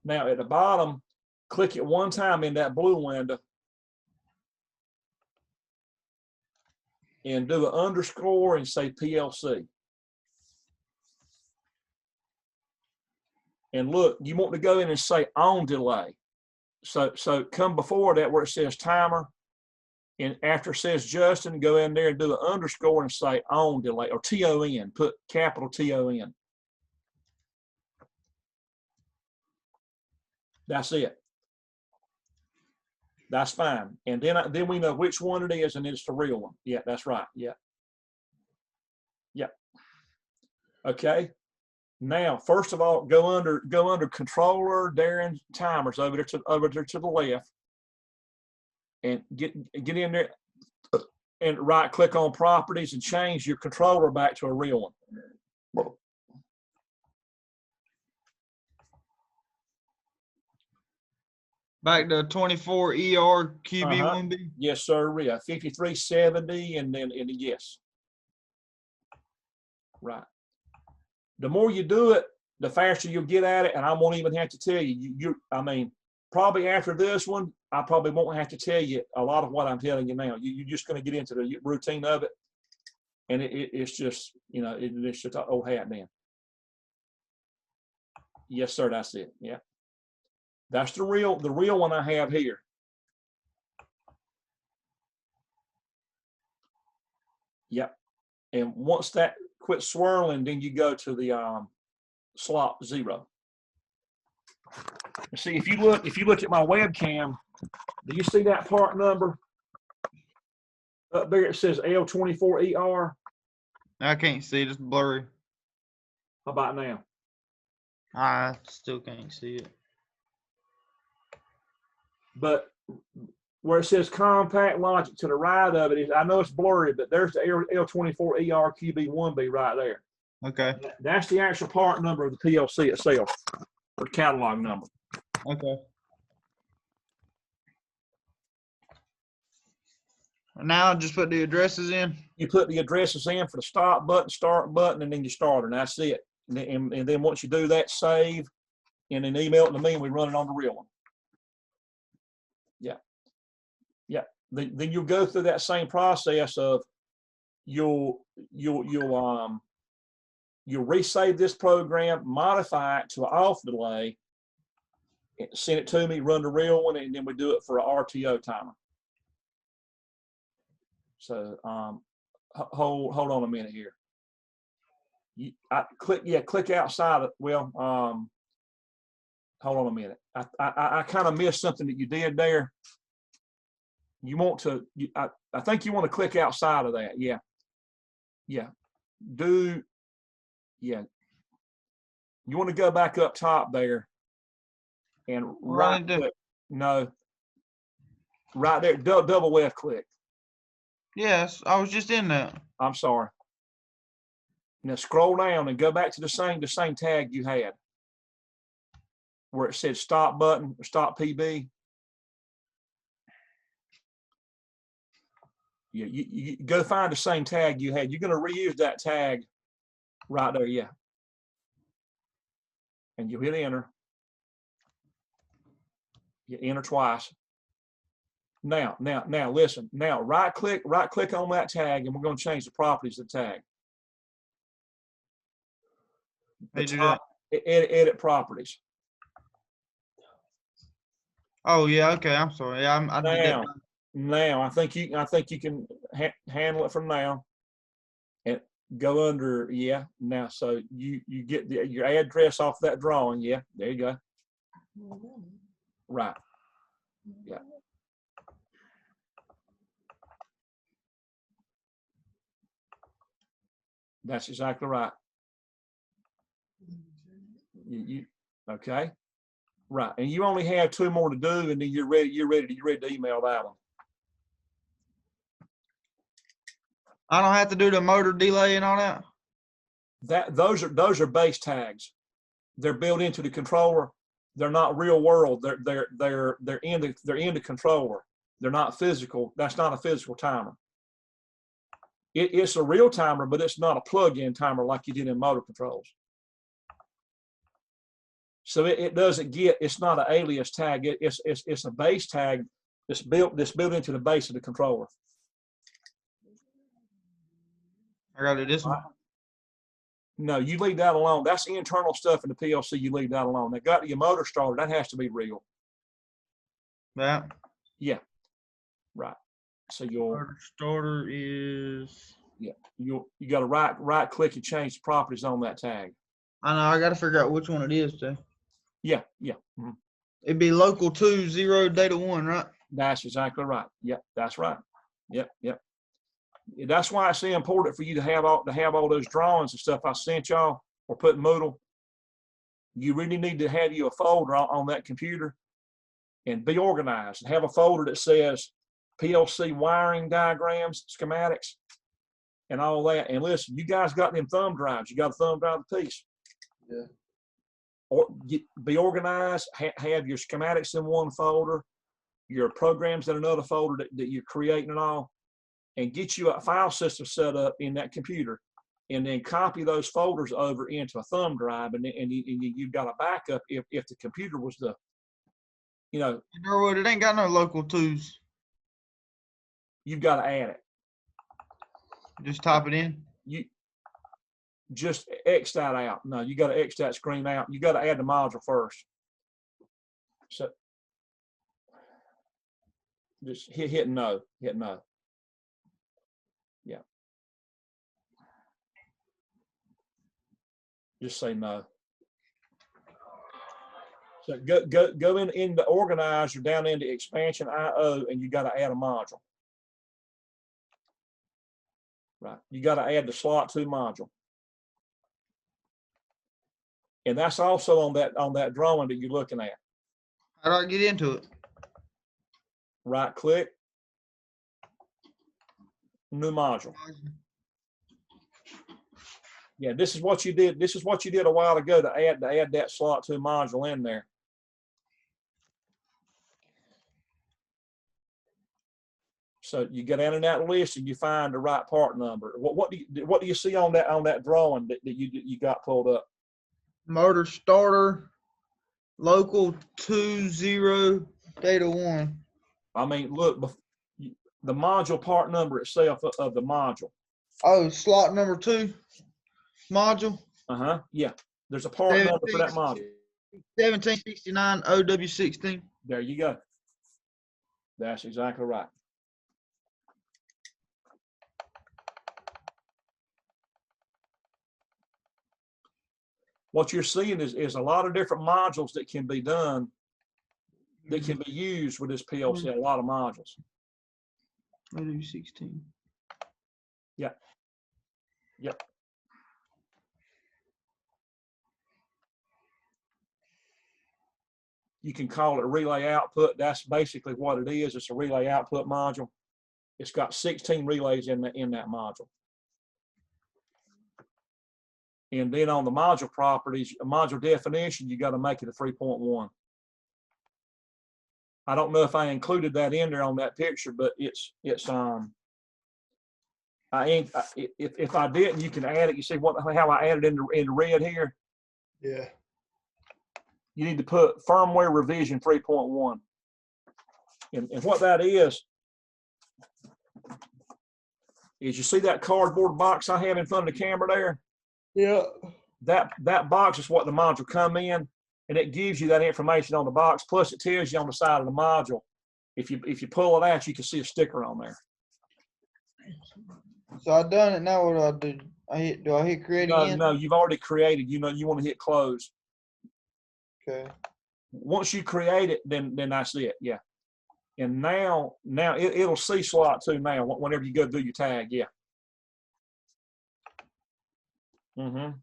Now at the bottom, click it one time in that blue window and do an underscore and say PLC. And look, you want to go in and say on delay. So come before that where it says timer, and after it says Justin, go in there and do an underscore and say on delay, or TON, put capital TON. That's it. That's fine. And then we know which one it is, and it's the real one. Yeah, that's right. Yeah. Yeah. Okay. Now, first of all, go under controller, Darren, timers over there to the left, and get in there and right click on properties and change your controller back to a real one. Back to 24 ER QB1B. Yes, sir. Yeah, 5370, and then yes. Right. The more you do it, the faster you'll get at it, and I won't even have to tell you. I mean, probably after this one, I probably won't have to tell you a lot of what I'm telling you now. You're just going to get into the routine of it, and it's just, you know, it's just an old hat then. Yes, sir. That's it. Yeah. That's the real one I have here. Yep. And once that quits swirling, then you go to the slot 0. See, if you look at my webcam, do you see that part number up there? It says L24ER. I can't see it. It's blurry. How about now? I still can't see it. But where it says Compact Logix to the right of it, I know it's blurry, but there's the L24ER QB1B right there. Okay. That's the actual part number of the PLC itself, or catalog number. Okay. Now just put the addresses in. You put the addresses in for the stop button, start button, and then you start, and that's it. And then once you do that, save, and then email it to me, and we run it on the real one. Yeah. Yeah. Then you'll go through that same process of you'll resave this program, modify it to an off delay, send it to me, run the real one, and then we do it for an RTO timer. So hold on a minute here. Click outside of, well, hold on a minute. I kind of missed something that you did there. You want to, I think you want to click outside of that. Yeah. Yeah. You want to go back up top there and right click. No. Right there, double left click. Yes, I was just in there. I'm sorry. Now scroll down and go back to the same tag you had where it said stop button or stop PB. Yeah, you go find the same tag you had. You're going to reuse that tag right there, yeah. And you hit enter. You enter twice. Now, listen. Now, right click on that tag, and we're going to change the properties of the tag. Edit properties. Oh yeah, okay. I'm sorry. I did that. Now, I think you can handle it from now, and go under. Yeah. Now, so you get your address off that drawing. Yeah. There you go. Right. Yeah. That's exactly right. You okay? Right, and you only have 2 more to do, and then you're ready to email that one. I don't have to do the motor delay and all that. Those are base tags. They're built into the controller. They're not real world. They're in the controller. They're not physical. That's not a physical timer. It's a real timer, but it's not a plug-in timer like you did in motor controls. So it doesn't get. It's not an alias tag. It's a base tag that's built into the base of the controller. I got to do this one. No, you leave that alone. That's internal stuff in the PLC. You leave that alone. They got your motor starter. That has to be real. That. Yeah. Right. So your starter is. Yeah. You got to right click and change the properties on that tag. I know. I got to figure out which one it is too. Yeah. Yeah. Mm-hmm. It'd be local 2, 0, data 1, right? That's exactly right. Yep. That's right. Yep. Yep. That's why it's so important for you to have all those drawings and stuff I sent y'all or put in Moodle. You really need to have you a folder on that computer and be organized and have a folder that says PLC wiring diagrams, schematics, and all that. And listen, you guys got them thumb drives. You got a thumb drive piece. Yeah. Or be organized. Have your schematics in one folder, your programs in another folder that you're creating and all. And get you a file system set up in that computer, and then copy those folders over into a thumb drive, and you've got a backup if the computer was the, Durwood, it ain't got no local 2s. You've got to add it. Just type it in. You just X that out. No, you got to X that screen out. You got to add the module first. So just hit no. Hit no. Yeah. Just say no. So go in the organizer down into expansion IO, and you got to add a module. Right. You got to add the slot 2 module. And that's also on that drawing that you're looking at. How do I get into it? Right click. New module. Yeah, this is what you did. This is what you did a while ago to add that slot 2 module in there. So you get down in that list and you find the right part number. What do you see on that drawing that you got pulled up? Motor starter, local 20, data 1. I mean, look, the module part number itself of the module. Oh, slot number 2 module. Yeah. There's a part number for that module. 1769 OW16. There you go. That's exactly right. What you're seeing is a lot of different modules that can be done, that can be used with this PLC, a lot of modules. OW16. Yep. Yep. You can call it a relay output. That's basically what it is. It's a relay output module. It's got 16 relays in that module. And then on the module properties, module definition, you got to make it a 3.1. I don't know if I included that in there on that picture, but it's if I didn't, you can add it. You see how I added in red here? Yeah. You need to put firmware revision 3.1. And what that is you see that cardboard box I have in front of the camera there? Yeah. That box is what the module come in, and it gives you that information on the box. Plus, it tells you on the side of the module. If you pull it out, you can see a sticker on there. So I've done it. Now what do I do? Do I hit create again? No, you've already created. You want to hit close. Okay. Once you create it, then that's it. Yeah. And now it'll see slot 2 now. Whenever you go do your tag, yeah. Yep.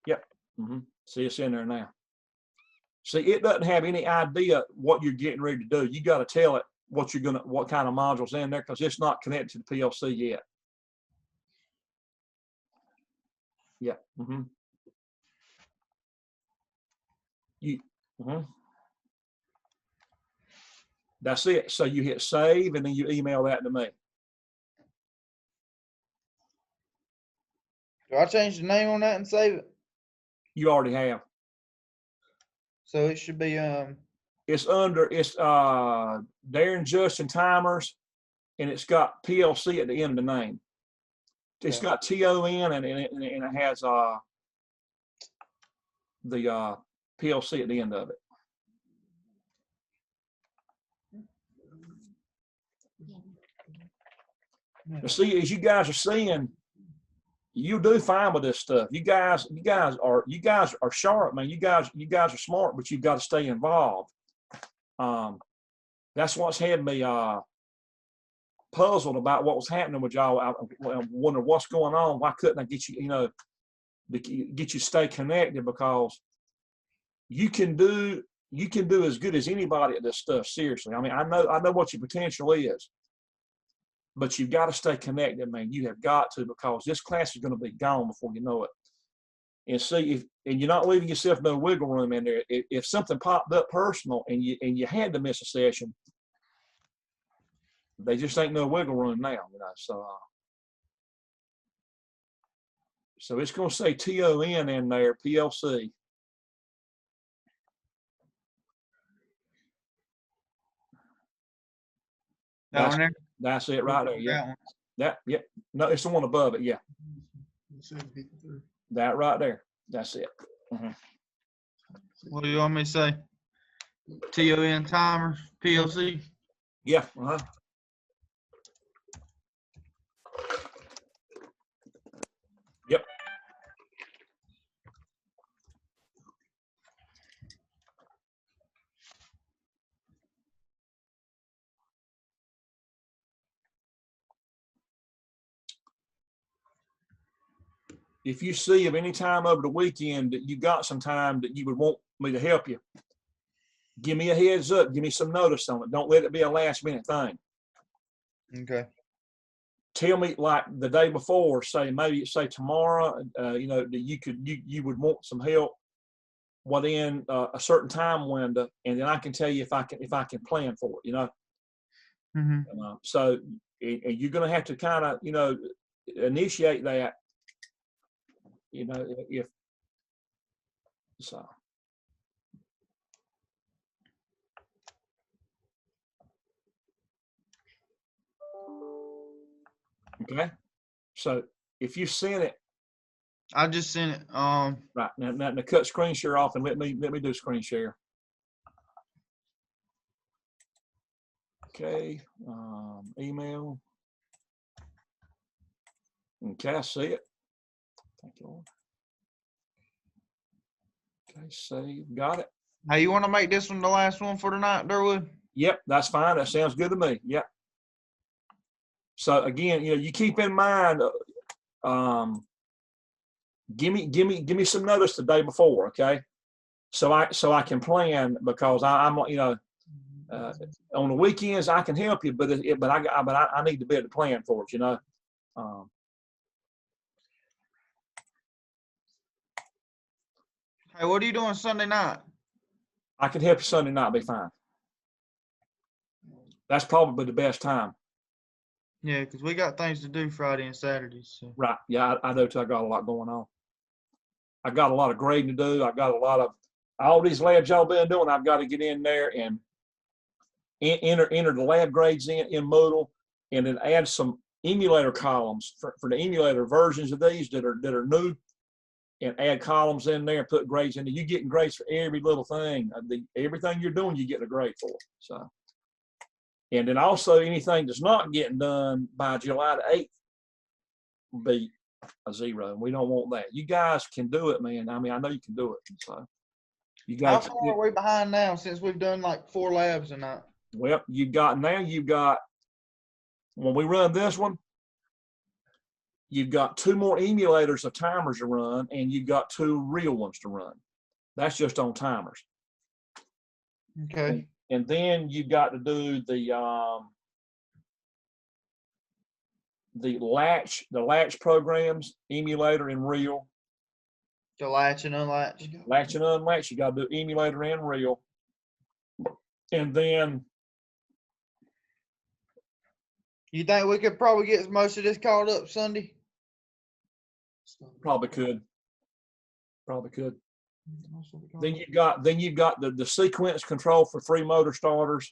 Yep. See, it's in there now. See, it doesn't have any idea what you're getting ready to do. You got to tell it what kind of modules in there, because it's not connected to the PLC yet. Yeah. That's it. So you hit save, and then you email that to me. Do I change the name on that and save it? You already have. So it should be It's Darren Justin Timers, and it's got PLC at the end of the name. It's got TON and it has the PLC at the end of it. Now, see, as you guys are seeing, you do fine with this stuff. You guys are sharp, man. You guys are smart, but you've got to stay involved. That's what's had me puzzled about what was happening with y'all. I wonder what's going on. Why couldn't I get you, get you stay connected? Because you can do as good as anybody at this stuff. Seriously, I mean, I know what your potential is, but you've got to stay connected, man. You have got to, because this class is going to be gone before you know it. And see, and you're not leaving yourself no wiggle room in there. If something popped up personal and you had to miss a session, they just ain't no wiggle room now, So it's going to say TON in there, PLC. That's it right there. Yeah. Yep. No, it's the one above it. Yeah. That right there. That's it. What do you want me to say? TON timer, PLC? Yeah. Yep. If you see of any time over the weekend that you got some time that you would want me to help you, give me a heads up. Give me some notice on it. Don't let it be a last minute thing. Okay. Tell me like the day before. Say tomorrow. That you would want some help within a certain time window, and then I can tell you if I can plan for it. Mm-hmm. So you're going to have to kind of, initiate that, if so. Okay. So if you send it, I just sent it. right now cut screen share off and let me do screen share. Okay. Email. Okay, I see it. Thank you, Lord. Okay, save. Got it. Hey, you want to make this one the last one for tonight, Durwood? Yep, that's fine. That sounds good to me. Yep. So again, you keep in mind, give me some notice the day before, okay? So I can plan, because I'm on the weekends I can help you, but I need to be able to plan for it, Hey, what are you doing Sunday night? I can help you Sunday night, be fine. That's probably the best time. Yeah, because we got things to do Friday and Saturday. So. Right. Yeah, I know too. I got a lot going on. I got a lot of grading to do. I got a lot of all these labs y'all been doing. I've got to get in there and enter the lab grades in Moodle, and then add some emulator columns for the emulator versions of these that are new, and add columns in there and put grades in there. You're getting grades for every little thing. Everything you're doing, you get a grade for. So. And then also anything that's not getting done by July the 8th will be a 0. We don't want that. You guys can do it, man. I mean, I know you can do it. So you guys. How far are we behind now since we've done like 4 labs tonight? Well, you've got when we run this one, you've got 2 more emulators of timers to run, and you've got 2 real ones to run. That's just on timers. Okay. And then you've got to do the latch programs, emulator and real. The latch and unlatch. Latch and unlatch, you got to do emulator and real. And then. You think we could probably get most of this caught up Sunday? Probably could. Then you've got the sequence control for 3 motor starters.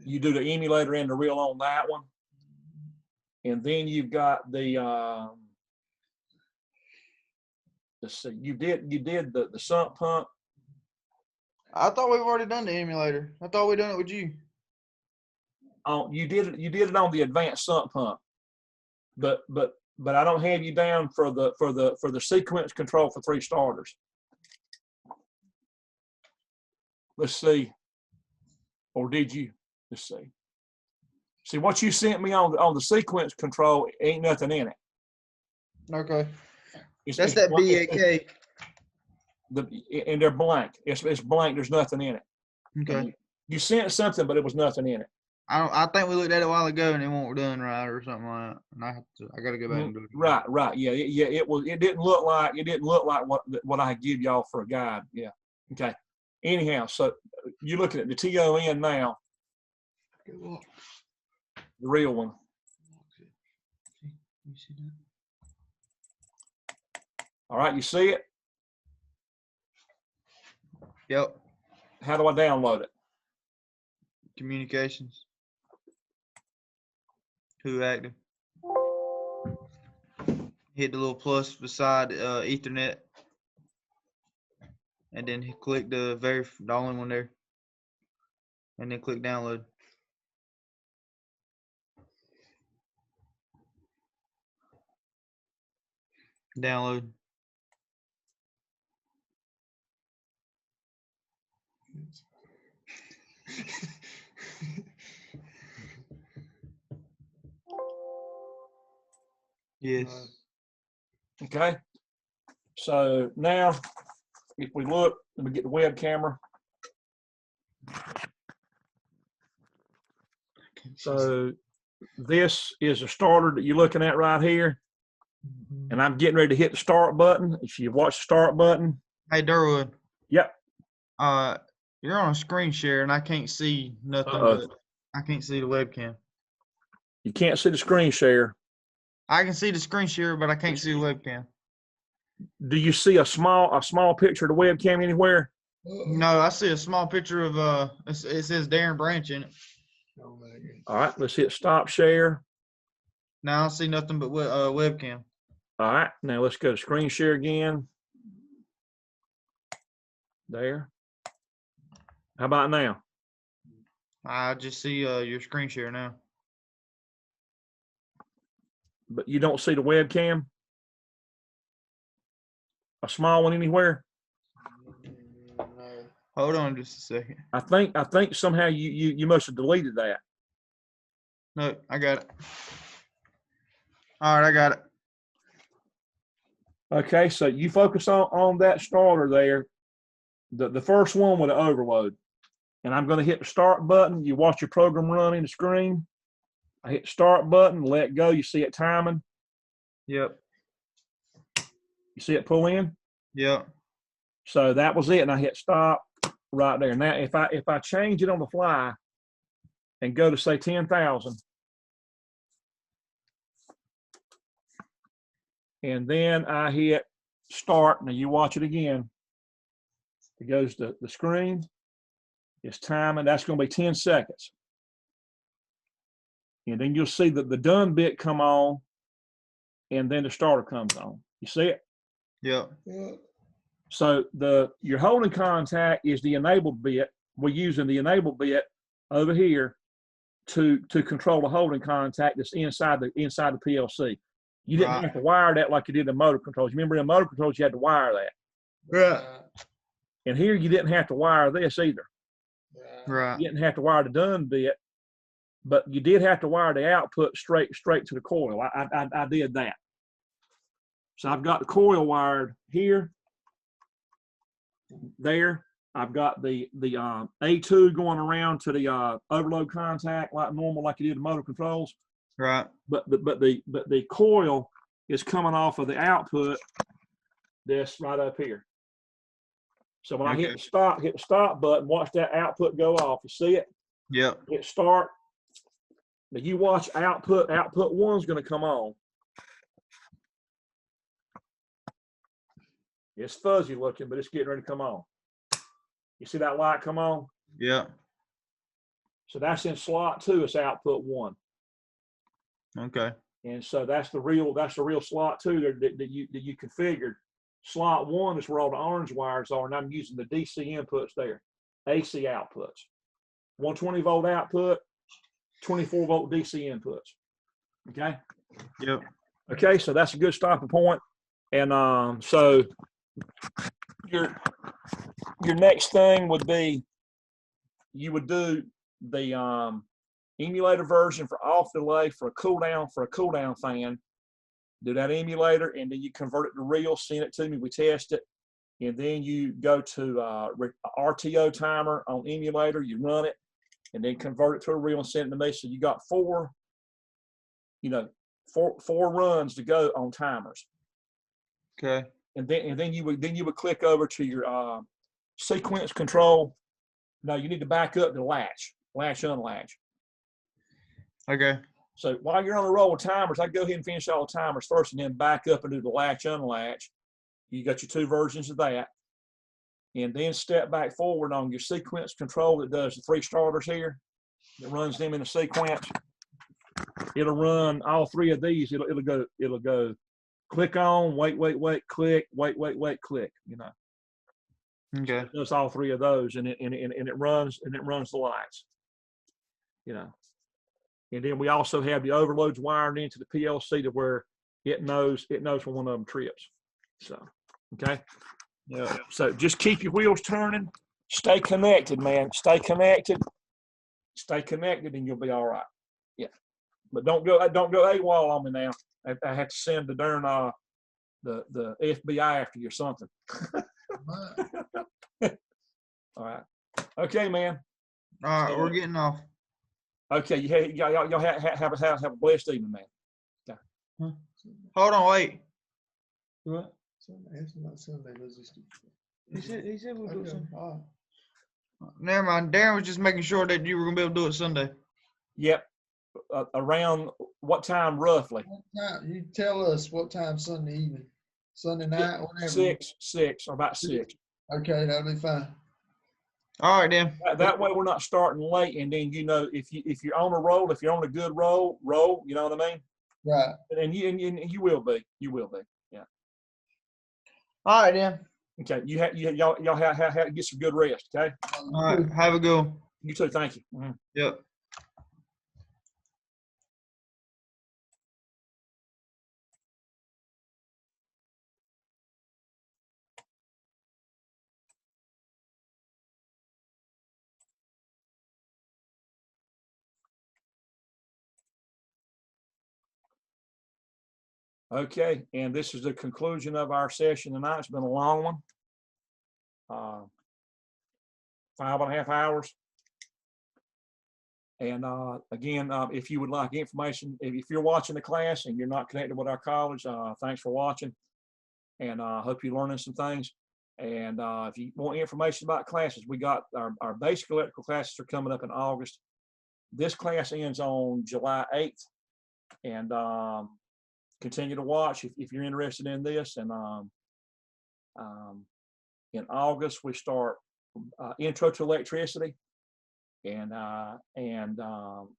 You do the emulator and the reel on that one, and then you've got the let's see, you did the sump pump. I thought we've already done the emulator. I thought we done it with you. Oh, you did it on the advanced sump pump, but I don't have you down for the sequence control for 3 starters. Let's see, or did you? Let's see. See what you sent me on the sequence control ain't nothing in it. Okay. That's that BAK. And they're blank. It's blank. There's nothing in it. Okay. You sent something, but it was nothing in it. I think we looked at it a while ago and it won't done right or something like that. And I got to go back and do it. Right. Yeah. It didn't look like what I give y'all for a guide. Yeah. Okay. Anyhow, so you're looking at the TON now. The real one. All right, you see it? Yep. How do I download it? Communications. Who active? Hit the little plus beside Ethernet, and then click the only one there, and then click download. Download. Yes. Okay. So now, if we look, let me get the web camera. So this is a starter that you're looking at right here. And I'm getting ready to hit the start button. If you watch the start button. Hey, Durwood. Yep. You're on a screen share and I can't see nothing. Uh-oh. But I can't see the webcam. You can't see the screen share. I can see the screen share, but I can't see the webcam. Do you see a small picture of the webcam anywhere? No, I see a small picture of it says Darren Branch in it. All right, let's hit stop share. Now I don't see nothing but webcam. All right, now let's go to screen share again. There. How about now? I just see your screen share now. But you don't see the webcam? A small one anywhere? Hold on just a second. I think somehow you must have deleted that. No, I got it. All right, I got it. Okay, so you focus on that starter there, the first one with the overload. And I'm going to hit the start button. You watch your program run in the screen. I hit start button, let go. You see it timing. Yep. You see it pull in? Yep. So that was it, and I hit stop right there. Now, if I change it on the fly and go to say 10,000, and then I hit start. Now you watch it again. It goes to the screen. It's timing. That's going to be 10 seconds. And then you'll see that the done bit come on, and then the starter comes on. You see it? Yep. So your holding contact is the enabled bit. We're using the enabled bit over here to control the holding contact that's inside the PLC. You didn't have to wire that like you did in motor controls. You remember in motor controls you had to wire that. Right. And here you didn't have to wire this either. Right. You didn't have to wire the done bit, but you did have to wire the output straight to the coil. I did that. So I've got the coil wired here, there. I've got the A2 going around to the overload contact like normal, like you did in motor controls. Right. But the coil is coming off of the output. This right up here. So when I hit the stop button, watch that output go off. You see it? Yep. Hit start. Now you watch output one's going to come on. It's fuzzy looking, but it's getting ready to come on. You see that light come on? Yeah. So that's in slot 2. It's output 1. Okay. And so that's the real slot 2 that you configured. Slot 1 is where all the orange wires are, and I'm using the DC inputs there, AC outputs, 120 volt output, 24 volt DC inputs. Okay. Yep. Okay, so that's a good stopping point. And so your next thing would be you would do the emulator version for off delay for a cool down fan. Do that emulator, and then you convert it to real, send it to me, we test it, and then you go to RTO timer on emulator, you run it, and then convert it to a real and send it to me. So you got four runs to go on timers. Okay. And then you would click over to your sequence control. No, you need to back up to latch unlatch. Okay. So while you're on the roll with timers, I go ahead and finish all the timers first, and then back up and do the latch unlatch. You got your 2 versions of that, and then step back forward on your sequence control that does the 3 starters here. It runs them in a sequence. It'll run all 3 of these. It'll go click on, wait, click, wait, click. You know. Okay. So it does all 3 of those, and it runs the lights. You know. And then we also have the overloads wired into the PLC to where it knows when one of them trips. So, okay. Yeah. So just keep your wheels turning. Stay connected, man. Stay connected, and you'll be all right. Yeah. But don't go AWOL on me now. I have to send the darn the FBI after you or something. All right. Okay, man. All right, we're getting off. Okay, y'all have a blessed evening, man. Okay. Hold on, wait. What? Sunday, Sunday, let's just do. He said we'll do something. Never mind. Darren was just making sure that you were gonna be able to do it Sunday. Yep. Around what time roughly? You tell us what time Sunday evening, Sunday night, whatever. 6 or about 6. Okay, that'll be fine. All right, then. That way we're not starting late, and then if you're on a roll, if you're on a good roll, you know what I mean? Right. And you will be. Yeah. All right, then. Okay. Y'all have get some good rest. Okay. All right. Have a good one. You too. Thank you. Yep. Okay, and this is the conclusion of our session tonight. It's been a long one. 5.5 hours. And again, if you would like information, if you're watching the class and you're not connected with our college, thanks for watching. And I hope you're learning some things. And if you want information about classes, we got our basic electrical classes are coming up in August. This class ends on July 8th. And continue to watch if you're interested in this. And in August, we start Intro to Electricity and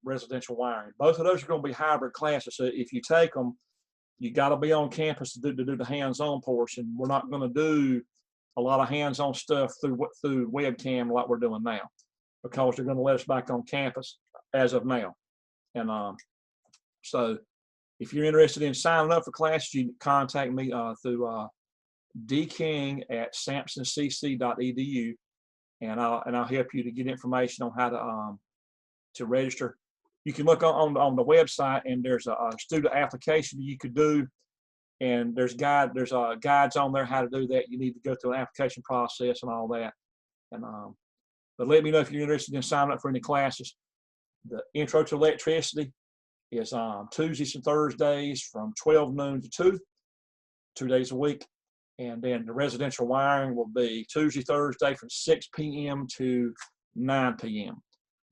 residential wiring. Both of those are going to be hybrid classes. So if you take them, you got to be on campus to do the hands-on portion. We're not going to do a lot of hands-on stuff through webcam like we're doing now, because they're going to let us back on campus as of now. And so if you're interested in signing up for classes, you can contact me through dking@sampsoncc.edu, and I'll help you to get information on how to register. You can look on the website, and there's a student application you could do, and there's guides on there how to do that. You need to go through an application process and all that. And but let me know if you're interested in signing up for any classes. The Intro to Electricity is Tuesdays and Thursdays from 12 noon to 2 days a week. And then the residential wiring will be Tuesday, Thursday from 6 p.m. to 9 p.m.,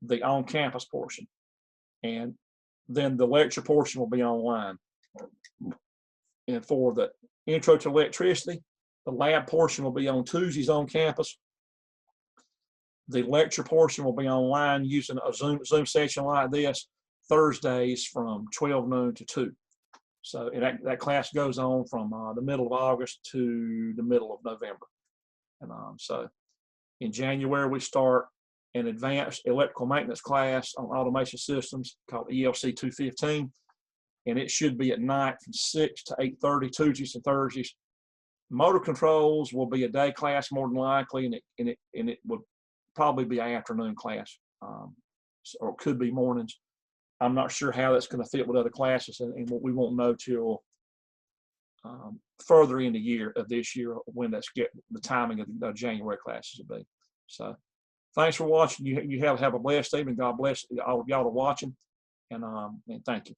the on-campus portion. And then the lecture portion will be online. And for the Intro to Electricity, the lab portion will be on Tuesdays on campus. The lecture portion will be online using a Zoom session like this, Thursdays from 12 noon to 2. So that class goes on from the middle of August to the middle of November. And so in January, we start an advanced electrical maintenance class on automation systems called ELC 215. And it should be at night from 6 to 8:30, Tuesdays and Thursdays. Motor controls will be a day class more than likely, and it would probably be an afternoon class, or it could be mornings. I'm not sure how that's going to fit with other classes, and what we won't know till further in the year of this year when the timing of the January classes will be. So thanks for watching. You have a blessed evening. God bless all of y'all are watching, and thank you.